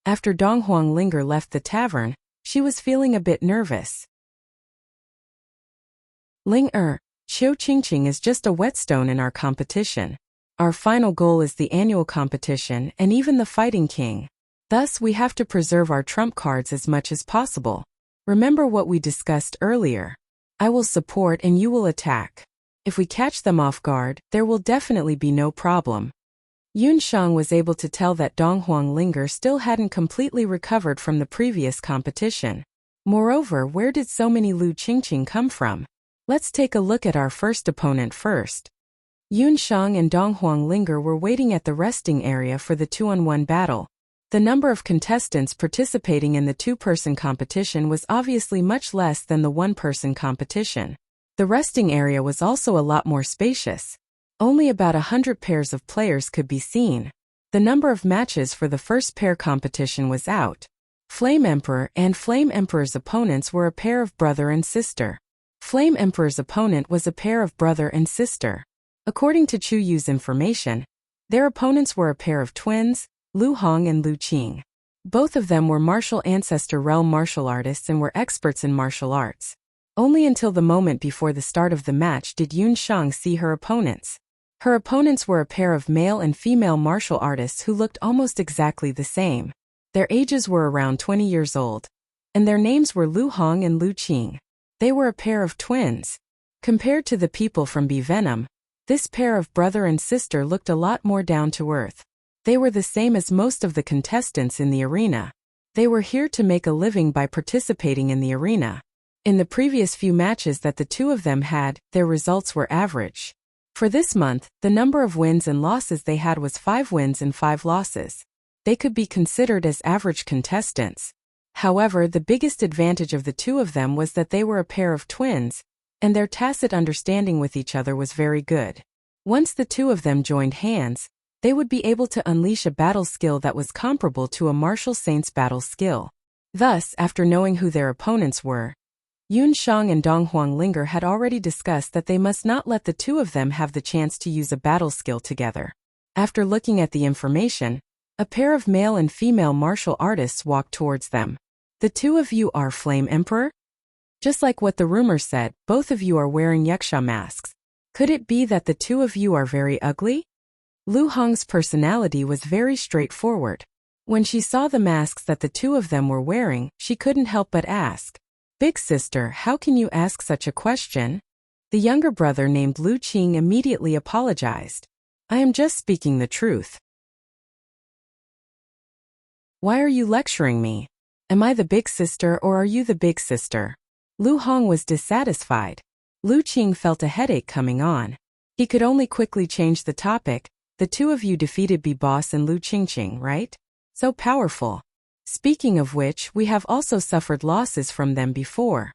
After Dong Huangling left the tavern, she was feeling a bit nervous. Ling Qiu Qingqing is just a whetstone in our competition. Our final goal is the annual competition and even the Fighting King. Thus, we have to preserve our trump cards as much as possible. Remember what we discussed earlier. I will support and you will attack. If we catch them off guard, there will definitely be no problem. Yunshang was able to tell that Donghuang Linger still hadn't completely recovered from the previous competition. Moreover, where did so many Lu Qingqing come from? Let's take a look at our first opponent first. Yunshang and Donghuang Linger were waiting at the resting area for the 2-on-1 battle. The number of contestants participating in the two-person competition was obviously much less than the one-person competition. The resting area was also a lot more spacious. Only about 100 pairs of players could be seen. The number of matches for the first pair competition was out. Flame Emperor and Flame Emperor's opponents were a pair of brother and sister. Flame Emperor's opponent was a pair of brother and sister. According to Chu Yu's information, their opponents were a pair of twins, Lu Hong and Lu Qing. Both of them were martial ancestor realm martial artists and were experts in martial arts. Only until the moment before the start of the match did Yunshang see her opponents. Her opponents were a pair of male and female martial artists who looked almost exactly the same. Their ages were around 20 years old, and their names were Lu Hong and Lu Qing. They were a pair of twins. Compared to the people from Bee Venom, this pair of brother and sister looked a lot more down to earth. They were the same as most of the contestants in the arena. They were here to make a living by participating in the arena. In the previous few matches that the two of them had, their results were average. For this month, the number of wins and losses they had was 5 wins and 5 losses. They could be considered as average contestants. However, the biggest advantage of the two of them was that they were a pair of twins, and their tacit understanding with each other was very good. Once the two of them joined hands, they would be able to unleash a battle skill that was comparable to a martial saint's battle skill. Thus, after knowing who their opponents were, Yunshang and Donghuang Linger had already discussed that they must not let the two of them have the chance to use a battle skill together. After looking at the information, a pair of male and female martial artists walked towards them. The two of you are Flame Emperor? Just like what the rumor said, both of you are wearing yaksha masks. Could it be that the two of you are very ugly? Lu Hong's personality was very straightforward. When she saw the masks that the two of them were wearing, she couldn't help but ask, "Big sister, how can you ask such a question?" The younger brother named Lu Qing immediately apologized. "I am just speaking the truth. Why are you lecturing me? Am I the big sister or are you the big sister?" Lu Hong was dissatisfied. Lu Qing felt a headache coming on. He could only quickly change the topic. "The two of you defeated Bee Boss and Lu Qingqing, right? So powerful. Speaking of which, we have also suffered losses from them before."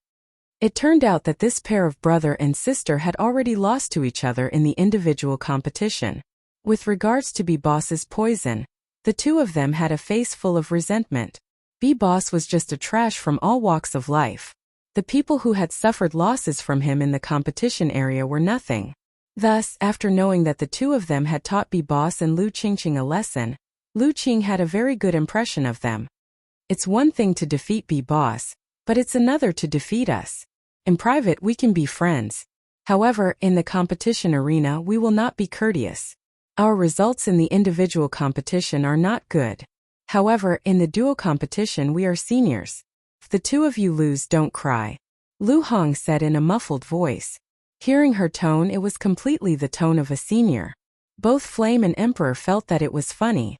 It turned out that this pair of brother and sister had already lost to each other in the individual competition. With regards to Bee Boss's poison, the two of them had a face full of resentment. Bee Boss was just a trash from all walks of life. The people who had suffered losses from him in the competition area were nothing. Thus, after knowing that the two of them had taught Bee Boss and Lu Qingqing a lesson, Lu Qing had a very good impression of them. It's one thing to defeat Bee Boss, but it's another to defeat us. In private we can be friends. However, in the competition arena we will not be courteous. Our results in the individual competition are not good. However, in the duo competition we are seniors. If the two of you lose, don't cry," Lu Hong said in a muffled voice. Hearing her tone, it was completely the tone of a senior. Both Flame and Emperor felt that it was funny.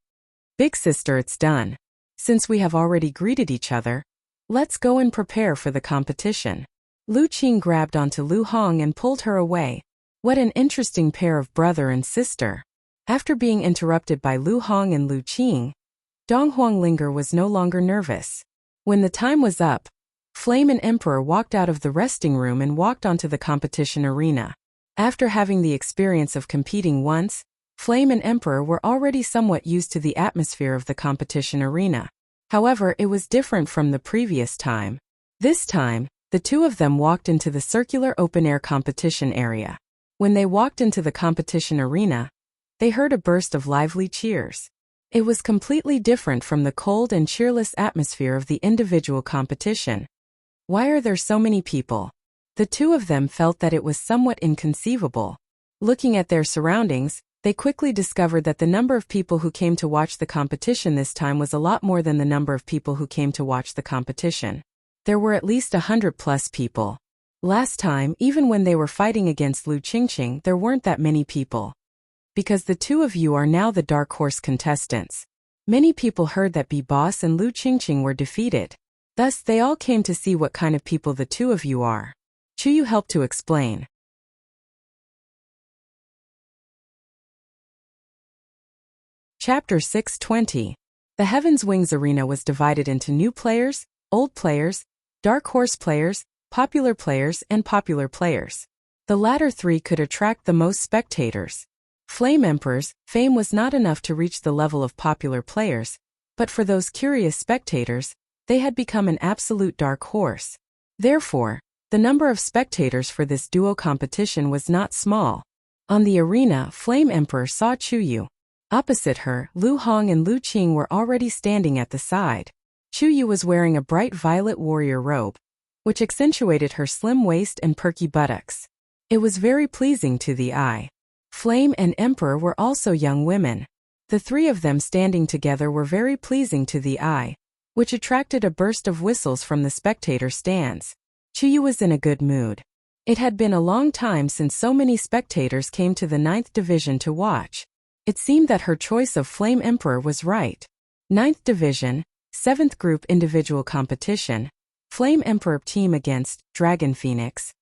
"Big sister, it's done. Since we have already greeted each other, let's go and prepare for the competition." Lu Qing grabbed onto Lu Hong and pulled her away. What an interesting pair of brother and sister. After being interrupted by Lu Hong and Lu Qing, Donghuang Linger was no longer nervous. When the time was up, Flame and Emperor walked out of the resting room and walked onto the competition arena. After having the experience of competing once, Flame and Emperor were already somewhat used to the atmosphere of the competition arena. However, it was different from the previous time. This time, the two of them walked into the circular open-air competition area. When they walked into the competition arena, they heard a burst of lively cheers. It was completely different from the cold and cheerless atmosphere of the individual competition. Why are there so many people? The two of them felt that it was somewhat inconceivable. Looking at their surroundings, they quickly discovered that the number of people who came to watch the competition this time was a lot more than the number of people who came to watch the competition. There were at least 100+ people. Last time, even when they were fighting against Lu Qingqing, there weren't that many people. Because the two of you are now the dark horse contestants. Many people heard that B-Boss and Lu Qingqing were defeated. Thus, they all came to see what kind of people the two of you are. Chuyu helped to explain. Chapter 620. The Heaven's Wings Arena was divided into new players, old players, dark horse players, popular players, and popular players. The latter three could attract the most spectators. Flame Emperor's fame was not enough to reach the level of popular players, but for those curious spectators, they had become an absolute dark horse. Therefore, the number of spectators for this duo competition was not small. On the arena, Flame Emperor saw Chuyu. Opposite her, Lu Hong and Lu Qing were already standing at the side. Chuyu was wearing a bright violet warrior robe, which accentuated her slim waist and perky buttocks. It was very pleasing to the eye. Flame and Emperor were also young women. The three of them standing together were very pleasing to the eye, which attracted a burst of whistles from the spectator stands. Chuyu was in a good mood. It had been a long time since so many spectators came to the 9th Division to watch. It seemed that her choice of Flame Emperor was right. 9th Division, 7th Group Individual Competition. Flame Emperor team against Dragon Phoenix.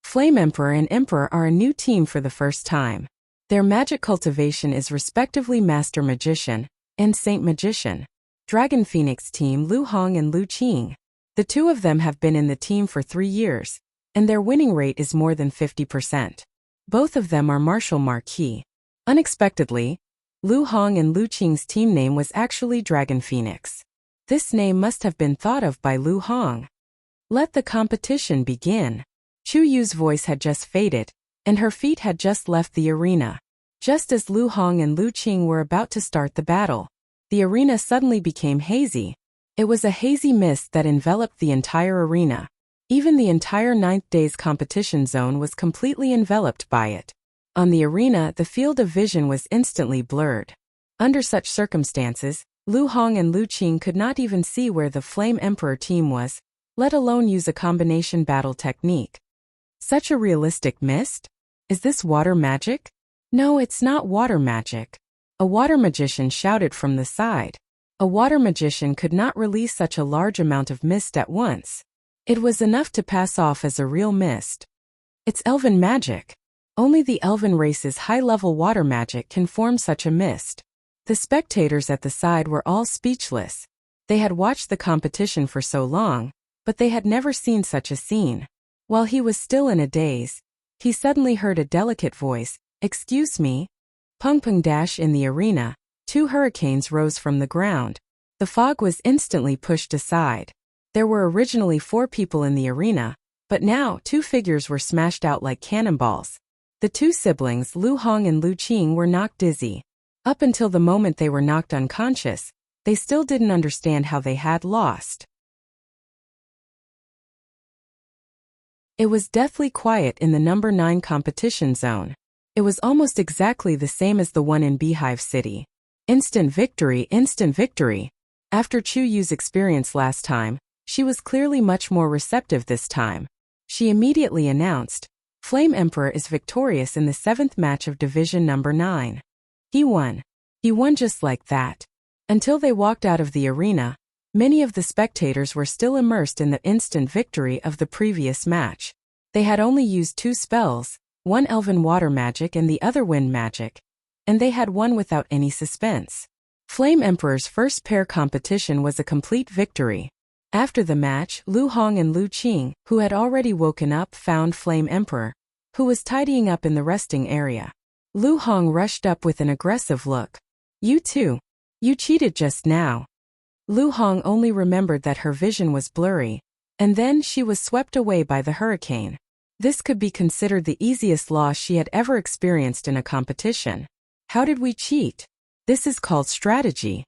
Flame Emperor and Emperor are a new team for the first time. Their magic cultivation is respectively Master Magician and Saint Magician. Dragon Phoenix team Lu Hong and Lu Qing. The two of them have been in the team for 3 years, and their winning rate is more than 50%. Both of them are martial marquis. Unexpectedly, Lu Hong and Lu Qing's team name was actually Dragon Phoenix. This name must have been thought of by Lu Hong. Let the competition begin. Chuyu's voice had just faded, and her feet had just left the arena. Just as Lu Hong and Lu Qing were about to start the battle, the arena suddenly became hazy. It was a hazy mist that enveloped the entire arena. Even the entire 9th day's competition zone was completely enveloped by it. On the arena, the field of vision was instantly blurred. Under such circumstances, Lu Hong and Lu Qing could not even see where the Flame Emperor team was, let alone use a combination battle technique. Such a realistic mist? Is this water magic? No, it's not water magic. A water magician shouted from the side. A water magician could not release such a large amount of mist at once. It was enough to pass off as a real mist. It's elven magic. Only the elven race's high-level water magic can form such a mist. The spectators at the side were all speechless. They had watched the competition for so long, but they had never seen such a scene. While he was still in a daze, he suddenly heard a delicate voice, "Excuse me?" Pung pung dash in the arena, 2 hurricanes rose from the ground. The fog was instantly pushed aside. There were originally 4 people in the arena, but now 2 figures were smashed out like cannonballs. The 2 siblings Lu Hong and Lu Qing were knocked dizzy. Up until the moment they were knocked unconscious, they still didn't understand how they had lost. It was deathly quiet in the number 9 competition zone. It was almost exactly the same as the one in Beehive City. Instant victory, instant victory. After Chuyu's experience last time, she was clearly much more receptive this time. She immediately announced, "Flame Emperor is victorious in the 7th match of Division number 9. He won. He won just like that." Until they walked out of the arena, many of the spectators were still immersed in the instant victory of the previous match. They had only used 2 spells, one elven water magic and the other wind magic, and they had won without any suspense. Flame Emperor's first pair competition was a complete victory. After the match, Lu Hong and Lu Qing, who had already woken up, found Flame Emperor, who was tidying up in the resting area. Lu Hong rushed up with an aggressive look. "You too. You cheated just now." Lu Hong only remembered that her vision was blurry, and then she was swept away by the hurricane. This could be considered the easiest loss she had ever experienced in a competition. How did we cheat? This is called strategy.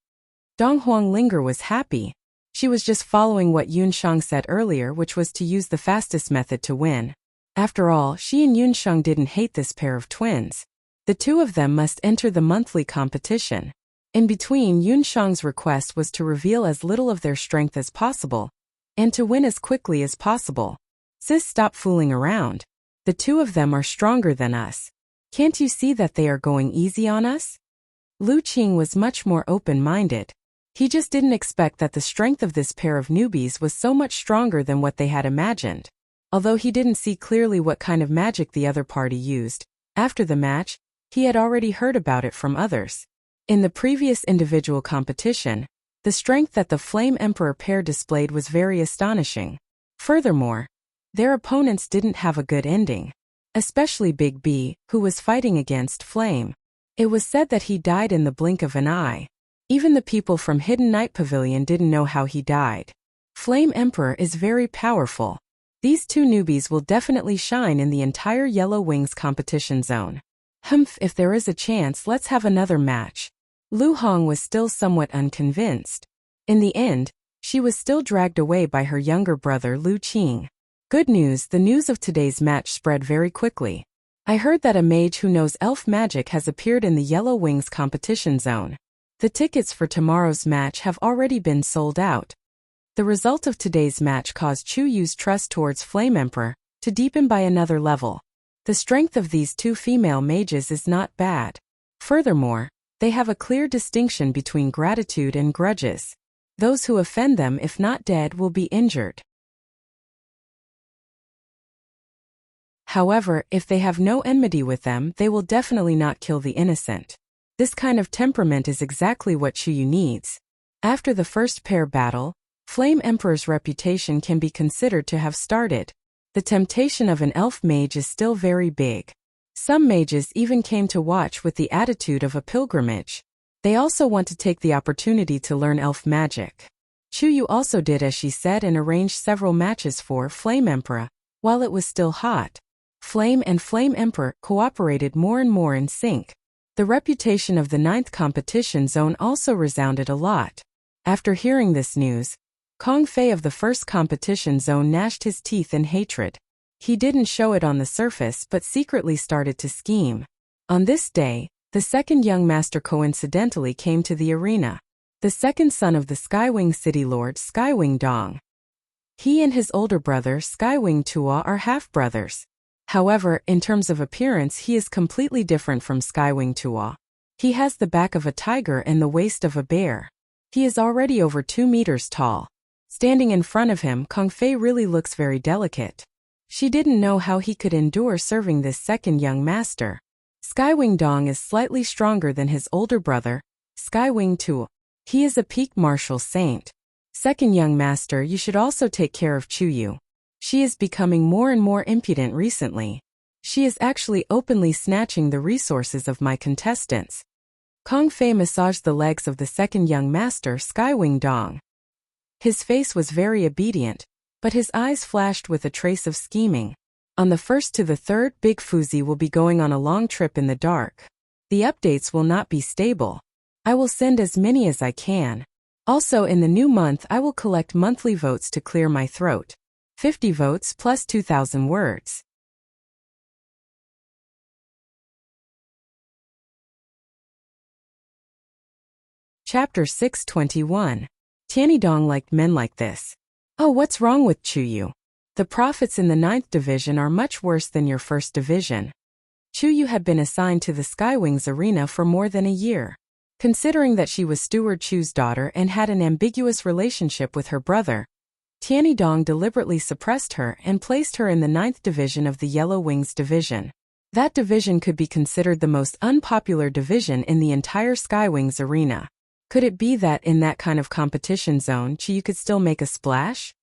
Dong Huanglinger was happy. She was just following what Yunsheng said earlier, which was to use the fastest method to win. After all, she and Yunsheng didn't hate this pair of twins. The two of them must enter the monthly competition. In between, Yunsheng's request was to reveal as little of their strength as possible, and to win as quickly as possible. Sis, stop fooling around. The two of them are stronger than us. Can't you see that they are going easy on us? Lu Qing was much more open-minded. He just didn't expect that the strength of this pair of newbies was so much stronger than what they had imagined. Although he didn't see clearly what kind of magic the other party used, after the match, he had already heard about it from others. In the previous individual competition, the strength that the Flame Emperor pair displayed was very astonishing. Furthermore, their opponents didn't have a good ending. Especially Big B, who was fighting against Flame. It was said that he died in the blink of an eye. Even the people from Hidden Night Pavilion didn't know how he died. Flame Emperor is very powerful. These two newbies will definitely shine in the entire Yellow Wings competition zone. If there is a chance, let's have another match. Lu Hong was still somewhat unconvinced. In the end, she was still dragged away by her younger brother Lu Qing. Good news, the news of today's match spread very quickly. I heard that a mage who knows elf magic has appeared in the Yellow Wings competition zone. The tickets for tomorrow's match have already been sold out. The result of today's match caused Chu Yu's trust towards Flame Emperor to deepen by another level. The strength of these two female mages is not bad. Furthermore, they have a clear distinction between gratitude and grudges. Those who offend them, if not dead, will be injured. However, if they have no enmity with them, they will definitely not kill the innocent. This kind of temperament is exactly what Chu Yu needs. After the first pair battle, Flame Emperor's reputation can be considered to have started. The temptation of an elf mage is still very big. Some mages even came to watch with the attitude of a pilgrimage. They also want to take the opportunity to learn elf magic. Chu Yu also did as she said and arranged several matches for Flame Emperor, while it was still hot. Flame and Flame Emperor cooperated more and more in sync. The reputation of the 9th competition zone also resounded a lot. After hearing this news, Kong Fei of the 1st competition zone gnashed his teeth in hatred. He didn't show it on the surface but secretly started to scheme. On this day, the second young master coincidentally came to the arena. The second son of the Skywing City Lord Skywing Dong. He and his older brother Skywing Tua are half-brothers. However, in terms of appearance he is completely different from Skywing Tua. He has the back of a tiger and the waist of a bear. He is already over 2 meters tall. Standing in front of him, Kong Fei really looks very delicate. She didn't know how he could endure serving this second young master. Skywing Dong is slightly stronger than his older brother, Skywing Tua. He is a peak martial saint. Second young master, you should also take care of Chu Yu. She is becoming more and more impudent recently. She is actually openly snatching the resources of my contestants. Kong Fei massaged the legs of the second young master, Skywing Dong. His face was very obedient, but his eyes flashed with a trace of scheming. On the 1st to the 3rd, Big Fuzi will be going on a long trip in the dark. The updates will not be stable. I will send as many as I can. Also in the new month I will collect monthly votes to clear my throat. 50 votes plus 2,000 words. Chapter 621. Tianidong liked men like this. Oh, what's wrong with Chu Yu? The profits in the 9th division are much worse than your 1st division. Chu Yu had been assigned to the Skywings arena for more than a year. Considering that she was Steward Chu's daughter and had an ambiguous relationship with her brother, Tianidong deliberately suppressed her and placed her in the 9th division of the Yellow Wings division. That division could be considered the most unpopular division in the entire Skywings arena. Could it be that in that kind of competition zone Chu Yu could still make a splash?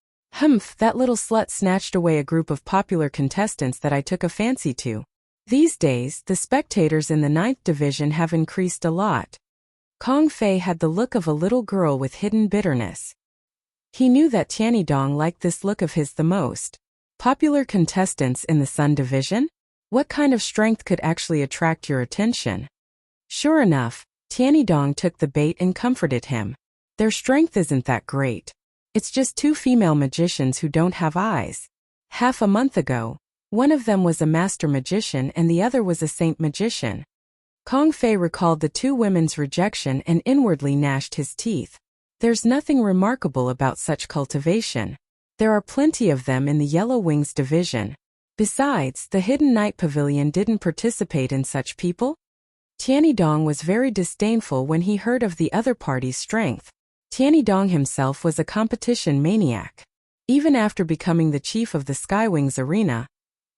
That little slut snatched away a group of popular contestants that I took a fancy to. These days, the spectators in the 9th division have increased a lot. Kong Fei had the look of a little girl with hidden bitterness. He knew that Tianidong liked this look of his the most. Popular contestants in the Sun division? What kind of strength could actually attract your attention? Sure enough, Tianidong took the bait and comforted him. Their strength isn't that great. It's just 2 female magicians who don't have eyes. Half a month ago, one of them was a master magician and the other was a saint magician. Kong Fei recalled the 2 women's rejection and inwardly gnashed his teeth. There's nothing remarkable about such cultivation. There are plenty of them in the Yellow Wings division. Besides, the Hidden Night Pavilion didn't participate in such people. Tianydong was very disdainful when he heard of the other party's strength. Tianydong himself was a competition maniac. Even after becoming the chief of the Skywings arena,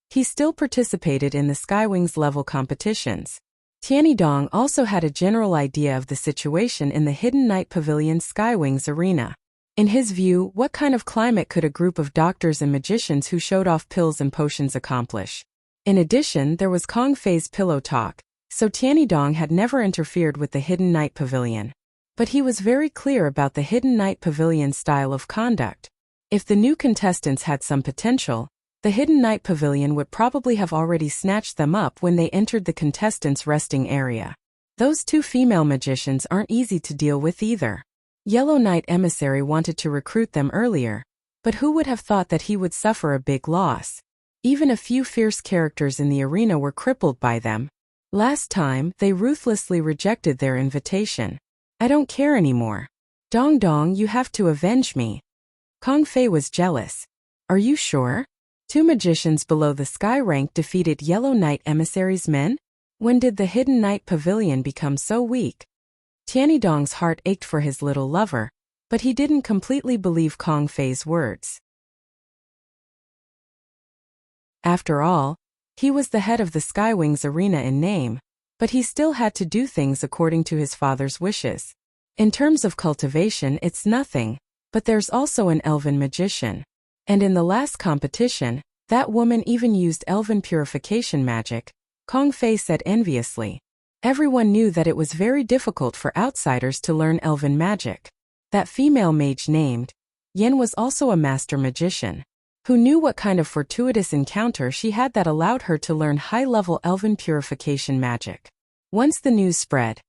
he still participated in the Skywings level competitions. Tianydong also had a general idea of the situation in the Hidden Night Pavilion Skywings arena. In his view, what kind of climate could a group of doctors and magicians who showed off pills and potions accomplish? In addition, there was Kong Fei's pillow talk, so Tianydong had never interfered with the Hidden Night Pavilion. But he was very clear about the Hidden Night Pavilion's style of conduct. If the new contestants had some potential, the Hidden Night Pavilion would probably have already snatched them up when they entered the contestants' resting area. Those two female magicians aren't easy to deal with either. Yellow Knight Emissary wanted to recruit them earlier, but who would have thought that he would suffer a big loss? Even a few fierce characters in the arena were crippled by them. Last time, they ruthlessly rejected their invitation. I don't care anymore. Dong Dong, you have to avenge me. Kong Fei was jealous. Are you sure? 2 magicians below the sky rank defeated Yellow Knight Emissary's men? When did the Hidden Night Pavilion become so weak? Tianydong's heart ached for his little lover, but he didn't completely believe Kong Fei's words. After all, he was the head of the Skywings arena in name, but he still had to do things according to his father's wishes. In terms of cultivation, it's nothing, but there's also an elven magician. And in the last competition, that woman even used elven purification magic, Kong Fei said enviously. Everyone knew that it was very difficult for outsiders to learn elven magic. That female mage named Yen was also a master magician. Who knew what kind of fortuitous encounter she had that allowed her to learn high-level elven purification magic. Once the news spread,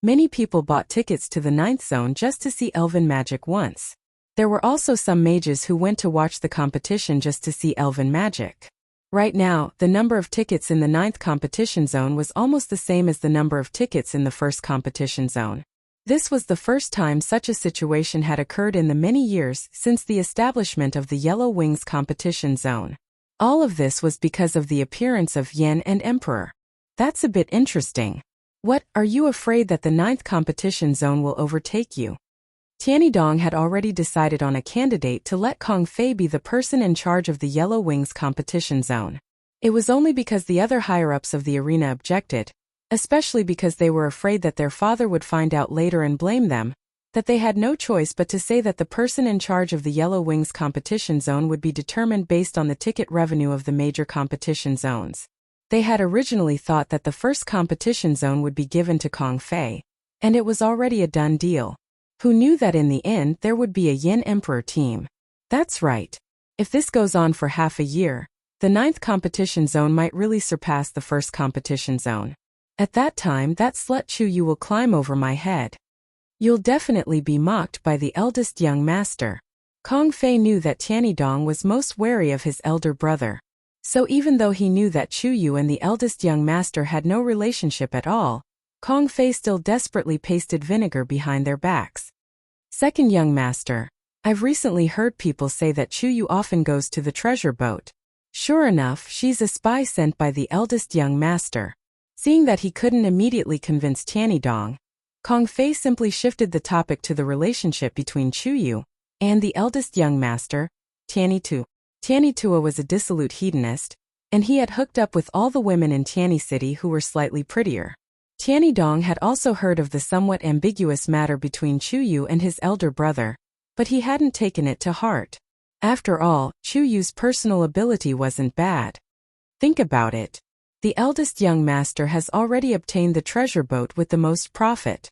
many people bought tickets to the 9th zone just to see elven magic once. There were also some mages who went to watch the competition just to see elven magic. Right now, the number of tickets in the 9th competition zone was almost the same as the number of tickets in the 1st competition zone. This was the first time such a situation had occurred in the many years since the establishment of the Yellow Wings competition zone. All of this was because of the appearance of Yen and Emperor. That's a bit interesting. What, are you afraid that the 9th competition zone will overtake you? Tianydong had already decided on a candidate to let Kong Fei be the person in charge of the Yellow Wings competition zone. It was only because the other higher-ups of the arena objected, especially because they were afraid that their father would find out later and blame them, that they had no choice but to say that the person in charge of the Yellow Wings competition zone would be determined based on the ticket revenue of the major competition zones. They had originally thought that the first competition zone would be given to Kong Fei, and it was already a done deal. Who knew that in the end there would be a Yin Emperor team? That's right. If this goes on for half a year, the 9th competition zone might really surpass the 1st competition zone. At that time, that slut Chu Yu will climb over my head. You'll definitely be mocked by the eldest young master. Kong Fei knew that Tianydong was most wary of his elder brother. So even though he knew that Chu Yu and the eldest young master had no relationship at all, Kong Fei still desperately pasted vinegar behind their backs. Second young master, I've recently heard people say that Chu Yu often goes to the treasure boat. Sure enough, she's a spy sent by the eldest young master. Seeing that he couldn't immediately convince Tianydong, Kong Fei simply shifted the topic to the relationship between Chu Yu and the eldest young master, Tianytua. Tianytua was a dissolute hedonist, and he had hooked up with all the women in Tiany City who were slightly prettier. Tianydong had also heard of the somewhat ambiguous matter between Chu Yu and his elder brother, but he hadn't taken it to heart. After all, Chu Yu's personal ability wasn't bad. Think about it. The eldest young master has already obtained the treasure boat with the most profit.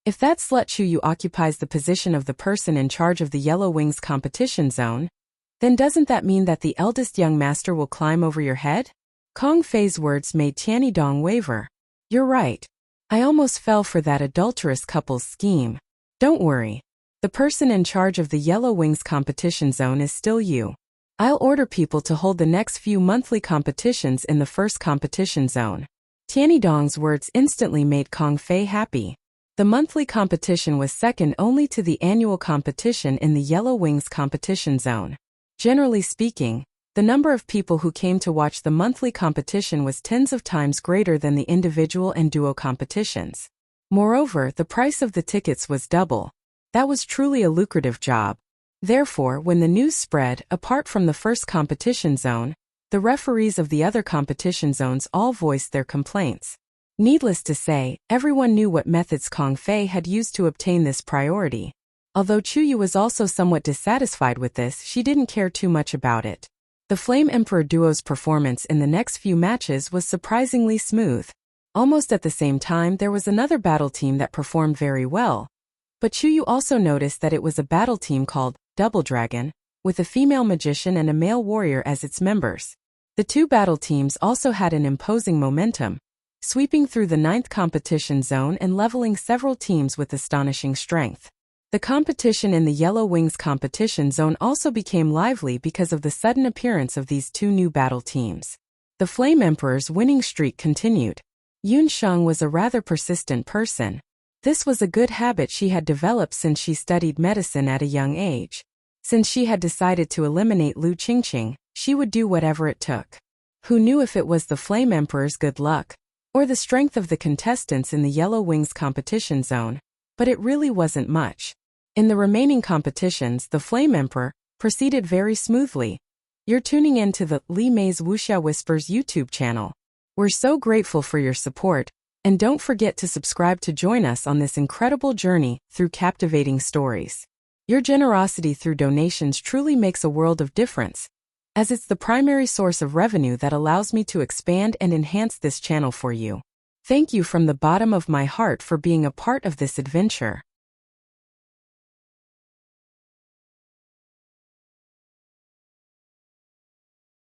If that slut Chu Yu occupies the position of the person in charge of the Yellow Wings competition zone, then doesn't that mean that the eldest young master will climb over your head? Kong Fei's words made Tianydong waver. You're right. I almost fell for that adulterous couple's scheme. Don't worry. The person in charge of the Yellow Wings competition zone is still you. I'll order people to hold the next few monthly competitions in the 1st competition zone. Tianydong's words instantly made Kong Fei happy. The monthly competition was second only to the annual competition in the Yellow Wings competition zone. Generally speaking, the number of people who came to watch the monthly competition was tens of times greater than the individual and duo competitions. Moreover, the price of the tickets was double. That was truly a lucrative job. Therefore, when the news spread, apart from the first competition zone, the referees of the other competition zones all voiced their complaints. Needless to say, everyone knew what methods Kong Fei had used to obtain this priority. Although Chuyu was also somewhat dissatisfied with this, she didn't care too much about it. The Flame Emperor duo's performance in the next few matches was surprisingly smooth. Almost at the same time, there was another battle team that performed very well. But Chuyu also noticed that it was a battle team called Double Dragon, with a female magician and a male warrior as its members. The two battle teams also had an imposing momentum, sweeping through the 9th competition zone and leveling several teams with astonishing strength. The competition in the Yellow Wings competition zone also became lively because of the sudden appearance of these two new battle teams. The Flame Emperor's winning streak continued. Yun Sheng was a rather persistent person. This was a good habit she had developed since she studied medicine at a young age. Since she had decided to eliminate Lu Qingqing, she would do whatever it took. Who knew if it was the Flame Emperor's good luck, or the strength of the contestants in the Yellow Wings competition zone, but it really wasn't much. In the remaining competitions, the Flame Emperor proceeded very smoothly. You're tuning in to the Li Mei's Wuxia Whispers YouTube channel. We're so grateful for your support, and don't forget to subscribe to join us on this incredible journey through captivating stories. Your generosity through donations truly makes a world of difference, as it's the primary source of revenue that allows me to expand and enhance this channel for you. Thank you from the bottom of my heart for being a part of this adventure.